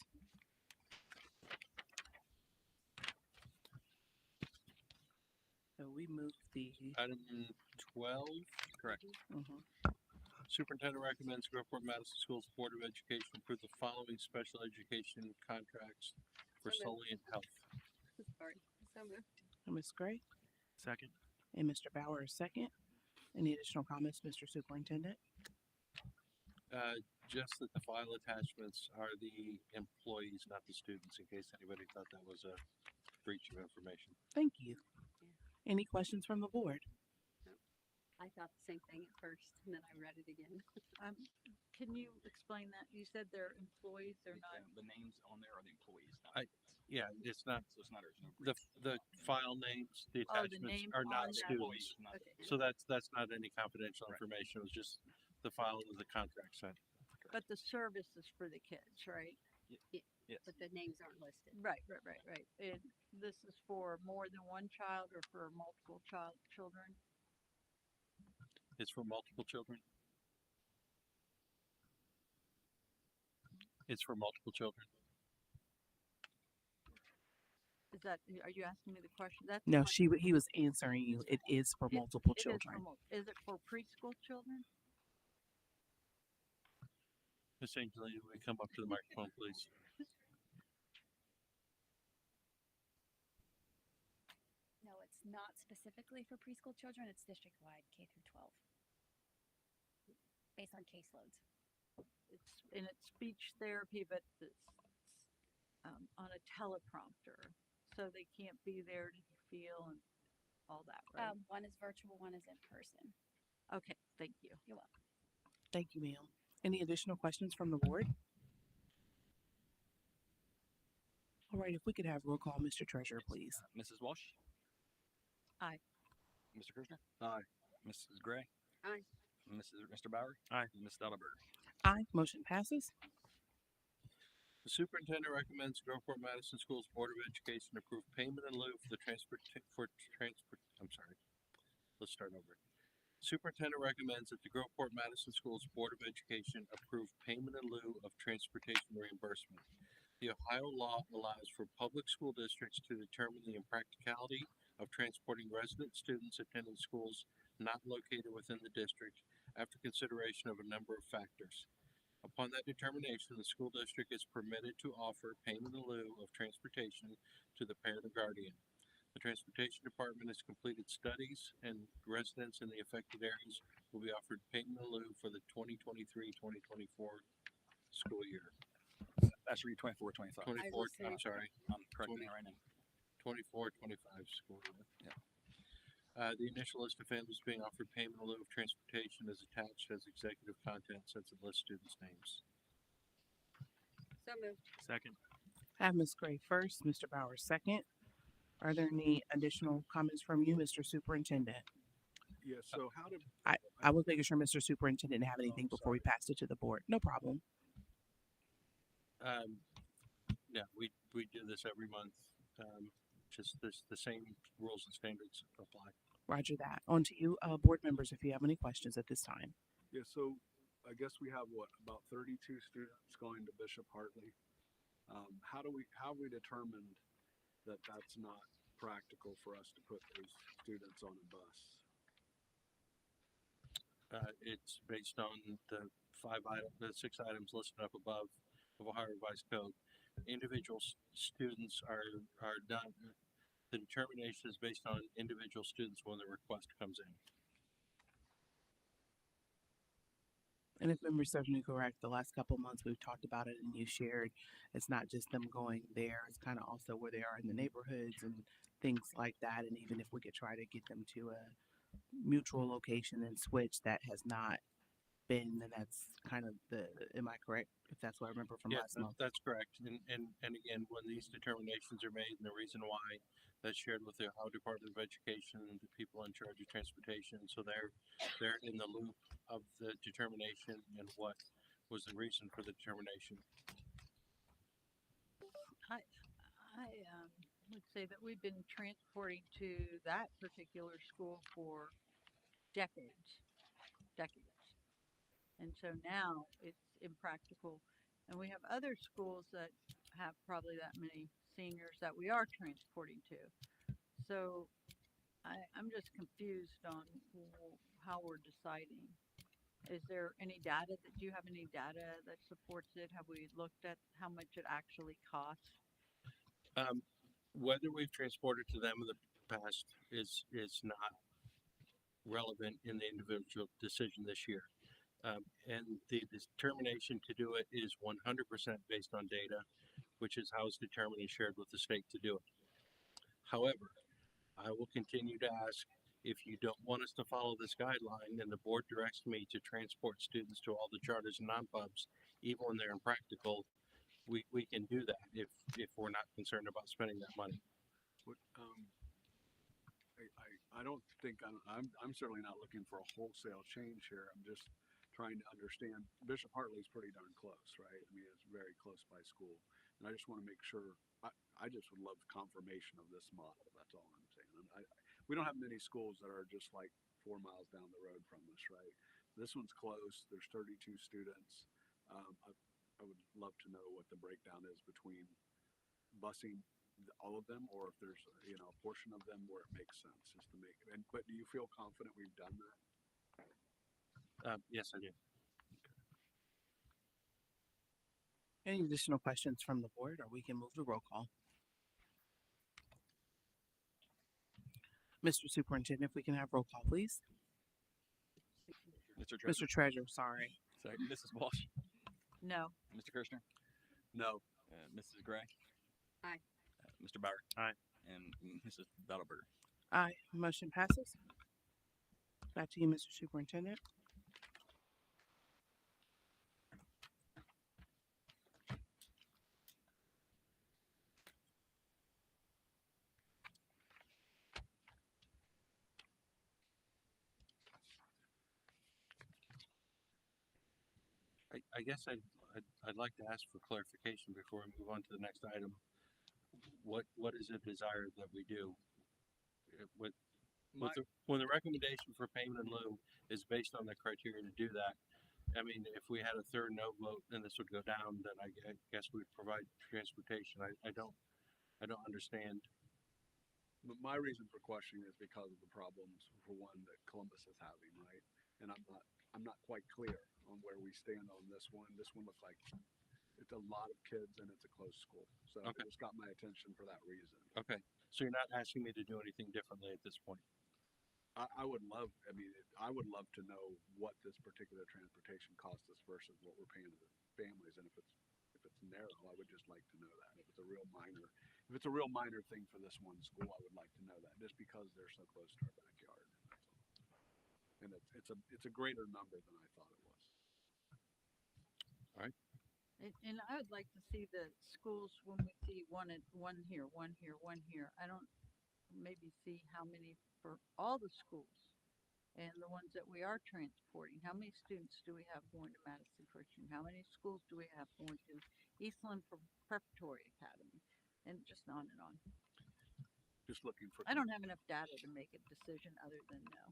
So we move the. Item 12. Correct. Mhm. Superintendent recommends Groveport Madison Schools Board of Education approve the following special education contracts for So moved. Solely Health. Sorry. So moved. Ms. Gray Second. and Mr. Bowers second. Any additional comments, Mr. Superintendent? Just that the file attachments are the employees, not the students, in case anybody thought that was a breach of information. Thank you. Any questions from the board? I thought the same thing at first, and then I read it again. Can you explain that? You said they're employees, they're not. The names on there are the employees. Yeah, it's not, So it's not, there's no the, breach. the file names, the Oh, the attachments name are on not that. students. Not- Okay. So that's not any confidential information. It was just the file of the contract sent. But the service is for the kids, right? Yes. But the names aren't listed. Right. And this is for more than one child or for multiple children? It's for multiple children. It's for multiple children. Is that, are you asking me the question? That's No, what- he was answering you. It is for it- multiple it is for children. Is it for preschool children? Miss Angelina, will you come up to the microphone, please? No, it's not specifically for preschool children. It's district-wide, K through 12, based on caseloads. It's speech therapy, but it's on a teleprompter, so they can't be there to feel and all that, right? One is virtual, one is in person. Okay, thank you. You're welcome. Thank you, ma'am. Any additional questions from the board? All right, if we could have roll call, Mr. Treasurer, please. Mrs. Walsh. Aye. Mr. Kirschner. Aye. Mrs. Gray. Aye. Mr. Bauer. Aye. And Ms. Dutterberger. Aye, motion passes. The superintendent recommends Groveport Madison Schools Board of Education approve payment in lieu for the Let's start over. Superintendent recommends that the Groveport Madison Schools Board of Education approve payment in lieu of transportation reimbursement. The Ohio law allows for public school districts to determine the impracticality of transporting resident students attending schools not located within the district after consideration of a number of factors. Upon that determination, the school district is permitted to offer payment in lieu of transportation to the parent or guardian. The transportation department has completed studies, and residents in the affected areas will be offered payment in lieu for the 2023-2024 school year. That should be 24-25. 24, I'm sorry, I'm correcting it right now. 24-25 school year. Yeah. The initial list of families being offered payment in lieu of transportation is attached as executive content since it lists students' names. So moved. Second. I have Ms. Gray first, Mr. Bowers second. Are there any additional comments from you, Mr. Superintendent? Yeah, so how did, I I was making sure Mr. Superintendent didn't have anything before we passed it to the board. No problem. Yeah, we do this every month. Just the same rules and standards apply. Roger that. On to you, board members, if you have any questions at this time. Yeah, so I guess we have what, about 32 students going to Bishop Hartley. How have we determined that that's not practical for us to put those students on a bus? It's based on the the 6 items listed up above of Ohio Revised Code. Individual students are done. The determination is based on individual students when the request comes in. And if memory serves me correct, the last couple months we've talked about it and you shared it's not just them going there, it's kind of also where they are in the neighborhoods and things like that. And even if we could try to get them to a mutual location and switch, that has not been, and that's kind of am I correct? If that's what I remember from last month. That's correct. And again, when these determinations are made and the reason why, that's shared with the Ohio Department of Education and the people in charge of transportation. So they're in the loop of the determination and what was the reason for the determination. I would say that we've been transporting to that particular school for decades. And so now it's impractical. And we have other schools that have probably that many seniors that we are transporting to. So I'm just confused on how we're deciding. Is there any data do you have any data that supports it? Have we looked at how much it actually costs? Whether we've transported to them in the past is not relevant in the individual decision this year. And the determination to do it is 100% based on data, which is how it's determined and shared with the state to do it. However, I will continue to ask if you don't want us to follow this guideline and the board directs me to transport students to all the charters and non-pubs, even when they're impractical, we can do that if we're not concerned about spending that money. I don't think I'm certainly not looking for a wholesale change here. I'm just trying to understand. Bishop Hartley's pretty darn close, right? I mean, it's very close by school, and I just want to make sure. I just would love confirmation of this model. That's all I'm saying. We don't have many schools that are just like 4 miles down the road from us, right? This one's close. There's 32 students. I would love to know what the breakdown is between busing all of them, or if there's a portion of them where it makes sense just to make it. But do you feel confident we've done that? Yes, I do. Any additional questions from the board, or we can move to roll call? Mr. Superintendent, if we can have roll call, please. Mr. Treasurer, sorry. Sorry, Mrs. Walsh. No. Mr. Kirshner. No. Mrs. Gray. Aye. Mr. Bauer. Aye. And Mrs. Battleberger. Aye. Motion passes. Back to you, Mr. Superintendent. I guess I'd like to ask for clarification before we move on to the next item. What is it desired that we do? When the recommendation for payment in lieu is based on the criteria to do that, I mean, if we had a third no vote and this would go down, then I guess we'd provide transportation. I don't understand. But my reason for questioning is because of the problems, for one, that Columbus is having, right? And I'm not quite clear on where we stand on this one. This one looks like it's a lot of kids and it's a closed school. So Okay. it just got my attention for that reason. Okay, so you're not asking me to do anything differently at this point? I would love to know what this particular transportation costs us versus what we're paying to the families. And if it's narrow, I would just like to know that. If it's a real minor thing for this one school, I would like to know that, just because they're so close to our backyard. That's all. And it's a greater number than I thought it was. All right. And I would like to see the schools when we see one here, one here, one here. I don't maybe see how many for all the schools And the ones that we are transporting, how many students do we have going to Madison Christian? How many schools do we have going to Eastland Preparatory Academy? And just on and on. Just looking for. I don't have enough data to make a decision other than no.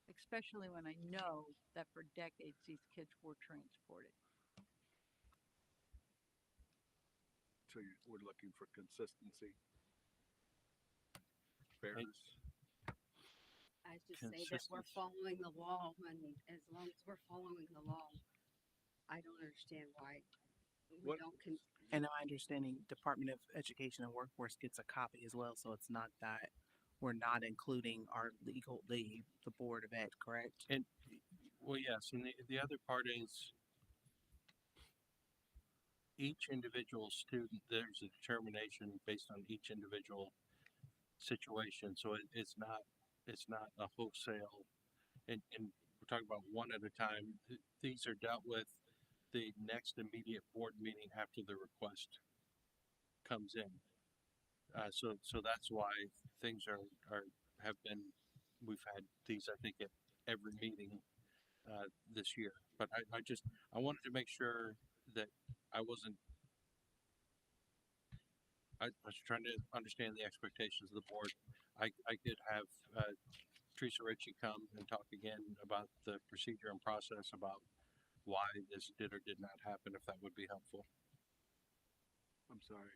Especially when I know that for decades these kids were transported. So we're looking for consistency, fairness. I just say that we're following the law, and as long as we're following the law, I don't understand why we don't. And my understanding, Department of Education and Workforce gets a copy as well, so it's not that we're not including our the Board of Ed, correct? And well, yes, and the other part is each individual student. There's a determination based on each individual situation, so it's not a wholesale. And we're talking about one at a time. These are dealt with the next immediate board meeting after the request comes in. So that's why things have been. We've had these, I think, at every meeting this year. But I wanted to make sure that I wasn't. I was trying to understand the expectations of the board. I could have Teresa Ritchie come and talk again about the procedure and process about why this did or did not happen, if that would be helpful. I'm sorry.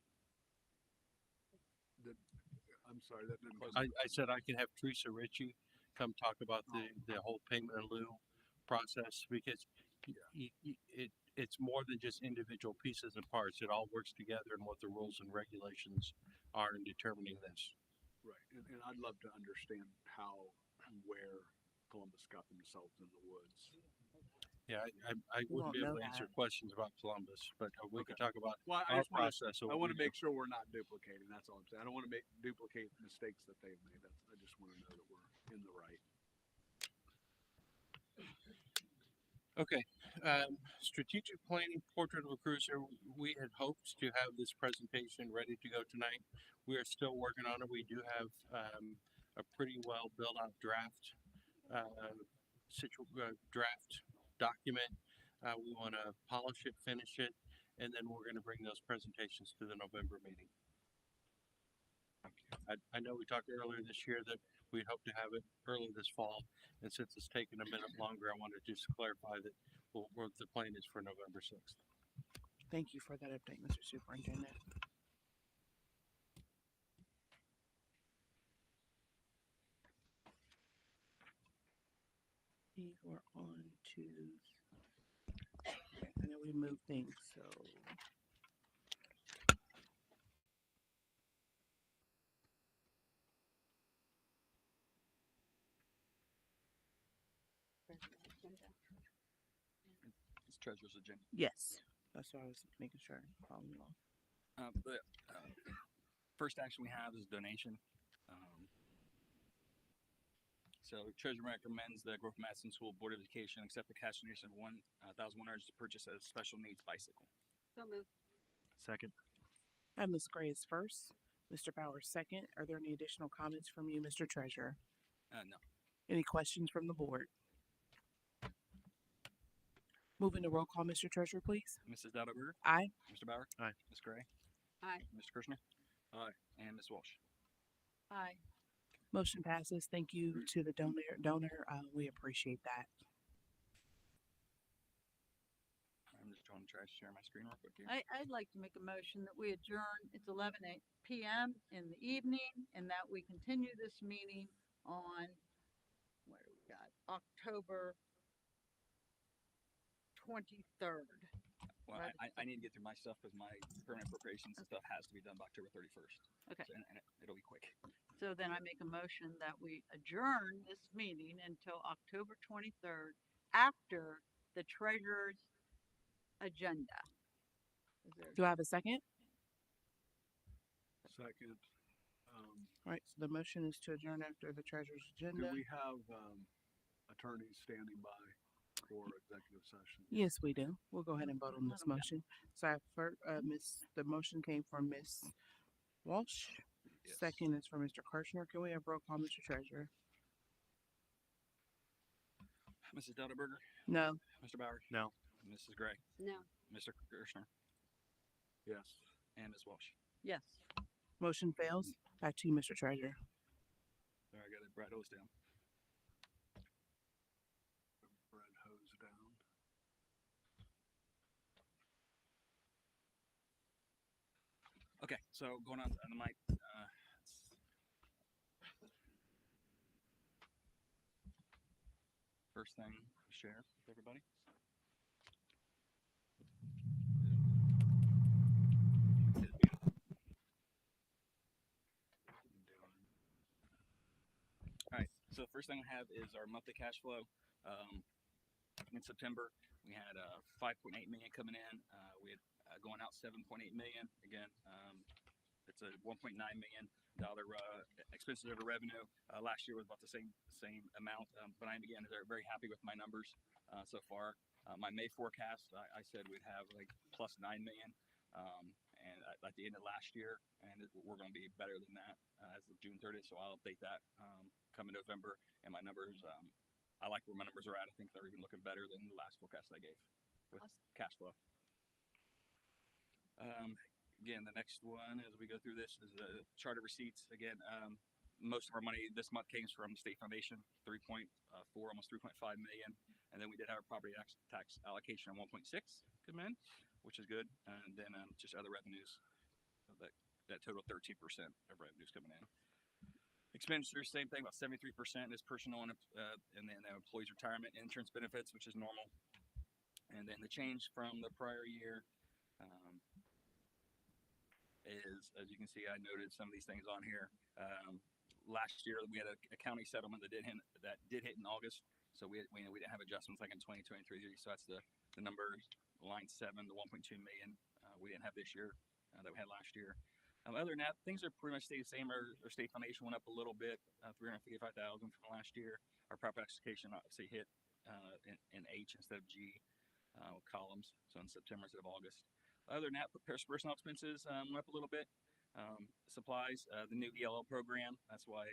That didn't. I said I can have Teresa Ritchie come talk about the whole payment in lieu process, because it's more than just individual pieces and parts. It all works together, and what the rules and regulations are in determining this. Right, and I'd love to understand how and where Columbus got themselves in the woods. Yeah, I wouldn't be able to answer questions about Columbus, but we could talk about I our just wanna, process. I want to make sure we're not duplicating. That's all I'm saying. I don't want to duplicate mistakes that they've made. I just want to know that we're in the right. Okay, strategic planning portrait of a cruiser. We had hoped to have this presentation ready to go tonight. We are still working on it. We do have a pretty well built out draft draft document. We want to polish it, finish it, and then we're going to bring those presentations to the November meeting. I know we talked earlier this year that we'd hope to have it early this fall, and since it's taken a minute longer, I wanted to just clarify that the plan is for November 6th. Thank you for that update, Mr. Superintendent. We're on to, I know we moved things, so. It's treasurer's agenda. Yes, that's what I was making sure I'm following along. First action we have is donation. So treasurer recommends the Groveport Madison School Board of Education accept the cash donation of $1,100 to purchase a special needs bicycle. So moved. Second. I have Ms. Graves first, Mr. Bowers second. Are there any additional comments from you, Mr. Treasurer? No. Any questions from the board? Moving to roll call, Mr. Treasurer, please. Mrs. Dowdberger? Aye. Mr. Bauer? Aye. Ms. Gray? Aye. Mr. Kirshner? Aye. And Ms. Walsh? Aye. Motion passes. Thank you to the donor. We appreciate that. I'm just trying to share my screen real quick here. I'd like to make a motion that we adjourn. It's 11 p.m. in the evening, and that we continue this meeting on, what do we got? October 23rd. Well, I need to get through my stuff because my permanent appropriations and stuff has to be done by October 31st. Okay. So, and it'll be quick. So then I make a motion that we adjourn this meeting until October 23rd after the treasurer's agenda. Do I have a second? Second. All right, so the motion is to adjourn after the treasurer's agenda. Do we have attorneys standing by for executive session? Yes, we do. We'll go ahead and vote on this motion. So I have the motion came from Ms. Walsh. Yes. Second is from Mr. Kirshner. Can we have roll call, Mr. Treasurer? Mrs. Delderberger, No. Mr. Bauer, No. Mrs. Gray, No. Mr. Kirschner, Yes. and Ms. Walsh. Yes. Motion fails. Back to you, Mr. Treasurer. There, I got it. Brad hose down. Red hose down. Okay, so going on the mic. First thing, share with everybody. All right, so the first thing we have is our monthly cash flow. In September, we had 5.8 million coming in. We had going out 7.8 million. Again, it's a 1.9 million dollar expenses over revenue. Last year was about the same amount, but I'm again very happy with my numbers so far. My May forecast, I said we'd have like plus 9 million, and at the end of last year, and we're going to be better than that as of June 30th. So I'll update that come in November, and my numbers. I like where my numbers are at. I think they're even looking better than the last forecast I gave with cash flow. Again, the next one as we go through this is the chart of receipts. Again, most of our money this month came from state foundation, 3.4, almost 3.5 million, and then we did have a property tax allocation of 1.6 come in, which is good, and then just other revenues that total 13% of revenues coming in. Expenditures, same thing, about 73% is personal and then employees' retirement, insurance benefits, which is normal. And then the change from the prior year is, as you can see, I noted some of these things on here. Last year we had a county settlement that did hit in August, so we didn't have adjustments like in 2023. So that's the numbers, line 7, the 1.2 million we didn't have this year that we had last year. Other than that, things are pretty much stayed the same. Our state foundation went up a little bit, 355,000 from last year. Our property taxation obviously hit in H instead of G columns, so in September instead of August. Other than that, personal expenses went up a little bit. Supplies, the new ELL program, that's why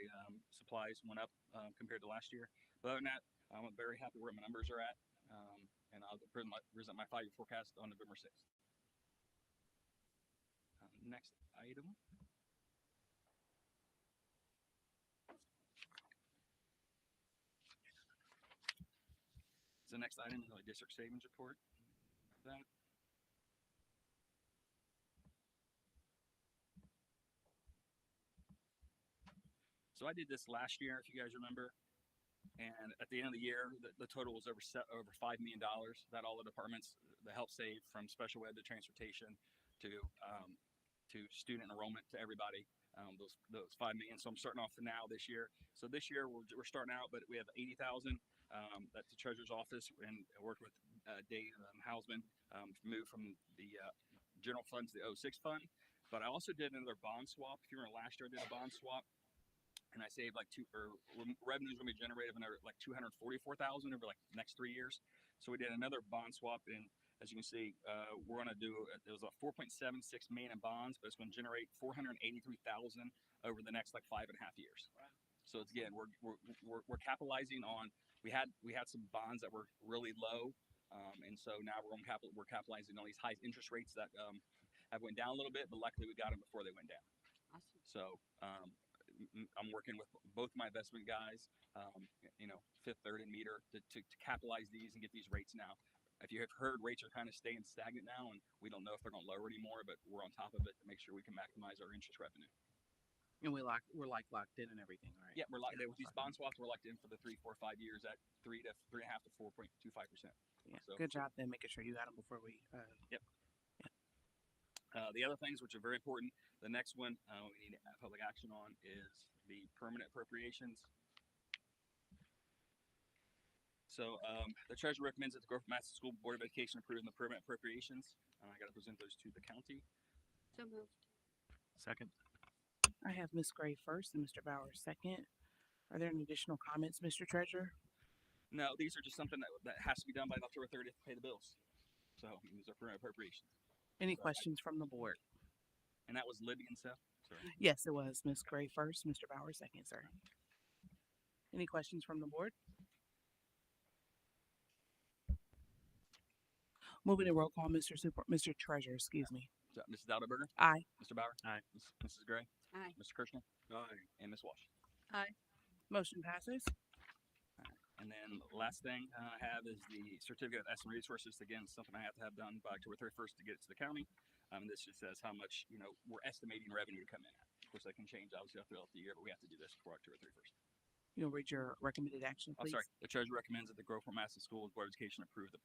supplies went up compared to last year. But other than that, I'm very happy where my numbers are at, and I'll present my 5-year forecast on November 6th. Next item. So the next item is the district savings report. That. So I did this last year, if you guys remember, and at the end of the year, the total was over $5 million. That all the departments, the help save from special ed to transportation to student enrollment to everybody. Those 5 million. So I'm starting off now this year. So this year we're starting out, but we have 80,000 that the treasurer's office and worked with Dave Hausman moved from the general fund to the 06 fund. But I also did another bond swap. If you remember last year, I did a bond swap, and I saved like revenues going to be generated of another like 244,000 over like the next 3 years. So we did another bond swap, and as you can see, we're going to do it was a 4.76 million in bonds, but it's going to generate 483,000 over the next like 5.5 years. Wow. So it's, again, we're capitalizing on we had some bonds that were really low, and so now we're capitalizing on these high interest rates that have went down a little bit, but luckily we got them before they went down. Awesome. So I'm working with both my investment guys, Fifth Third and Meter to capitalize these and get these rates now. If you have heard, rates are kind of staying stagnant now, and we don't know if they're going to lower anymore, but we're on top of it to make sure we can maximize our interest revenue. And we're locked in and everything, right? Yeah, we're locked in with these bond swaps. We're locked in for the 3, 4, 5 years at 3 to 3.5 to 4.25%. Yeah, so, good job then making sure you got them before we. Yep. Yeah. The other things which are very important, the next one we need public action on is the permanent appropriations. So the treasurer recommends that the Groveport Madison School Board of Education approve the permanent appropriations. I got to present those to the county. So moved. Second. I have Ms. Gray first and Mr. Bauer second. Are there any additional comments, Mr. Treasurer? No, these are just something that has to be done by October 30th to pay the bills. So these are permanent appropriations. Any questions from the board? And that was Libby and Seth? Sorry. Yes, it was. Ms. Gray first, Mr. Bauer second, sir. Any questions from the board? Moving to roll call, Mr. Treasurer, excuse me. So, Mrs. Dowdberger? Aye. Mr. Bauer? Aye. Mrs. Gray? Aye. Mr. Kirschner? Aye. And Ms. Walsh. Aye. Motion passes. And then the last thing I have is the certificate of estimate resources. Again, something I have to have done by October 31st to get it to the county. This just says how much, we're estimating revenue to come in at. Of course, that can change obviously throughout the year, but we have to do this before October 31st. You'll read your recommended action, I'm please. sorry. The treasurer recommends that the Groveport Madison Schools Board of Education approve the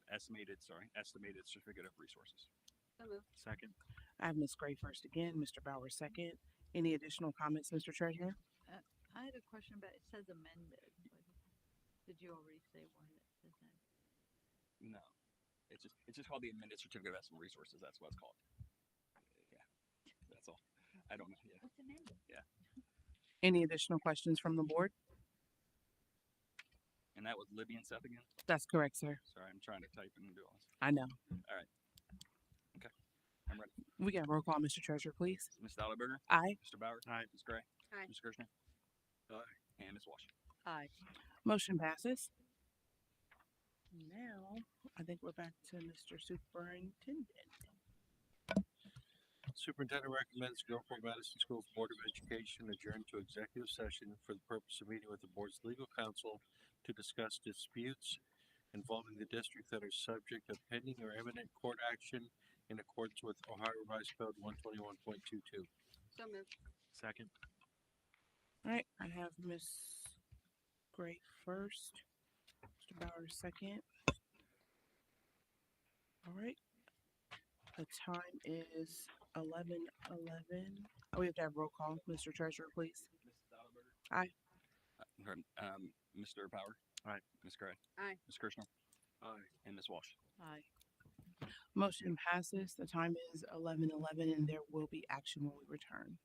estimated certificate of resources. So moved. Second. I have Ms. Gray first again, Mr. Bauer second. Any additional comments, Mr. Treasurer? I had a question about, it says amended. Did you already say why that says that? No, it's just called the amended certificate of estimate resources. That's what it's called. Yeah, that's all. I don't know. Yeah. What's amended? Yeah. Any additional questions from the board? And that was Libby and Seth again? That's correct, sir. Sorry, I'm trying to type and do all this. I know. All right. Okay. I'm ready. We got roll call, Mr. Treasurer, please. Ms. Dowdberger? Aye. Mr. Bauer? Aye. Ms. Gray? Aye. Mr. Kirschner? Aye. And Ms. Walsh. Aye. Motion passes. Now, I think we're back to Mr. Superintendent. Superintendent recommends Groveport Madison Schools Board of Education adjourn to executive session for the purpose of meeting with the board's legal counsel to discuss disputes involving the district that are subject of pending or imminent court action in accordance with Ohio Revised Code 121.22. So moved. Second. All right, I have Ms. Gray first, Mr. Bauer second. All right. The time is 11:11. Oh, we have to have roll call. Mr. Treasurer, please. Mrs. Dowdberger? Aye. Mr. Bauer? Aye. Ms. Gray? Aye. Ms. Kirschner? Aye. And Ms. Walsh. Aye. Motion passes. The time is 11:11, and there will be action when we return.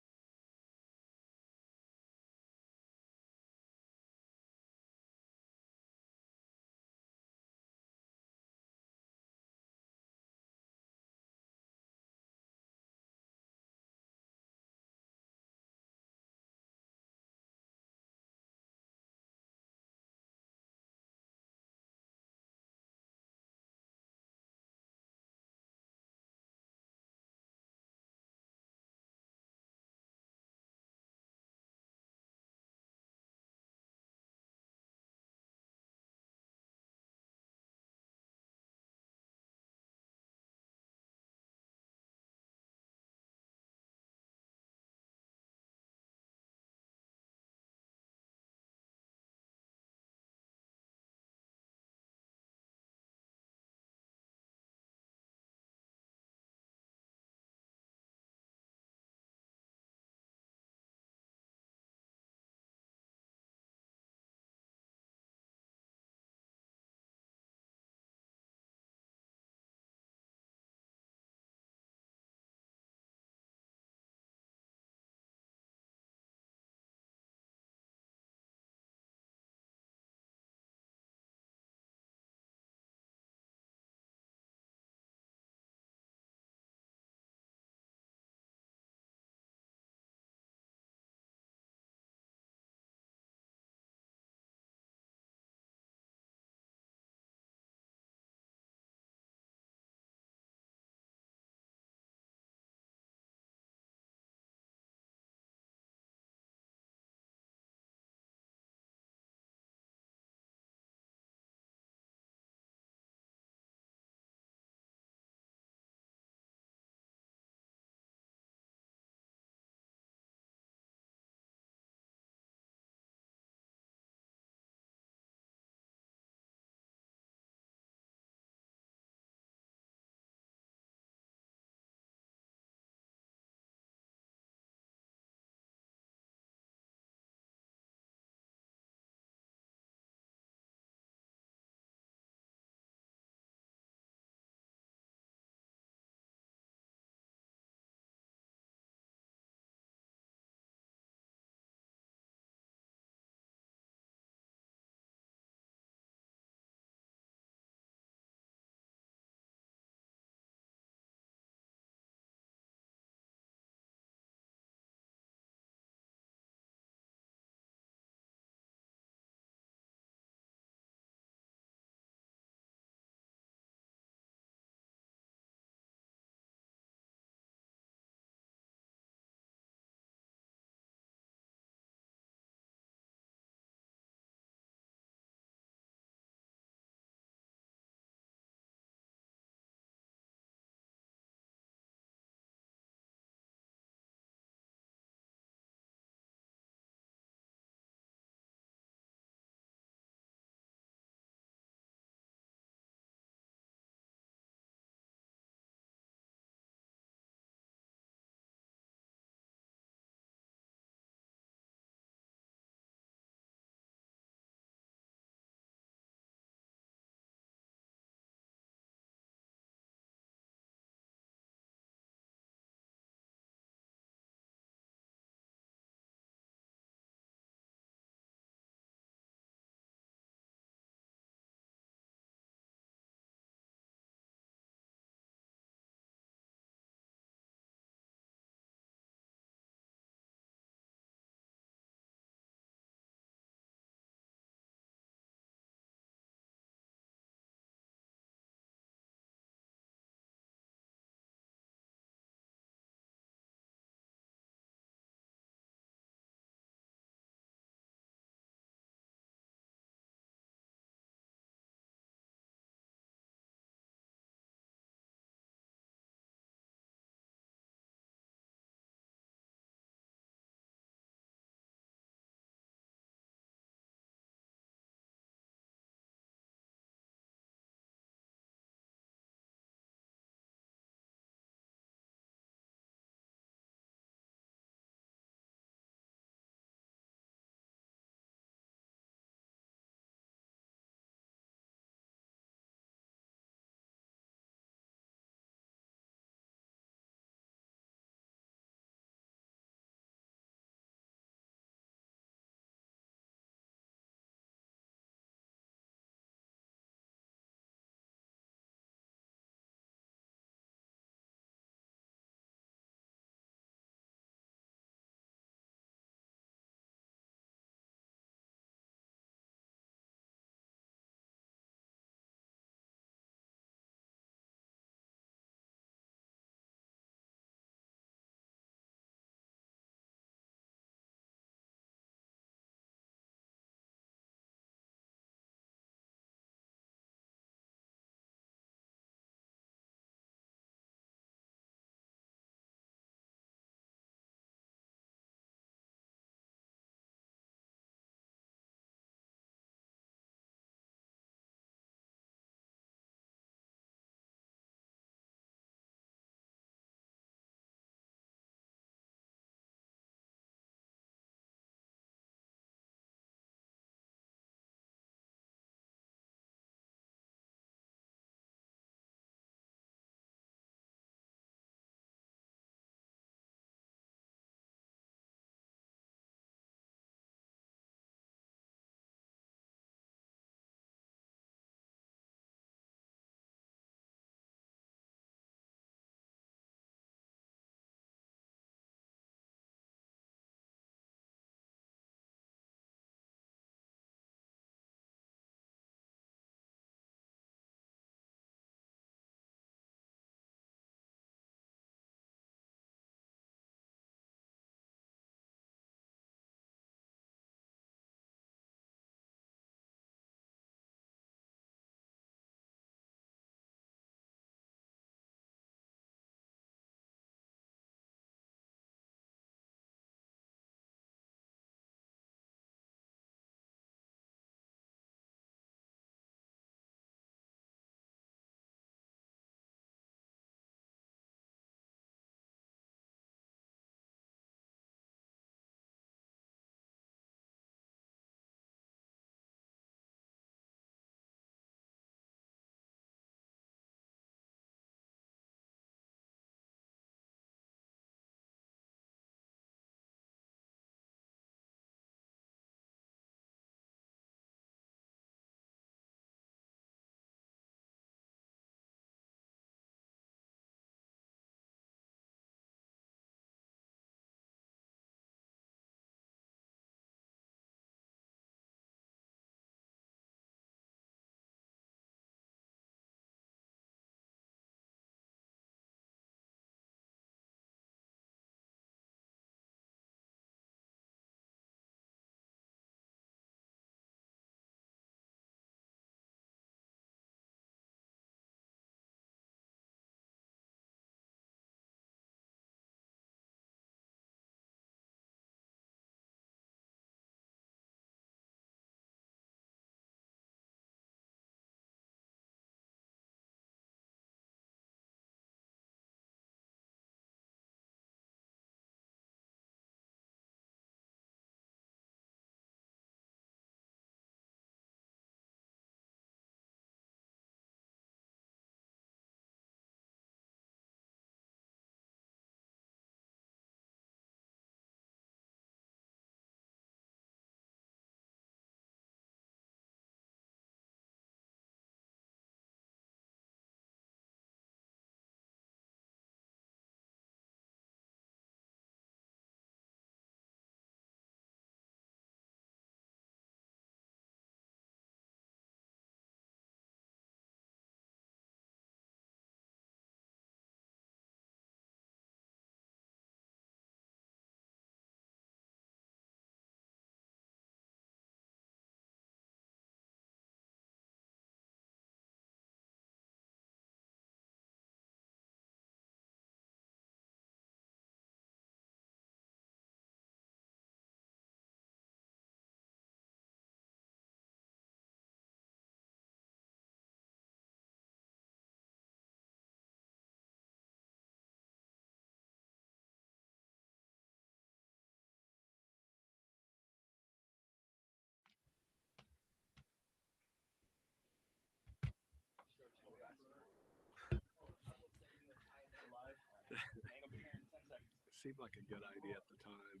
seemed like a good idea at the time.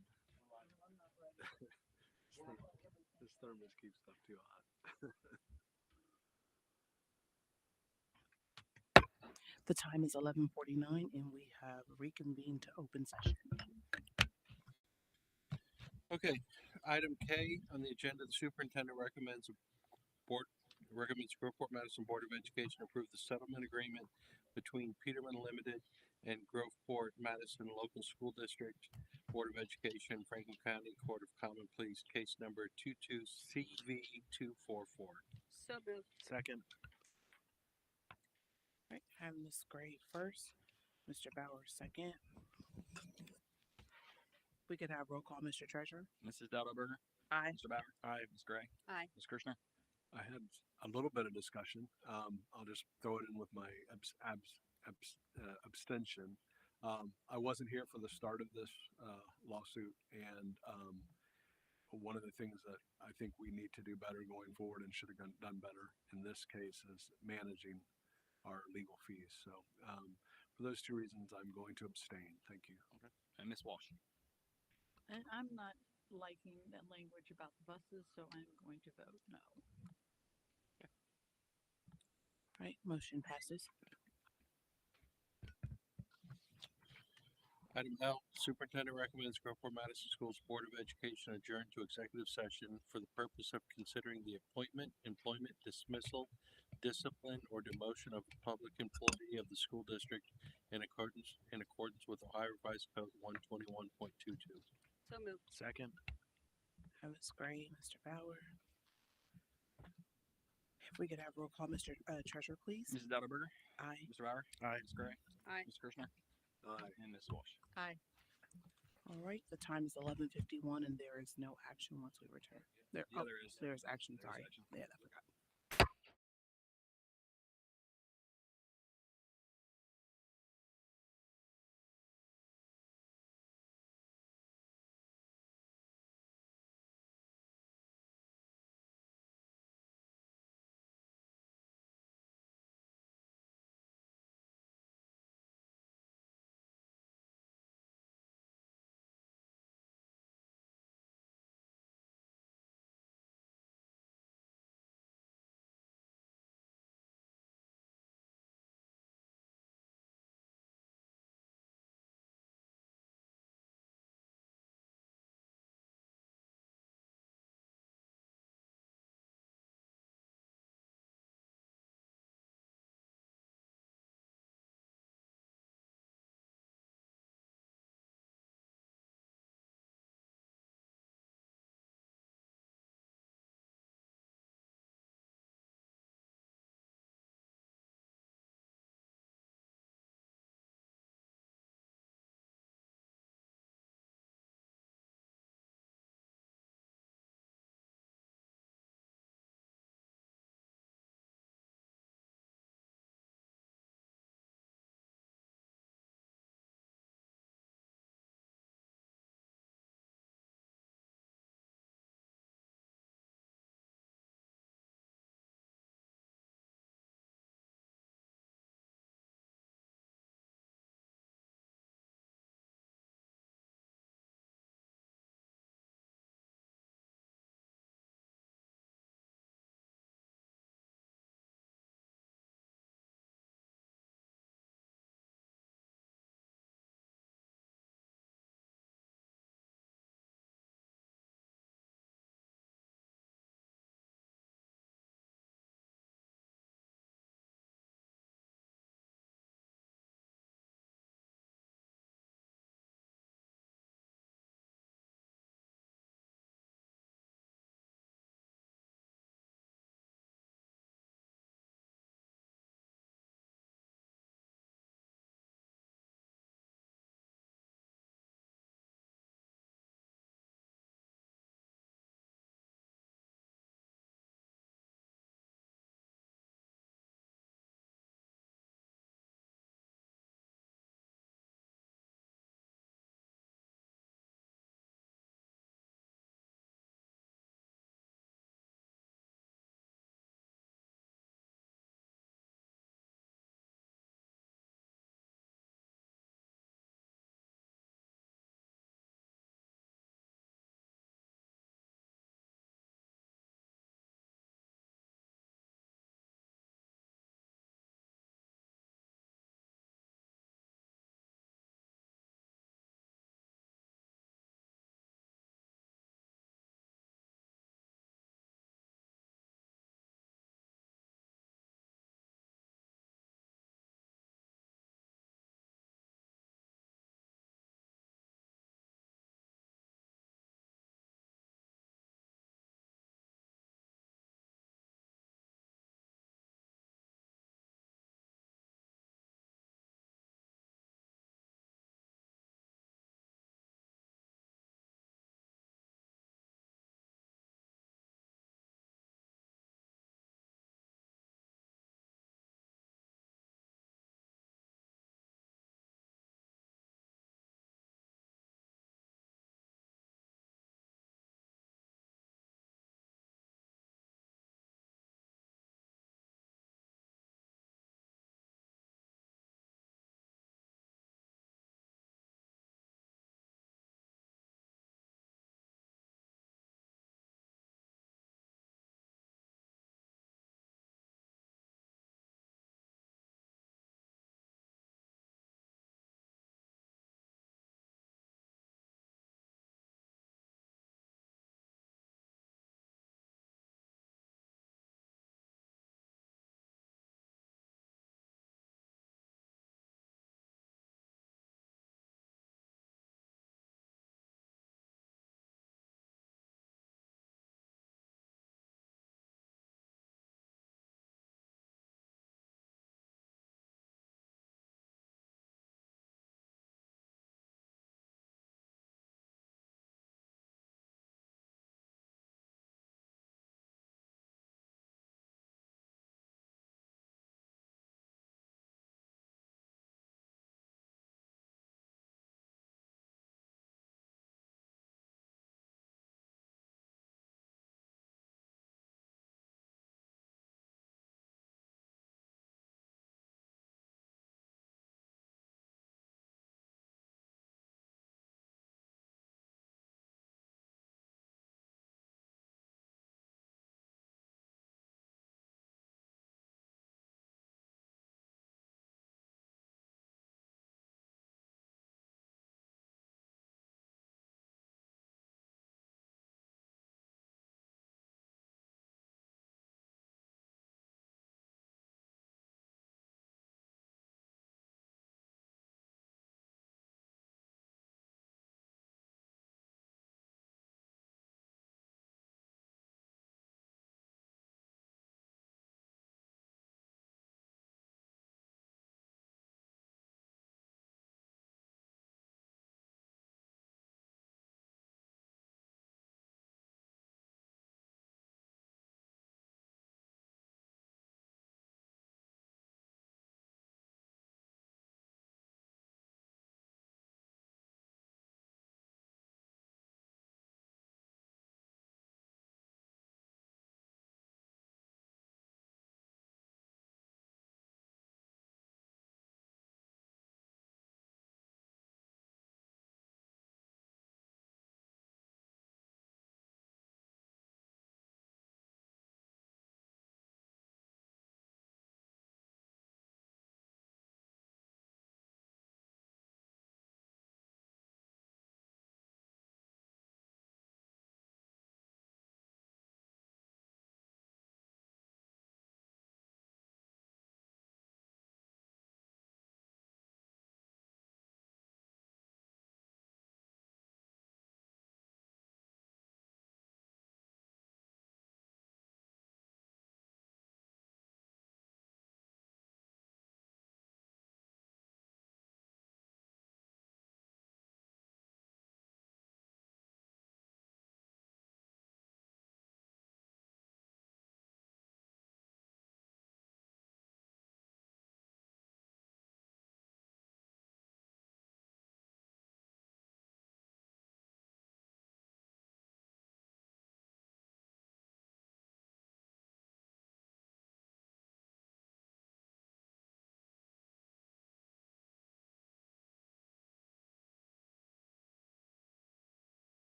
This thermos keeps stuff too hot. The time is 11:49 and we have reconvened to open session. Okay, item K on the agenda, the superintendent recommends Groveport Madison Board of Education approve the settlement agreement between Peterman Limited and Groveport Madison Local School District Board of Education, Franklin County Court of Common Pleas, case number 22CV244. So moved. Second. All right, have Ms. Gray first, Mr. Bowers second. We could have roll call, Mr. Treasurer. Mrs. Dauberberger. Aye. Mr. Bauer. Aye. Ms. Gray. Aye. Ms. Kirschner. I had a little bit of discussion. I'll just throw it in with my abstention. I wasn't here for the start of this lawsuit, and one of the things that I think we need to do better going forward and should have done better in this case is managing our legal fees. So for those two reasons, I'm going to abstain. Thank you. Okay. And Ms. Walsh. And I'm not liking that language about the buses, so I'm going to vote no. All right, motion passes. Item L, superintendent recommends Groveport Madison Schools Board of Education adjourn to executive session for the purpose of considering the appointment, employment, dismissal, discipline, or demotion of a public employee of the school district in accordance with Ohio Revised Code 121.22. So moved. Second. Have Ms. Gray, Mr. Bauer. If we could have roll call, Mr. Treasurer, please. Mrs. Dauberberger. Aye. Mr. Bauer. Aye. Ms. Gray. Aye. Ms. Kirschner. Aye. And Ms. Walsh. Aye. All right, the time is 11:51 and there is no action once we return. There is. There's action, sorry. action. Yeah, I forgot.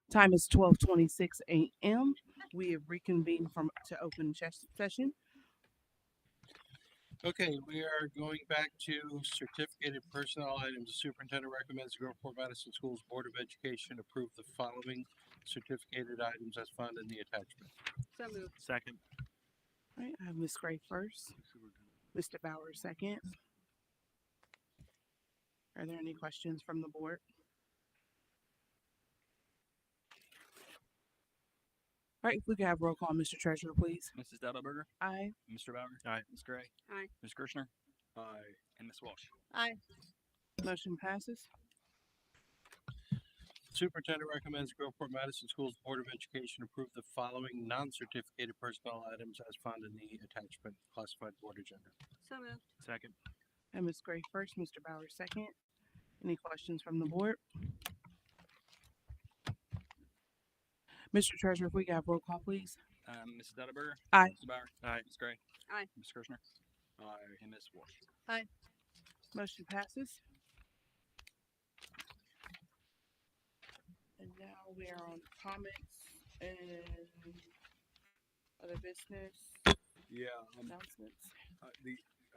Time is 12:26 a.m. We have reconvened from to open session. Okay, we are going back to certificated personnel items. The superintendent recommends the Groveport Madison Schools Board of Education approve the following certificated items as found in the attachment. So moved. Second. All right, I have Ms. Gray first, Mr. Bauer second. Are there any questions from the board? All right, if we could have roll call, Mr. Treasurer, please. Mrs. Dettelberger? Aye. Mr. Bauer? Aye. Ms. Gray? Aye. Ms. Kirschner? Aye. And Ms. Walsh? Aye. Motion passes. Superintendent recommends Groveport Madison Schools Board of Education approve the following non-certificated personnel items as found in the attachment classified board agenda. So moved. Second. And Ms. Gray first, Mr. Bauer second. Any questions from the board? Mr. Treasurer, if we could have roll call, please. Mrs. Dettelberger? Aye. Mr. Bauer? Aye. Ms. Gray? Aye. Ms. Kirschner? Aye. And Ms. Walsh? Aye. Motion passes. And now we are on comments and other business Yeah. announcements.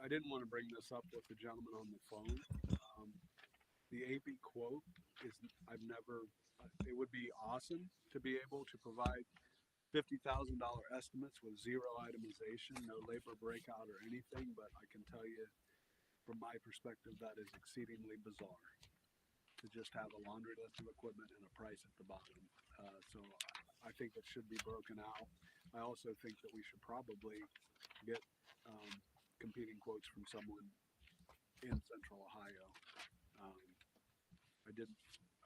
I didn't want to bring this up with the gentleman on the phone. The AP quote is it would be awesome to be able to provide $50,000 estimates with zero itemization, no labor breakout or anything, but I can tell you from my perspective that is exceedingly bizarre to just have a laundry list of equipment and a price at the bottom. So I think it should be broken out. I also think that we should probably get competing quotes from someone in Central Ohio.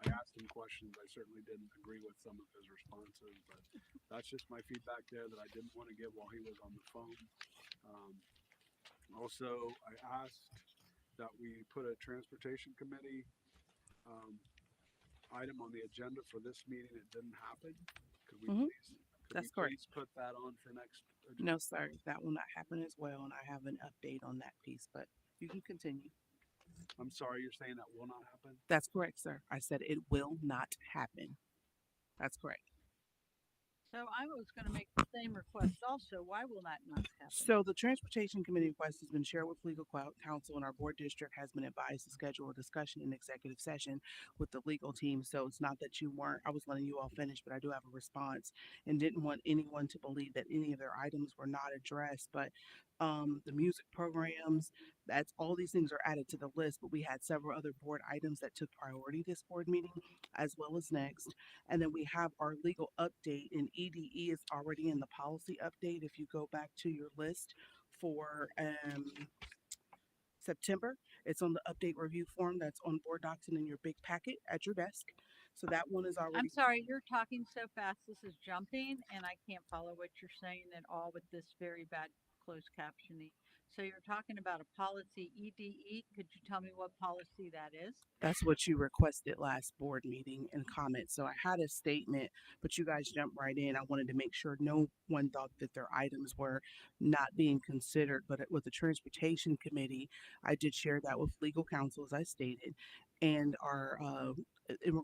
I asked him questions. I certainly didn't agree with some of his responses, but that's just my feedback there that I didn't want to give while he was on the phone. Also, I asked that we put a transportation committee item on the agenda for this meeting. It didn't happen. Could we That's correct. please put that on for next agenda? No, sir, that will not happen as well, and I have an update on that piece, but you can continue. I'm sorry, you're saying that will not happen? That's correct, sir. I said it will not happen. That's correct. So I was gonna make the same request also. Why will that not happen? So the Transportation Committee request has been shared with legal counsel, and our board district has been advised to schedule a discussion in executive session with the legal team. So it's not that you weren't, I was letting you all finish, but I do have a response and didn't want anyone to believe that any of their items were not addressed. But the music programs, that's all these things are added to the list, but we had several other board items that took priority this board meeting as well as next. And then we have our legal update, and EDE is already in the policy update. If you go back to your list for September, it's on the update review form that's on board docs and in your big packet at your desk. So that one is already. I'm sorry, you're talking so fast. This is jumping and I can't follow what you're saying at all with this very bad closed captioning. So you're talking about a policy EDE. Could you tell me what policy that is? That's what you requested last board meeting and comments. So I had a statement, but you guys jumped right in. I wanted to make sure no one thought that their items were not being considered. But with the Transportation Committee, I did share that with legal counsel, as I stated, and our in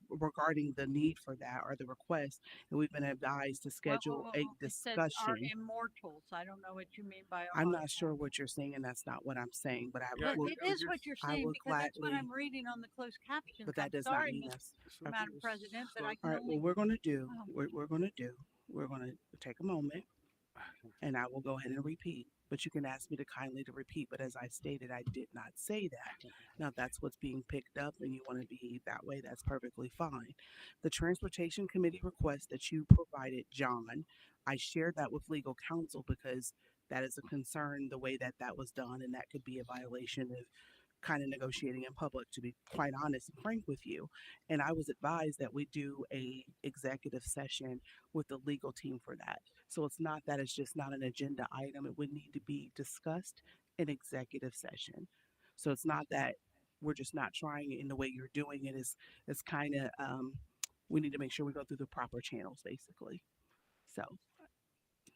regarding the need for that or the request, and we've been advised to schedule a It says our discussion. immortals. I don't know what you mean by I'm our. not sure what you're saying, and that's not what I'm saying. But I But will. it is what you're I saying will because that's what gladly. I'm reading on the closed captions. But that I'm does not sorry, mean Ms. that's. Madam President, but I All can right. only. Well, we're going to do. Oh. We're going to do. We're going to take a moment, and I will go ahead and repeat. But you can ask me to kindly to repeat. But as I stated, I did not say that. Now, if that's what's being picked up, and you want to behave that way, that's perfectly fine. The Transportation Committee request that you provided, John, I shared that with legal counsel because that is a concern the way that that was done, and that could be a violation of kind of negotiating in public, to be quite honest and frank with you. And I was advised that we do a executive session with the legal team for that. So it's not that it's just not an agenda item. It would need to be discussed in executive session. So it's not that we're just not trying it in the way you're doing it. Is kind of we need to make sure we go through the proper channels basically. So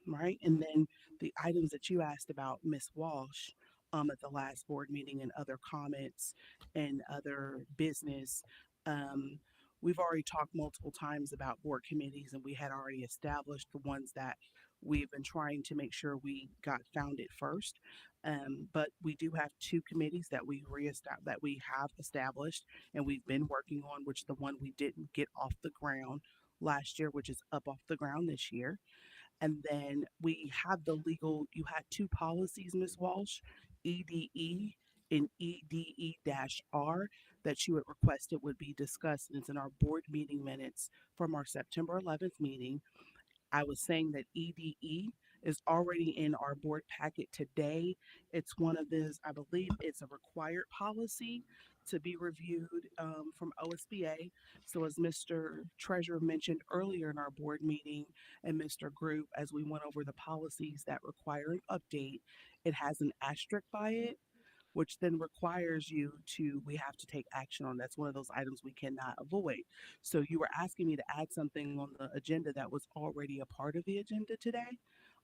right. And then the items that you asked about, Miss Walsh, at the last board meeting and other comments and other business, um, we've already talked multiple times about board committees, and we had already established the ones that we've been trying to make sure we got founded first. But we do have two committees that we have established and we've been working on, which the one we didn't get off the ground last year, which is up off the ground this year. And then we have you had two policies, Ms. Walsh, EDE and EDE-R, that you had requested would be discussed. And it's in our board meeting minutes from our September 11th meeting. I was saying that EDE is already in our board packet today. It's one of those, I believe it's a required policy to be reviewed from OSBA. So as Mr. Treasurer mentioned earlier in our board meeting and Mr. Group, as we went over the policies that require an update, it has an asterisk by it, which then requires we have to take action on. That's one of those items we cannot avoid. So you were asking me to add something on the agenda that was already a part of the agenda today.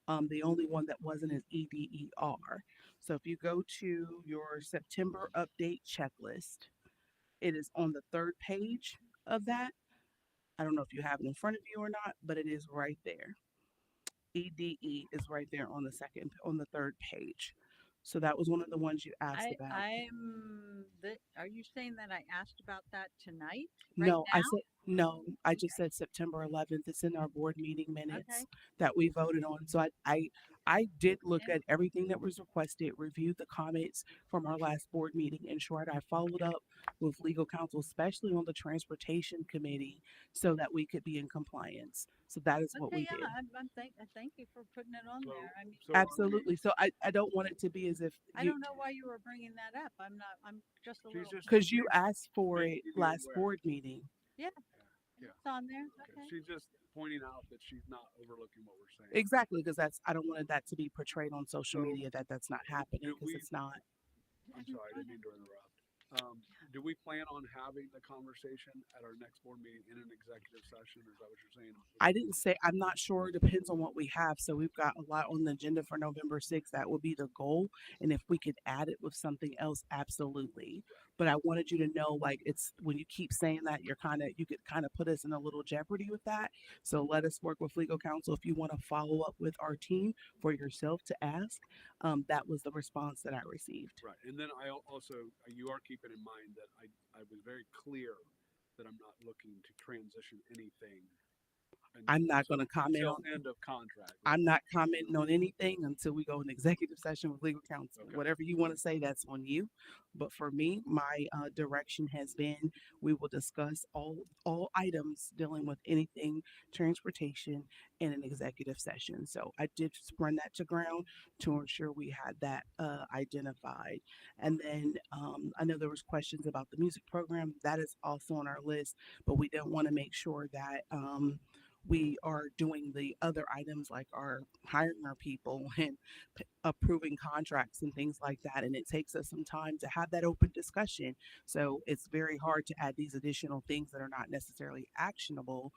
The only one that wasn't is EDER. So if you go to your September update checklist, it is on the third page of that. I don't know if you have it in front of you or not, but it is right there. EDE is right there on the third page. So that was one of the ones you asked about. Are you saying that I asked about that tonight? Right No, I now? said no. I just said September 11th. It's in our board meeting minutes Okay. that we voted on. So I did look at everything that was requested, reviewed the comments from our last board meeting, ensured I followed up with legal counsel, especially on the transportation committee, so that we could be in compliance. So that is what Okay, we yeah, did. I thank you for putting it on there. I mean, Absolutely. So I don't want it to be as if I don't know why you were bringing that up. I'm just a little. because you asked for making it you last aware. board meeting. Yeah, Yeah. it's on there. Okay. Okay. She's just pointing out that she's not overlooking what we're saying. Exactly, because I don't want that to be portrayed on social So, media that that's not happening, do because we- it's not. I'm sorry, I didn't mean to interrupt. Do we plan on having the conversation at our next board meeting in an executive session? Or is that what you're saying? I didn't say, I'm not sure. It depends on what we have. So we've got a lot on the agenda for November 6th. That would be the goal. And if we could add it with something else, absolutely. But I wanted you to know, like, it's when you keep saying that, you could kind of put us in a little jeopardy with that. So let us work with legal counsel. If you want to follow up with our team for yourself to ask, that was the response that I received. Right. And then you are keeping in mind that I was very clear that I'm not looking to transition anything. I'm not going to comment until on end of contract. I'm not commenting on anything until we go in executive session with legal counsel. Okay. Whatever you want to say, that's on you. But for me, my direction has been we will discuss all items dealing with anything transportation in an executive session. So I did just run that to ground to ensure we had that identified. And then I know there was questions about the music program. That is also on our list, but we don't want to make sure that we are doing the other items like our hiring our people and approving contracts and things like that. And it takes us some time to have that open discussion. So it's very hard to add these additional things that are not necessarily actionable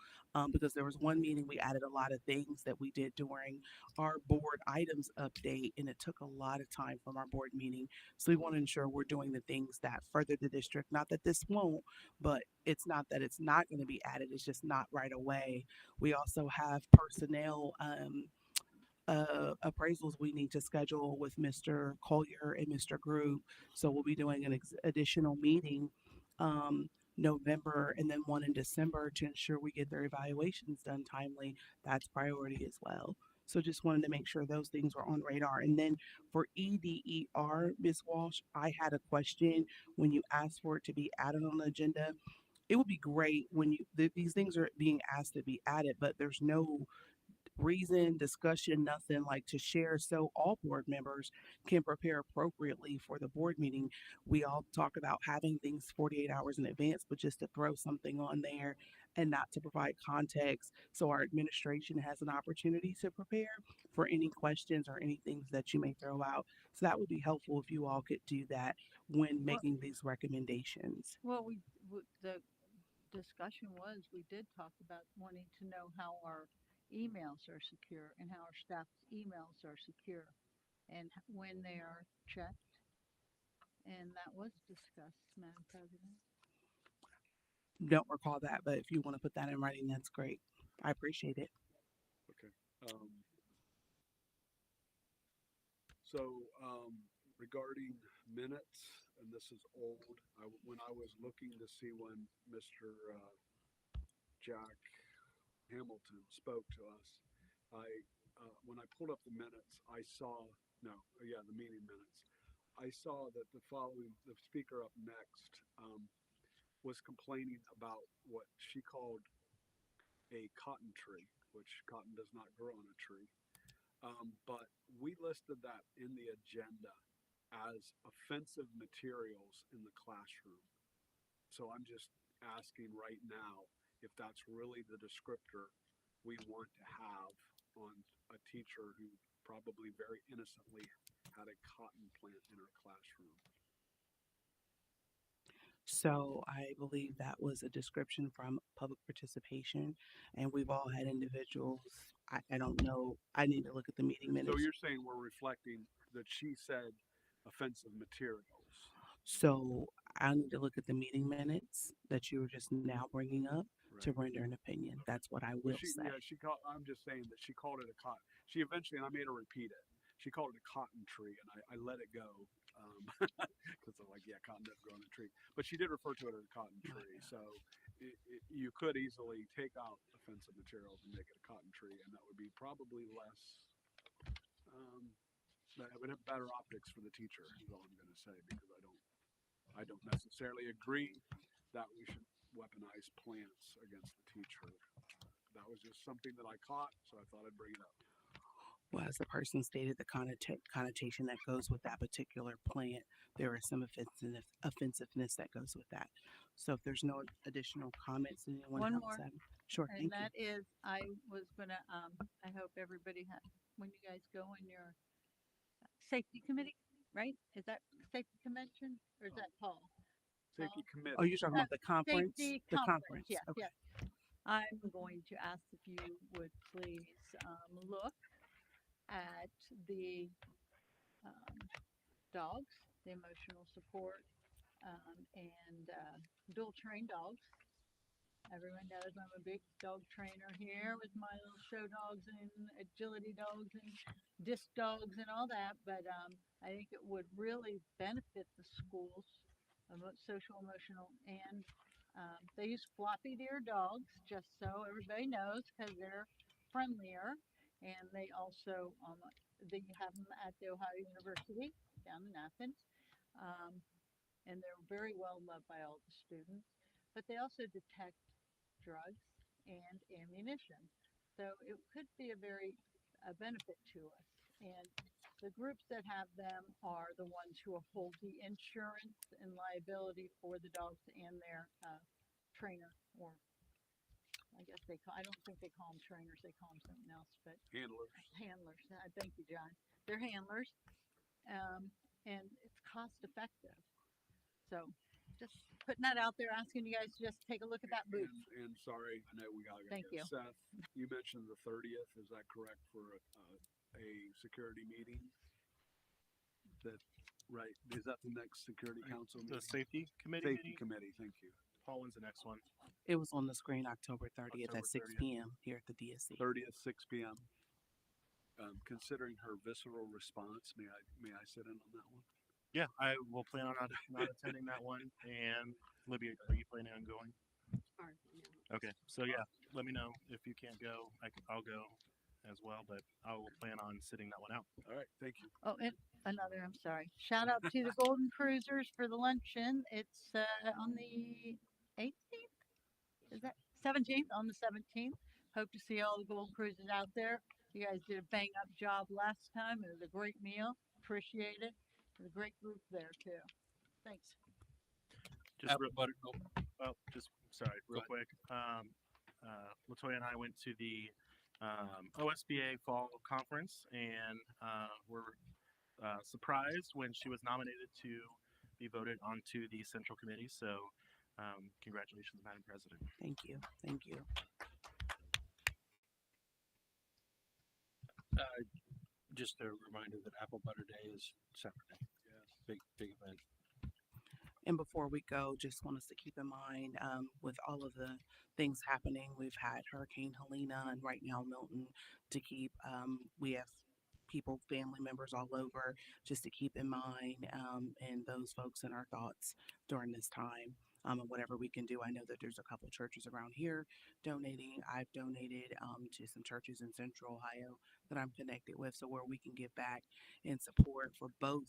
because there was one meeting we added a lot of things that we did during our board items update, and it took a lot of time from our board meeting. So we want to ensure we're doing the things that further the district. Not that this won't, but it's not that it's not going to be added. It's just not right away. We also have personnel appraisals we need to schedule with Mr. Collier and Mr. Group. So we'll be doing an additional meeting November and then one in December to ensure we get their evaluations done timely. That's priority as well. So just wanted to make sure those things were on radar. And then for EDER, Ms. Walsh, I had a question when you asked for it to be added on the agenda. It would be great when these things are being asked to be added, but there's no reason, discussion, nothing like to share so all board members can prepare appropriately for the board meeting. We all talk about having things 48 hours in advance, but just to throw something on there and not to provide context so our administration has an opportunity to prepare for any questions or any things that you may throw out. So that would be helpful if you all could do that when making these recommendations. Well, the discussion was we did talk about wanting to know how our emails are secure and how our staff's emails are secure and when they are checked. And that was discussed, Madam President. don't recall that, but if you want to put that in writing, that's great. I appreciate it. Okay. So regarding minutes, and this is old, when I was looking to see when Mr. Jack Hamilton spoke to us, I when I pulled up the minutes, I saw the meeting minutes. I saw that the speaker up next was complaining about what she called a cotton tree, which cotton does not grow on a tree. But we listed that in the agenda as offensive materials in the classroom. So I'm just asking right now if that's really the descriptor we want to have on a teacher who probably very innocently had a cotton plant in her classroom. So I believe that was a description from public participation, and we've all had individuals. I don't know. I need to look at the meeting So minutes. you're saying we're reflecting that she said offensive materials. So I need to look at the meeting minutes that you were just now bringing up to render an opinion. That's what I will say. I'm just saying that she called it a cotton. She eventually, and I made her repeat it. She called it a cotton tree, and I let it go because I'm like, yeah, cotton doesn't grow on a tree. But she did refer to it as a cotton tree. So you could easily take out offensive materials and make it a cotton tree, and that would be probably less. That would have better optics for the teacher. Is all I'm going to say, because I don't necessarily agree that we should weaponize plants against the teacher. That was just something that I caught, so I thought I'd bring it up. Well, as the person stated, the connotation that goes with that particular plant, there is some offensiveness that goes with that. So if there's no additional comments, anyone One else more. have? Sure, And thank that is, I was gonna, I hope everybody when you guys go in your safety committee, right? Is that safety convention or is that Paul? Safety committee. Oh, you're talking about the conference? Safety The conference. conference. Yes, Okay. yes. I'm going to ask if you would please look at the dogs, the emotional support, and dual trained dogs. Everyone knows I'm a big dog trainer here with my little show dogs and agility dogs and disc dogs and all that. But I think it would really benefit the schools, social, emotional, and they use floppy deer dogs, just so everybody knows, because they're friendlier. And they also they have them at the Ohio University down in Athens, and they're very well loved by all the students. But they also detect drugs and ammunition. So it could be a benefit to us. And the groups that have them are the ones who hold the insurance and liability for the dogs and their trainer, or I don't think they call them trainers, they call them something else, but handlers. Handlers. Thank you, John. They're handlers. And it's cost effective. So just putting that out there, asking you guys to just take a look at that booth. And sorry, I know we got to go. Thank you. Seth, you mentioned the 30th. Is that correct for a security meeting? Right? Is that the next security council meeting? The safety committee. Safety committee. Thank you. Paul, when's the next one? It was on the screen October 30th October at 6 30th. p.m. here at the DSC. 30th, 6 p.m. Considering her visceral response, may I sit in on that one? Yeah, I will plan on not attending that one. And Libya, are you planning on going? Okay, so yeah, let me know if you can't go. I'll go as well, but I will plan on sitting that one out. All right, thank you. Oh, and another, I'm sorry. Shout out to the Golden Cruisers for the luncheon. It's on the 18th? Is that 17th? On the 17th. Hope to see all the Golden Cruisers out there. You guys did a bang up job last time. It was a great meal. Appreciate it. There's a great group there too. Thanks. Just real quick. Latoya and I went to the OSBA Fall Conference, and were surprised when she was nominated to be voted onto the Central Committee. So, congratulations, Madam President. Thank you. Thank you. Just a reminder that Apple Butter Day is Saturday. Yes. Big event. And before we go, just want us to keep in mind with all of the things happening, we've had Hurricane Helena and right now Milton to keep. We have people, family members all over, just to keep in mind and those folks in our thoughts during this time. And whatever we can do. I know that there's a couple churches around here donating. I've donated to some churches in Central Ohio that I'm connected with. So where we can give back and support for both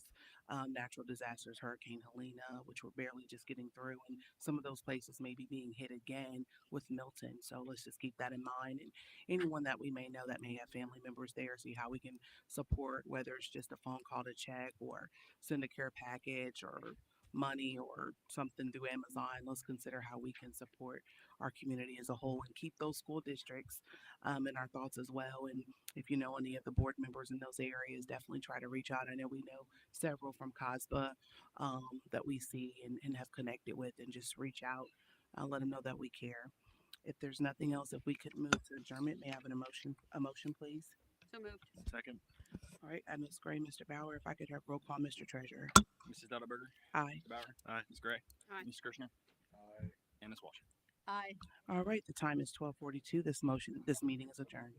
natural disasters, Hurricane Helena, which we're barely just getting through, and some of those places may be being hit again with Milton. So let's just keep that in mind. And anyone that we may know that may have family members there, see how we can support, whether it's just a phone call to check or send a care package or money or something through Amazon. Let's consider how we can support our community as a whole and keep those school districts in our thoughts as well. And if you know any of the board members in those areas, definitely try to reach out. I know we know several from COSBA that we see and have connected with, and just reach out, let them know that we care. If there's nothing else, if we could move to adjournment, may I have a motion, please? So moved. Second. All right, Ms. Gray, Mr. Bauer, if I could have roll call, Mr. Treasurer. Mrs. Dotterberger. Aye. Mr. Bauer. Aye. Ms. Gray. Aye. Ms. Kirshner. Aye. And Ms. Walsh. Aye. All right, the time is 12:42. This meeting is adjourned.